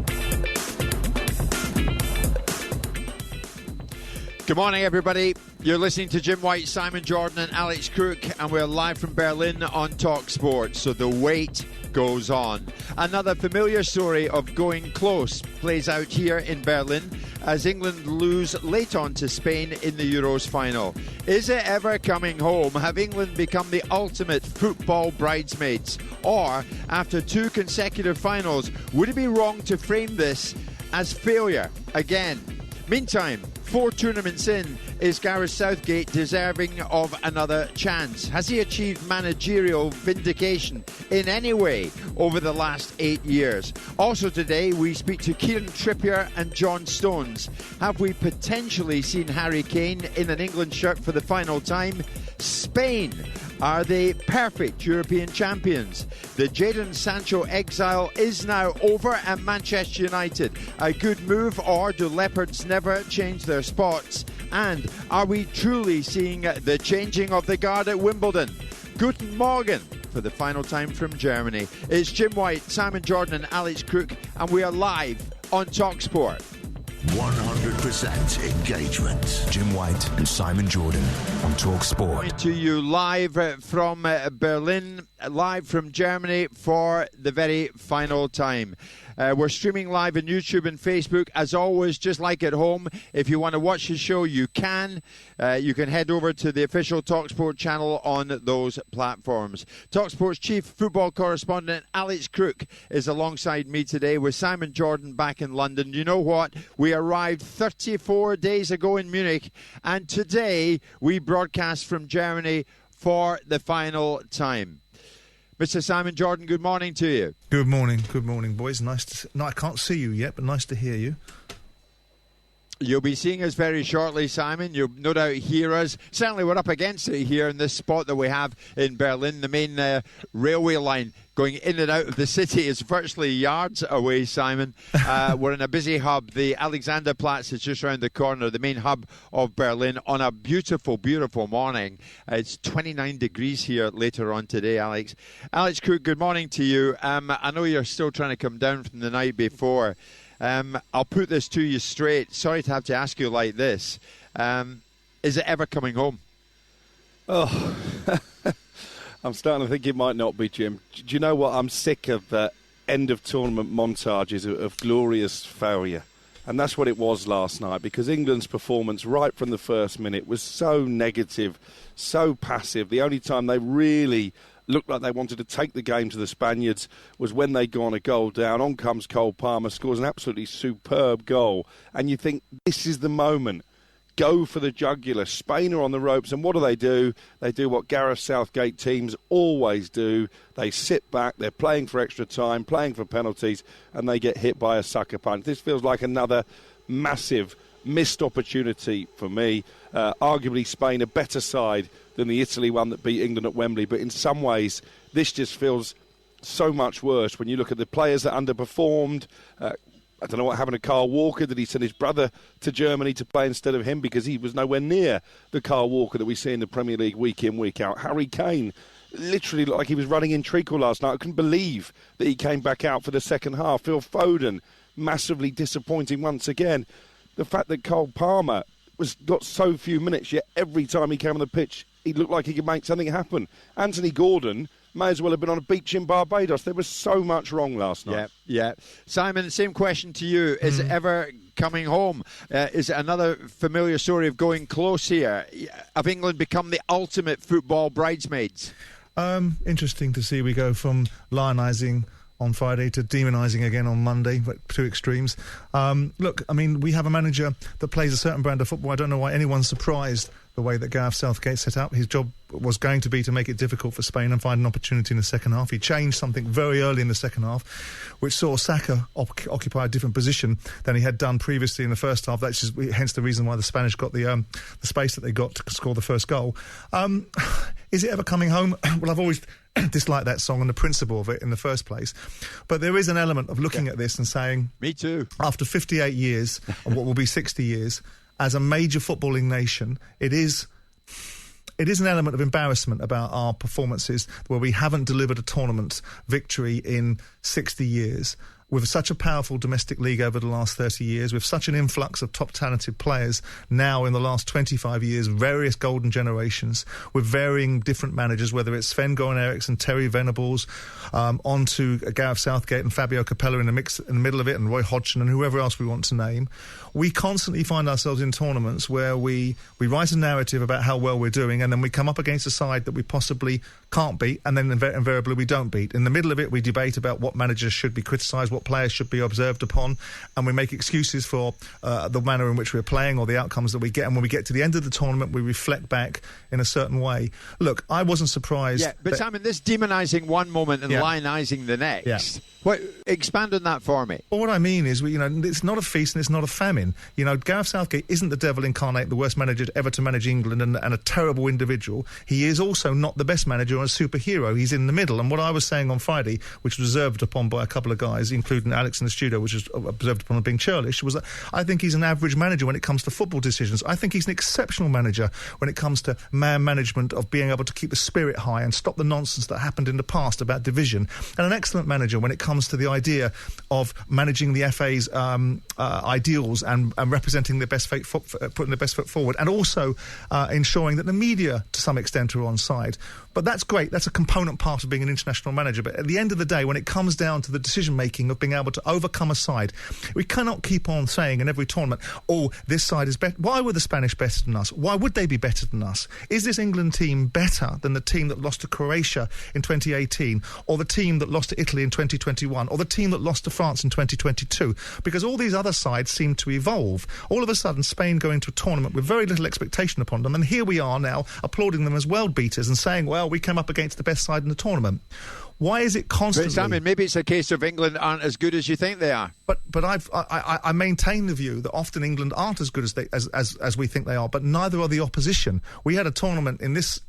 Good morning, everybody. You're listening to Jim White, Simon Jordan and Alex Crook, and we're live from Berlin on TalkSport, so the wait goes on. Another familiar story of going close plays out here in Berlin as England lose late on to Spain in the Euros final. Is it ever coming home? Have England become the ultimate football bridesmaids? Or, after 2 consecutive finals, would it be wrong to frame this as failure again? Meantime, 4 tournaments in, is Gareth Southgate deserving of another chance? Has he achieved managerial vindication in any way over the last 8 years? Also today, we speak to Kieran Trippier and John Stones. Have we potentially seen Harry Kane in an England shirt for the final time? Spain, are they perfect European champions? The Jadon Sancho exile is now over at Manchester United. A good move, or do Leopards never change their spots? And are we truly seeing the changing of the guard at Wimbledon? Guten Morgen for the final time from Germany. It's Jim White, Simon Jordan and Alex Crook, and we are live on TalkSport. 100% engagement. Jim White and Simon Jordan on TalkSport. Coming to you live from Berlin, live from Germany for the very final time. We're streaming live on YouTube and Facebook, as always, just like at home. If you want to watch the show, you can. You can head over to the official TalkSport channel on those platforms. TalkSport's chief football correspondent, Alex Crook, is alongside me today with Simon Jordan back in London. You know what? We arrived 34 days ago in Munich, and today we broadcast from Germany for the final time. Mr. Simon Jordan, good morning to you. Good morning, boys. I can't see you yet, but nice to hear you. You'll be seeing us very shortly, Simon. You'll no doubt hear us. Certainly we're up against it here in this spot that we have in Berlin. The main railway line going in and out of the city is virtually yards away, Simon. We're in a busy hub. The Alexanderplatz is just around the corner, the main hub of Berlin, on a beautiful, beautiful morning. It's 29 degrees here later on today, Alex. Alex Cook, good morning to you. I know you're still trying to come down from the night before. I'll put this to you straight. Sorry to have to ask you like this. Is it ever coming home? Oh, I'm starting to think it might not be, Jim. Do you know what? I'm sick of end-of-tournament montages of glorious failure. And that's what it was last night, because England's performance right from the first minute was so negative, so passive. The only time they really looked like they wanted to take the game to the Spaniards was when they go on a goal down. On comes Cole Palmer, scores an absolutely superb goal. And you think, this is the moment. Go for the jugular. Spain are on the ropes, and what do? They do what Gareth Southgate teams always do. They sit back, they're playing for extra time, playing for penalties, and they get hit by a sucker punch. This feels like another massive missed opportunity for me. Arguably Spain a better side than the Italy one that beat England at Wembley, but in some ways this just feels so much worse when you look at the players that underperformed. I don't know what happened to Carl Walker. Did he send his brother to Germany to play instead of him because he was nowhere near the Carl Walker that we see in the Premier League week in, week out? Harry Kane literally looked like he was running in treacle last night. I couldn't believe that he came back out for the second half. Phil Foden, massively disappointing once again. The fact that Cole Palmer got so few minutes, yet every time he came on the pitch, he looked like he could make something happen. Anthony Gordon may as well have been on a beach in Barbados. There was so much wrong last night. Yeah. Simon, same question to you. Is it ever coming home? Is it another familiar story of going close here? Have England become the ultimate football bridesmaids? Interesting to see we go from lionising on Friday to demonising again on Monday, but two extremes. Look, I mean, we have a manager that plays a certain brand of football. I don't know why anyone's surprised the way that Gareth Southgate set up. His job was going to be to make it difficult for Spain and find an opportunity in the second half. He changed something very early in the second half, which saw Saka occupy a different position than he had done previously in the first half. That's just, hence the reason why the Spanish got the space that they got to score the first goal. Is it ever coming home? Well, I've always disliked that song and the principle of it in the first place. But there is an element of looking at this and saying... Me too. After 58 years, and what will be 60 years, as a major footballing nation, it is an element of embarrassment about our performances where we haven't delivered a tournament victory in 60 years. With such a powerful domestic league over the last 30 years, with such an influx of top talented players now in the last 25 years, various golden generations, with varying different managers, whether it's Sven-Goran Eriksson, Terry Venables, on to Gareth Southgate and Fabio Capello in the mix in the middle of it, and Roy Hodgson and whoever else we want to name. We constantly find ourselves in tournaments where we write a narrative about how well we're doing, and then we come up against a side that we possibly can't beat, and then invariably we don't beat. In the middle of it, we debate about what managers should be criticised, what players should be observed upon, and we make excuses for the manner in which we're playing or the outcomes that we get. And when we get to the end of the tournament, we reflect back in a certain way. Look, I wasn't surprised. Yeah, but Simon, this demonising one moment and lionising the next. Yeah. Expand on that for me. Well, what I mean is, it's not a feast and it's not a famine. Gareth Southgate isn't the devil incarnate, the worst manager ever to manage England and a terrible individual. He is also not the best manager or a superhero. He's in the middle. And what I was saying on Friday, which was observed upon by a couple of guys, including Alex in the studio, which was observed upon as being churlish, was that I think he's an average manager when it comes to football decisions. I think he's an exceptional manager when it comes to man management, of being able to keep the spirit high and stop the nonsense that happened in the past about division. And an excellent manager when it comes to the idea of managing the FA's ideals and representing the best putting the best foot forward, and also ensuring that the media to some extent are on side. But that's great. That's a component part of being an international manager. But at the end of the day, when it comes down to the decision-making of being able to overcome a side, we cannot keep on saying in every tournament, oh, this side is better. Why were the Spanish better than us? Why would they be better than us? Is this England team better than the team that lost to Croatia in 2018, or the team that lost to Italy in 2021, or the team that lost to France in 2022? Because all these other sides seem to evolve. All of a sudden, Spain go into a tournament with very little expectation upon them, and here we are now applauding them as world beaters and saying, well, we came up against the best side in the tournament. Why is it constantly... But Simon, maybe it's a case of England aren't as good as you think they are. But I maintain the view that often England aren't as good as we think they are, but neither are the opposition. We had a tournament in this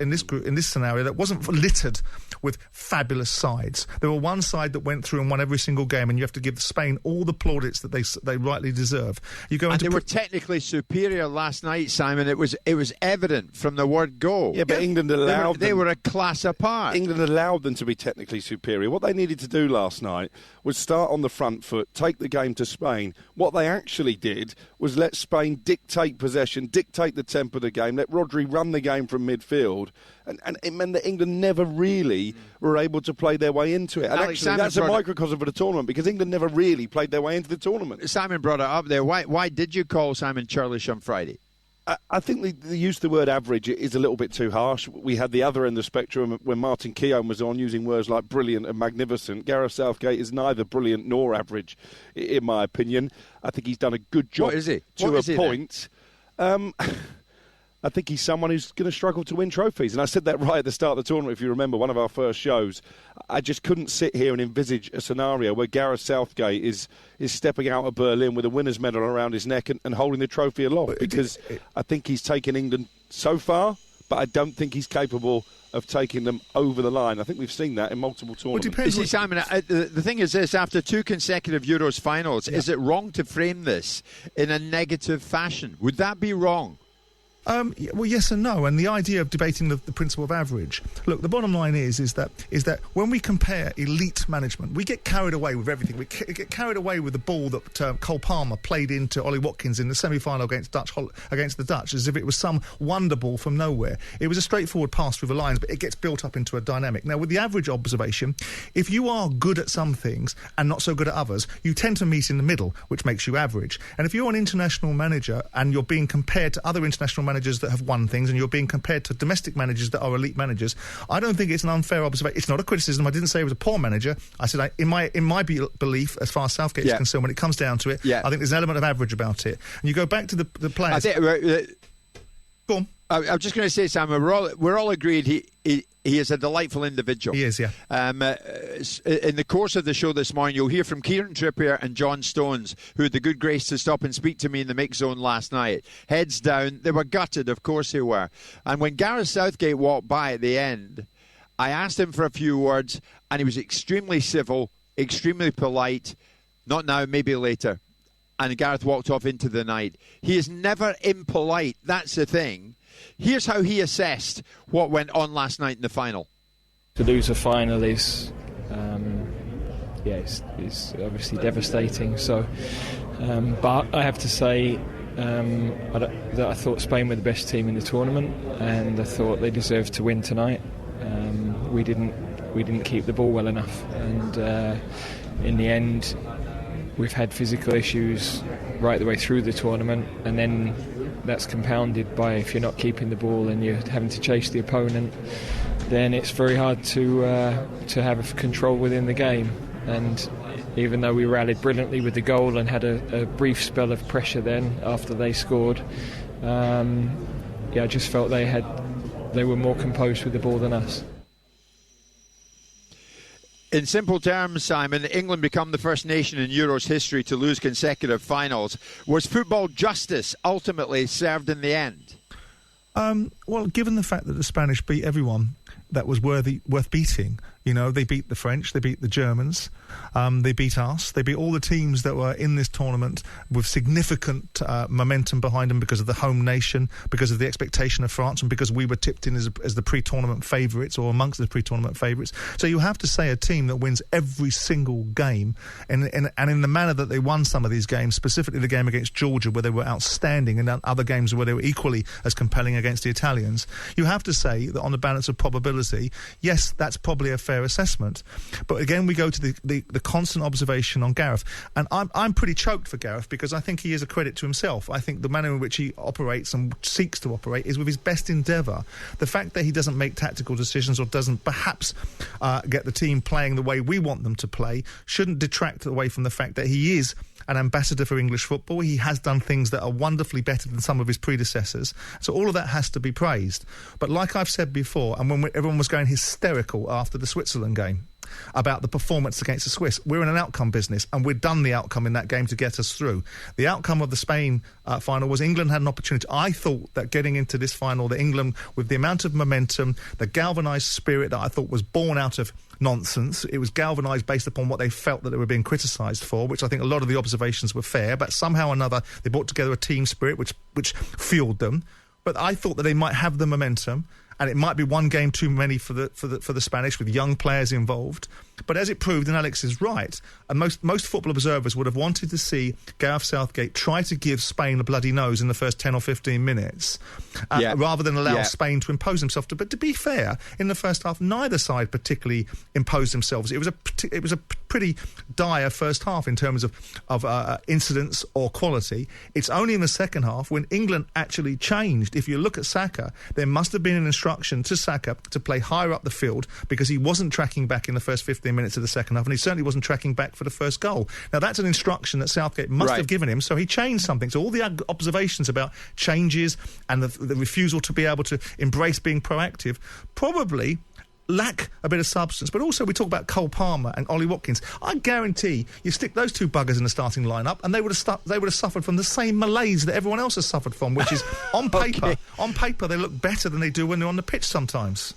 scenario that wasn't littered with fabulous sides. There were one side that went through and won every single game, and you have to give Spain all the plaudits that they rightly deserve. They were technically superior last night, Simon. It was evident from the word go. Yeah, but England allowed them. They were a class apart. England allowed them to be technically superior. What they needed to do last night was start on the front foot, take the game to Spain. What they actually did was let Spain dictate possession, dictate the tempo of the game, let Rodri run the game from midfield, and it meant that England never really were able to play their way into it. And actually, that's a microcosm for the tournament, because England never really played their way into the tournament. Simon brought it up there. Why did you call Simon churlish on Friday? I think the use of the word average is a little bit too harsh. We had the other end of the spectrum when Martin Keown was on, using words like brilliant and magnificent. Gareth Southgate is neither brilliant nor average, in my opinion. I think he's done a good job. What is he? To a point. I think he's someone who's going to struggle to win trophies. And I said that right at the start of the tournament, if you remember, one of our first shows. I just couldn't sit here and envisage a scenario where Gareth Southgate is stepping out of Berlin with a winner's medal around his neck and holding the trophy aloft, because I think he's taken England so far, but I don't think he's capable of taking them over the line. I think we've seen that in multiple tournaments. You see, Simon, the thing is this, after 2 consecutive Euros finals, is it wrong to frame this in a negative fashion? Would that be wrong? Well, yes and no. And the idea of debating the principle of average. Look, the bottom line is that when we compare elite management, we get carried away with everything. We get carried away with the ball that Cole Palmer played into Ollie Watkins in the semi-final against the Dutch, as if it was some wonder ball from nowhere. It was a straightforward pass through the lines, but it gets built up into a dynamic. Now, with the average observation, if you are good at some things and not so good at others, you tend to meet in the middle, which makes you average. And if you're an international manager and you're being compared to other international managers that have won things, and you're being compared to domestic managers that are elite managers, I don't think it's an unfair observation. It's not a criticism. I didn't say he was a poor manager. I said, in my belief, as far as Southgate is concerned, when it comes down to it, I think there's an element of average about it. And you go back to the players. Go on. I'm just going to say, Sam, we're all agreed he is a delightful individual. He is, yeah. In the course of the show this morning, you'll hear from Kieran Trippier and John Stones, who had the good grace to stop and speak to me in the mix zone last night. Heads down. They were gutted, of course they were. And when Gareth Southgate walked by at the end, I asked him for a few words, and he was extremely civil, extremely polite. Not now, maybe later. And Gareth walked off into the night. He is never impolite. That's the thing. Here's how he assessed what went on last night in the final. To lose a final is, it's obviously devastating. So, but I have to say that I thought Spain were the best team in the tournament, and I thought they deserved to win tonight. We didn't keep the ball well enough, and in the end, we've had physical issues right the way through the tournament, and then that's compounded by, if you're not keeping the ball and you're having to chase the opponent, then it's very hard to have control within the game. And even though we rallied brilliantly with the goal and had a brief spell of pressure then after they scored, I just felt they were more composed with the ball than us. In simple terms, Simon, England become the first nation in Euros history to lose consecutive finals. Was football justice ultimately served in the end? Well, given the fact that the Spanish beat everyone that was worth beating, they beat the French, they beat the Germans, they beat us, they beat all the teams that were in this tournament with significant momentum behind them because of the home nation, because of the expectation of France, and because we were tipped in as the pre-tournament favourites, or amongst the pre-tournament favourites. So you have to say a team that wins every single game, and in the manner that they won some of these games, specifically the game against Georgia where they were outstanding, and other games where they were equally as compelling against the Italians, you have to say that on the balance of probability, yes, that's probably a fair assessment. But again, we go to the constant observation on Gareth, and I'm pretty choked for Gareth, because I think he is a credit to himself. I think the manner in which he operates and seeks to operate is with his best endeavour. The fact that he doesn't make tactical decisions or doesn't perhaps get the team playing the way we want them to play shouldn't detract away from the fact that he is an ambassador for English football. He has done things that are wonderfully better than some of his predecessors. So all of that has to be praised. But like I've said before, and when everyone was going hysterical after the Switzerland game about the performance against the Swiss, we're in an outcome business, and we've done the outcome in that game to get us through. The outcome of the Spain final was England had an opportunity. I thought that getting into this final, that England, with the amount of momentum, the galvanised spirit that I thought was born out of nonsense, it was galvanised based upon what they felt that they were being criticised for, which I think a lot of the observations were fair, but somehow or another they brought together a team spirit which fueled them. But I thought that they might have the momentum, and it might be one game too many for the Spanish with young players involved. But as it proved, and Alex is right, and most football observers would have wanted to see Gareth Southgate try to give Spain a bloody nose in the first 10 or 15 minutes, rather than allow Spain to impose themselves. But to be fair, in the first half, neither side particularly imposed themselves. It was a pretty dire first half in terms of incidents or quality. It's only in the second half when England actually changed. If you look at Saka, there must have been an instruction to Saka to play higher up the field because he wasn't tracking back in the first 15 minutes of the second half, and he certainly wasn't tracking back for the first goal. Now, that's an instruction that Southgate must have given him, so he changed something. So all the observations about changes and the refusal to be able to embrace being proactive probably lack a bit of substance. But also we talk about Cole Palmer and Ollie Watkins. I guarantee you stick those two buggers in the starting lineup and they would have suffered from the same malaise that everyone else has suffered from, which is on paper they look better than they do when they're on the pitch sometimes.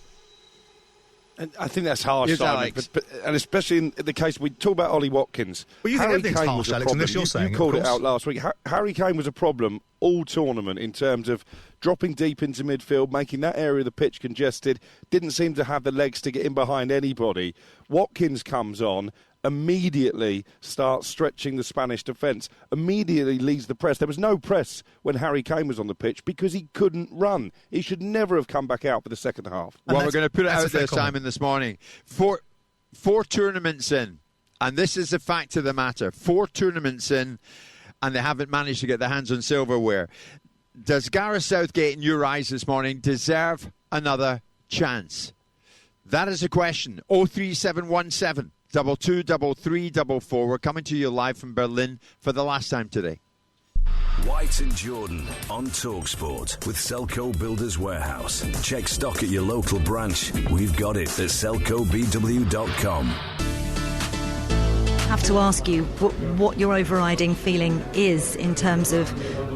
And I think that's harsh, Simon, but and especially in the case we talk about Ollie Watkins. Well, you think everything's harsh, Alex, unless you're saying it. You called it out last week. Harry Kane was a problem all tournament in terms of dropping deep into midfield, making that area of the pitch congested, didn't seem to have the legs to get in behind anybody. Watkins comes on, immediately starts stretching the Spanish defence, immediately leads the press. There was no press when Harry Kane was on the pitch because he couldn't run. He should never have come back out for the second half. Well, we're going to put it out there, Simon, this morning. Four tournaments in, and this is the fact of the matter. 4 tournaments in, and they haven't managed to get their hands on silverware. Does Gareth Southgate, in your eyes this morning, deserve another chance? That is the question. 03717 223344. We're coming to you live from Berlin for the last time today. White and Jordan on TalkSport with Selco Builders Warehouse. Check stock at your local branch. We've got it at selcobw.com. I have to ask you what your overriding feeling is in terms of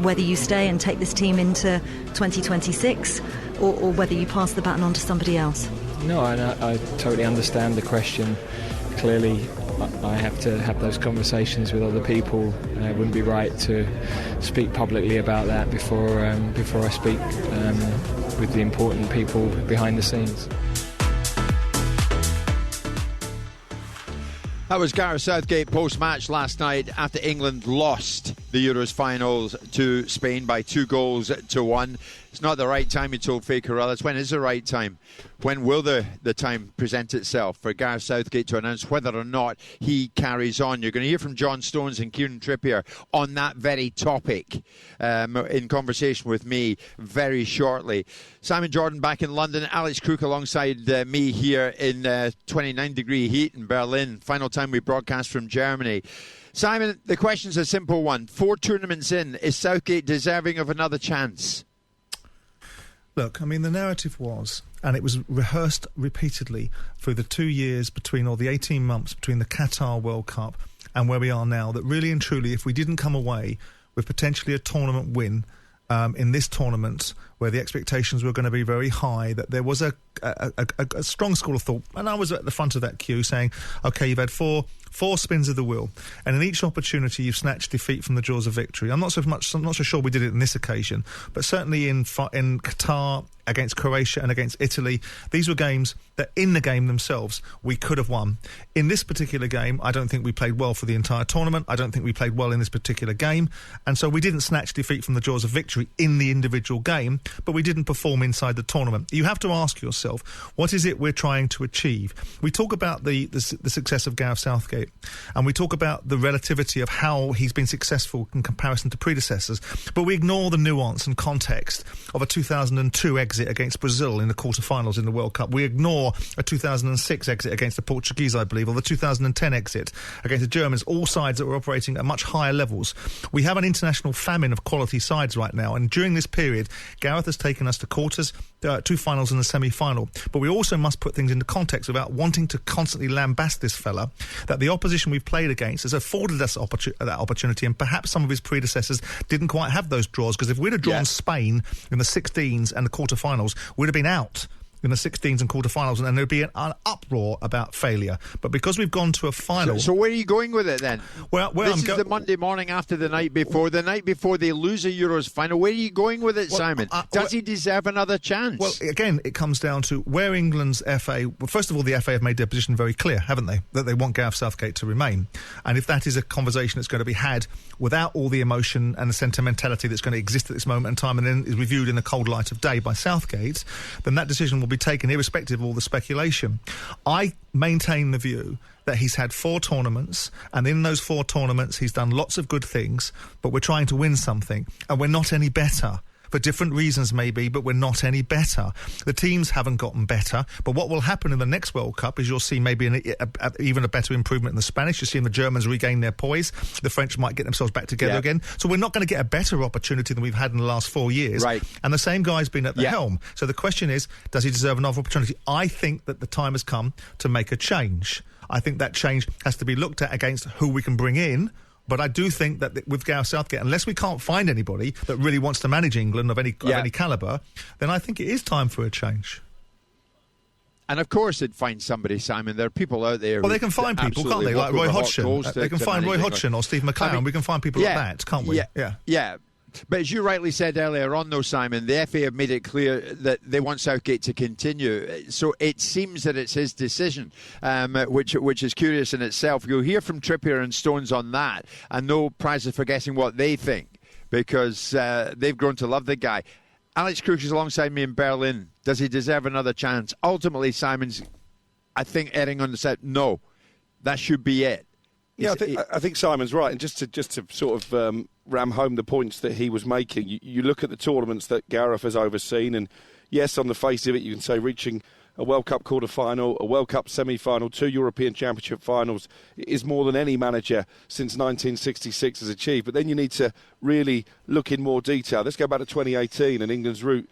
whether you stay and take this team into 2026 or whether you pass the baton on to somebody else. No, I totally understand the question. Clearly, I have to have those conversations with other people. It wouldn't be right to speak publicly about that before I speak with the important people behind the scenes. That was Gareth Southgate post-match last night after England lost the Euros finals to Spain by 2-1. It's not the right time, he told Faye Corrales. When is the right time? When will the time present itself for Gareth Southgate to announce whether or not he carries on? You're going to hear from John Stones and Kieran Trippier on that very topic in conversation with me very shortly. Simon Jordan back in London, Alex Crook alongside me here in 29-degree heat in Berlin. Final time we broadcast from Germany. Simon, the question's a simple one. 4 tournaments in, is Southgate deserving of another chance? Look, I mean, the narrative was, and it was rehearsed repeatedly through the 2 years between, or the 18 months between the Qatar World Cup and where we are now, that really and truly, if we didn't come away with potentially a tournament win in this tournament, where the expectations were going to be very high, that there was a strong school of thought, and I was at the front of that queue saying, OK, you've had four spins of the wheel, and in each opportunity you've snatched defeat from the jaws of victory. I'm not so sure we did it in this occasion, but certainly in Qatar, against Croatia and against Italy, these were games that in the game themselves we could have won. In this particular game, I don't think we played well for the entire tournament. I don't think we played well in this particular game, and so we didn't snatch defeat from the jaws of victory in the individual game, but we didn't perform inside the tournament. You have to ask yourself, what is it we're trying to achieve? We talk about the success of Gareth Southgate, and we talk about the relativity of how he's been successful in comparison to predecessors, but we ignore the nuance and context of a 2002 exit against Brazil in the quarterfinals in the World Cup. We ignore a 2006 exit against the Portuguese, I believe, or the 2010 exit against the Germans, all sides that were operating at much higher levels. We have an international famine of quality sides right now, and during this period, Gareth has taken us to quarters, 2 finals and a semi-final. But we also must put things into context without wanting to constantly lambast this fella, that the opposition we've played against has afforded us that opportunity, and perhaps some of his predecessors didn't quite have those draws, because if we'd have drawn Spain in the 16s and the quarterfinals, we'd have been out in the 16s and quarterfinals, and there'd be an uproar about failure. But because we've gone to a final... So where are you going with it then? This is the Monday morning after the night before they lose a Euros final. Where are you going with it, Simon? Does he deserve another chance? Well, again, it comes down to where England's FA... Well, first of all, the FA have made their position very clear, haven't they? That they want Gareth Southgate to remain. And if that is a conversation that's going to be had without all the emotion and the sentimentality that's going to exist at this moment in time and then is reviewed in the cold light of day by Southgate, then that decision will be taken irrespective of all the speculation. I maintain the view that he's had 4 tournaments, and in those 4 tournaments he's done lots of good things, but we're trying to win something, and we're not any better. For different reasons maybe, but we're not any better. The teams haven't gotten better, but what will happen in the next World Cup is you'll see maybe even a better improvement in the Spanish. You'll see the Germans regain their poise. The French might get themselves back together again. So we're not going to get a better opportunity than we've had in the last 4 years. Right. And the same guy's been at the helm. So the question is, does he deserve another opportunity? I think that the time has come to make a change. I think that change has to be looked at against who we can bring in. But I do think that with Gareth Southgate, unless we can't find anybody that really wants to manage England of any calibre, then I think it is time for a change. And of course they'd find somebody, Simon. There are people out there... Well, they can find people, can't they? Like Roy Hodgson. They can find Roy Hodgson or Steve McLaren. We can find people like that, can't we? Yeah. But as you rightly said earlier on, though, Simon, the FA have made it clear that they want Southgate to continue. So it seems that it's his decision, which is curious in itself. You'll hear from Trippier and Stones on that, and no prizes for guessing what they think, because they've grown to love the guy. Alex Crook is alongside me in Berlin. Does he deserve another chance? Ultimately, Simon's, I think, erring on the side, no, that should be it. Yeah, I think Simon's right. And just to sort of ram home the points that he was making, you look at the tournaments that Gareth has overseen, and yes, on the face of it, you can say reaching a World Cup quarter-final, a World Cup semi-final, 2 European Championship finals is more than any manager since 1966 has achieved. But then you need to really look in more detail. Let's go back to 2018 and England's route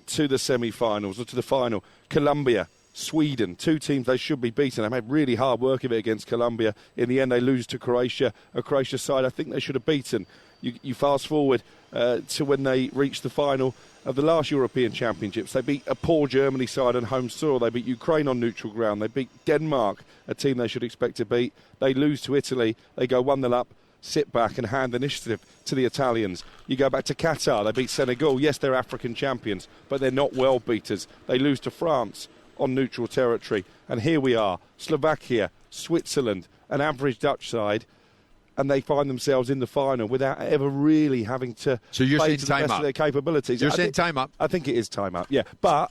to the semi-finals or to the final. Colombia, Sweden, 2 teams they should be beaten. They made really hard work of it against Colombia. In the end, they lose to Croatia, a Croatia side I think they should have beaten. You fast forward to when they reached the final of the last European Championships. They beat a poor Germany side on home soil. They beat Ukraine on neutral ground. They beat Denmark, a team they should expect to beat. They lose to Italy. They go 1-0 up, sit back and hand the initiative to the Italians. You go back to Qatar. They beat Senegal. Yes, they're African champions, but they're not world beaters. They lose to France on neutral territory. And here we are, Slovakia, Switzerland, an average Dutch side, and they find themselves in the final without ever really having to play to the best of their capabilities. You're saying time up? I think it is time up, yeah. But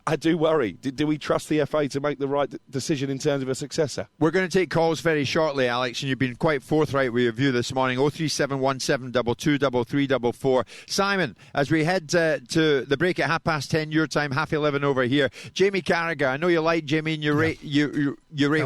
I do worry. Do we trust the FA to make the right decision in terms of a successor? We're going to take calls very shortly, Alex, and you've been quite forthright with your view this morning. 03717223344. Simon, as we head to the break at 10:30 your time, 11:30 over here. Jamie Carragher, I know you like Jamie and you rate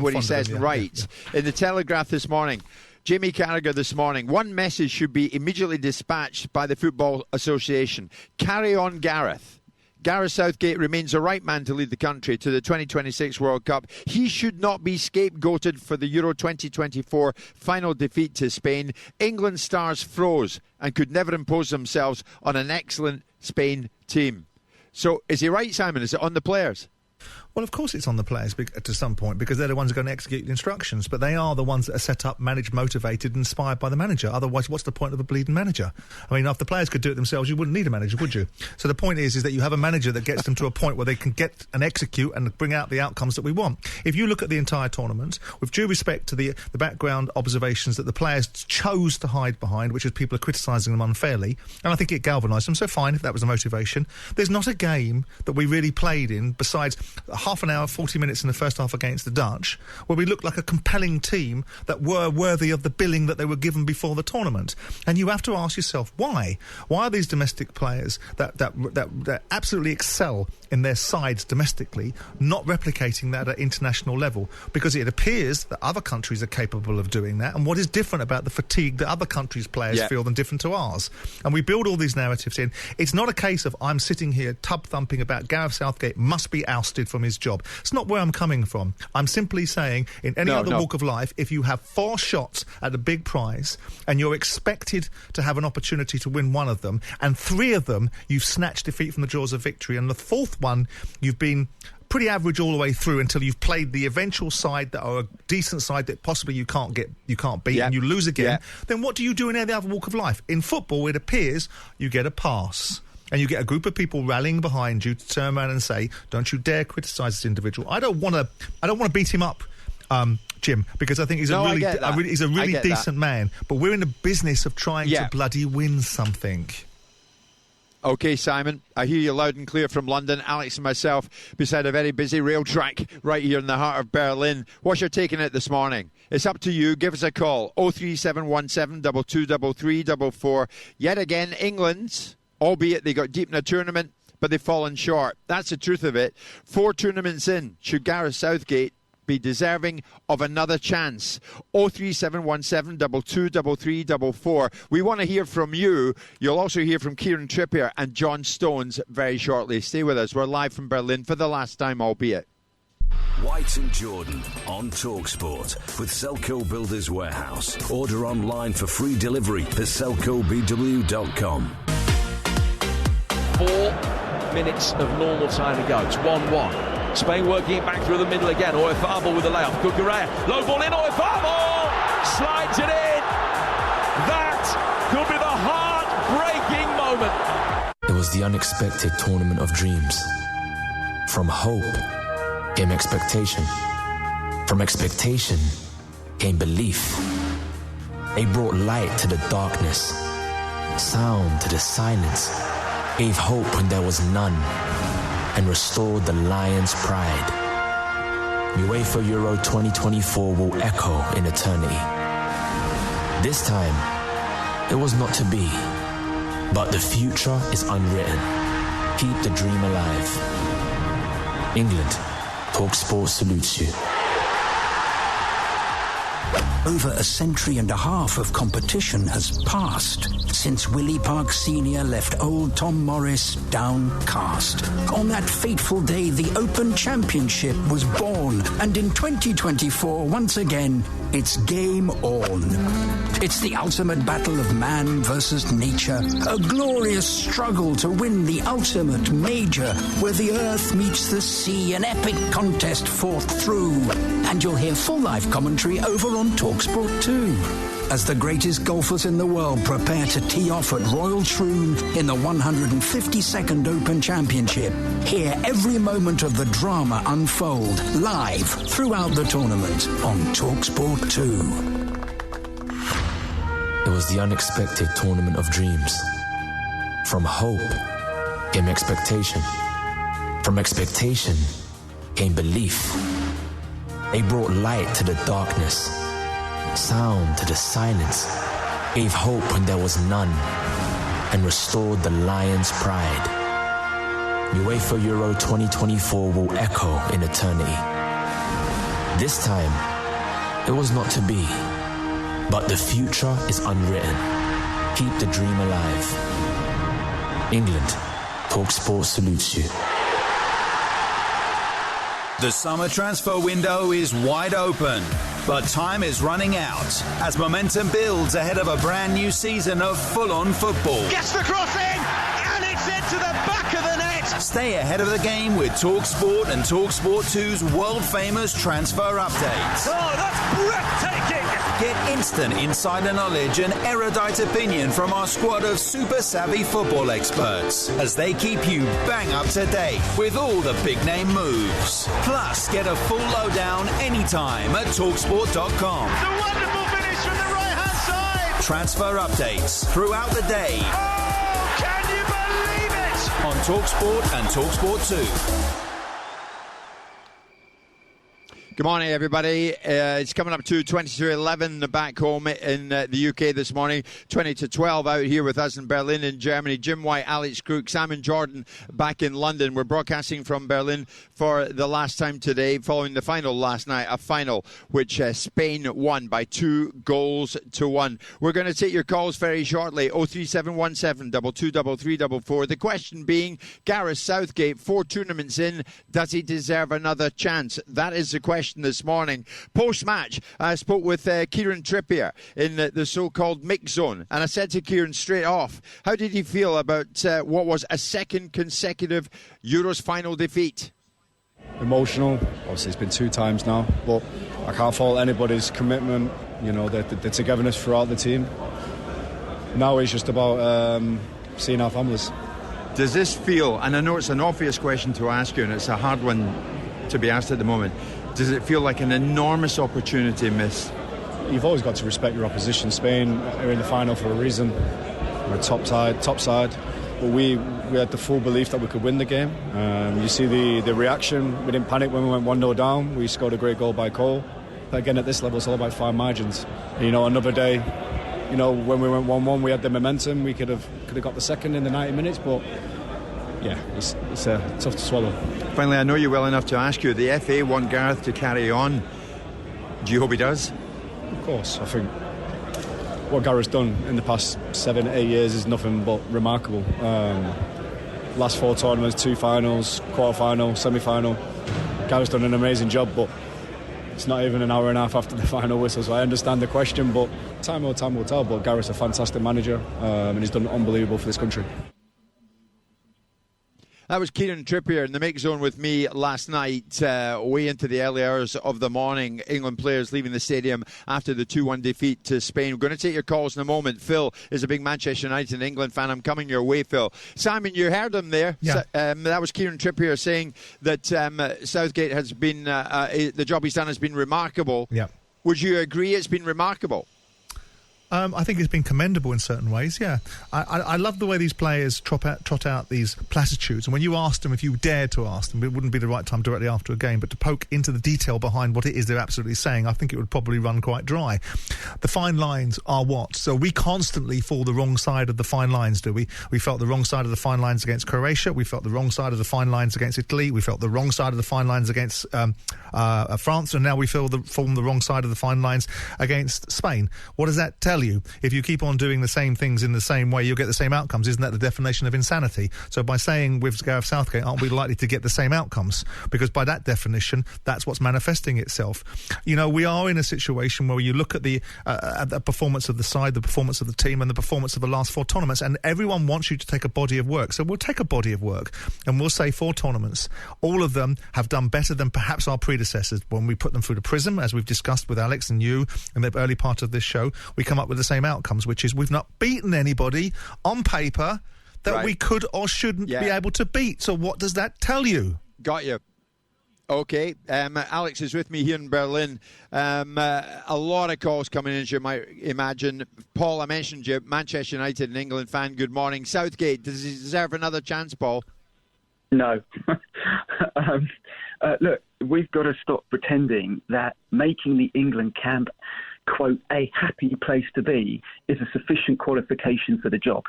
what he says and writes. In the Telegraph this morning, Jamie Carragher this morning, one message should be immediately dispatched by the Football Association. Carry on, Gareth. Gareth Southgate remains the right man to lead the country to the 2026 World Cup. He should not be scapegoated for the Euro 2024 final defeat to Spain. England stars froze and could never impose themselves on an excellent Spain team. So is he right, Simon? Is it on the players? Well, of course it's on the players to some point, because they're the ones who are going to execute the instructions, but they are the ones that are set up, managed, motivated, inspired by the manager. Otherwise, what's the point of a bleeding manager? I mean, if the players could do it themselves, you wouldn't need a manager, would you? So the point is that you have a manager that gets them to a point where they can get and execute and bring out the outcomes that we want. If you look at the entire tournament, with due respect to the background observations that the players chose to hide behind, which is people are criticising them unfairly, and I think it galvanised them, so fine if that was the motivation. There's not a game that we really played in, besides half an hour, 40 minutes in the first half against the Dutch, where we looked like a compelling team that were worthy of the billing that they were given before the tournament. And you have to ask yourself, why? Why are these domestic players that absolutely excel in their sides domestically not replicating that at international level? Because it appears that other countries are capable of doing that, and what is different about the fatigue that other countries' players feel than different to ours? And we build all these narratives in. It's not a case of I'm sitting here tub-thumping about Gareth Southgate must be ousted from his job. It's not where I'm coming from. I'm simply saying, in any other walk of life, if you have 4 shots at a big prize and you're expected to have an opportunity to win one of them, and 3 of them you've snatched defeat from the jaws of victory, and the 4th one you've been pretty average all the way through until you've played the eventual side that are a decent side that possibly you can't beat, and you lose again, then what do you do in any other walk of life? In football, it appears you get a pass. And you get a group of people rallying behind you to turn around and say, don't you dare criticise this individual. I don't want to beat him up, Jim, because I think he's a really decent man. But we're in the business of trying to bloody win something. OK, Simon, I hear you loud and clear from London. Alex and myself beside a very busy rail track right here in the heart of Berlin. What's your take on it this morning? It's up to you. Give us a call. 03717 223344. Yet again, England, albeit they got deep in a tournament, but they've fallen short. That's the truth of it. 4 tournaments in. Should Gareth Southgate be deserving of another chance? 03717 223344. We want to hear from you. You'll also hear from Kieran Trippier and John Stones very shortly. Stay with us. We're live from Berlin for the last time, albeit. White and Jordan on TalkSport with Selco Builders Warehouse. Order online for free delivery at selcobw.com. 4 minutes of normal time to go. It's 1-1. Spain working it back through the middle again. Oyarzabal with the layup. Cucurella. Low ball in. Oyarzabal slides it in. That could be the heart-breaking moment. It was the unexpected tournament of dreams. From hope came expectation. From expectation came belief. They brought light to the darkness, sound to the silence, gave hope when there was none, and restored the Lions' pride. UEFA Euro 2024 will echo in eternity. This time, it was not to be, but the future is unwritten. Keep the dream alive. England, TalkSport salutes you. Over a century and a half of competition has passed since Willie Park Sr. left old Tom Morris downcast. On that fateful day, the Open Championship was born, and in 2024, once again, it's game on. It's the ultimate battle of man versus nature, a glorious struggle to win the ultimate major, where the earth meets the sea, an epic contest fought through. And you'll hear full live commentary over on TalkSport 2. As the greatest golfers in the world prepare to tee off at Royal Troon in the 152nd Open Championship, hear every moment of the drama unfold live throughout the tournament on TalkSport 2. It was the unexpected tournament of dreams. From hope came expectation. From expectation came belief. They brought light to the darkness, sound to the silence, gave hope when there was none, and restored the Lions' pride. UEFA Euro 2024 will echo in eternity. This time, it was not to be, but the future is unwritten. Keep the dream alive. England, TalkSport salutes you. The summer transfer window is wide open, but time is running out as momentum builds ahead of a brand new season of full-on football. Gets the cross in, and it's into the back of the net. Stay ahead of the game with TalkSport and TalkSport 2's world-famous transfer updates. Oh, that's breathtaking! Get instant insider knowledge and erudite opinion from our squad of super-savvy football experts as they keep you bang up to date with all the big-name moves. Plus, get a full lowdown anytime at TalkSport.com. The wonderful finish from the right-hand side! Transfer updates throughout the day. Oh, can you believe it? On TalkSport and TalkSport 2. Good morning, everybody. It's coming up to 20-11 back home in the UK this morning. 20-12 out here with us in Berlin in Germany. Jim White, Alex Crook, Simon Jordan back in London. We're broadcasting from Berlin for the last time today, following the final last night, a final which Spain won by 2-1. We're going to take your calls very shortly. 03717 223344. The question being, Gareth Southgate, 4 tournaments in, does he deserve another chance? That is the question this morning. Post-match, I spoke with Kieran Trippier in the so-called mix zone, and I said to Kieran straight off, how did he feel about what was a second consecutive Euros final defeat? emotional. Obviously, it's been 2 times now, but I can't fault anybody's commitment. You know, the togetherness throughout the team. Now it's just about seeing our families. Does this feel, and I know it's an obvious question to ask you, and it's a hard one to be asked at the moment, does it feel like an enormous opportunity missed? You've always got to respect your opposition. Spain are in the final for a reason. We're top side, but we had the full belief that we could win the game. You see the reaction. We didn't panic when we went 1-0 down. We scored a great goal by Cole. But again, at this level, it's all about fine margins. You know, another day, you know, when we went 1-1, we had the momentum. We could have got the second in the 90 minutes, but yeah, it's tough to swallow. Finally, I know you well enough to ask you, the FA want Gareth to carry on. Do you hope he does? Of course. I think what Gareth's done in the past 7-8 years is nothing but remarkable. Last 4 tournaments, 2 finals, quarter-final, semi-final. Gareth's done an amazing job, but it's not even an hour and a half after the final whistle, so I understand the question, but time will tell. But Gareth's a fantastic manager, and he's done unbelievable for this country. That was Kieran Trippier in the mix zone with me last night, way into the early hours of the morning. England players leaving the stadium after the 2-1 defeat to Spain. We're going to take your calls in a moment. Phil is a big Manchester United and England fan. I'm coming your way, Phil. Simon, you heard him there. Yeah. That was Kieran Trippier saying that Southgate has been, the job he's done has been remarkable. Yeah. Would you agree it's been remarkable? I think it's been commendable in certain ways, yeah. I love the way these players trot out these platitudes. And when you asked them, if you dared to ask them, it wouldn't be the right time directly after a game, but to poke into the detail behind what it is they're absolutely saying, I think it would probably run quite dry. The fine lines are what? So we constantly fall the wrong side of the fine lines, do we? We felt the wrong side of the fine lines against Croatia. We felt the wrong side of the fine lines against Italy. We felt the wrong side of the fine lines against France. And now we form the wrong side of the fine lines against Spain. What does that tell you? If you keep on doing the same things in the same way, you'll get the same outcomes. Isn't that the definition of insanity? So by saying with Gareth Southgate, aren't we likely to get the same outcomes? Because by that definition, that's what's manifesting itself. You know, we are in a situation where you look at the performance of the side, the performance of the team, and the performance of the last 4 tournaments, and everyone wants you to take a body of work. So we'll take a body of work, and we'll say 4 tournaments. All of them have done better than perhaps our predecessors. When we put them through the prism, as we've discussed with Alex and you in the early part of this show, we come up with the same outcomes, which is we've not beaten anybody on paper that we could or shouldn't be able to beat. So what does that tell you? Got you. Okay. Alex is with me here in Berlin. A lot of calls coming in, as you might imagine. Paul, I mentioned you, Manchester United and England fan. Good morning. Southgate, does he deserve another chance, Paul? No. Look, we've got to stop pretending that making the England camp, quote, a happy place to be is a sufficient qualification for the job.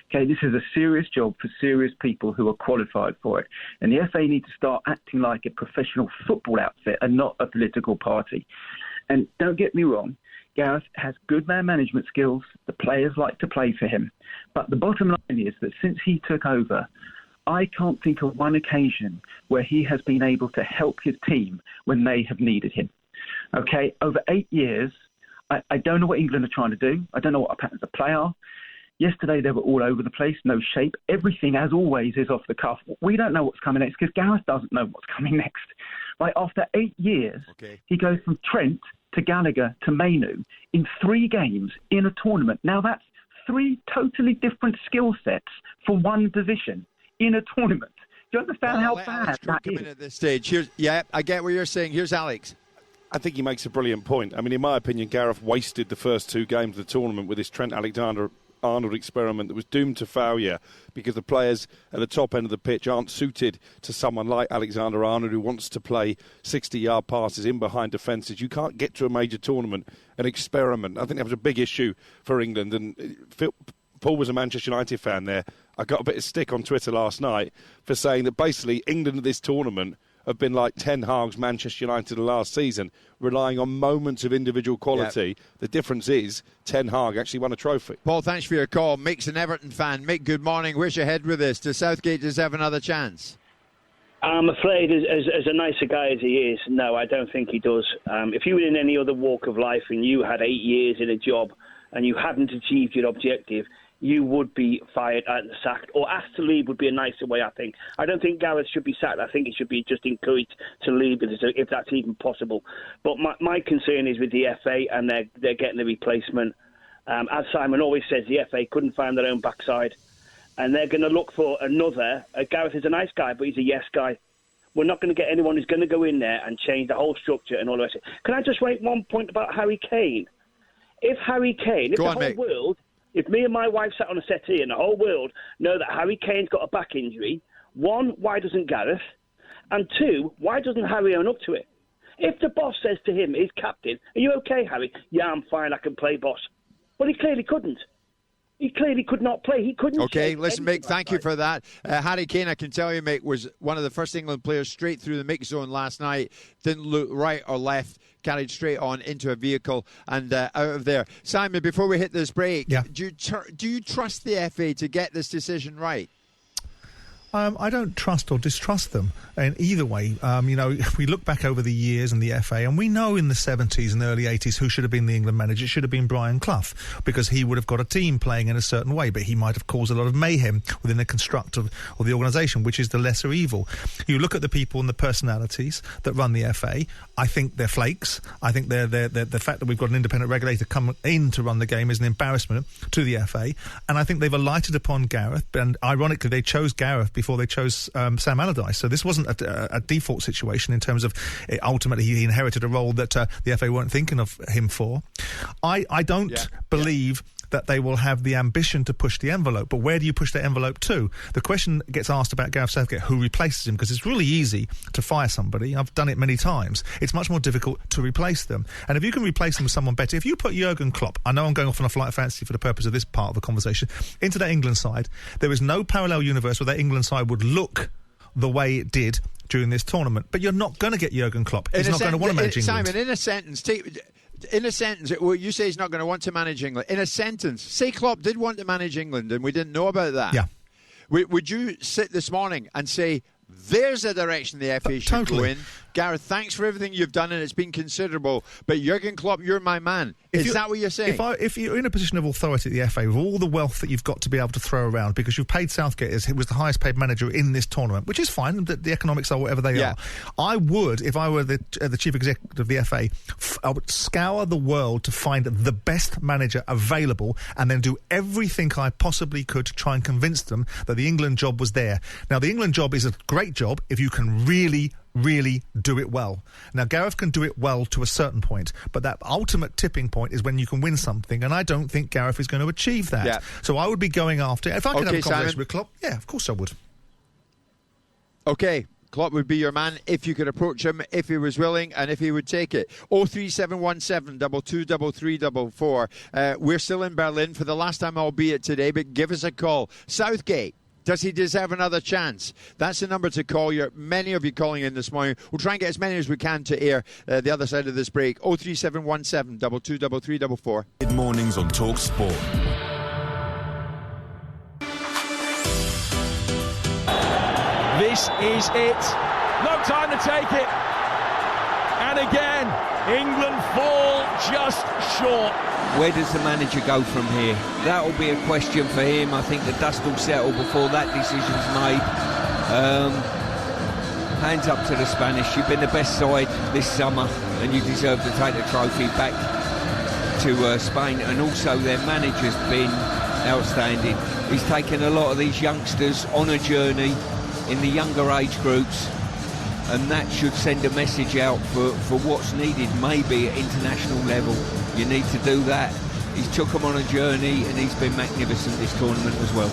Okay, this is a serious job for serious people who are qualified for it. And the FA need to start acting like a professional football outfit and not a political party. And don't get me wrong, Gareth has good man management skills. The players like to play for him. But the bottom line is that since he took over, I can't think of one occasion where he has been able to help his team when they have needed him. Okay, over 8 years, I don't know what England are trying to do. I don't know what our patterns of play are. Yesterday, they were all over the place, no shape. Everything, as always, is off the cuff. We don't know what's coming next because Gareth doesn't know what's coming next. Like, after 8 years, he goes from Trent to Gallagher to Mainu in 3 games in a tournament. Now, that's 3 totally different skill sets for one position in a tournament. Do you understand how bad that is? At this stage. I get what you're saying. Here's Alex. I think he makes a brilliant point. I mean, in my opinion, Gareth wasted the first 2 games of the tournament with his Trent Alexander-Arnold experiment that was doomed to failure because the players at the top end of the pitch aren't suited to someone like Alexander-Arnold who wants to play 60-yard passes in behind defences. You can't get to a major tournament and experiment. I think that was a big issue for England. And Paul was a Manchester United fan there. I got a bit of stick on Twitter last night for saying that basically England at this tournament have been like Ten Hag's Manchester United last season, relying on moments of individual quality. Yep. The difference is Ten Hag actually won a trophy. Paul, thanks for your call. Mick's an Everton fan. Mick, good morning. Where's your head with this? Does Southgate deserve another chance? I'm afraid, as a nicer guy as he is, no, I don't think he does. If you were in any other walk of life and you had 8 years in a job and you hadn't achieved your objective, you would be fired and sacked, or asked to leave would be a nicer way, I think. I don't think Gareth should be sacked. I think he should be just encouraged to leave if that's even possible. But my concern is with the FA, and they're getting the replacement. As Simon always says, the FA couldn't find their own backside, and they're going to look for another. Gareth is a nice guy, but he's a yes guy. We're not going to get anyone who's going to go in there and change the whole structure and all the rest. Can I just make one point about Harry Kane? If me and my wife sat on a settee and the whole world know that Harry Kane's got a back injury, one, why doesn't Gareth? And two, why doesn't Harry own up to it? If the boss says to him, his captain, are you okay, Harry? Yeah, I'm fine, I can play, boss. Well, he clearly couldn't. He clearly could not play. He couldn't. Okay, listen, Mick, thank you for that. Harry Kane, I can tell you, Mick, was one of the first England players straight through the mix zone last night. Didn't look right or left. Carried straight on into a vehicle and out of there. Simon, before we hit this break, do you trust the FA to get this decision right? I don't trust or distrust them in either way. If we look back over the years in the FA, and we know in the 70s and early 80s who should have been the England manager. It should have been Brian Clough, because he would have got a team playing in a certain way, but he might have caused a lot of mayhem within the construct of the organisation, which is the lesser evil. You look at the people and the personalities that run the FA, I think they're flakes. I think the fact that we've got an independent regulator come in to run the game is an embarrassment to the FA, and I think they've alighted upon Gareth, and ironically they chose Gareth before they chose Sam Allardyce. So this wasn't a default situation in terms of ultimately he inherited a role that the FA weren't thinking of him for. I don't believe that they will have the ambition to push the envelope, but where do you push the envelope to? The question gets asked about Gareth Southgate, who replaces him, because it's really easy to fire somebody. I've done it many times. It's much more difficult to replace them. And if you can replace them with someone better, if you put Jurgen Klopp, I know I'm going off on a flight of fancy for the purpose of this part of the conversation, into that England side, there is no parallel universe where that England side would look the way it did during this tournament. But you're not going to get Jurgen Klopp. He's not going to want to manage England. Simon, in a sentence, well, you say he's not going to want to manage England. In a sentence, say Klopp did want to manage England and we didn't know about that. Yeah. Would you sit this morning and say, there's a direction the FA should go in? Gareth, thanks for everything you've done, and it's been considerable. But Jurgen Klopp, you're my man. Is that what you're saying? If you're in a position of authority at the FA, with all the wealth that you've got to be able to throw around, because you've paid Southgate as he was the highest paid manager in this tournament, which is fine, the economics are whatever they are. I would, if I were the chief executive of the FA, I would scour the world to find the best manager available and then do everything I possibly could to try and convince them that the England job was there. Now, the England job is a great job if you can really do it well. Now, Gareth can do it well to a certain point, but that ultimate tipping point is when you can win something, and I don't think Gareth is going to achieve that. Yeah. So I would be going after it. If I could have a conversation Simon. with Klopp, yeah, of course I would. Okay, Klopp would be your man if you could approach him, if he was willing, and if he would take it. 03717 223344. We're still in Berlin for the last time, albeit today, but give us a call. Southgate, does he deserve another chance? That's the number to call. Many of you calling in this morning. We'll try and get as many as we can to air the other side of this break. 03717 223344. Mid mornings on TalkSport. This is it. No time to take it. And again, England fall just short. Where does the manager go from here? That will be a question for him. I think the dust will settle before that decision's made. Hands up to the Spanish. You've been the best side this summer and you deserve to take the trophy back to Spain. And also their manager's been outstanding. He's taken a lot of these youngsters on a journey in the younger age groups, and that should send a message out for what's needed maybe at international level. You need to do that. He's took them on a journey and he's been magnificent this tournament as well.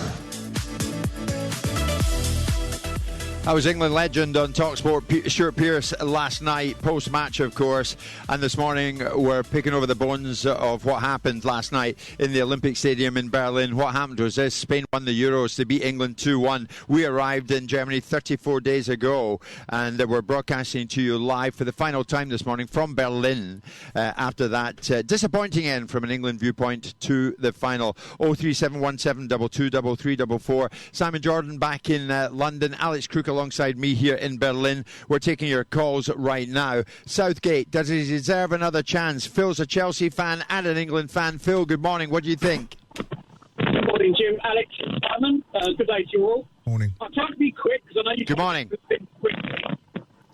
That was England legend on TalkSport, Stuart Pearce, last night, post-match, of course. And this morning, we're picking over the bones of what happened last night in the Olympic Stadium in Berlin. What happened was this: Spain won the Euros to beat England 2-1. We arrived in Germany 34 days ago, and we're broadcasting to you live for the final time this morning from Berlin after that disappointing end from an England viewpoint to the final. 03717 223344. Simon Jordan back in London. Alex Crook alongside me here in Berlin. We're taking your calls right now. Southgate, does he deserve another chance? Phil's a Chelsea fan and an England fan. Phil, good morning. What do you think? Good morning, Morning, Jim, Alex, Simon. Good day to you all. Morning. I'll try to be quick because I know you. Good morning.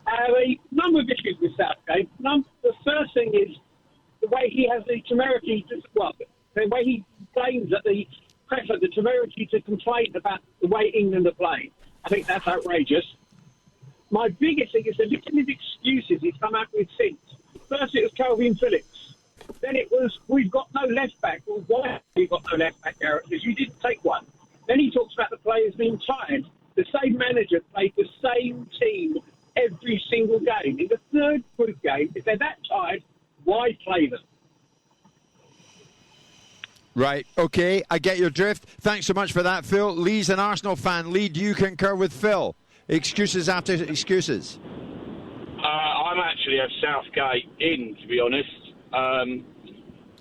I have a number of issues with Southgate. The first thing is the way he has the temerity the way he claims at the press, the temerity to complain about the way England are playing. I think that's outrageous. My biggest thing is the list of excuses he's come out with since. First it was Calvin Phillips. Then it was, we've got no left back. Well, why have we got no left back, Gareth? Because you didn't take one. Then he talks about the players being tired. The same manager played the same team every single game. In the third group game, if they're that tired, why play them? Right, okay, I get your drift. Thanks so much for that, Phil. Lee's an Arsenal fan. Lee, do you concur with Phil? Excuses after excuses. I'm actually a Southgate in, to be honest.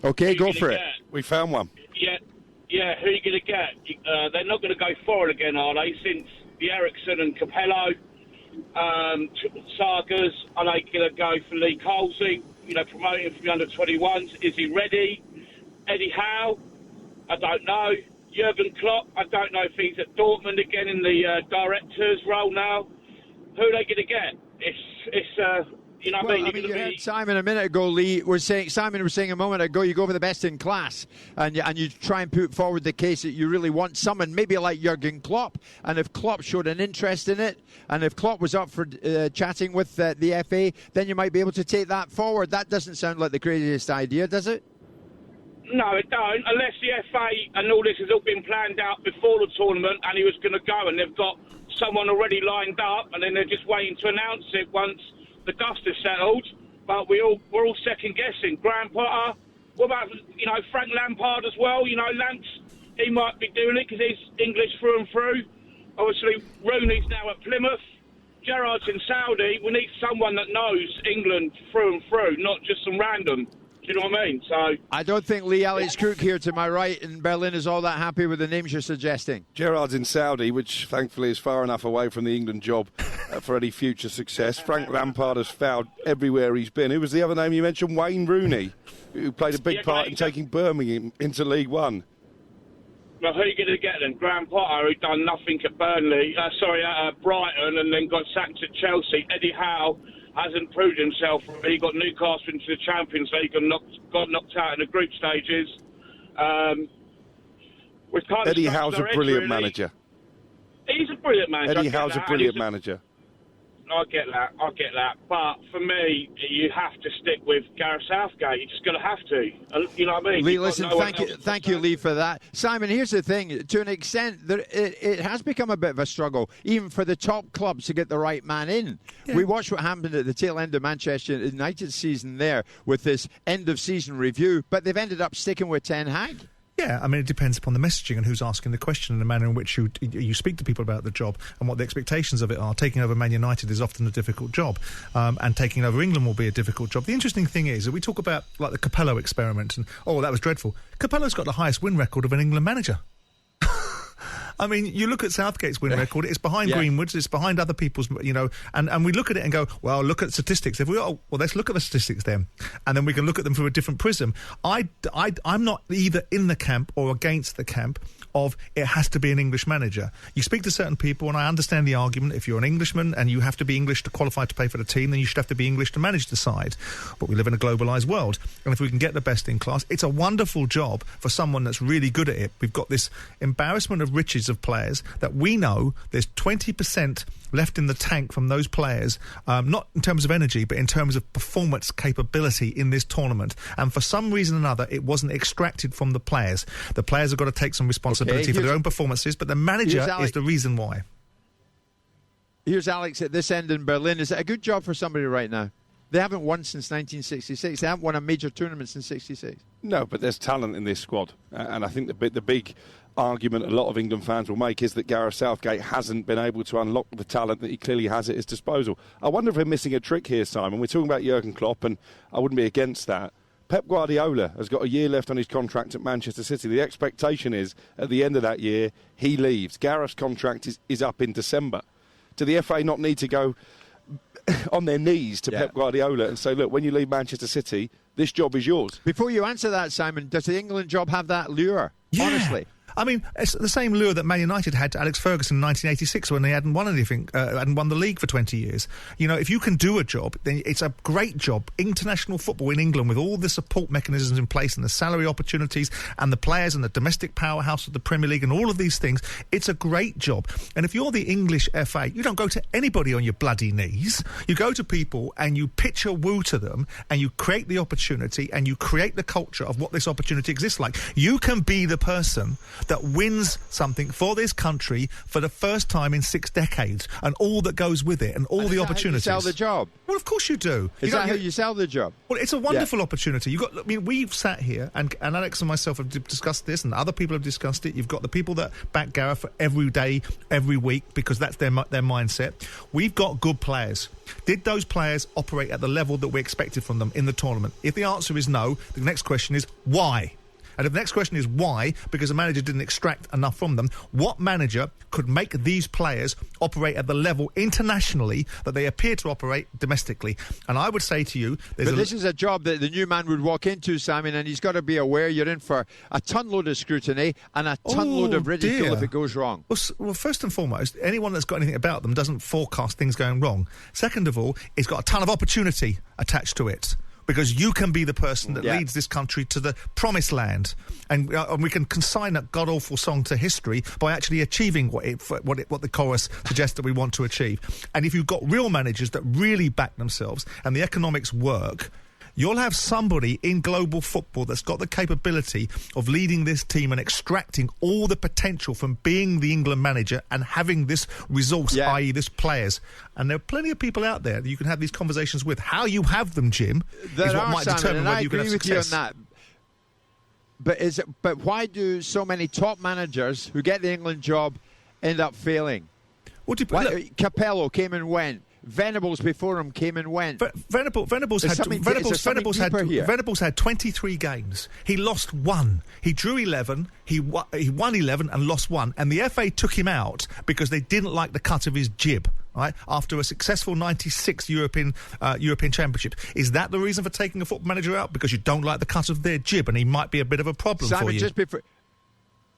Okay, go for it. We found one. Yeah, who are you going to get? They're not going to go forward again, are they? Since the Ericsson and Capello sagas, are they going to go for Lee Colsey? Promoting from the under-21s. Is he ready? Eddie Howe? I don't know. Jurgen Klopp? I don't know if he's at Dortmund again in the director's role now. Who are they going to get? It's you know what I mean? You heard Simon a minute ago, Lee, Simon was saying a moment ago, you go for the best in class and you try and put forward the case that you really want someone, maybe like Jurgen Klopp. And if Klopp showed an interest in it, and if Klopp was up for chatting with the FA, then you might be able to take that forward. That doesn't sound like the craziest idea, does it? No, it don't, unless the FA and all this has all been planned out before the tournament and he was going to go and they've got someone already lined up and then they're just waiting to announce it once the dust is settled. But we're all second guessing. Graham Potter, what about Frank Lampard as well? Lamps, he might be doing it because he's English through and through. Obviously, Rooney's now at Plymouth. Gerrard's in Saudi. We need someone that knows England through and through, not just some random. Do you know what I mean? So I don't think Lee Alex Crook here to my right in Berlin is all that happy with the names you're suggesting. Gerrard's in Saudi, which thankfully is far enough away from the England job for any future success. Frank Lampard has fouled everywhere he's been. Who was the other name you mentioned? Wayne Rooney, who played a big part in taking Birmingham into League One. Well, who are you going to get then? Graham Potter, who done nothing at Brighton and then got sacked at Chelsea. Eddie Howe hasn't proved himself. He got Newcastle into the Champions League and got knocked out in the group stages. Eddie Howe's a brilliant manager. He's a brilliant manager. Eddie Howe's a brilliant manager. I get that. But for me, you have to stick with Gareth Southgate. You're just going to have to. You know what I mean? Lee, listen, thank you, Lee, for that. Simon, here's the thing. To an extent, it has become a bit of a struggle, even for the top clubs, to get the right man in. Yeah. We watched what happened at the tail end of Manchester United's season there with this end-of-season review, but they've ended up sticking with Ten Hag. Yeah, I mean, it depends upon the messaging and who's asking the question and the manner in which you speak to people about the job and what the expectations of it are. Taking over Man United is often a difficult job, and taking over England will be a difficult job. The interesting thing is that we talk about like the Capello experiment and, that was dreadful. Capello's got the highest win record of an England manager. I mean, you look at Southgate's win record, it's behind Greenwood's, it's behind other people's, and we look at it and go, well, look at statistics. Let's look at the statistics then, and then we can look at them through a different prism. I'm not either in the camp or against the camp of it has to be an English manager. You speak to certain people, and I understand the argument. If you're an Englishman and you have to be English to qualify to play for the team, then you should have to be English to manage the side. But we live in a globalised world, and if we can get the best in class, it's a wonderful job for someone that's really good at it. We've got this embarrassment of riches of players that we know there's 20% left in the tank from those players, not in terms of energy, but in terms of performance capability in this tournament. And for some reason or another, it wasn't extracted from the players. The players have got to take some responsibility for their own performances, but the manager is the reason why. Here's Alex at this end in Berlin. Is it a good job for somebody right now? They haven't won since 1966. They haven't won a major tournament since 66. No, but there's talent in this squad. And I think the big argument a lot of England fans will make is that Gareth Southgate hasn't been able to unlock the talent that he clearly has at his disposal. I wonder if we're missing a trick here, Simon. We're talking about Jurgen Klopp, and I wouldn't be against that. Pep Guardiola has got a year left on his contract at Manchester City. The expectation is, at the end of that year, he leaves. Gareth's contract is up in December. Do the FA not need to go on their knees to Pep Guardiola and say, look, when you leave Manchester City, this job is yours? Before you answer that, Simon, does the England job have that lure? Yeah. Honestly. I mean, it's the same lure that Man United had to Alex Ferguson in 1986 when they hadn't won anything, hadn't won the league for 20 years. You know, if you can do a job, then it's a great job. International football in England, with all the support mechanisms in place and the salary opportunities and the players and the domestic powerhouse of the Premier League and all of these things, it's a great job. And if you're the English FA, you don't go to anybody on your bloody knees. You go to people and you pitch a woo to them and you create the opportunity and you create the culture of what this opportunity exists like. You can be the person that wins something for this country for the first time in 6 decades and all that goes with it and all the opportunities. Is that how you sell the job? Well, of course you do. Is that how you sell the job? Well, it's a wonderful opportunity. I mean, we've sat here and Alex and myself have discussed this and other people have discussed it. You've got the people that back Gareth for every day, every week, because that's their mindset. We've got good players. Did those players operate at the level that we expected from them in the tournament? If the answer is no, the next question is why? And if the next question is why, because the manager didn't extract enough from them, what manager could make these players operate at the level internationally that they appear to operate domestically? And I would say to you... this is a job that the new man would walk into, Simon, and he's got to be aware you're in for a ton-load of scrutiny and a ton-load of ridicule if it goes wrong. Well, first and foremost, anyone that's got anything about them doesn't forecast things going wrong. Second of all, it's got a ton of opportunity attached to it. Because you can be the person that leads this country to the promised land, and we can consign that god-awful song to history by actually achieving what the chorus suggests that we want to achieve. And if you've got real managers that really back themselves and the economics work, you'll have somebody in global football that's got the capability of leading this team and extracting all the potential from being the England manager and having this resource, i.e. this players. And there are plenty of people out there that you can have these conversations with. How you have them, Jim, is what might determine whether you can have success. I agree with you on that. But why do so many top managers who get the England job end up failing? Capello came and went. Venables before him came and went. Venables had 23 games. He lost 1. He drew 11. He won 11 and lost 1. And the FA took him out because they didn't like the cut of his jib. Right, after a successful '96 European Championship. Is that the reason for taking a football manager out? Because you don't like the cut of their jib, and he might be a bit of a problem for you. Just before.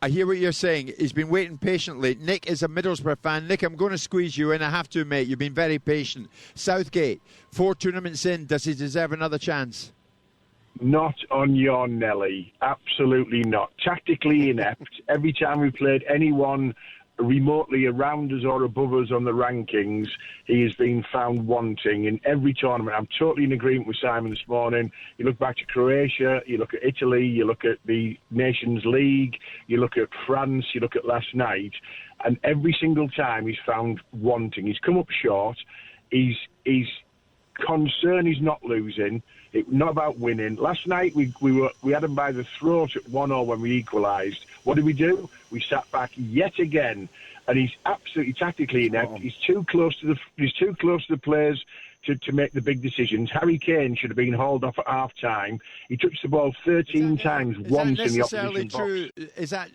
I hear what you're saying. He's been waiting patiently. Nick is a Middlesbrough fan. Nick, I'm going to squeeze you in. I have to, mate. You've been very patient. Southgate, 4 tournaments in. Does he deserve another chance? Not on your Nelly. Absolutely not. Tactically inept. Every time we played anyone remotely around us or above us on the rankings, he has been found wanting in every tournament. I'm totally in agreement with Simon this morning. You look back to Croatia, you look at Italy, you look at the Nations League, you look at France, you look at last night, and every single time he's found wanting. He's come up short. He's concerned he's not losing. Not about winning. Last night we had him by the throat at 1-0 when we equalised. What did we do? We sat back yet again, and he's absolutely tactically inept. He's too close to the players to make the big decisions. Harry Kane should have been hauled off at half time. He touched the ball 13 times once in the opposition box.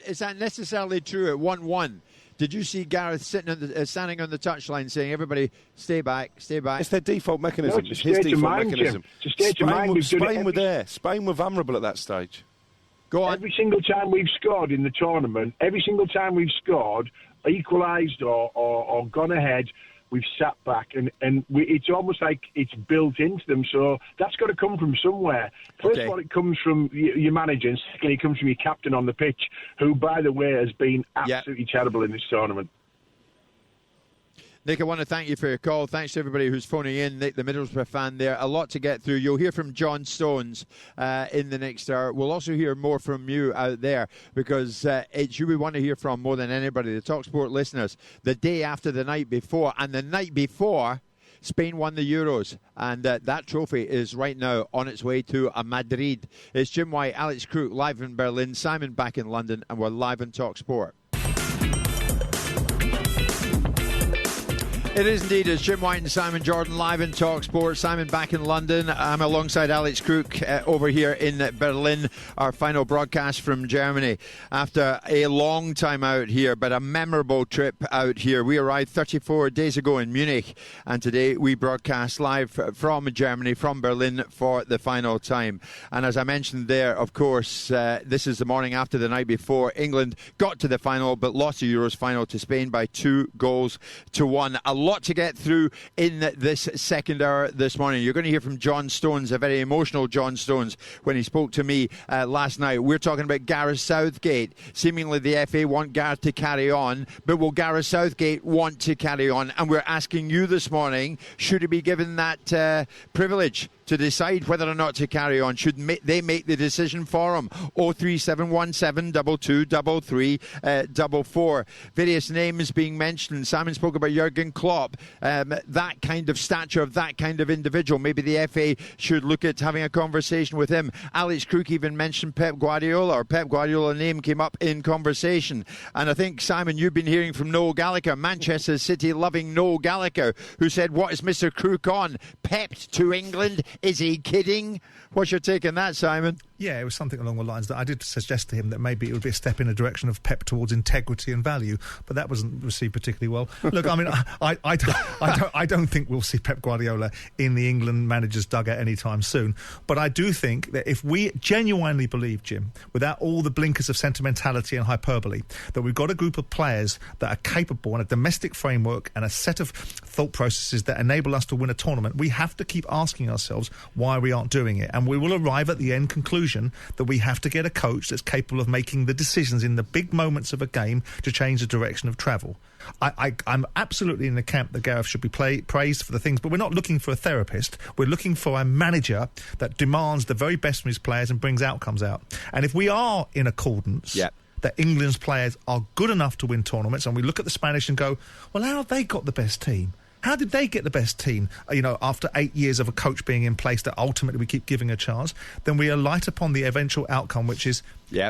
Is that necessarily true at 1-1? Did you see Gareth standing on the touchline saying, "Everybody, stay back, stay back"? It's their default mechanism. No, it's his default mechanism. Spain were there. Spain were vulnerable at that stage. Go on. Every single time we've scored in the tournament, every single time we've scored, equalised or gone ahead, we've sat back, and it's almost like it's built into them. So that's got to come from somewhere. First of all, it comes from your manager, and secondly, it comes from your captain on the pitch, who, by the way, has been absolutely terrible in this tournament. Nick, I want to thank you for your call. Thanks to everybody who's phoning in. Nick, the Middlesbrough fan there. A lot to get through. You'll hear from John Stones in the next hour. We'll also hear more from you out there, because it's you we want to hear from more than anybody, the TalkSport listeners, the day after the night before. And the night before, Spain won the Euros, and that trophy is right now on its way to Madrid. It's Jim White, Alex Crook live in Berlin, Simon back in London, and we're live on TalkSport. It is indeed. It's Jim White and Simon Jordan live in TalkSport. Simon back in London. I'm alongside Alex Crook over here in Berlin. Our final broadcast from Germany after a long time out here, but a memorable trip out here. We arrived 34 days ago in Munich, and today we broadcast live from Germany, from Berlin, for the final time. And as I mentioned there, of course, this is the morning after the night before England got to the final, but lost the Euros final to Spain by 2-1. A lot to get through in this second hour this morning. You're going to hear from John Stones, a very emotional John Stones, when he spoke to me last night. We're talking about Gareth Southgate. Seemingly the FA want Gareth to carry on, but will Gareth Southgate want to carry on? And we're asking you this morning, should he be given that privilege to decide whether or not to carry on? Should they make the decision for him? 03717 223344. Various names being mentioned. Simon spoke about Jurgen Klopp. That kind of stature of that kind of individual. Maybe the FA should look at having a conversation with him. Alex Crook even mentioned Pep Guardiola, or Pep Guardiola name came up in conversation. And I think, Simon, you've been hearing from Noel Gallagher, Manchester City loving Noel Gallagher, who said, what is Mr. Crook on? Pep to England? Is he kidding? What's your take on that, Simon? Yeah, it was something along the lines that I did suggest to him that maybe it would be a step in the direction of Pep towards integrity and value, but that wasn't received particularly well. Look, I mean, I don't think we'll see Pep Guardiola in the England manager's dugout anytime soon, but I do think that if we genuinely believe, Jim, without all the blinkers of sentimentality and hyperbole, that we've got a group of players that are capable and a domestic framework and a set of thought processes that enable us to win a tournament, we have to keep asking ourselves why we aren't doing it, and we will arrive at the end conclusion that we have to get a coach that's capable of making the decisions in the big moments of a game to change the direction of travel. I'm absolutely in the camp that Gareth should be praised for the things, but we're not looking for a therapist. We're looking for a manager that demands the very best from his players and brings outcomes out. And if we are in accordance... that England's players are good enough to win tournaments, and we look at the Spanish and go, well, how have they got the best team? How did they get the best team, after 8 years of a coach being in place that ultimately we keep giving a chance? Then we alight upon the eventual outcome, which is,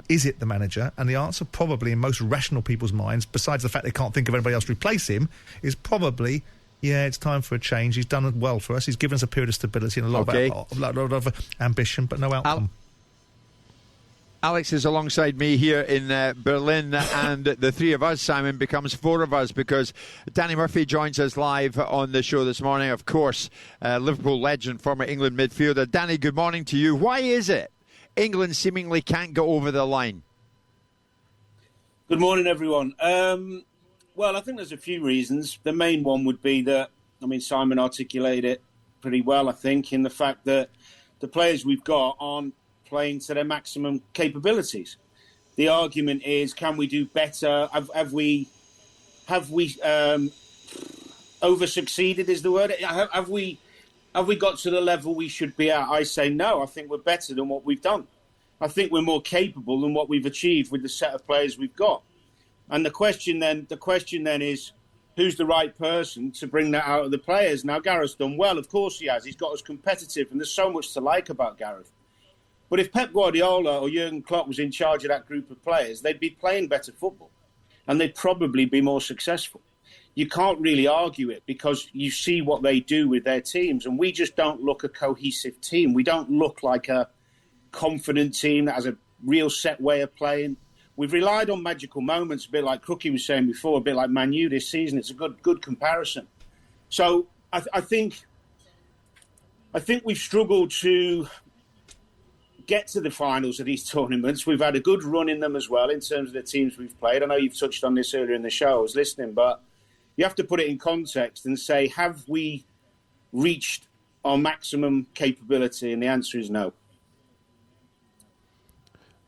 is it the manager? And the answer probably in most rational people's minds, besides the fact they can't think of anybody else to replace him, is probably, it's time for a change. He's done well for us. He's given us a period of stability and a lot of ambition, but no outcome. Alex is alongside me here in Berlin, and the three of us, Simon, becomes four of us, because Danny Murphy joins us live on the show this morning. Of course, Liverpool legend, former England midfielder. Danny, good morning to you. Why is it England seemingly can't go over the line? Good morning, everyone. Well, I think there's a few reasons. The main one would be that, Simon articulated it pretty well, I think, in the fact that the players we've got aren't playing to their maximum capabilities. The argument is, can we do better? Have we over succeeded? Is the word? Have we got to the level we should be at? I say no. I think we're better than what we've done. I think we're more capable than what we've achieved with the set of players we've got. And the question then is, who's the right person to bring that out of the players? Now, Gareth's done well. Of course he has. He's got us competitive, and there's so much to like about Gareth. But if Pep Guardiola or Jurgen Klopp was in charge of that group of players, they'd be playing better football, and they'd probably be more successful. You can't really argue it, because you see what they do with their teams, and we just don't look a cohesive team. We don't look like a confident team that has a real set way of playing. We've relied on magical moments, a bit like Crookie was saying before, a bit like Man U this season. It's a good comparison. So I think we've struggled to get to the finals of these tournaments. We've had a good run in them as well in terms of the teams we've played. I know you've touched on this earlier in the show. I was listening, but you have to put it in context and say, have we reached our maximum capability? And the answer is no.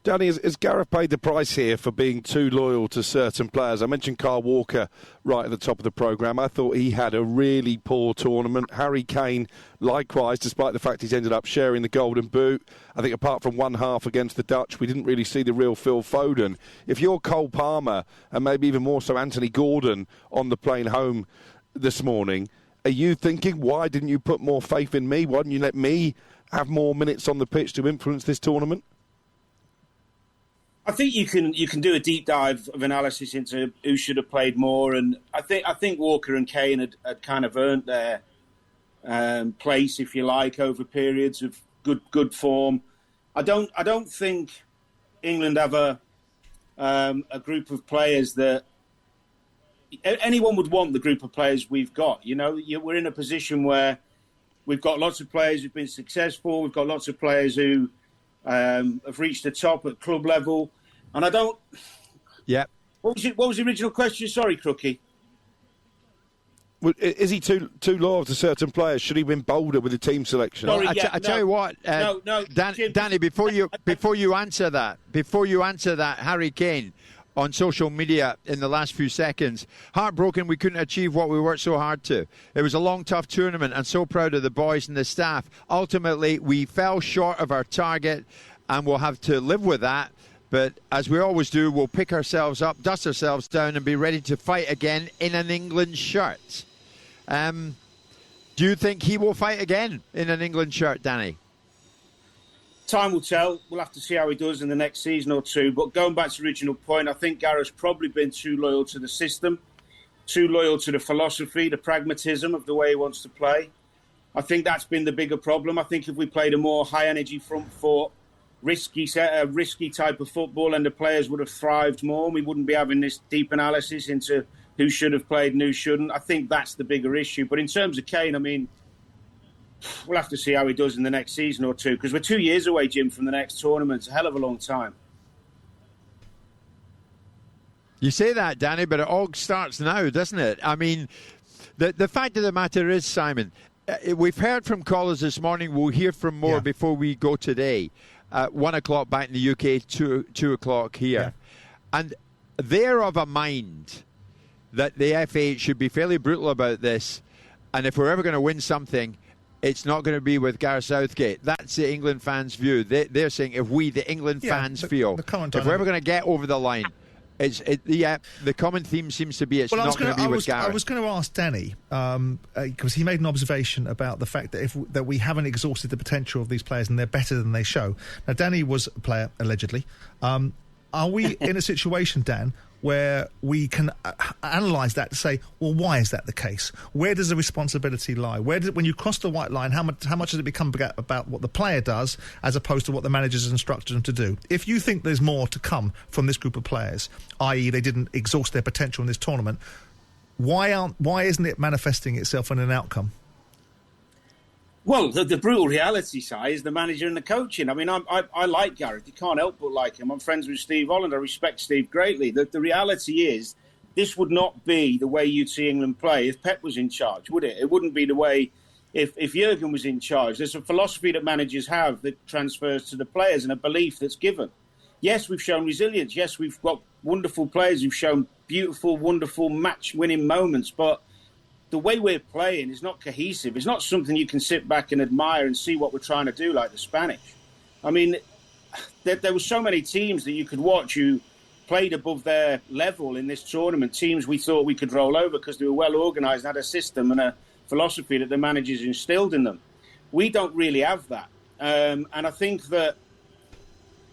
Danny, has Gareth paid the price here for being too loyal to certain players? I mentioned Kyle Walker right at the top of the programme. I thought he had a really poor tournament. Harry Kane, likewise, despite the fact he's ended up sharing the Golden Boot. I think apart from one half against the Dutch, we didn't really see the real Phil Foden. If you're Cole Palmer, and maybe even more so Anthony Gordon, on the plane home this morning, are you thinking, why didn't you put more faith in me? Why didn't you let me have more minutes on the pitch to influence this tournament? I think you can do a deep dive of analysis into who should have played more, and I think Walker and Kane had kind of earned their place, if you like, over periods of good form. I don't think England have a group of players that anyone would want. The group of players we've got, we're in a position where we've got lots of players who've been successful. We've got lots of players who have reached the top at club level, and I don't. Yeah. What was the original question? Sorry, Crookie. Well, is he too loyal to certain players? Should he have been bolder with the team selection? Well, I tell you what, Danny, before you answer that, Harry Kane on social media in the last few seconds, heartbroken we couldn't achieve what we worked so hard to. It was a long, tough tournament, and so proud of the boys and the staff. Ultimately, we fell short of our target, and we'll have to live with that. But as we always do, we'll pick ourselves up, dust ourselves down, and be ready to fight again in an England shirt. Do you think he will fight again in an England shirt, Danny? Time will tell. We'll have to see how he does in the next season or two. But going back to the original point, I think Gareth's probably been too loyal to the system, too loyal to the philosophy, the pragmatism of the way he wants to play. I think that's been the bigger problem. I think if we played a more high-energy front foot, risky type of football, and the players would have thrived more, and we wouldn't be having this deep analysis into who should have played and who shouldn't. I think that's the bigger issue. But in terms of Kane, I mean, we'll have to see how he does in the next season or two, because we're 2 years away, Jim, from the next tournament. It's a hell of a long time. You say that, Danny, but it all starts now, doesn't it? I mean, the fact of the matter is, Simon, we've heard from callers this morning. We'll hear from more before we go today. 1 o'clock back in the UK, 2 o'clock here. Yeah. And they're of a mind that the FA should be fairly brutal about this. And if we're ever going to win something, it's not going to be with Gareth Southgate. That's the England fans' view. They're saying if we, the England fans, feel, if we're ever going to get over the line, the common theme seems to be it's not going to be with Gareth. I was going to ask Danny, because he made an observation about the fact that we haven't exhausted the potential of these players and they're better than they show. Now, Danny was a player, allegedly. Are we in a situation, Dan, where we can analyse that to say, well, why is that the case? Where does the responsibility lie? When you cross the white line, how much does it become about what the player does as opposed to what the managers instructed them to do? If you think there's more to come from this group of players, i.e. they didn't exhaust their potential in this tournament, why isn't it manifesting itself in an outcome? Well, the brutal reality side is the manager and the coaching. I mean, I like Gareth. You can't help but like him. I'm friends with Steve Holland. I respect Steve greatly. The reality is this would not be the way you'd see England play if Pep was in charge, would it? It wouldn't be the way if Jurgen was in charge. There's a philosophy that managers have that transfers to the players and a belief that's given. Yes, we've shown resilience. Yes, we've got wonderful players who've shown beautiful, wonderful match-winning moments, but the way we're playing is not cohesive. It's not something you can sit back and admire and see what we're trying to do like the Spanish. I mean, there were so many teams that you could watch who played above their level in this tournament, teams we thought we could roll over because they were well organised and had a system and a philosophy that the managers instilled in them. We don't really have that. And I think that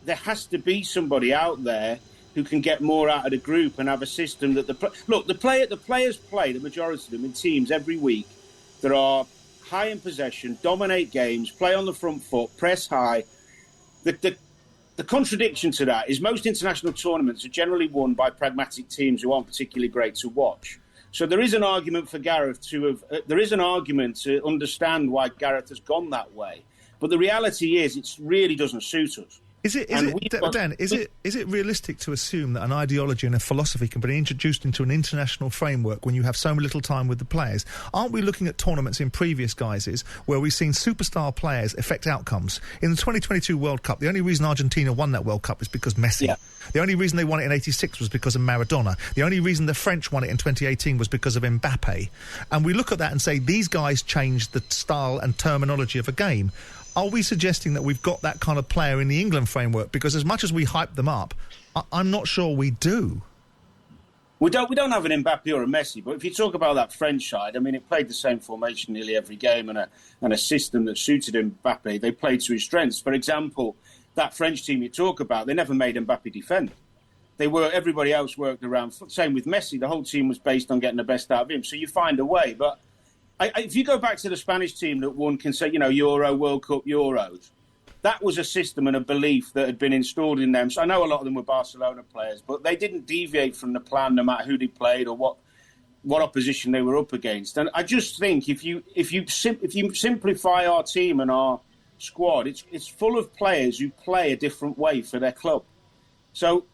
there has to be somebody out there who can get more out of the group and have a system that the players play, the majority of them, in teams every week that are high in possession, dominate games, play on the front foot, press high. The contradiction to that is most international tournaments are generally won by pragmatic teams who aren't particularly great to watch. So there is an argument for Gareth there is an argument to understand why Gareth has gone that way. But the reality is it really doesn't suit us. Is it realistic to assume that an ideology and a philosophy can be introduced into an international framework when you have so little time with the players? Aren't we looking at tournaments in previous guises where we've seen superstar players affect outcomes? In the 2022 World Cup, the only reason Argentina won that World Cup was because Messi. Yeah. The only reason they won it in '86 was because of Maradona. The only reason the French won it in 2018 was because of Mbappe. And we look at that and say, these guys changed the style and terminology of a game. Are we suggesting that we've got that kind of player in the England framework? Because as much as we hype them up, I'm not sure we do. We don't have an Mbappe or a Messi, but if you talk about that French side, I mean, it played the same formation nearly every game and a system that suited Mbappe. They played to his strengths. For example, that French team you talk about, they never made Mbappe defend. Everybody else worked around. Same with Messi. The whole team was based on getting the best out of him. So you find a way. But if you go back to the Spanish team that won, Euro, World Cup, Euros, that was a system and a belief that had been installed in them. So I know a lot of them were Barcelona players, but they didn't deviate from the plan no matter who they played or what opposition they were up against. And I just think if you simplify our team and our squad, it's full of players who play a different way for their club. So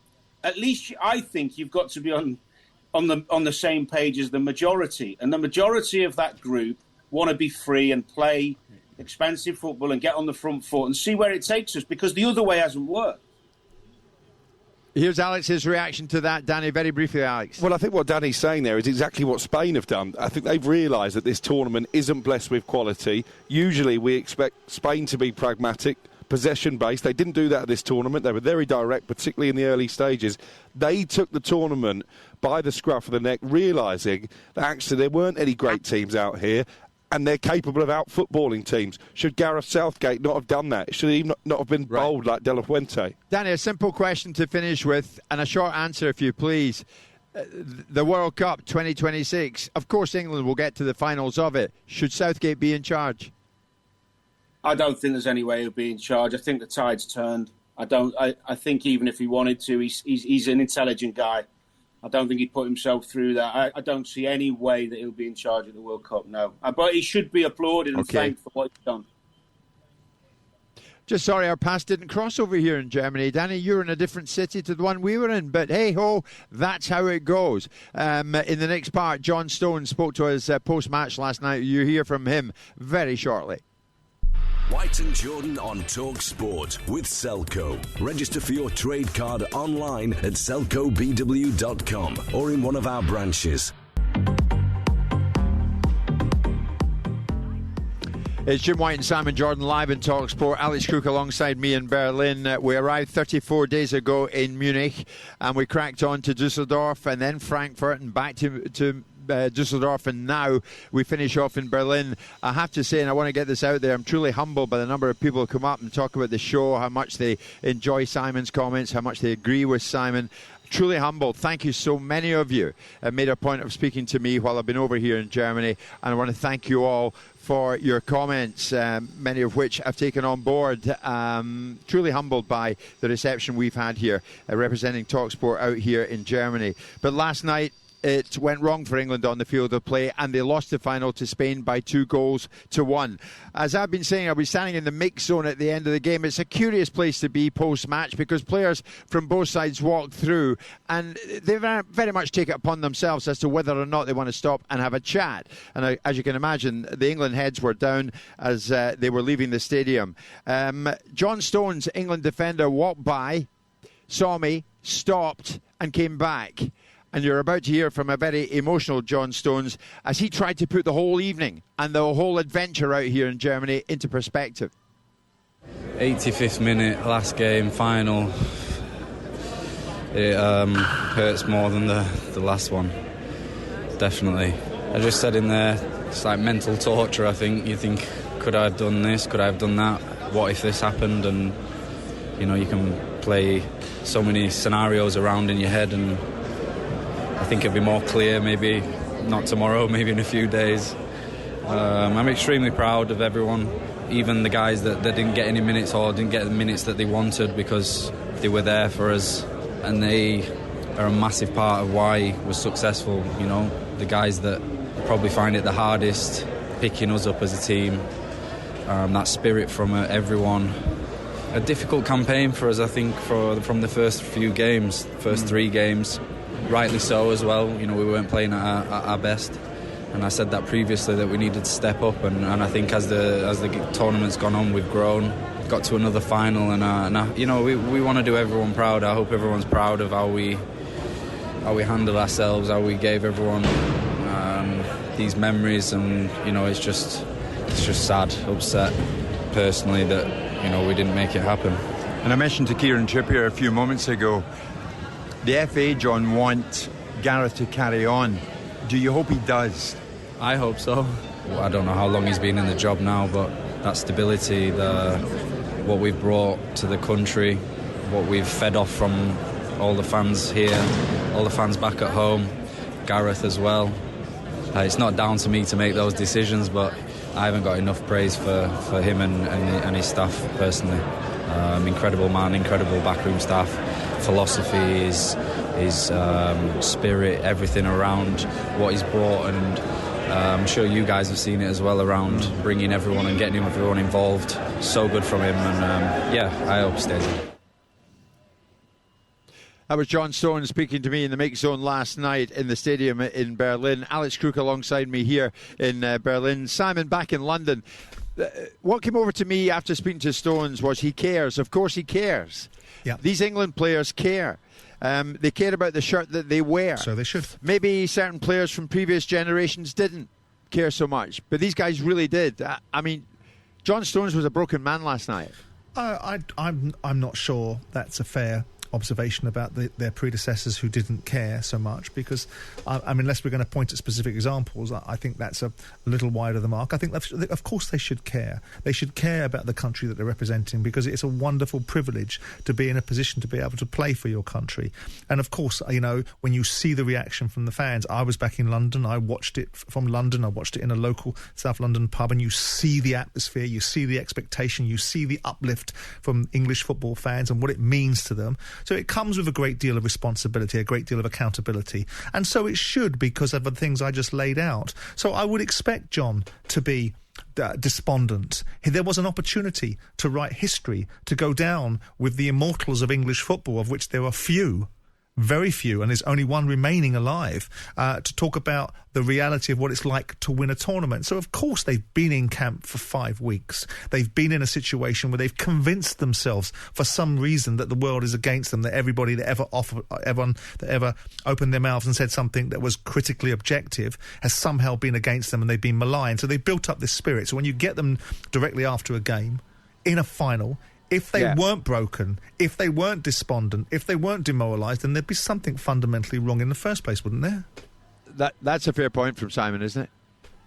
at least I think you've got to be on the same page as the majority, and the majority of that group want to be free and play expansive football and get on the front foot and see where it takes us, because the other way hasn't worked. Here's Alex's reaction to that, Danny, very briefly, Alex. Well, I think what Danny's saying there is exactly what Spain have done. I think they've realised that this tournament isn't blessed with quality. Usually we expect Spain to be pragmatic, possession-based. They didn't do that at this tournament. They were very direct, particularly in the early stages. They took the tournament by the scruff of the neck, realising that actually there weren't any great teams out here, and they're capable of out-footballing teams. Should Gareth Southgate not have done that? Should he not have been bold like De La Fuente? Danny, a simple question to finish with, and a short answer, if you please. The World Cup 2026, of course England will get to the finals of it. Should Southgate be in charge? I don't think there's any way he'll be in charge. I think the tide's turned. I think even if he wanted to, he's an intelligent guy. I don't think he'd put himself through that. I don't see any way that he'll be in charge of the World Cup, no. But he should be applauded and thanked for what he's done. Just sorry our paths didn't cross over here in Germany. Danny, you're in a different city to the one we were in, but hey-ho, that's how it goes. In the next part, John Stone spoke to us post-match last night. You hear from him very shortly. White and Jordan on TalkSport with Selco. Register for your trade card online at selcobw.com or in one of our branches. It's Jim White and Simon Jordan live in TalkSport. Alex Crook alongside me in Berlin. We arrived 34 days ago in Munich, and we cracked on to Dusseldorf and then Frankfurt and back to Dusseldorf, and now we finish off in Berlin. I have to say, and I want to get this out there, I'm truly humbled by the number of people who come up and talk about the show, how much they enjoy Simon's comments, how much they agree with Simon. Truly humbled. Thank you. So many of you have made a point of speaking to me while I've been over here in Germany, and I want to thank you all for your comments, many of which I've taken on board. Truly humbled by the reception we've had here, representing TalkSport out here in Germany. But last night, it went wrong for England on the field of play, and they lost the final to Spain by 2-1. As I've been saying, I'll be standing in the mix zone at the end of the game. It's a curious place to be post-match because players from both sides walk through, and they very much take it upon themselves as to whether or not they want to stop and have a chat. And as you can imagine, the England heads were down as they were leaving the stadium. John Stones, England defender, walked by, saw me, stopped, and came back. And you're about to hear from a very emotional John Stones as he tried to put the whole evening and the whole adventure out here in Germany into perspective. 85th minute, last game, final. It hurts more than the last one, definitely. I just said in there, it's like mental torture, I think. You think, could I have done this? Could I have done that? What if this happened? And, you know, you can play so many scenarios around in your head, and I think it'll be more clear, maybe not tomorrow, maybe in a few days. I'm extremely proud of everyone, even the guys that didn't get any minutes or didn't get the minutes that they wanted, because they were there for us, and they are a massive part of why we're successful. You know, the guys that probably find it the hardest picking us up as a team, that spirit from everyone. A difficult campaign for us, I think, from the first few games, first 3 games. Rightly so as well. You know, we weren't playing at our best, and I said that previously, that we needed to step up, and I think as the tournament's gone on, we've grown, got to another final, and you know, we want to do everyone proud. I hope everyone's proud of how we handled ourselves, how we gave everyone these memories, and you know, it's just sad, upset personally that, you know, we didn't make it happen. And I mentioned to Kieran Trippier a few moments ago, the FA, John, want Gareth to carry on. Do you hope he does? I hope so. Well, I don't know how long he's been in the job now, but that stability, the what we've brought to the country, what we've fed off from all the fans here, all the fans back at home, Gareth as well. It's not down to me to make those decisions, but I haven't got enough praise for him and his staff personally. Incredible man, incredible backroom staff, philosophy, his spirit, everything around what he's brought, and I'm sure you guys have seen it as well, around bringing everyone and getting everyone involved. So good from him, and I hope he stays in. That was John Stone speaking to me in the Mix Zone last night in the stadium in Berlin. Alex Crook alongside me here in Berlin. Simon, back in London. What came over to me after speaking to Stones was he cares. Of course he cares. Yeah. These England players care. They cared about the shirt that they wear. So they should. Maybe certain players from previous generations didn't care so much, but these guys really did. I mean, John Stones was a broken man last night. I'm not sure that's a fair observation about their predecessors who didn't care so much, because I mean, unless we're going to point at specific examples, I think that's a little wide of the mark. I think of course they should care. They should care about the country that they're representing, because it's a wonderful privilege to be in a position to be able to play for your country. And of course, you know, when you see the reaction from the fans, I was back in London, I watched it from London, I watched it in a local South London pub, and you see the atmosphere, you see the expectation, you see the uplift from English football fans and what it means to them. So it comes with a great deal of responsibility, a great deal of accountability. And so it should, because of the things I just laid out. So I would expect John to be despondent. There was an opportunity to write history, to go down with the immortals of English football, of which there are few, very few, and there's only one remaining alive, to talk about the reality of what it's like to win a tournament. So, of course, they've been in camp for 5 weeks. They've been in a situation where they've convinced themselves for some reason that the world is against them, that everybody that ever opened their mouths and said something that was critically objective has somehow been against them, and they've been maligned. So they've built up this spirit. So when you get them directly after a game, in a final, if they weren't broken, if they weren't despondent, if they weren't demoralised, then there'd be something fundamentally wrong in the first place, wouldn't there? That's a fair point from Simon, isn't it?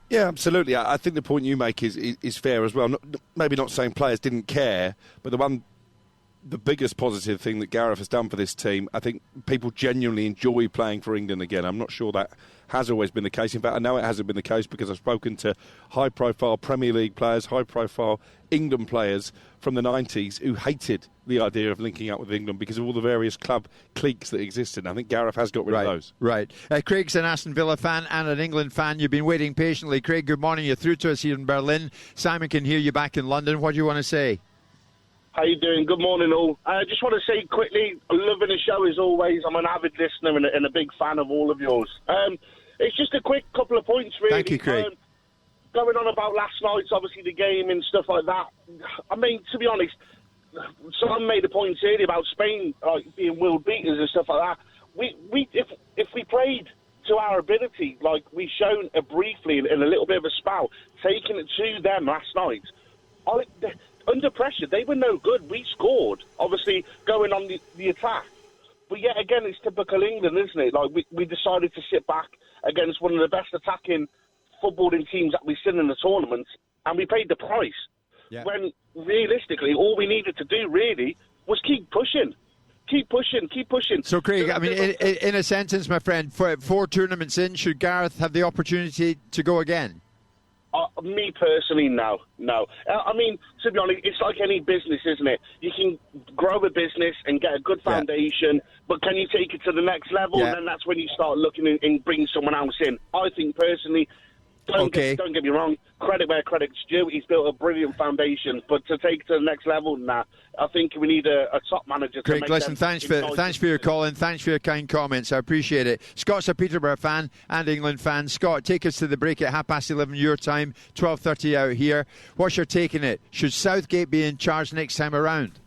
Yeah, absolutely. I think the point you make is fair as well. Maybe not saying players didn't care, but the biggest positive thing that Gareth has done for this team, I think people genuinely enjoy playing for England again. I'm not sure that has always been the case. In fact, I know it hasn't been the case because I've spoken to high-profile Premier League players, high-profile England players from the 90s who hated the idea of linking up with England because of all the various club cliques that existed. I think Gareth has got rid of those. Right. Craig's an Aston Villa fan and an England fan. You've been waiting patiently. Craig, good morning. You're through to us here in Berlin. Simon can hear you back in London. What do you want to say? How you doing? Good morning, all. I just want to say quickly, loving the show as always. I'm an avid listener and a big fan of all of yours. It's just a quick couple of points, really. Thank you, Craig. Going on about last night's, obviously, the game and stuff like that. I mean, to be honest, someone made a point earlier about Spain being world beaters and stuff like that. If we played to our ability, like we've shown briefly in a little bit of a spell, taking it to them last night, under pressure, they were no good. We scored, obviously, going on the attack. But yet again, it's typical England, isn't it? Like we decided to sit back against one of the best attacking footballing teams that we've seen in the tournament, and we paid the price. Yeah. When realistically, all we needed to do really was keep pushing. Keep pushing. So, Craig, I mean, in a sentence, my friend, for 4 tournaments in, should Gareth have the opportunity to go again? Me personally, no. I mean, to be honest, it's like any business, isn't it? You can grow a business and get a good foundation, but can you take it to the next level? Yeah. And then that's when you start looking and bring someone else in. I think personally, don't get me wrong, credit where credit's due. He's built a brilliant foundation, but to take it to the next level, I think we need a top manager. Craig, to make listen, thanks for your call and thanks for your kind comments. I appreciate it. Scott's a Peterborough fan and England fan. Scott, take us to the break at 11:30 your time, 12:30 out here. What's your take on it? Should Southgate be in charge next time around?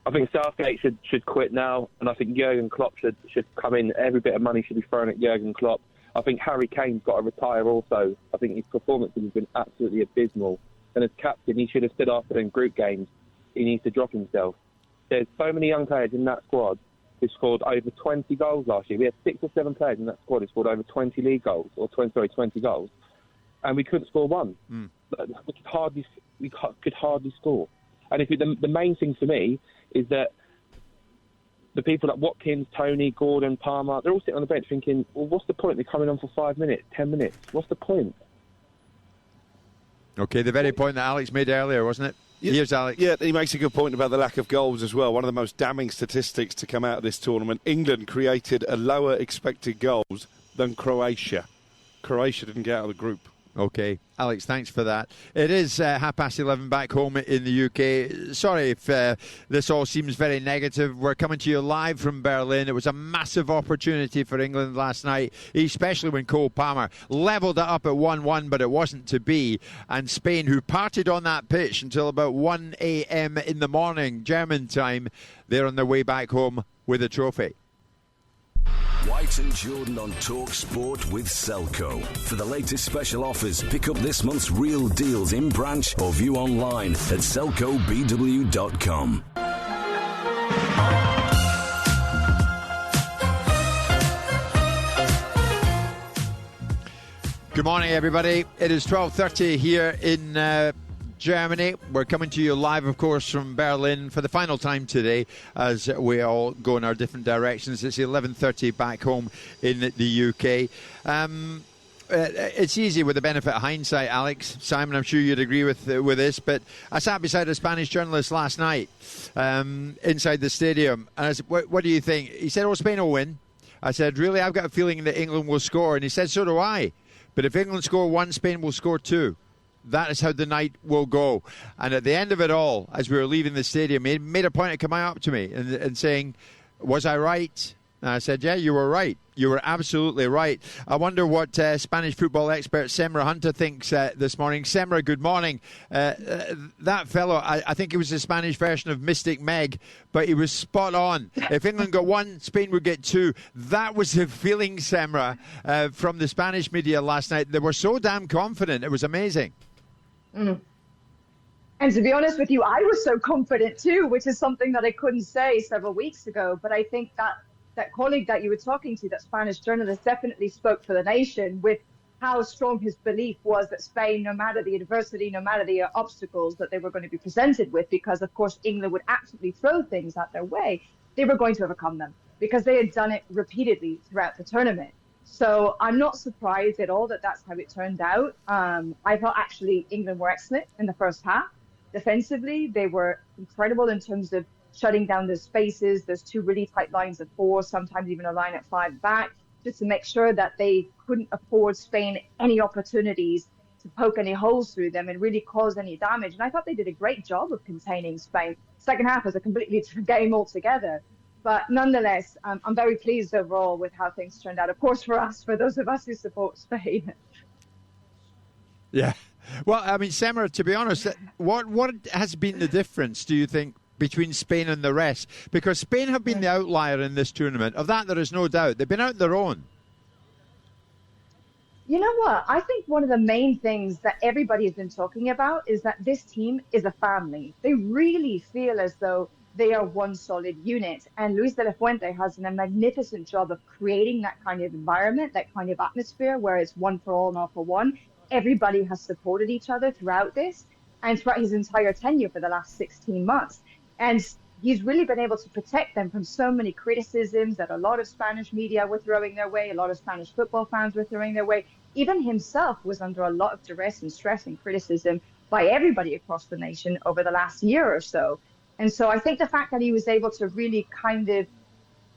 I think Southgate should quit now, and I think Jurgen Klopp should come in. Every bit of money should be thrown at Jurgen Klopp. I think Harry Kane's got to retire also. I think his performances have been absolutely abysmal. And as captain, he should have stood after in group games. He needs to drop himself. There's so many young players in that squad who scored over 20 goals last year. We had 6 or 7 players in that squad who scored over 20 league goals, 20 goals. And we couldn't score one. We could hardly score. And the main thing for me is that the people like Watkins, Tony, Gordon, Palmer, they're all sitting on the bench thinking, well, what's the point? They're coming on for 5 minutes, 10 minutes. What's the point? Okay, the very point that Alex made earlier, wasn't it? Here's Alex. Yeah, he makes a good point about the lack of goals as well. One of the most damning statistics to come out of this tournament. England created a lower expected goals than Croatia. Croatia didn't get out of the group. Okay, Alex, thanks for that. It is 11:30 back home in the UK. Sorry if this all seems very negative. We're coming to you live from Berlin. It was a massive opportunity for England last night, especially when Cole Palmer levelled it up at 1-1, but it wasn't to be. And Spain, who partied on that pitch until about 1 a.m. in the morning, German time, they're on their way back home with a trophy. White and Jordan on TalkSport with Selco. For the latest special offers, pick up this month's real deals in branch or view online at selcobw.com. Good morning, everybody. It is 12:30 here in Germany. We're coming to you live, of course, from Berlin for the final time today as we all go in our different directions. It's 11:30 back home in the UK. It's easy with the benefit of hindsight, Alex. Simon, I'm sure you'd agree with this, but I sat beside a Spanish journalist last night inside the stadium, and I said, what do you think? He said, Spain will win. I said, really? I've got a feeling that England will score. And he said, so do I. But if England score 1, Spain will score 2. That is how the night will go. And at the end of it all, as we were leaving the stadium, he made a point of coming up to me and saying, was I right? And I said, yeah, you were right. You were absolutely right. I wonder what Spanish football expert Semra Hunter thinks this morning. Semra, good morning. That fellow, I think he was the Spanish version of Mystic Meg, but he was spot on. If England got 1, Spain would get 2. That was the feeling, Semra, from the Spanish media last night. They were so damn confident. It was amazing. Mm. And to be honest with you, I was so confident too, which is something that I couldn't say several weeks ago. But I think that colleague that you were talking to, that Spanish journalist, definitely spoke for the nation with how strong his belief was that Spain, no matter the adversity, no matter the obstacles that they were going to be presented with, because of course England would absolutely throw things at their way, they were going to overcome them because they had done it repeatedly throughout the tournament. So I'm not surprised at all that that's how it turned out. I thought actually England were excellent in the first half. Defensively, they were incredible in terms of shutting down the spaces. There's 2 really tight lines of 4, sometimes even a line at 5 back, just to make sure that they couldn't afford Spain any opportunities to poke any holes through them and really cause any damage. And I thought they did a great job of containing Spain. Second half was a completely different game altogether. But nonetheless, I'm very pleased overall with how things turned out. Of course, for those of us who support Spain. Yeah. Well, I mean, Semra, to be honest, what has been the difference, do you think, between Spain and the rest? Because Spain have been the outlier in this tournament. Of that, there is no doubt. They've been out their own. You know what? I think one of the main things that everybody has been talking about is that this team is a family. They really feel as though they are one solid unit. And Luis de la Fuente has done a magnificent job of creating that kind of environment, that kind of atmosphere where it's one for all and all for one. Everybody has supported each other throughout this and throughout his entire tenure for the last 16 months. And he's really been able to protect them from so many criticisms that a lot of Spanish media were throwing their way, a lot of Spanish football fans were throwing their way. Even himself was under a lot of duress and stress and criticism by everybody across the nation over the last year or so. And so I think the fact that he was able to really kind of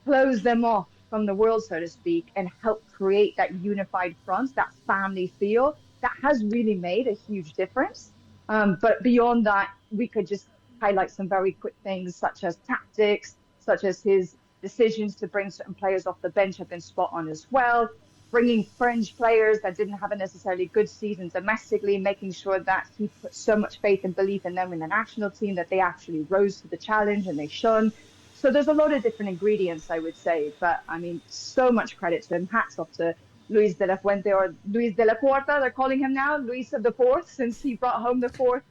close them off from the world, so to speak, and help create that unified front, that family feel, that has really made a huge difference. But beyond that, we could just highlight some very quick things such as tactics, such as his decisions to bring certain players off the bench have been spot on as well. Bringing French players that didn't have a necessarily good season domestically, making sure that he put so much faith and belief in them in the national team that they actually rose to the challenge and they shone. So there's a lot of different ingredients, I would say. But, I mean, so much credit to him. Hats off to Luis de la Fuente, or Luis de la Puerta, they're calling him now, Luis of the Fourth, since he brought home the 4th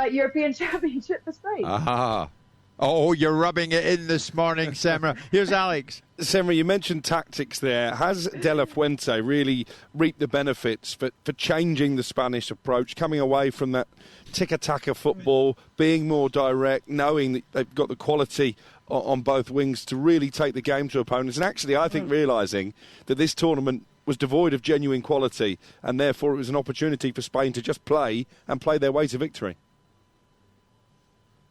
European Championship for Spain. Aha. Oh, you're rubbing it in this morning, Semra. Here's Alex. Semra, you mentioned tactics there. Has De La Fuente really reaped the benefits for changing the Spanish approach, coming away from that tiki-taka football, being more direct, knowing that they've got the quality on both wings to really take the game to opponents? And actually, I think realising that this tournament was devoid of genuine quality, and therefore it was an opportunity for Spain to just play and play their way to victory.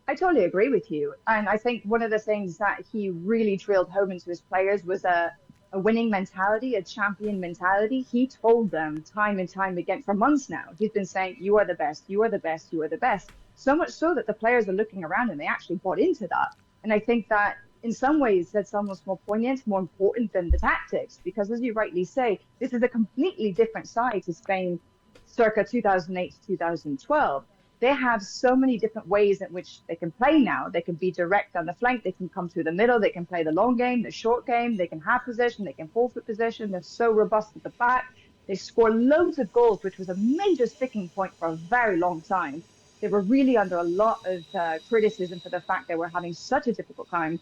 I totally agree with you. And I think one of the things that he really drilled home into his players was a winning mentality, a champion mentality. He told them time and time again for months now. He's been saying, you are the best, you are the best, you are the best. So much so that the players are looking around and they actually bought into that. And I think that in some ways that's almost more poignant, more important than the tactics, because as you rightly say, this is a completely different side to Spain circa 2008 to 2012. They have so many different ways in which they can play now. They can be direct on the flank. They can come through the middle. They can play the long game, the short game. They can have possession. They can forfeit possession. They're so robust at the back. They score loads of goals, which was a major sticking point for a very long time. They were really under a lot of criticism for the fact they were having such a difficult time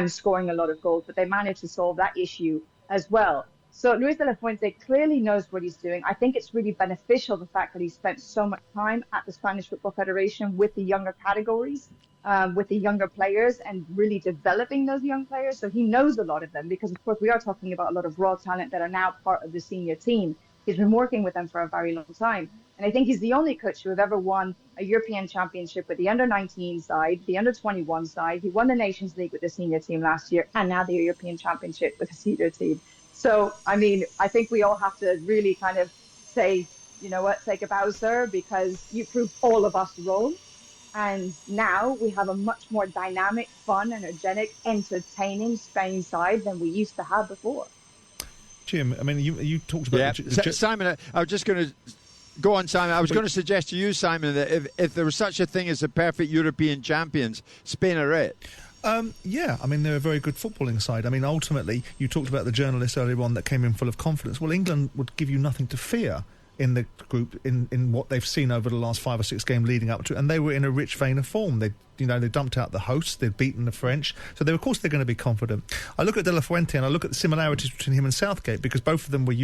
scoring a lot of goals, but they managed to solve that issue as well. So Luis de la Fuente clearly knows what he's doing. I think it's really beneficial, the fact that he spent so much time at the Spanish Football Federation with the younger categories, with the younger players, and really developing those young players. So he knows a lot of them because, of course, we are talking about a lot of raw talent that are now part of the senior team. He's been working with them for a very long time. And I think he's the only coach who have ever won a European Championship with the under-19 side, the under-21 side. He won the Nations League with the senior team last year, and now the European Championship with the senior team. So, I mean, I think we all have to really kind of say, you know what, take a bow, sir, because you proved all of us wrong. And now we have a much more dynamic, fun, energetic, entertaining Spain side than we used to have before. Jim, I mean, you talked about... Simon, I was just going to... Go on, Simon. I was going to suggest to you, Simon, that if there was such a thing as the perfect European champions, Spain are it. Yeah, I mean, they're a very good footballing side. I mean, ultimately, you talked about the journalist earlier on that came in full of confidence. Well, England would give you nothing to fear in the group, in what they've seen over the last 5 or 6 games leading up to it, and they were in a rich vein of form. They dumped out the hosts, they'd beaten the French, so of course they're going to be confident. I look at De La Fuente and I look at the similarities between him and Southgate, because both of them were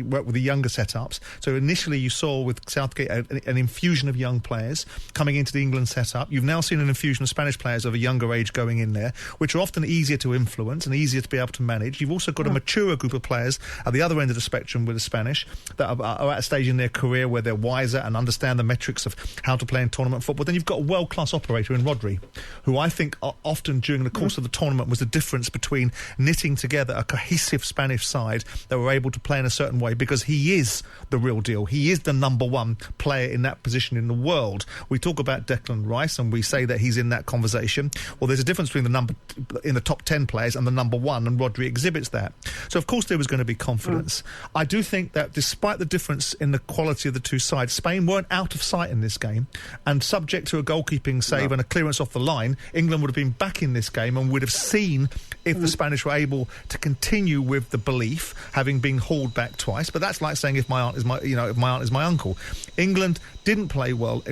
worked with the younger setups. So initially you saw with Southgate an infusion of young players coming into the England setup. You've now seen an infusion of Spanish players of a younger age going in there, which are often easier to influence and easier to be able to manage. You've also got a mature group of players at the other end of the spectrum with the Spanish that are at a stage in their career where they're wiser and understand the metrics of how to play in tournament football. Then you've got a world-class operator in Rodri, who I think often during the course of the tournament was the difference between knitting together a cohesive Spanish side that were able to play in a certain way, because he is the real deal. He is the number one player in that position in the world. We talk about Declan Rice and we say that he's in that conversation. Well, there's a difference between the number in the top 10 players and the number one, and Rodri exhibits that. So of course there was going to be confidence. I do think that despite the difference in the quality of the two sides, Spain weren't out of sight in this game, and subject to a goalkeeping save and a clearance off the line, England would have been back in this game and would have seen if the Spanish were able to continue with the belief, having been hauled back twice. But that's like saying if my aunt is my uncle. England didn't play well.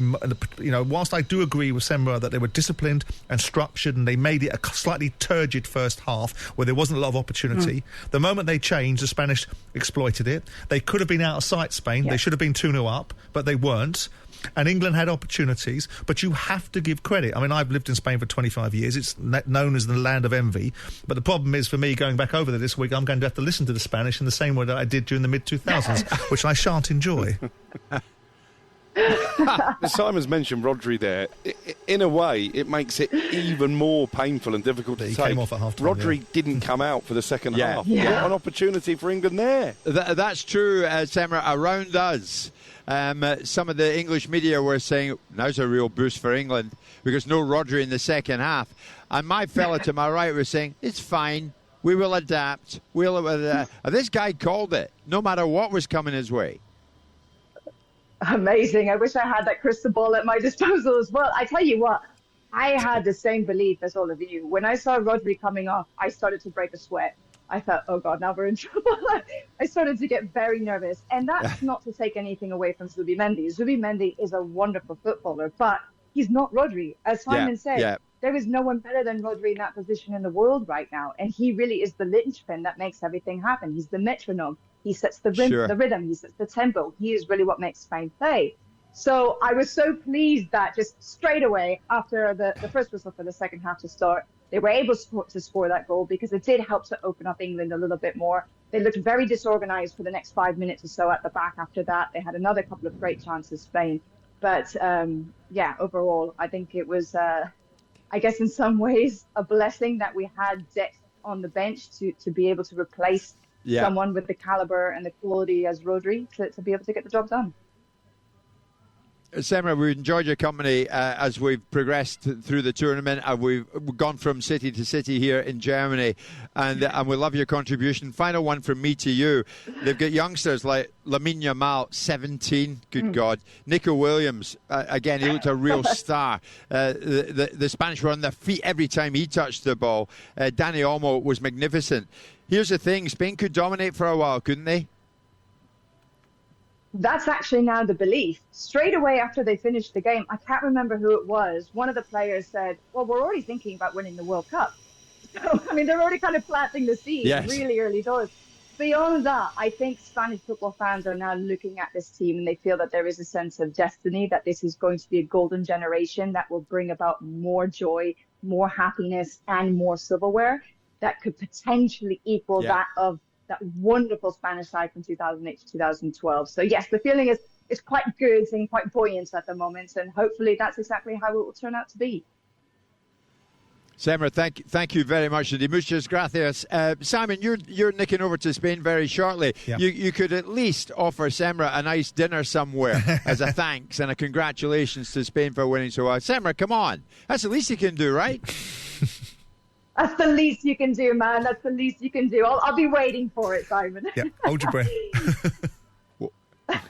Whilst I do agree with Semra that they were disciplined and structured and they made it a slightly turgid first half where there wasn't a lot of opportunity, the moment they changed, the Spanish exploited it. They could have been out of sight, Spain. They should have been 2-0 up, but they weren't. And England had opportunities, but you have to give credit. I mean, I've lived in Spain for 25 years. It's known as the land of envy. But the problem is, for me, going back over there this week, I'm going to have to listen to the Spanish in the same way that I did during the mid-2000s, which I shan't enjoy. Simon's mentioned Rodri there. In a way, it makes it even more painful and difficult to take. He came off at half-time. Rodri didn't come out for the second half. Yeah. What an opportunity for England there. That's true, Semra. Around us, some of the English media were saying, now's a real boost for England because no Rodri in the second half. And my fella to my right was saying, it's fine. We will adapt. This guy called it, no matter what was coming his way. Amazing. I wish I had that crystal ball at my disposal as well. I tell you what, I had the same belief as all of you. When I saw Rodri coming off, I started to break a sweat. I thought, oh God, now we're in trouble. I started to get very nervous. And that's not to take anything away from Zubimendi. Zubimendi is a wonderful footballer, but he's not Rodri. As Simon said, there is no one better than Rodri in that position in the world right now. And he really is the linchpin that makes everything happen. He's the metronome. He sets the rhythm. He sets the tempo. He is really what makes Spain play. So I was so pleased that just straight away after the first whistle for the second half to start, they were able to score that goal, because it did help to open up England a little bit more. They looked very disorganized for the next 5 minutes or so at the back after that. They had another couple of great chances, Spain. But overall, I think it was, I guess in some ways, a blessing that we had depth on the bench to be able to replace someone with the caliber and the quality as Rodri to be able to get the job done. Semra, we've enjoyed your company as we've progressed through the tournament. We've gone from city to city here in Germany, and we love your contribution. Final one from me to you. They've got youngsters like Lamine Yamal, 17, good God. Nico Williams, again, he looked a real star. The Spanish were on their feet every time he touched the ball. Dani Olmo was magnificent. Here's the thing, Spain could dominate for a while, couldn't they? That's actually now the belief. Straight away after they finished the game, I can't remember who it was, one of the players said, well, we're already thinking about winning the World Cup. So, I mean, they're already kind of planting the seed really early doors. Beyond that, I think Spanish football fans are now looking at this team and they feel that there is a sense of destiny, that this is going to be a golden generation that will bring about more joy, more happiness, and more silverware that could potentially equal that of that wonderful Spanish side from 2008 to 2012. So yes, the feeling is quite good and quite buoyant at the moment, and hopefully that's exactly how it will turn out to be. Semra, thank you very much. Muchas gracias. Simon, you're nicking over to Spain very shortly. Yeah. You could at least offer Semra a nice dinner somewhere as a thanks and a congratulations to Spain for winning so well. Semra, come on. That's the least you can do, right? That's the least you can do, man. That's the least you can do. I'll be waiting for it, Simon. Yeah, hold your breath.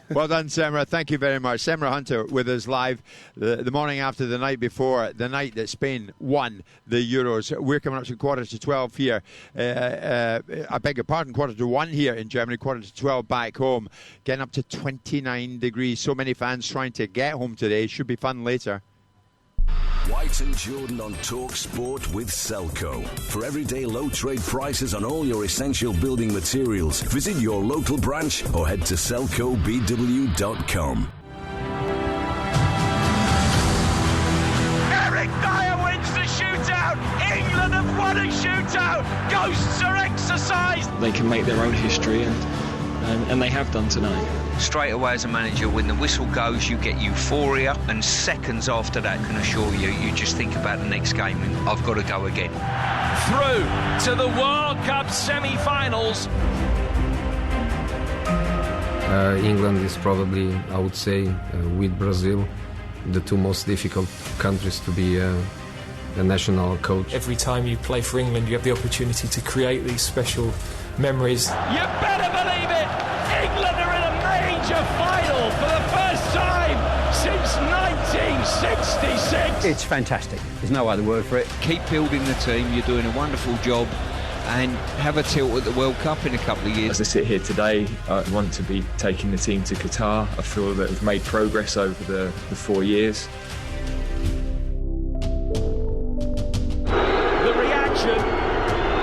Well done, Semra. Thank you very much. Semra Hunter with us live the morning after the night before, the night that Spain won the Euros. We're coming up to 11:45 here. I beg your pardon, 1:45 here in Germany, 11:45 back home. Getting up to 29 degrees. So many fans trying to get home today. Should be fun later. White and Jordan on TalkSport with Selco. For everyday low trade prices on all your essential building materials, visit your local branch or head to selcobw.com. Eric Dyer wins the shootout. England have won a shootout. Ghosts are exercised. They can make their own history, and they have done tonight. Straight away as a manager, when the whistle goes, you get euphoria, and seconds after that, can assure you, you just think about the next game and I've got to go again. Through to the World Cup semi-finals. England is probably, I would say, with Brazil, the two most difficult countries to be a national coach. Every time you play for England, you have the opportunity to create these special memories. You better believe it! England are in a major final for the first time since 1966. It's fantastic. There's no other word for it. Keep building the team. You're doing a wonderful job. And have a tilt at the World Cup in a couple of years. As I sit here today, I want to be taking the team to Qatar. I feel that we've made progress over the 4 years. The reaction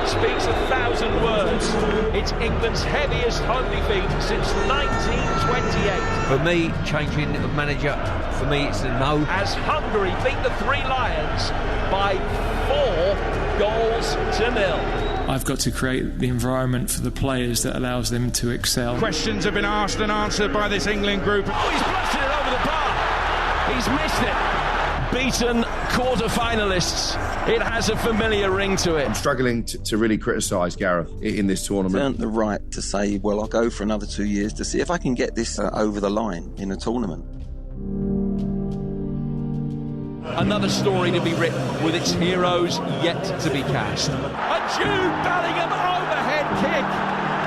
speaks 1,000 words. It's England's heaviest home defeat since 1928. For me, changing of manager, for me it's a no. As Hungary beat the Three Lions by 4-0. I've got to create the environment for the players that allows them to excel. Questions have been asked and answered by this England group. Oh, he's blasted it over the bar. He's missed it. Beaten quarter-finalists. It has a familiar ring to it. I'm struggling to really criticise Gareth in this tournament. I've earned the right to say, well, I'll go for another 2 years to see if I can get this over the line in a tournament. Another story to be written with its heroes yet to be cast. A Jude Bellingham overhead kick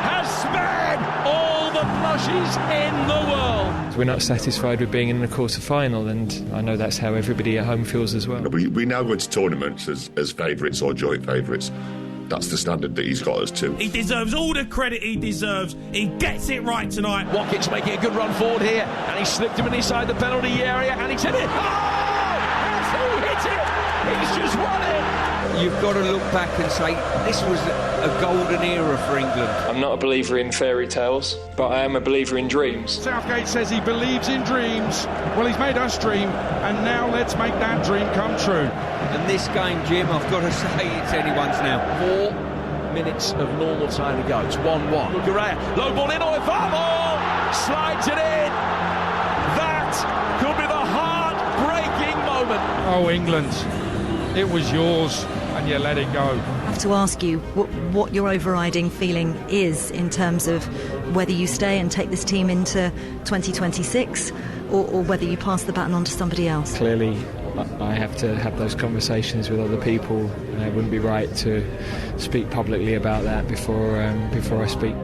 has spared all the blushes in the world. We're not satisfied with being in the quarter-final, and I know that's how everybody at home feels as well. We now go into tournaments as favourites or joint favourites. That's the standard that he's got us to. He deserves all the credit he deserves. He gets it right tonight. Watkins making a good run forward here, and he slipped him inside the penalty area, and he's hit it. Oh! Has he hit it? He's just won it. You've got to look back and say, this was a golden era for England. I'm not a believer in fairy tales, but I am a believer in dreams. Southgate says he believes in dreams. Well, he's made us dream, and now let's make that dream come true. And this game, Jim, I've got to say it's anyone's now. 4 minutes of normal time to go. It's 1-1. Gurrea, low ball in, Oifamo slides it in. That could be the heart-breaking moment. Oh, England, it was yours, and you let it go. I have to ask you what your overriding feeling is in terms of whether you stay and take this team into 2026 or whether you pass the baton on to somebody else. Clearly, I have to have those conversations with other people. It wouldn't be right to speak publicly about that before I speak.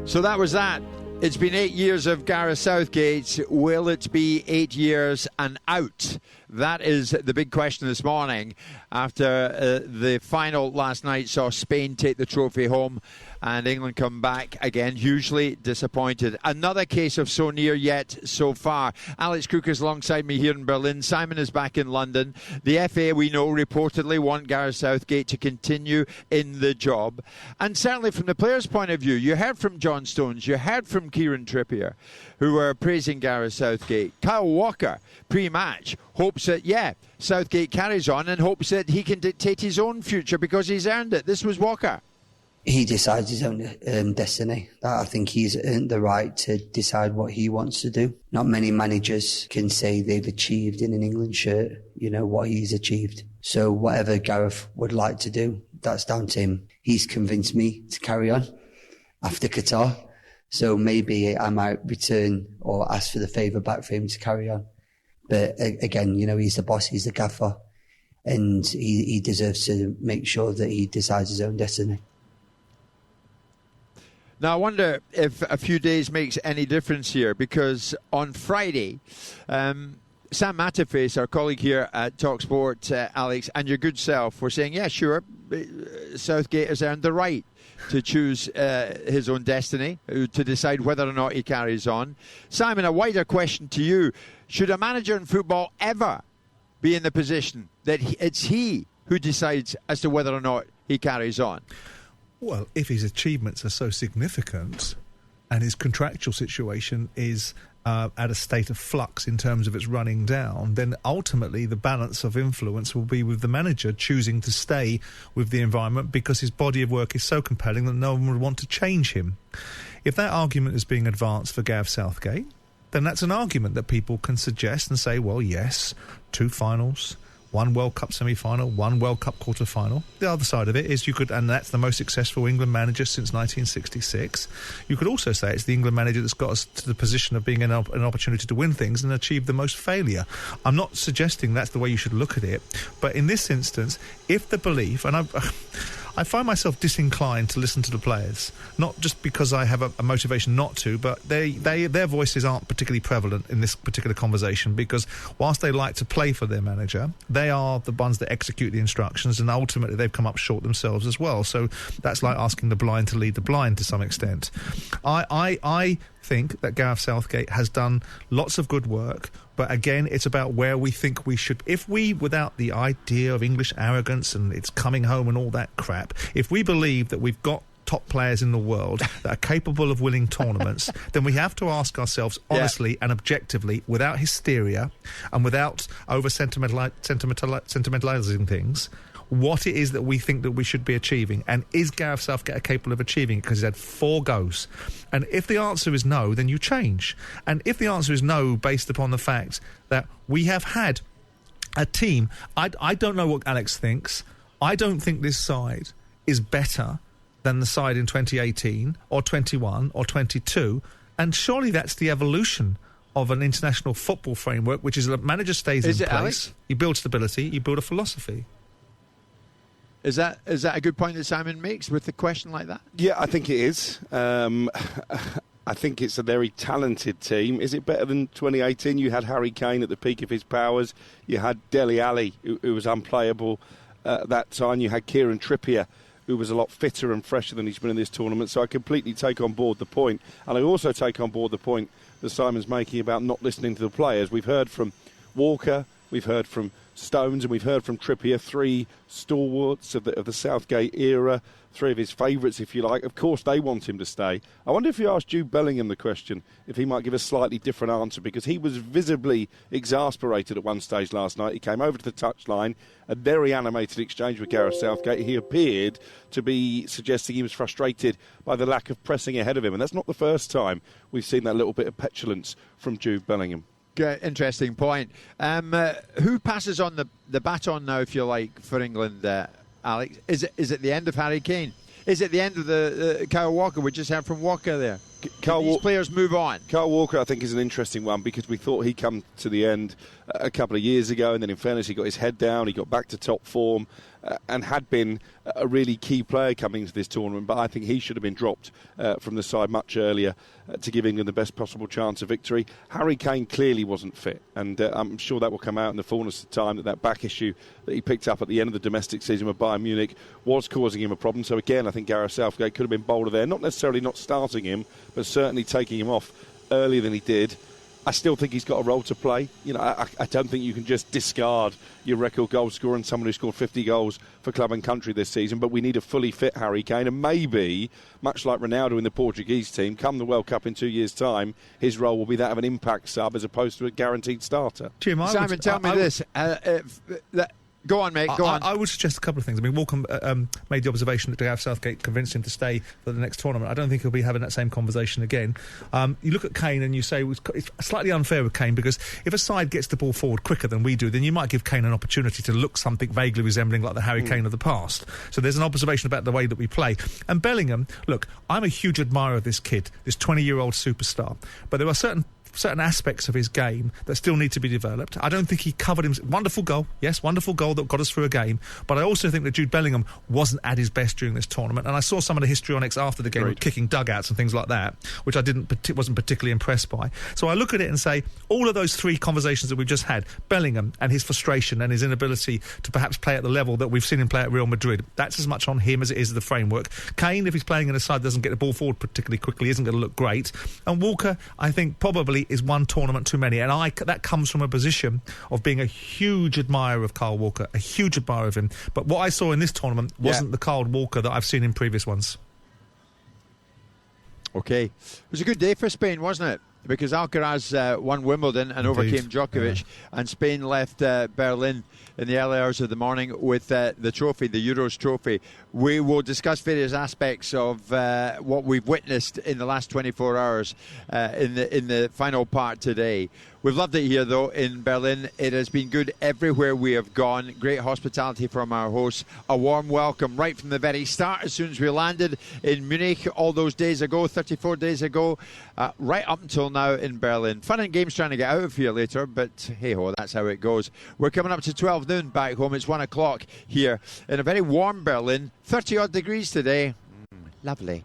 So that was that. It's been 8 years of Gareth Southgate. Will it be 8 years and out? That is the big question this morning after the final last night saw Spain take the trophy home and England come back again, hugely disappointed. Another case of so near yet so far. Alex Cook is alongside me here in Berlin. Simon is back in London. The FA, we know, reportedly want Gareth Southgate to continue in the job. And certainly from the players' point of view, you heard from John Stones, you heard from Kieran Trippier, who were praising Gareth Southgate. Kyle Walker, pre-match, hopes that, Southgate carries on and hopes that he can dictate his own future because he's earned it. This was Walker. He decides his own destiny. I think he's earned the right to decide what he wants to do. Not many managers can say they've achieved in an England shirt, what he's achieved. So whatever Gareth would like to do, that's down to him. He's convinced me to carry on after Qatar. So maybe I might return or ask for the favour back for him to carry on. But again, he's the boss, he's the gaffer, and he deserves to make sure that he decides his own destiny. Now, I wonder if a few days makes any difference here, because on Friday, Sam Matterface, our colleague here at TalkSport, Alex, and your good self were saying, yeah, sure, Southgate has earned the right to choose his own destiny, to decide whether or not he carries on. Simon, a wider question to you. Should a manager in football ever be in the position that it's he who decides as to whether or not he carries on? Well, if his achievements are so significant and his contractual situation is at a state of flux in terms of its running down, then ultimately the balance of influence will be with the manager choosing to stay with the environment because his body of work is so compelling that no one would want to change him. If that argument is being advanced for Gareth Southgate, then that's an argument that people can suggest and say, well, yes, 2 finals, 1 World Cup semi-final, 1 World Cup quarter-final. The other side of it is and that's the most successful England manager since 1966. You could also say it's the England manager that's got us to the position of being an opportunity to win things and achieve the most failure. I'm not suggesting that's the way you should look at it, but in this instance, if the belief, and I find myself disinclined to listen to the players, not just because I have a motivation not to, but their voices aren't particularly prevalent in this particular conversation, because whilst they like to play for their manager, they are the ones that execute the instructions, and ultimately they've come up short themselves as well. So that's like asking the blind to lead the blind to some extent. I think that Gareth Southgate has done lots of good work, but again, it's about where we think we should. If we, without the idea of English arrogance and it's coming home and all that crap, if we believe that we've got top players in the world that are capable of winning tournaments, then we have to ask ourselves honestly and objectively, without hysteria and without over-sentimentalising things, what it is that we think that we should be achieving, and is Gareth Southgate capable of achieving it, because he's had 4 goes. And if the answer is no, then you change. And if the answer is no, based upon the fact that we have had a team, I don't know what Alex thinks, I don't think this side is better than the side in 2018 or 21 or 22, and surely that's the evolution of an international football framework, which is that a manager stays in place, Alex? You build stability, you build a philosophy. Is that a good point that Simon makes with a question like that? Yeah, I think it is. I think it's a very talented team. Is it better than 2018? You had Harry Kane at the peak of his powers. You had Dele Alli, who was unplayable at that time. You had Kieran Trippier, who was a lot fitter and fresher than he's been in this tournament. So I completely take on board the point. And I also take on board the point that Simon's making about not listening to the players. We've heard from Walker, we've heard from Stones, and we've heard from Trippier, 3 stalwarts of the Southgate era, 3 of his favourites, if you like. Of course, they want him to stay. I wonder if you asked Jude Bellingham the question, if he might give a slightly different answer, because he was visibly exasperated at one stage last night. He came over to the touchline, a very animated exchange with Gareth Southgate. He appeared to be suggesting he was frustrated by the lack of pressing ahead of him, and that's not the first time we've seen that little bit of petulance from Jude Bellingham. Interesting point. Who passes on the baton now, if you like, for England, Alex? Is it the end of Harry Kane? Is it the end of the Kyle Walker? We just heard from Walker there. These players move on. Kyle Walker, I think, is an interesting one because we thought he'd come to the end a couple of years ago, and then in fairness, he got his head down, he got back to top form, and had been a really key player coming into this tournament. But I think he should have been dropped from the side much earlier to give England the best possible chance of victory. Harry Kane clearly wasn't fit, and I'm sure that will come out in the fullness of time, that back issue that he picked up at the end of the domestic season with Bayern Munich was causing him a problem. So again, I think Gareth Southgate could have been bolder there, not necessarily not starting him, but certainly taking him off earlier than he did. I still think he's got a role to play. You know, I don't think you can just discard your record goal scorer and someone who scored 50 goals for club and country this season, but we need a fully fit Harry Kane, and maybe, much like Ronaldo in the Portuguese team, come the World Cup in 2 years' time, his role will be that of an impact sub as opposed to a guaranteed starter. Jim, Simon, tell me this. Go on, mate, go on. I would suggest a couple of things. I mean, Walker made the observation that Gareth Southgate convinced him to stay for the next tournament. I don't think he'll be having that same conversation again. You look at Kane and you say it's slightly unfair with Kane because if a side gets the ball forward quicker than we do, then you might give Kane an opportunity to look something vaguely resembling like the Harry Kane of the past. So there's an observation about the way that we play. And Bellingham, look, I'm a huge admirer of this kid, this 20-year-old superstar. But there are certain aspects of his game that still need to be developed. I don't think he covered him. Wonderful goal, yes, wonderful goal that got us through a game. But I also think that Jude Bellingham wasn't at his best during this tournament. And I saw some of the histrionics after the game, with kicking dugouts and things like that, which I wasn't particularly impressed by. So I look at it and say, all of those 3 conversations that we've just had, Bellingham and his frustration and his inability to perhaps play at the level that we've seen him play at Real Madrid, that's as much on him as it is the framework. Kane, if he's playing in a side that doesn't get the ball forward particularly quickly, isn't going to look great. And Walker, I think, probably is one tournament too many, and that comes from a position of being a huge admirer of Kyle Walker, a huge admirer of him. But what I saw in this tournament wasn't the Kyle Walker that I've seen in previous ones. Okay. It was a good day for Spain, wasn't it? Because Alcaraz won Wimbledon and overcame Djokovic, and Spain left Berlin in the early hours of the morning with the trophy, the Euros trophy. We will discuss various aspects of what we've witnessed in the last 24 hours in the final part today. We've loved it here, though, in Berlin. It has been good everywhere we have gone. Great hospitality from our hosts. A warm welcome right from the very start, as soon as we landed in Munich all those days ago, 34 days ago, right up until now in Berlin. Fun and games trying to get out of here later, but hey-ho, that's how it goes. We're coming up to 12 noon back home. It's 1 o'clock here in a very warm Berlin. 30-odd degrees today. Lovely.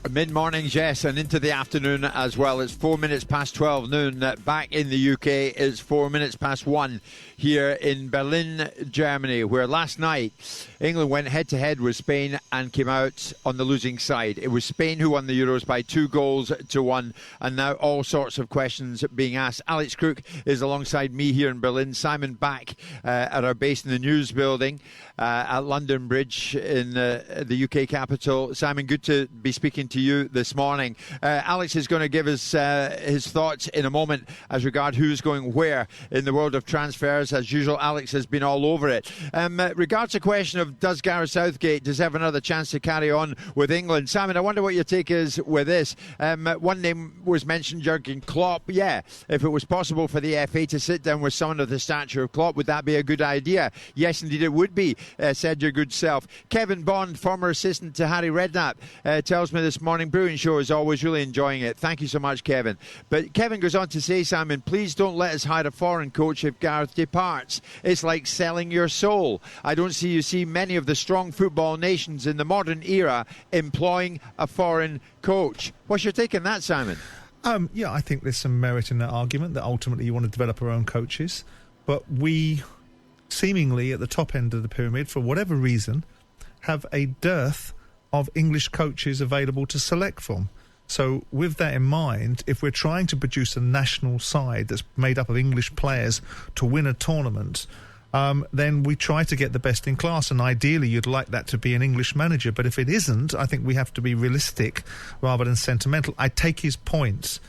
Mid-morning, yes, and into the afternoon as well. It's 4 minutes past 12 noon. Back in the UK, it's 4 minutes past 1 here in Berlin, Germany, where last night England went head-to-head with Spain and came out on the losing side. It was Spain who won the Euros by 2-1, and now all sorts of questions being asked. Alex Crook is alongside me here in Berlin. Simon back at our base in the news building at London Bridge in the UK capital. Simon, good to be speaking to you this morning. Alex is going to give us his thoughts in a moment as regard who's going where in the world of transfers. As usual, Alex has been all over it. Regards the question of does Gareth Southgate deserve another chance to carry on with England? Simon, I wonder what your take is with this. One name was mentioned, Jurgen Klopp. Yeah, if it was possible for the FA to sit down with someone of the stature of Klopp, would that be a good idea? Yes, indeed it would be, said your good self. Kevin Bond, former assistant to Harry Redknapp, tells me this morning, brilliant show as always, really enjoying it. Thank you so much, Kevin. But Kevin goes on to say, Simon, please don't let us hire a foreign coach if Gareth departs. It's like selling your soul. I don't see many of the strong football nations in the modern era employing a foreign coach. What's your take on that, Simon? Yeah, I think there's some merit in that argument that ultimately you want to develop our own coaches, but we seemingly at the top end of the pyramid, for whatever reason, have a dearth of English coaches available to select from. So with that in mind, if we're trying to produce a national side that's made up of English players to win a tournament, then we try to get the best in class, and ideally you'd like that to be an English manager. But if it isn't, I think we have to be realistic rather than sentimental. I take his points.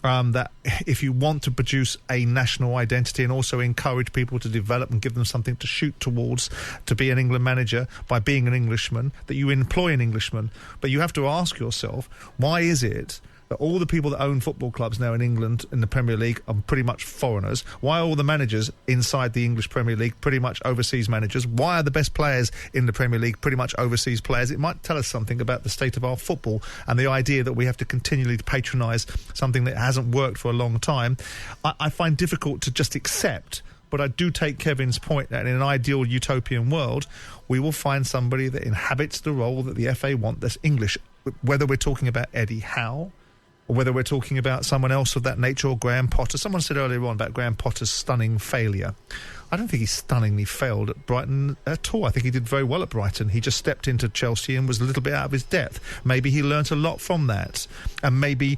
That if you want to produce a national identity and also encourage people to develop and give them something to shoot towards to be an England manager by being an Englishman, that you employ an Englishman. But you have to ask yourself, why is it that all the people that own football clubs now in England in the Premier League are pretty much foreigners? Why are all the managers inside the English Premier League pretty much overseas managers? Why are the best players in the Premier League pretty much overseas players? It might tell us something about the state of our football and the idea that we have to continually patronise something that hasn't worked for a long time. I find difficult to just accept. But I do take Kevin's point that in an ideal utopian world, we will find somebody that inhabits the role that the FA want that's English. Whether we're talking about Eddie Howe, or whether we're talking about someone else of that nature, or Graham Potter. Someone said earlier on about Graham Potter's stunning failure. I don't think he stunningly failed at Brighton at all. I think he did very well at Brighton. He just stepped into Chelsea and was a little bit out of his depth. Maybe he learnt a lot from that. And maybe,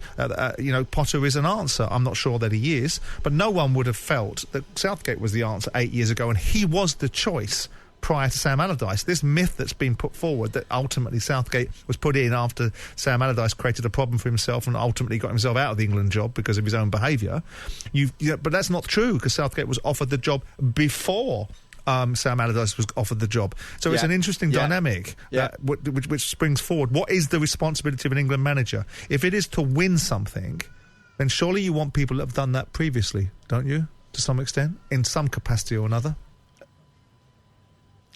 Potter is an answer. I'm not sure that he is. But no one would have felt that Southgate was the answer 8 years ago, and he was the choice prior to Sam Allardyce. This myth that's been put forward that ultimately Southgate was put in after Sam Allardyce created a problem for himself and ultimately got himself out of the England job because of his own behaviour. But that's not true, because Southgate was offered the job before Sam Allardyce was offered the job. So it's an interesting dynamic which springs forward. What is the responsibility of an England manager? If it is to win something, then surely you want people that have done that previously, don't you? To some extent, in some capacity or another.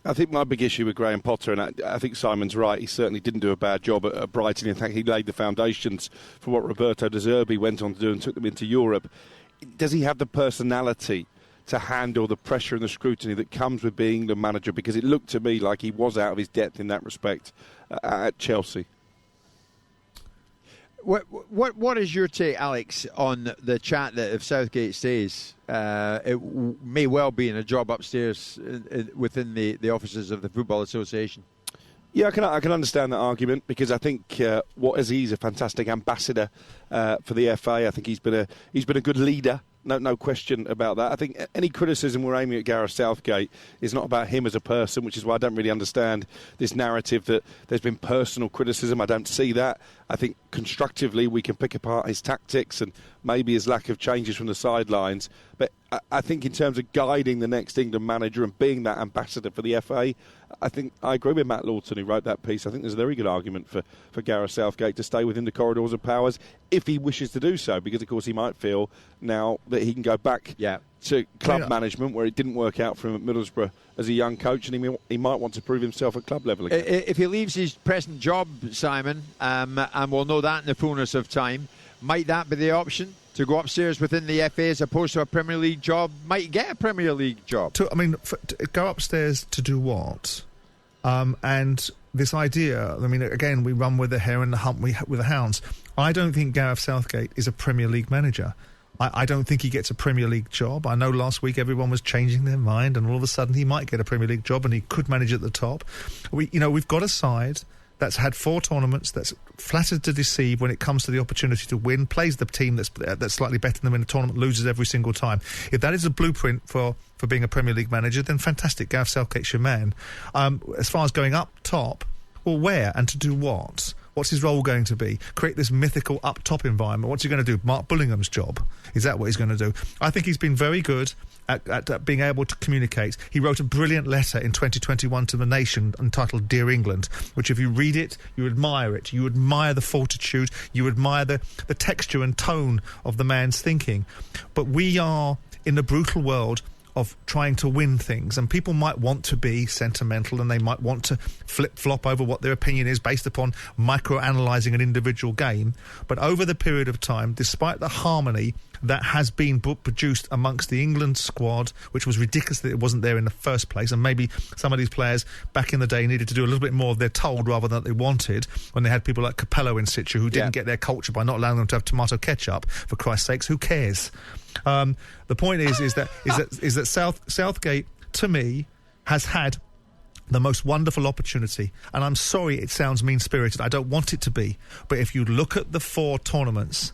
I think my big issue with Graham Potter, and I think Simon's right, he certainly didn't do a bad job at Brighton. In fact, he laid the foundations for what Roberto De Zerbi went on to do and took them into Europe. Does he have the personality to handle the pressure and the scrutiny that comes with being the manager? Because it looked to me like he was out of his depth in that respect at Chelsea. What is your take, Alex, on the chat that if Southgate stays, it may well be in a job upstairs within the offices of the Football Association? Yeah, I can understand that argument, because I think he's a fantastic ambassador for the FA. I think he's been a good leader. No question about that. I think any criticism we're aiming at Gareth Southgate is not about him as a person, which is why I don't really understand this narrative that there's been personal criticism. I don't see that. I think constructively we can pick apart his tactics and maybe his lack of changes from the sidelines. But I think in terms of guiding the next England manager and being that ambassador for the FA, I think I agree with Matt Lawton, who wrote that piece. I think there's a very good argument for Gareth Southgate to stay within the corridors of powers if he wishes to do so, because, of course, he might feel now that he can go back to club management, where it didn't work out for him at Middlesbrough as a young coach, and he might want to prove himself at club level again. If he leaves his present job, Simon, and we'll know that in the fullness of time, might that be the option? To go upstairs within the FA as opposed to a Premier League job? Might get a Premier League job. To go upstairs to do what? And this idea, again, we run with the hare and the hunt with the hounds. I don't think Gareth Southgate is a Premier League manager. I don't think he gets a Premier League job. I know last week everyone was changing their mind, and all of a sudden he might get a Premier League job and he could manage at the top. We've got a side that's had 4 tournaments, that's flattered to deceive when it comes to the opportunity to win, plays the team that's slightly better than them in a tournament, loses every single time. If that is a blueprint for being a Premier League manager, then fantastic, Gareth Southgate's your man. As far as going up top, well, where and to do what? What's his role going to be? Create this mythical up-top environment. What's he going to do? Mark Bullingham's job? Is that what he's going to do? I think he's been very good at being able to communicate. He wrote a brilliant letter in 2021 to the nation entitled Dear England, which if you read it, you admire it. You admire the fortitude. You admire the texture and tone of the man's thinking. But we are in the brutal world of trying to win things, and people might want to be sentimental and they might want to flip-flop over what their opinion is based upon micro-analysing an individual game. But over the period of time, despite the harmony that has been produced amongst the England squad, which was ridiculous that it wasn't there in the first place, and maybe some of these players back in the day needed to do a little bit more of their told rather than they wanted, when they had people like Capello in situ who didn't get their culture by not allowing them to have tomato ketchup. For Christ's sakes, who cares? The point is that Southgate to me, has had the most wonderful opportunity, and I'm sorry it sounds mean-spirited, I don't want it to be, but if you look at the 4 tournaments,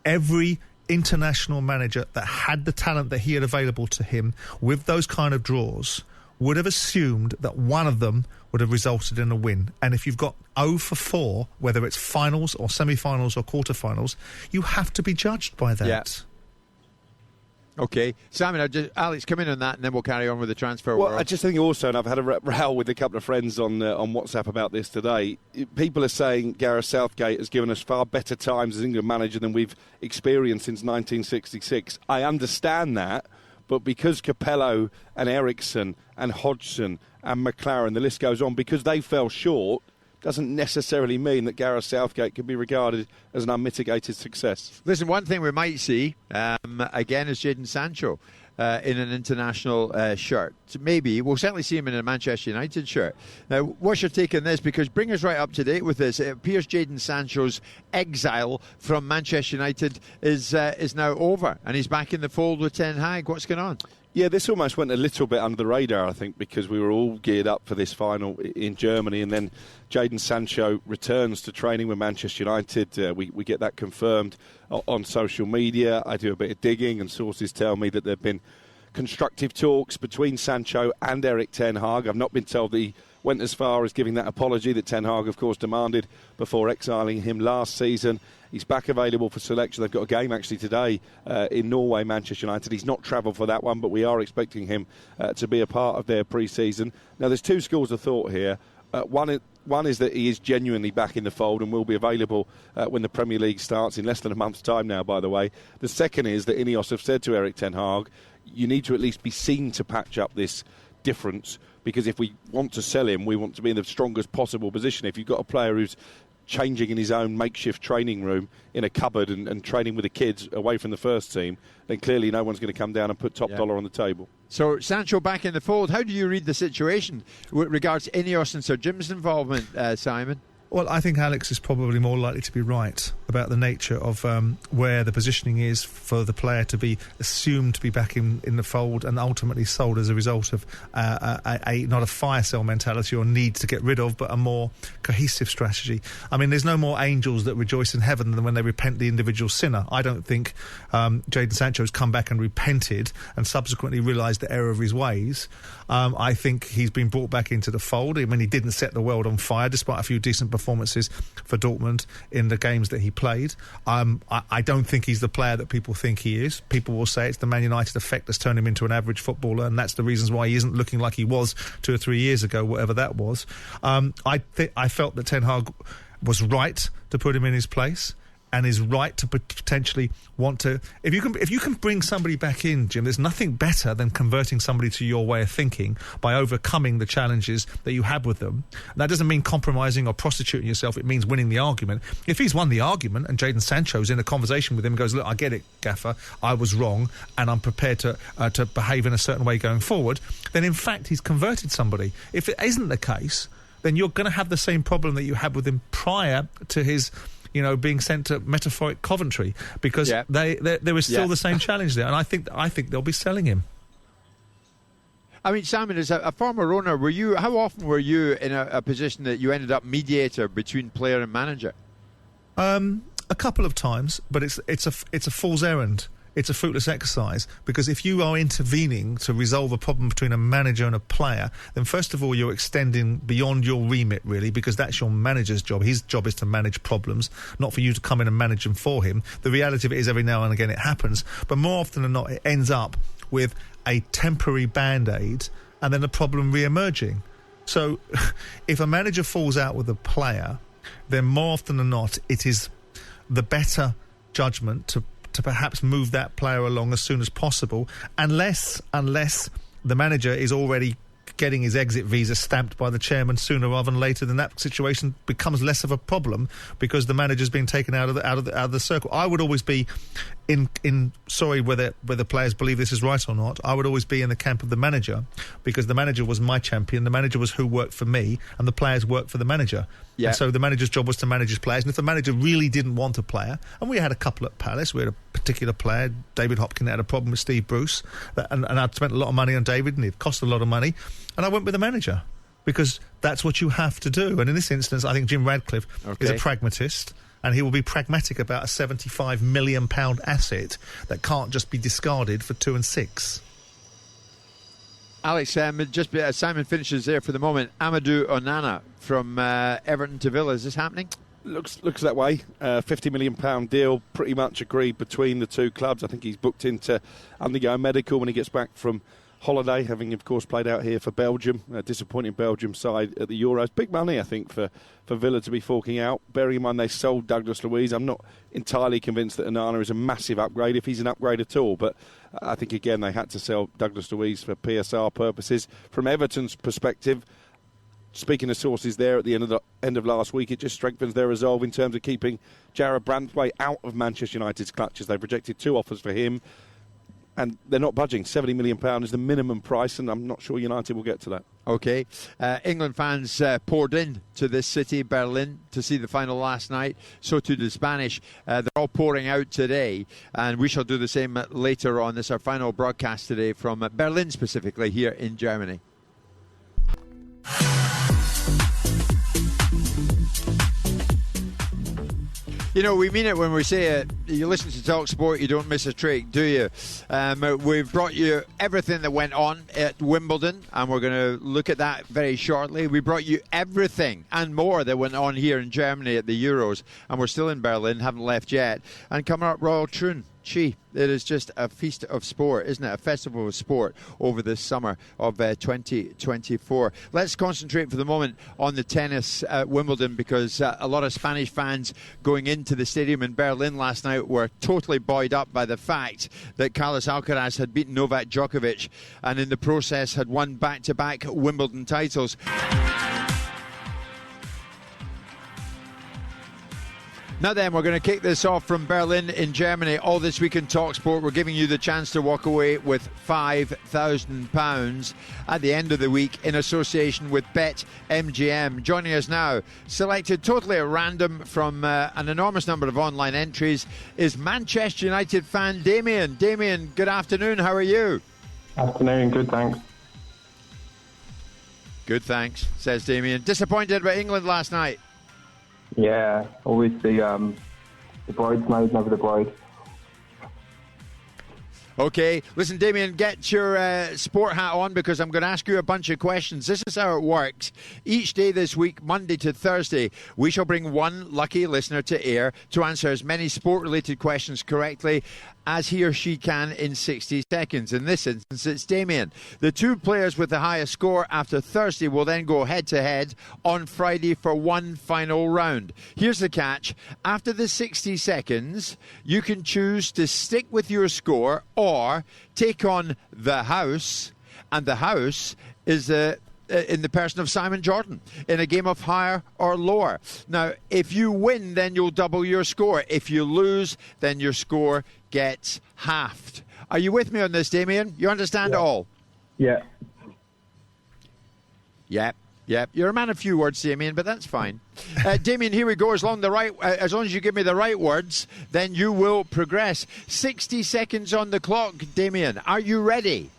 every international manager that had the talent that he had available to him with those kind of draws would have assumed that one of them would have resulted in a win. And if you've got 0 for 4, whether it's finals or semi-finals or quarter-finals, you have to be judged by that. Yeah. Okay, Simon, Alex, come in on that and then we'll carry on with the transfer world. I just think also, and I've had a row with a couple of friends on WhatsApp about this today, people are saying Gareth Southgate has given us far better times as England manager than we've experienced since 1966. I understand that, but because Capello and Eriksson and Hodgson and McLaren, the list goes on, because they fell short, doesn't necessarily mean that Gareth Southgate can be regarded as an unmitigated success. Listen, one thing we might see, again, is Jadon Sancho in an international shirt. So maybe we'll certainly see him in a Manchester United shirt. Now, what's your take on this? Because bring us right up to date with this. It appears Jadon Sancho's exile from Manchester United is now over, and he's back in the fold with Ten Hag. What's going on? Yeah, this almost went a little bit under the radar, I think, because we were all geared up for this final in Germany, and then Jadon Sancho returns to training with Manchester United. We get that confirmed on social media. I do a bit of digging, and sources tell me that there have been constructive talks between Sancho and Erik Ten Hag. I've not been told that he went as far as giving that apology that Ten Hag, of course, demanded before exiling him last season. He's back available for selection. They've got a game actually today in Norway, Manchester United. He's not travelled for that one, but we are expecting him to be a part of their pre-season. Now, there's 2 schools of thought here. One is that he is genuinely back in the fold and will be available when the Premier League starts in less than a month's time now, by the way. The second is that Ineos have said to Erik Ten Hag, you need to at least be seen to patch up this difference, because if we want to sell him, we want to be in the strongest possible position. If you've got a player who's changing in his own makeshift training room in a cupboard and training with the kids away from the first team, then clearly no one's going to come down and put top dollar on the table. So Sancho back in the fold. How do you read the situation with regards to Ineos and Sir Jim's involvement, Simon? Well, I think Alex is probably more likely to be right about the nature of where the positioning is for the player to be assumed to be back in the fold and ultimately sold as a result of not a fire sale mentality or need to get rid of, but a more cohesive strategy. I mean, there's no more angels that rejoice in heaven than when they repent the individual sinner. I don't think Jadon Sancho's come back and repented and subsequently realised the error of his ways. I think he's been brought back into the fold. I mean, he didn't set the world on fire, despite a few decent performances for Dortmund in the games that he played. I don't think he's the player that people think he is. People will say it's the Man United effect that's turned him into an average footballer, and that's the reasons why he isn't looking like he was 2 or 3 years ago, whatever that was. I felt that Ten Hag was right to put him in his place, and is right to potentially want to... If you can bring somebody back in, Jim, there's nothing better than converting somebody to your way of thinking by overcoming the challenges that you have with them. And that doesn't mean compromising or prostituting yourself. It means winning the argument. If he's won the argument and Jadon Sancho's in a conversation with him and goes, look, I get it, Gaffer, I was wrong, and I'm prepared to behave in a certain way going forward, then in fact he's converted somebody. If it isn't the case, then you're going to have the same problem that you had with him prior to his... being sent to metaphoric Coventry, because there was still the same challenge there, and I think they'll be selling him. I mean, Simon, as a former owner, how often were you in a position that you ended up mediator between player and manager? A couple of times, but it's a fool's errand. It's a fruitless exercise, because if you are intervening to resolve a problem between a manager and a player, then first of all you're extending beyond your remit, really, because that's your manager's job. His job is to manage problems, not for you to come in and manage them for him. The reality of it is every now and again it happens, but more often than not it ends up with a temporary band-aid and then the problem re-emerging. So if a manager falls out with a player, then more often than not it is the better judgment to perhaps move that player along as soon as possible, unless the manager is already getting his exit visa stamped by the chairman sooner rather than later. Then that situation becomes less of a problem because the manager's been taken out of the circle. I would always be sorry whether players believe this is right or not, I would always be in the camp of the manager, because the manager was my champion, the manager was who worked for me, and the players worked for the manager. And so the manager's job was to manage his players, and if the manager really didn't want a player, and we had a couple at Palace, we had a particular player. David Hopkins had a problem with Steve Bruce, and I'd spent a lot of money on David, and it cost a lot of money, and I went with the manager because that's what you have to do. And in this instance, I think Jim Radcliffe is a pragmatist, and he will be pragmatic about a £75 million asset that can't just be discarded for 2 and 6. Alex, just Simon finishes there for the moment. Amadou Onana from Everton to Villa. Is this happening? Looks that way. £50 million deal, pretty much agreed between the two clubs. I think he's booked in to undergo a medical when he gets back from holiday, having of course played out here for Belgium, a disappointing Belgium side at the Euros. Big money, I think, for Villa to be forking out. Bearing in mind they sold Douglas Luiz. I'm not entirely convinced that Onana is a massive upgrade, if he's an upgrade at all, but I think again they had to sell Douglas Luiz for PSR purposes. From Everton's perspective, speaking of sources there at the end of last week, it just strengthens their resolve in terms of keeping Jarrad Branthwaite out of Manchester United's clutches. They've rejected 2 offers for him, and they're not budging. £70 million is the minimum price, and I'm not sure United will get to that. OK. England fans poured in to this city, Berlin, to see the final last night. So too the Spanish. They're all pouring out today, and we shall do the same later on. This is our final broadcast today from Berlin, specifically here in Germany. You know, we mean it when we say it. You listen to TalkSport, you don't miss a trick, do you? We've brought you everything that went on at Wimbledon, and we're going to look at that very shortly. We brought you everything and more that went on here in Germany at the Euros, and we're still in Berlin, haven't left yet. And coming up, Royal Troon. It is just a feast of sport, isn't it? A festival of sport over this summer of 2024. Let's concentrate for the moment on the tennis at Wimbledon, because a lot of Spanish fans going into the stadium in Berlin last night were totally buoyed up by the fact that Carlos Alcaraz had beaten Novak Djokovic and in the process had won back-to-back Wimbledon titles. Now then, we're going to kick this off from Berlin in Germany. All this week in TalkSport, we're giving you the chance to walk away with £5,000 at the end of the week in association with BetMGM. Joining us now, selected totally at random from an enormous number of online entries, is Manchester United fan Damien. Damien, good afternoon. How are you? Afternoon. Good, thanks. Good, thanks, says Damien. Disappointed about England last night? Yeah, always the bridesmaids, never the bride. OK, listen, Damien, get your sport hat on, because I'm going to ask you a bunch of questions. This is how it works. Each day this week, Monday to Thursday, we shall bring one lucky listener to air to answer as many sport-related questions correctly as he or she can in 60 seconds. In this instance, it's Damien. The 2 players with the highest score after Thursday will then go head-to-head on Friday for one final round. Here's the catch. After the 60 seconds, you can choose to stick with your score or take on the house, and the house is in the person of Simon Jordan in a game of higher or lower. Now, if you win, then you'll double your score. If you lose, then your score gets halved. Are you with me on this, Damien? You understand it all? Yeah. Yep. You're a man of few words, Damien, but that's fine. Damien, here we go. As long as you give me the right words, then you will progress. 60 seconds on the clock, Damien. Are you ready?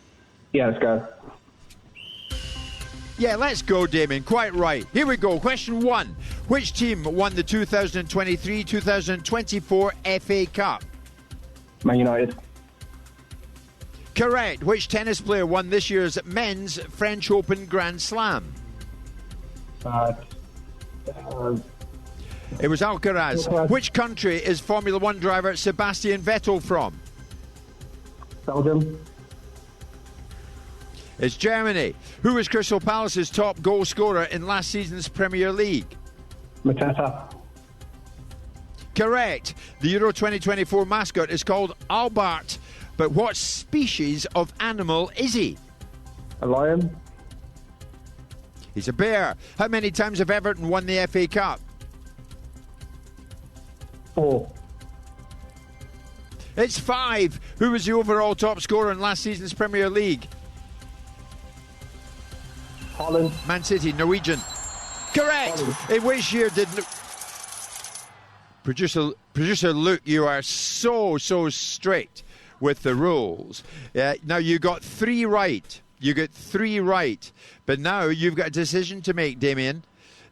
Yeah, let's go. Yeah, let's go, Damien. Quite right. Here we go. Question 1. Which team won the 2023-2024 FA Cup? Man United. Correct. Which tennis player won this year's men's French Open Grand Slam? It was Alcaraz. Which country is Formula One driver Sebastian Vettel from? Belgium. It's Germany. Who was Crystal Palace's top goal scorer in last season's Premier League? Mateta. Correct. The Euro 2024 mascot is called Albert, but what species of animal is he? A lion. He's a bear. How many times have Everton won the FA Cup? 4. It's 5. Who was the overall top scorer in last season's Premier League? Holland. Man City, Norwegian. Correct. Holland. In which year did... Producer Luke, you are so strict with the rules. Now, you got 3 right. You got 3 right. But now you've got a decision to make, Damien.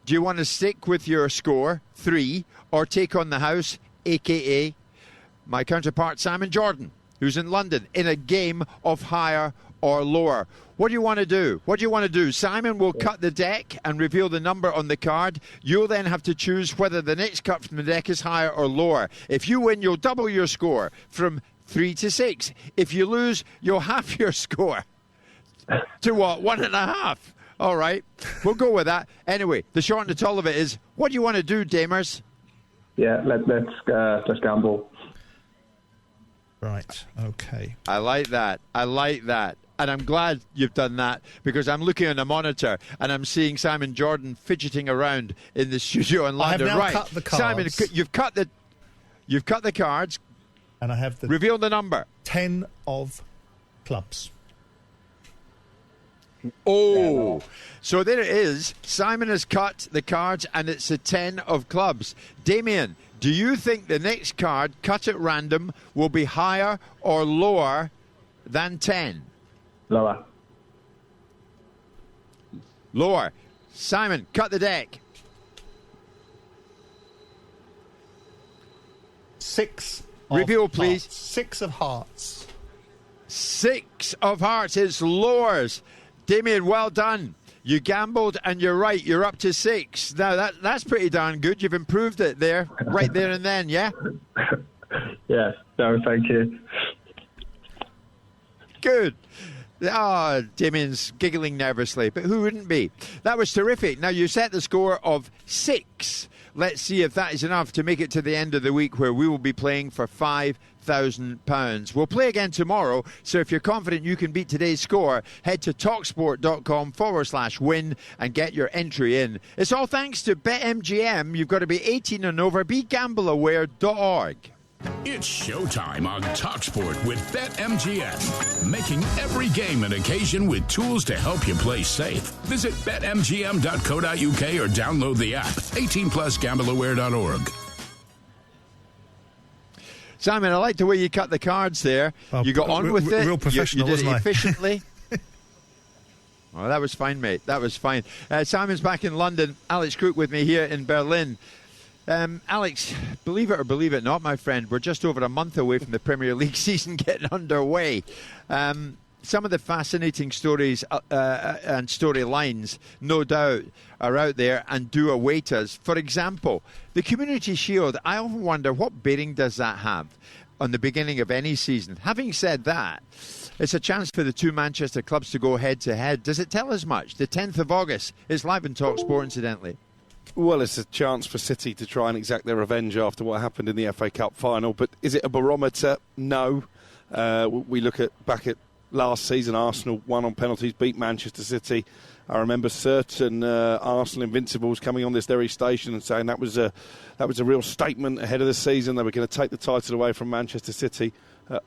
Do you want to stick with your score, 3, or take on the house, a.k.a. my counterpart Simon Jordan, who's in London, in a game of higher or lower? What do you want to do? Simon will cut the deck and reveal the number on the card. You'll then have to choose whether the next cut from the deck is higher or lower. If you win, you'll double your score from 3 to 6. If you lose, you'll half your score to what? 1.5. All right, we'll go with that. Anyway, the short and the tall of it is, what do you want to do, Damers? Yeah, let's gamble. Right, okay. I like that. And I'm glad you've done that, because I'm looking on the monitor and I'm seeing Simon Jordan fidgeting around in the studio in London. I have now cut the cards. Simon, you've cut the cards. And I have reveal the number. 10 of clubs. Oh, so there it is. Simon has cut the cards and it's a 10 of clubs. Damien, do you think the next card, cut at random, will be higher or lower than 10? Lower. Lower. Simon, cut the deck. 6. Reveal, please. 6 of hearts. 6 of hearts. It's lowers. Damien, well done. You gambled and you're right. You're up to 6. Now, that's pretty darn good. You've improved it there, right there and then, yeah? Yeah, no, thank you. Good. Damien's giggling nervously, but who wouldn't be? That was terrific. Now, you set the score of 6. Let's see if that is enough to make it to the end of the week, where we will be playing for £5,000. We'll play again tomorrow, so if you're confident you can beat today's score, head to talksport.com/win and get your entry in. It's all thanks to BetMGM. You've got to be 18 and over. BeGambleAware.org. It's showtime on TalkSport with BetMGM. Making every game an occasion with tools to help you play safe. Visit BetMGM.co.uk or download the app. 18 plus GambleAware.org. Simon, I like the way you cut the cards there. You got on with it. Real professional, you did it efficiently. Well, that was fine, mate. That was fine. Simon's back in London. Alex Crook with me here in Berlin. Alex, believe it or believe it not, my friend, we're just over a month away from the Premier League season getting underway. Some of the fascinating stories and storylines, no doubt, are out there and do await us. For example, the Community Shield, I often wonder, what bearing does that have on the beginning of any season? Having said that, it's a chance for the 2 Manchester clubs to go head-to-head. Does it tell us much? The 10th of August is live in TalkSport, incidentally. Well, it's a chance for City to try and exact their revenge after what happened in the FA Cup final. But is it a barometer? No. We look back at last season. Arsenal won on penalties, beat Manchester City. I remember certain Arsenal Invincibles coming on this very station and saying that was a real statement ahead of the season. They were going to take the title away from Manchester City.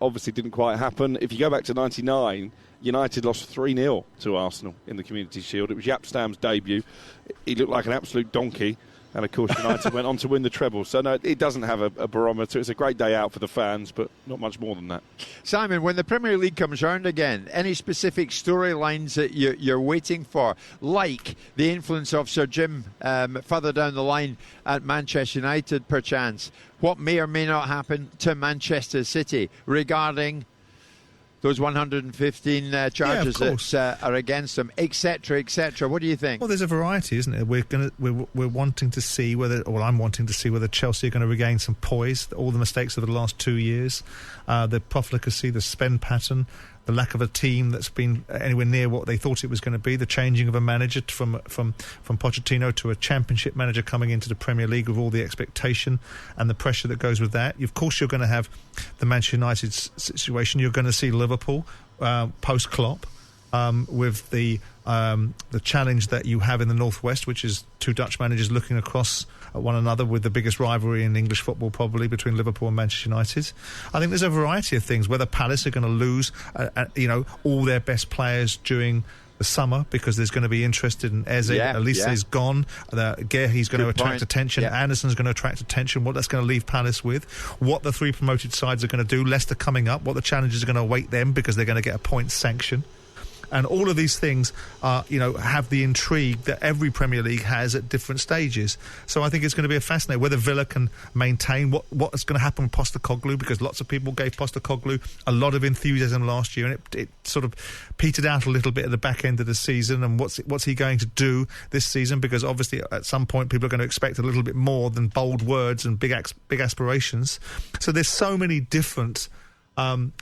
Obviously didn't quite happen. If you go back to 99, United lost 3-0 to Arsenal in the Community Shield. It was Jaap Stam's debut. He looked like an absolute donkey. And, of course, United went on to win the treble. So, no, it doesn't have a barometer. It's a great day out for the fans, but not much more than that. Simon, when the Premier League comes round again, any specific storylines that you're waiting for, like the influence of Sir Jim further down the line at Manchester United, perchance? What may or may not happen to Manchester City regarding those 115 charges that are against them, etc., etc. What do you think? Well, there's a variety, isn't there? We're wanting to see I'm wanting to see whether Chelsea are going to regain some poise. All the mistakes of the last 2 years, the profligacy, the spend pattern, the lack of a team that's been anywhere near what they thought it was going to be, the changing of a manager from Pochettino to a championship manager coming into the Premier League with all the expectation and the pressure that goes with that. Of course, you're going to have the Manchester United situation. You're going to see Liverpool post-Klopp with the challenge that you have in the Northwest, which is 2 Dutch managers looking across at one another, with the biggest rivalry in English football probably between Liverpool and Manchester United. I think there's a variety of things. Whether Palace are going to lose all their best players during the summer, because there's going to be interest in Eze. Elise is gone. He's going to attract attention. Anderson's going to attract attention. What that's going to leave Palace with. What the 3 promoted sides are going to do. Leicester coming up. What the challenges are going to await them, because they're going to get a point sanction. And all of these things have the intrigue that every Premier League has at different stages. So I think it's going to be a fascinating whether Villa can maintain what's going to happen with Postecoglou, because lots of people gave Postecoglou a lot of enthusiasm last year, and it sort of petered out a little bit at the back end of the season. And what's he going to do this season? Because obviously at some point people are going to expect a little bit more than bold words and big aspirations. So there's so many different and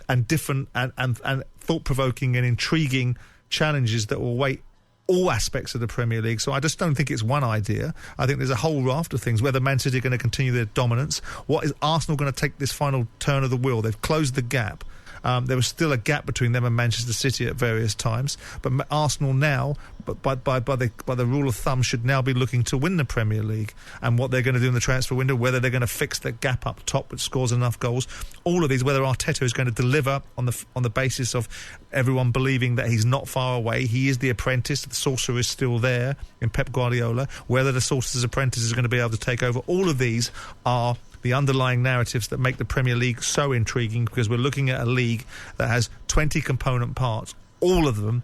thought-provoking and intriguing challenges that will await all aspects of the Premier League. So I just don't think it's one idea. I think there's a whole raft of things. Whether Man City are going to continue their dominance, what is Arsenal going to take this final turn of the wheel? They've closed the gap. There was still a gap between them and Manchester City at various times, but Arsenal now, by the rule of thumb, should now be looking to win the Premier League. And what they're going to do in the transfer window, whether they're going to fix that gap up top which scores enough goals, all of these, whether Arteta is going to deliver on the basis of everyone believing that he's not far away, he is the apprentice, the sorcerer is still there in Pep Guardiola, whether the sorcerer's apprentice is going to be able to take over. All of these are the underlying narratives that make the Premier League so intriguing, because we're looking at a league that has 20 component parts. All of them,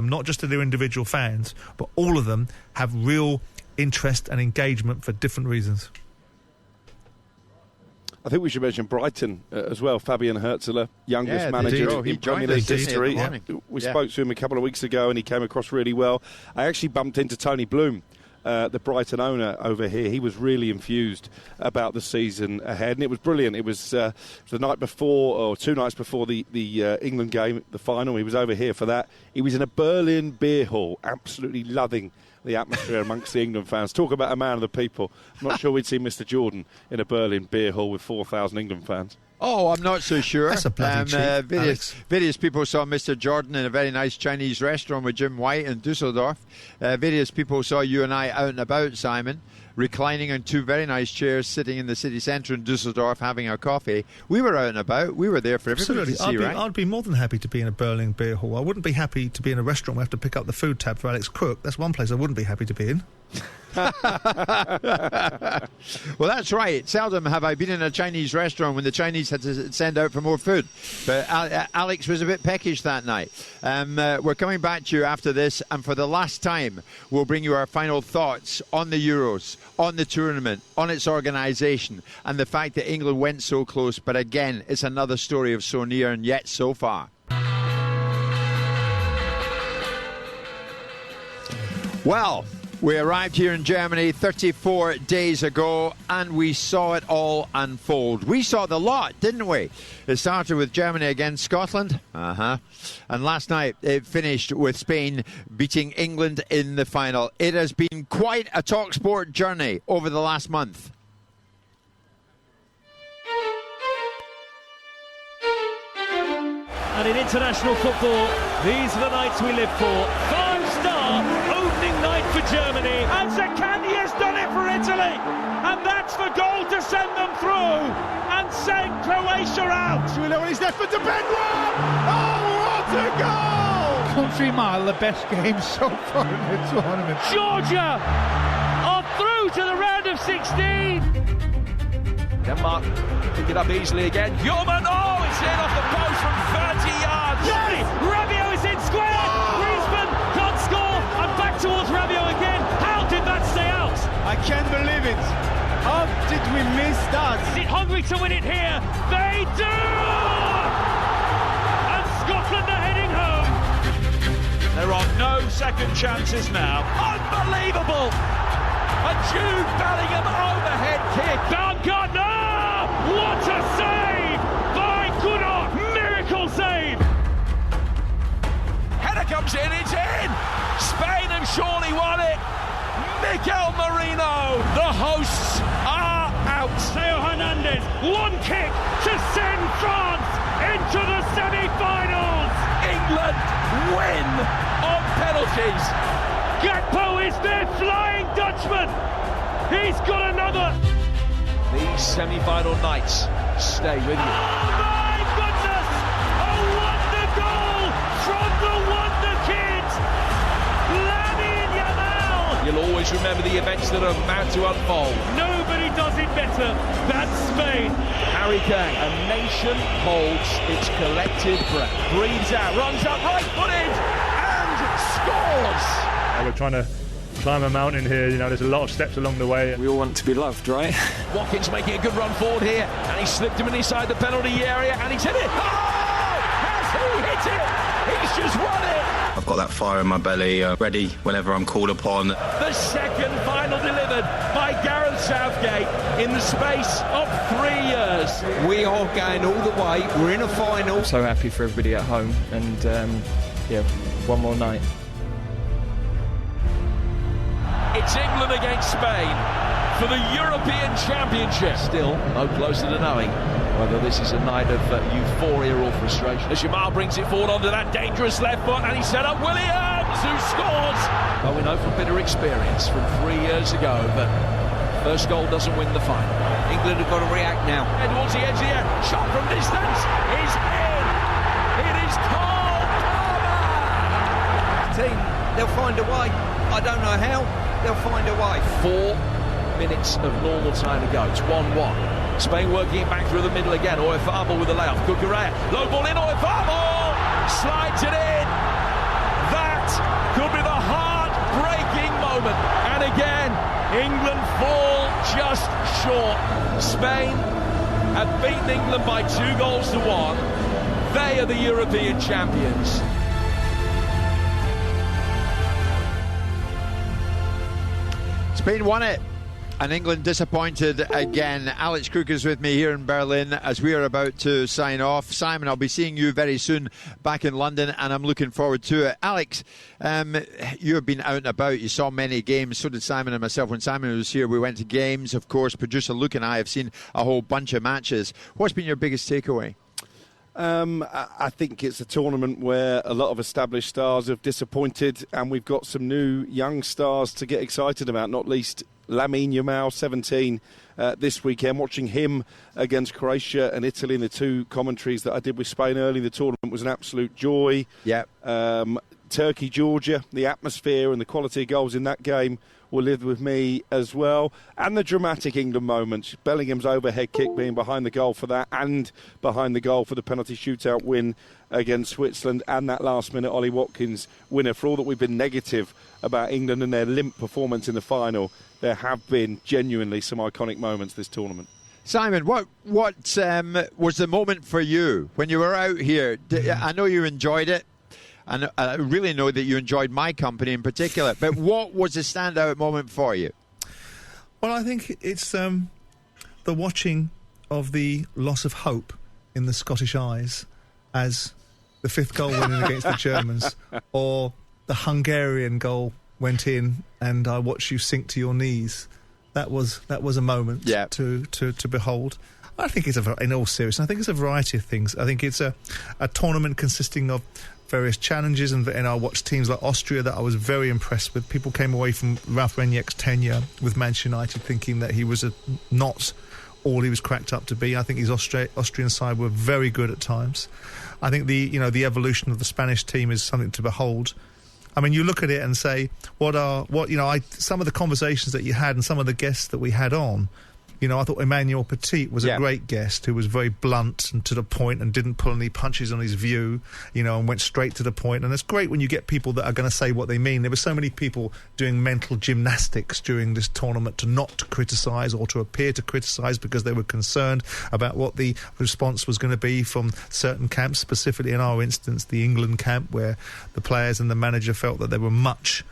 not just to their individual fans, but all of them have real interest and engagement for different reasons. I think we should mention Brighton as well. Fabian Hurtzler, youngest manager in Premier League history. We spoke to him a couple of weeks ago and he came across really well. I actually bumped into Tony Bloom, the Brighton owner over here. He was really enthused about the season ahead, and it was brilliant. It was the night before, or 2 nights before the England game, the final. He was over here for that. He was in a Berlin beer hall, absolutely loving the atmosphere amongst the England fans. Talk about a man of the people. I'm not sure we'd see Mr. Jordan in a Berlin beer hall with 4,000 England fans. Oh, I'm not so sure. That's a bloody cheat, various people saw Mr. Jordan in a very nice Chinese restaurant with Jim White in Dusseldorf. Various people saw you and I out and about, Simon, reclining on 2 very nice chairs, sitting in the city centre in Dusseldorf having our coffee. We were out and about. We were there for everybody to see, right? I'd be more than happy to be in a Berlin beer hall. I wouldn't be happy to be in a restaurant where I have to pick up the food tab for Alex Crook. That's one place I wouldn't be happy to be in. Well, that's right. Seldom have I been in a Chinese restaurant when the Chinese had to send out for more food. But Alex was a bit peckish that night. We're coming back to you after this, and for the last time, we'll bring you our final thoughts on the Euros, on the tournament, on its organisation, and the fact that England went so close. But again, it's another story of so near and yet so far. Well, we arrived here in Germany 34 days ago, and we saw it all unfold. We saw the lot, didn't we? It started with Germany against Scotland. And last night it finished with Spain beating England in the final. It has been quite a TalkSport journey over the last month. And in international football, these are the nights we live for. 5-star opening night for Germany. And Zaccagni has done it for Italy. And that's the goal to send them through and send Croatia out. He's left for Benoit. Oh, what a goal! Country mile, the best game so far in the tournament. Georgia are through to the round of 16. Denmark pick it up easily again. Yeoman, oh, it's in off the post from 30 yards. Yes! Rabiot is in square. Griezmann can't score. And back towards Rabiot again. How did that stay out? I can't believe it. How did we miss that? Is it Hungary to win it here? They do! And Scotland are heading home. There are no second chances now. Unbelievable! A Jude Bellingham overhead kick. Baumgartner! What a save! By Gunnar! Miracle save! Header comes in, it's in! Spain have surely won it! Miguel Marino! The hosts are out! Theo Hernandez, one kick to send France into the semi-finals! England win on penalties! Gakpo is their Flying Dutchman! He's got another! These semi-final nights stay with you. Oh my goodness! A wonder goal from the Wonder Kids! We'll always remember the events that are about to unfold. Nobody does it better than Spain. Harry Kane. A nation holds its collective breath. Breathes out, runs up, right-footed, and scores. We're trying to climb a mountain here, there's a lot of steps along the way. We all want to be loved, right? Watkins making a good run forward here, and he slipped him inside the penalty area, and he's hit it. Oh! Has he hit it? He's just won it. I've got that fire in my belly, ready whenever I'm called upon. The second final delivered by Gareth Southgate in the space of 3 years. We are going all the way. We're in a final. So happy for everybody at home, and one more night. It's England against Spain for the European Championship. Still no closer to knowing whether this is a night of euphoria or frustration. As Jamal brings it forward onto that dangerous left foot, and he set up Williams, who scores. Well, we know from bitter experience from 3 years ago that first goal doesn't win the final. England have got to react now. And towards the edge here, shot from distance is in. It is Cole Palmer. Team, they'll find a way. I don't know how. They'll find a way. 4 minutes of normal time to go. It's 1-1. Spain working it back through the middle again. Oyarzabal with the layoff. Cucurella. Low ball in. Oyarzabal slides it in. That could be the heart-breaking moment. And again, England fall just short. Spain have beaten England by 2-1. They are the European champions. Spain won it, and England disappointed again. Alex Crook is with me here in Berlin as we are about to sign off. Simon, I'll be seeing you very soon back in London, and I'm looking forward to it. Alex, you have been out and about. You saw many games. So did Simon and myself. When Simon was here, we went to games. Of course, producer Luke and I have seen a whole bunch of matches. What's been your biggest takeaway? I think it's a tournament where a lot of established stars have disappointed, and we've got some new young stars to get excited about, not least Lamine Yamal, 17, this weekend. Watching him against Croatia and Italy in the 2 commentaries that I did with Spain early in the tournament was an absolute joy. Yep. Turkey, Georgia, the atmosphere and the quality of goals in that game will live with me as well. And the dramatic England moments. Bellingham's overhead kick being behind the goal for that, and behind the goal for the penalty shootout win against Switzerland, and that last-minute Ollie Watkins winner. For all that we've been negative about England and their limp performance in the final, there have been genuinely some iconic moments this tournament. Simon, what was the moment for you when you were out here? I know you enjoyed it, and I really know that you enjoyed my company in particular, but what was the standout moment for you? Well, I think it's the watching of the loss of hope in the Scottish eyes as the 5th goal went in against the Germans, or the Hungarian goal went in and I watched you sink to your knees. That was a moment to behold. I think it's in all seriousness, I think it's a variety of things. I think it's a tournament consisting of various challenges, and I watched teams like Austria that I was very impressed with. People came away from Ralph Rangnick's tenure with Manchester United thinking that he was not all he was cracked up to be. I think his Austrian side were very good at times. I think the evolution of the Spanish team is something to behold. I mean, you look at it and say, some of the conversations that you had and some of the guests that we had on, I thought Emmanuel Petit was a great guest who was very blunt and to the point and didn't pull any punches on his view, and went straight to the point. And it's great when you get people that are going to say what they mean. There were so many people doing mental gymnastics during this tournament to not criticise or to appear to criticise because they were concerned about what the response was going to be from certain camps, specifically in our instance, the England camp, where the players and the manager felt that they were much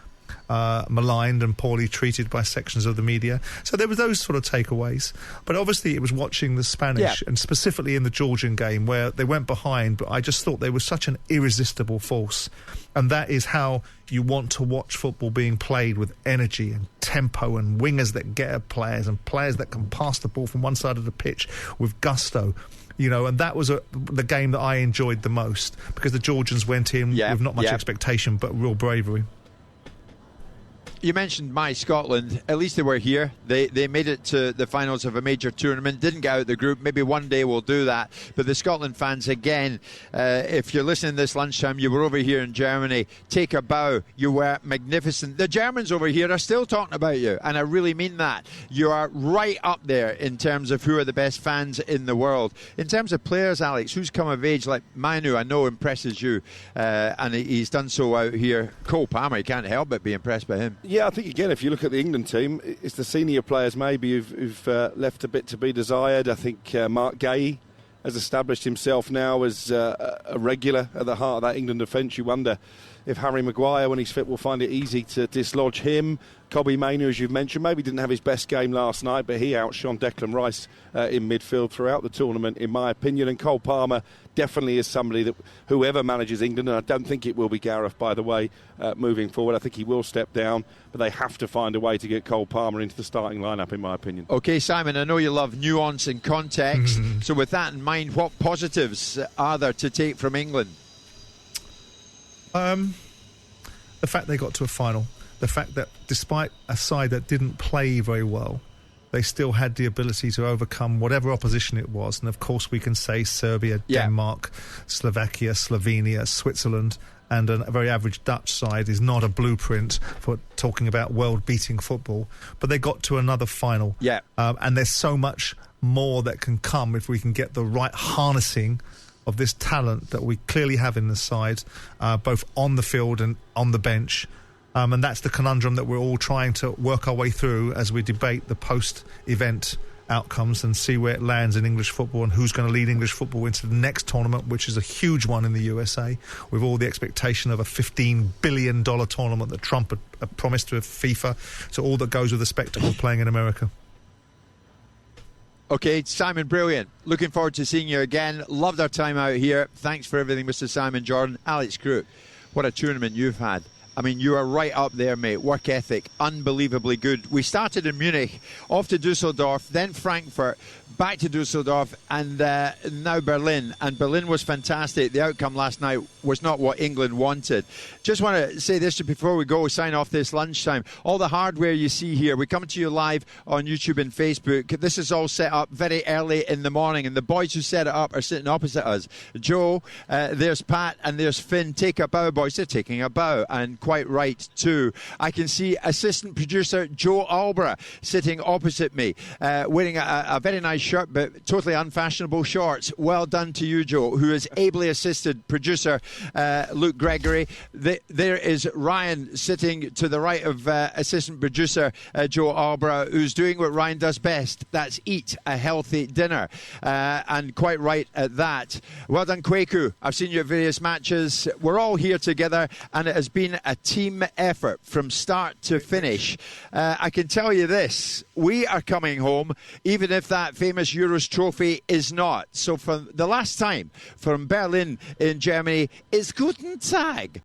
maligned and poorly treated by sections of the media. So there were those sort of takeaways. But obviously it was watching the Spanish, and specifically in the Georgian game where they went behind, but I just thought they were such an irresistible force. And that is how you want to watch football being played, with energy and tempo and wingers that get at players and players that can pass the ball from one side of the pitch with gusto. And that was the game that I enjoyed the most, because the Georgians went in with not much expectation but real bravery. You mentioned My Scotland. At least they were here. They made it to the finals of a major tournament, didn't get out of the group. Maybe one day we'll do that. But the Scotland fans, again, if you're listening this lunchtime, you were over here in Germany, take a bow. You were magnificent. The Germans over here are still talking about you, and I really mean that. You are right up there in terms of who are the best fans in the world. In terms of players, Alex, who's come of age, like Manu, I know impresses you, and he's done so out here. Cole Palmer, you can't help but be impressed by him. Yeah, I think, again, if you look at the England team, it's the senior players maybe who've left a bit to be desired. I think Mark Gay has established himself now as a regular at the heart of that England defence. You wonder if Harry Maguire, when he's fit, will find it easy to dislodge him. Kobbie Mainoo, as you've mentioned, maybe didn't have his best game last night, but he outshone Declan Rice in midfield throughout the tournament, in my opinion. And Cole Palmer definitely is somebody that whoever manages England, and I don't think it will be Gareth, by the way, moving forward. I think he will step down, but they have to find a way to get Cole Palmer into the starting lineup, in my opinion. OK, Simon, I know you love nuance and context. So with that in mind, what positives are there to take from England? The fact they got to a final. The fact that despite a side that didn't play very well, they still had the ability to overcome whatever opposition it was. And of course we can say Serbia, Denmark, Slovakia, Slovenia, Switzerland, and a very average Dutch side is not a blueprint for talking about world-beating football. But they got to another final. And there's so much more that can come if we can get the right harnessing of this talent that we clearly have in the side, both on the field and on the bench. And that's the conundrum that we're all trying to work our way through as we debate the post-event outcomes and see where it lands in English football and who's going to lead English football into the next tournament, which is a huge one in the USA, with all the expectation of a $15 billion tournament that Trump had promised to FIFA. So all that goes with the spectacle playing in America. OK, Simon, brilliant. Looking forward to seeing you again. Loved our time out here. Thanks for everything, Mr. Simon Jordan. Alex Crook, what a tournament you've had. I mean, you are right up there, mate. Work ethic, unbelievably good. We started in Munich, off to Dusseldorf, then Frankfurt, back to Dusseldorf, and now Berlin. And Berlin was fantastic. The outcome last night was not what England wanted. Just want to say this before we go, sign off this lunchtime. All the hardware you see here, we come to you live on YouTube and Facebook. This is all set up very early in the morning, and the boys who set it up are sitting opposite us. Joe, there's Pat, and there's Finn. Take a bow, boys. They're taking a bow, and quite right too. I can see assistant producer Joe Albra sitting opposite me, wearing a very nice shirt but totally unfashionable shorts. Well done to you, Joe, who has ably assisted producer Luke Gregory. There is Ryan sitting to the right of assistant producer Joe Albra, who's doing what Ryan does best. That's eat a healthy dinner, and quite right at that. Well done, Kwaku. I've seen you at various matches. We're all here together, and it has been a team effort from start to finish. I can tell you this, we are coming home, even if that famous Euros trophy is not. So for the last time from Berlin in Germany is Guten Tag.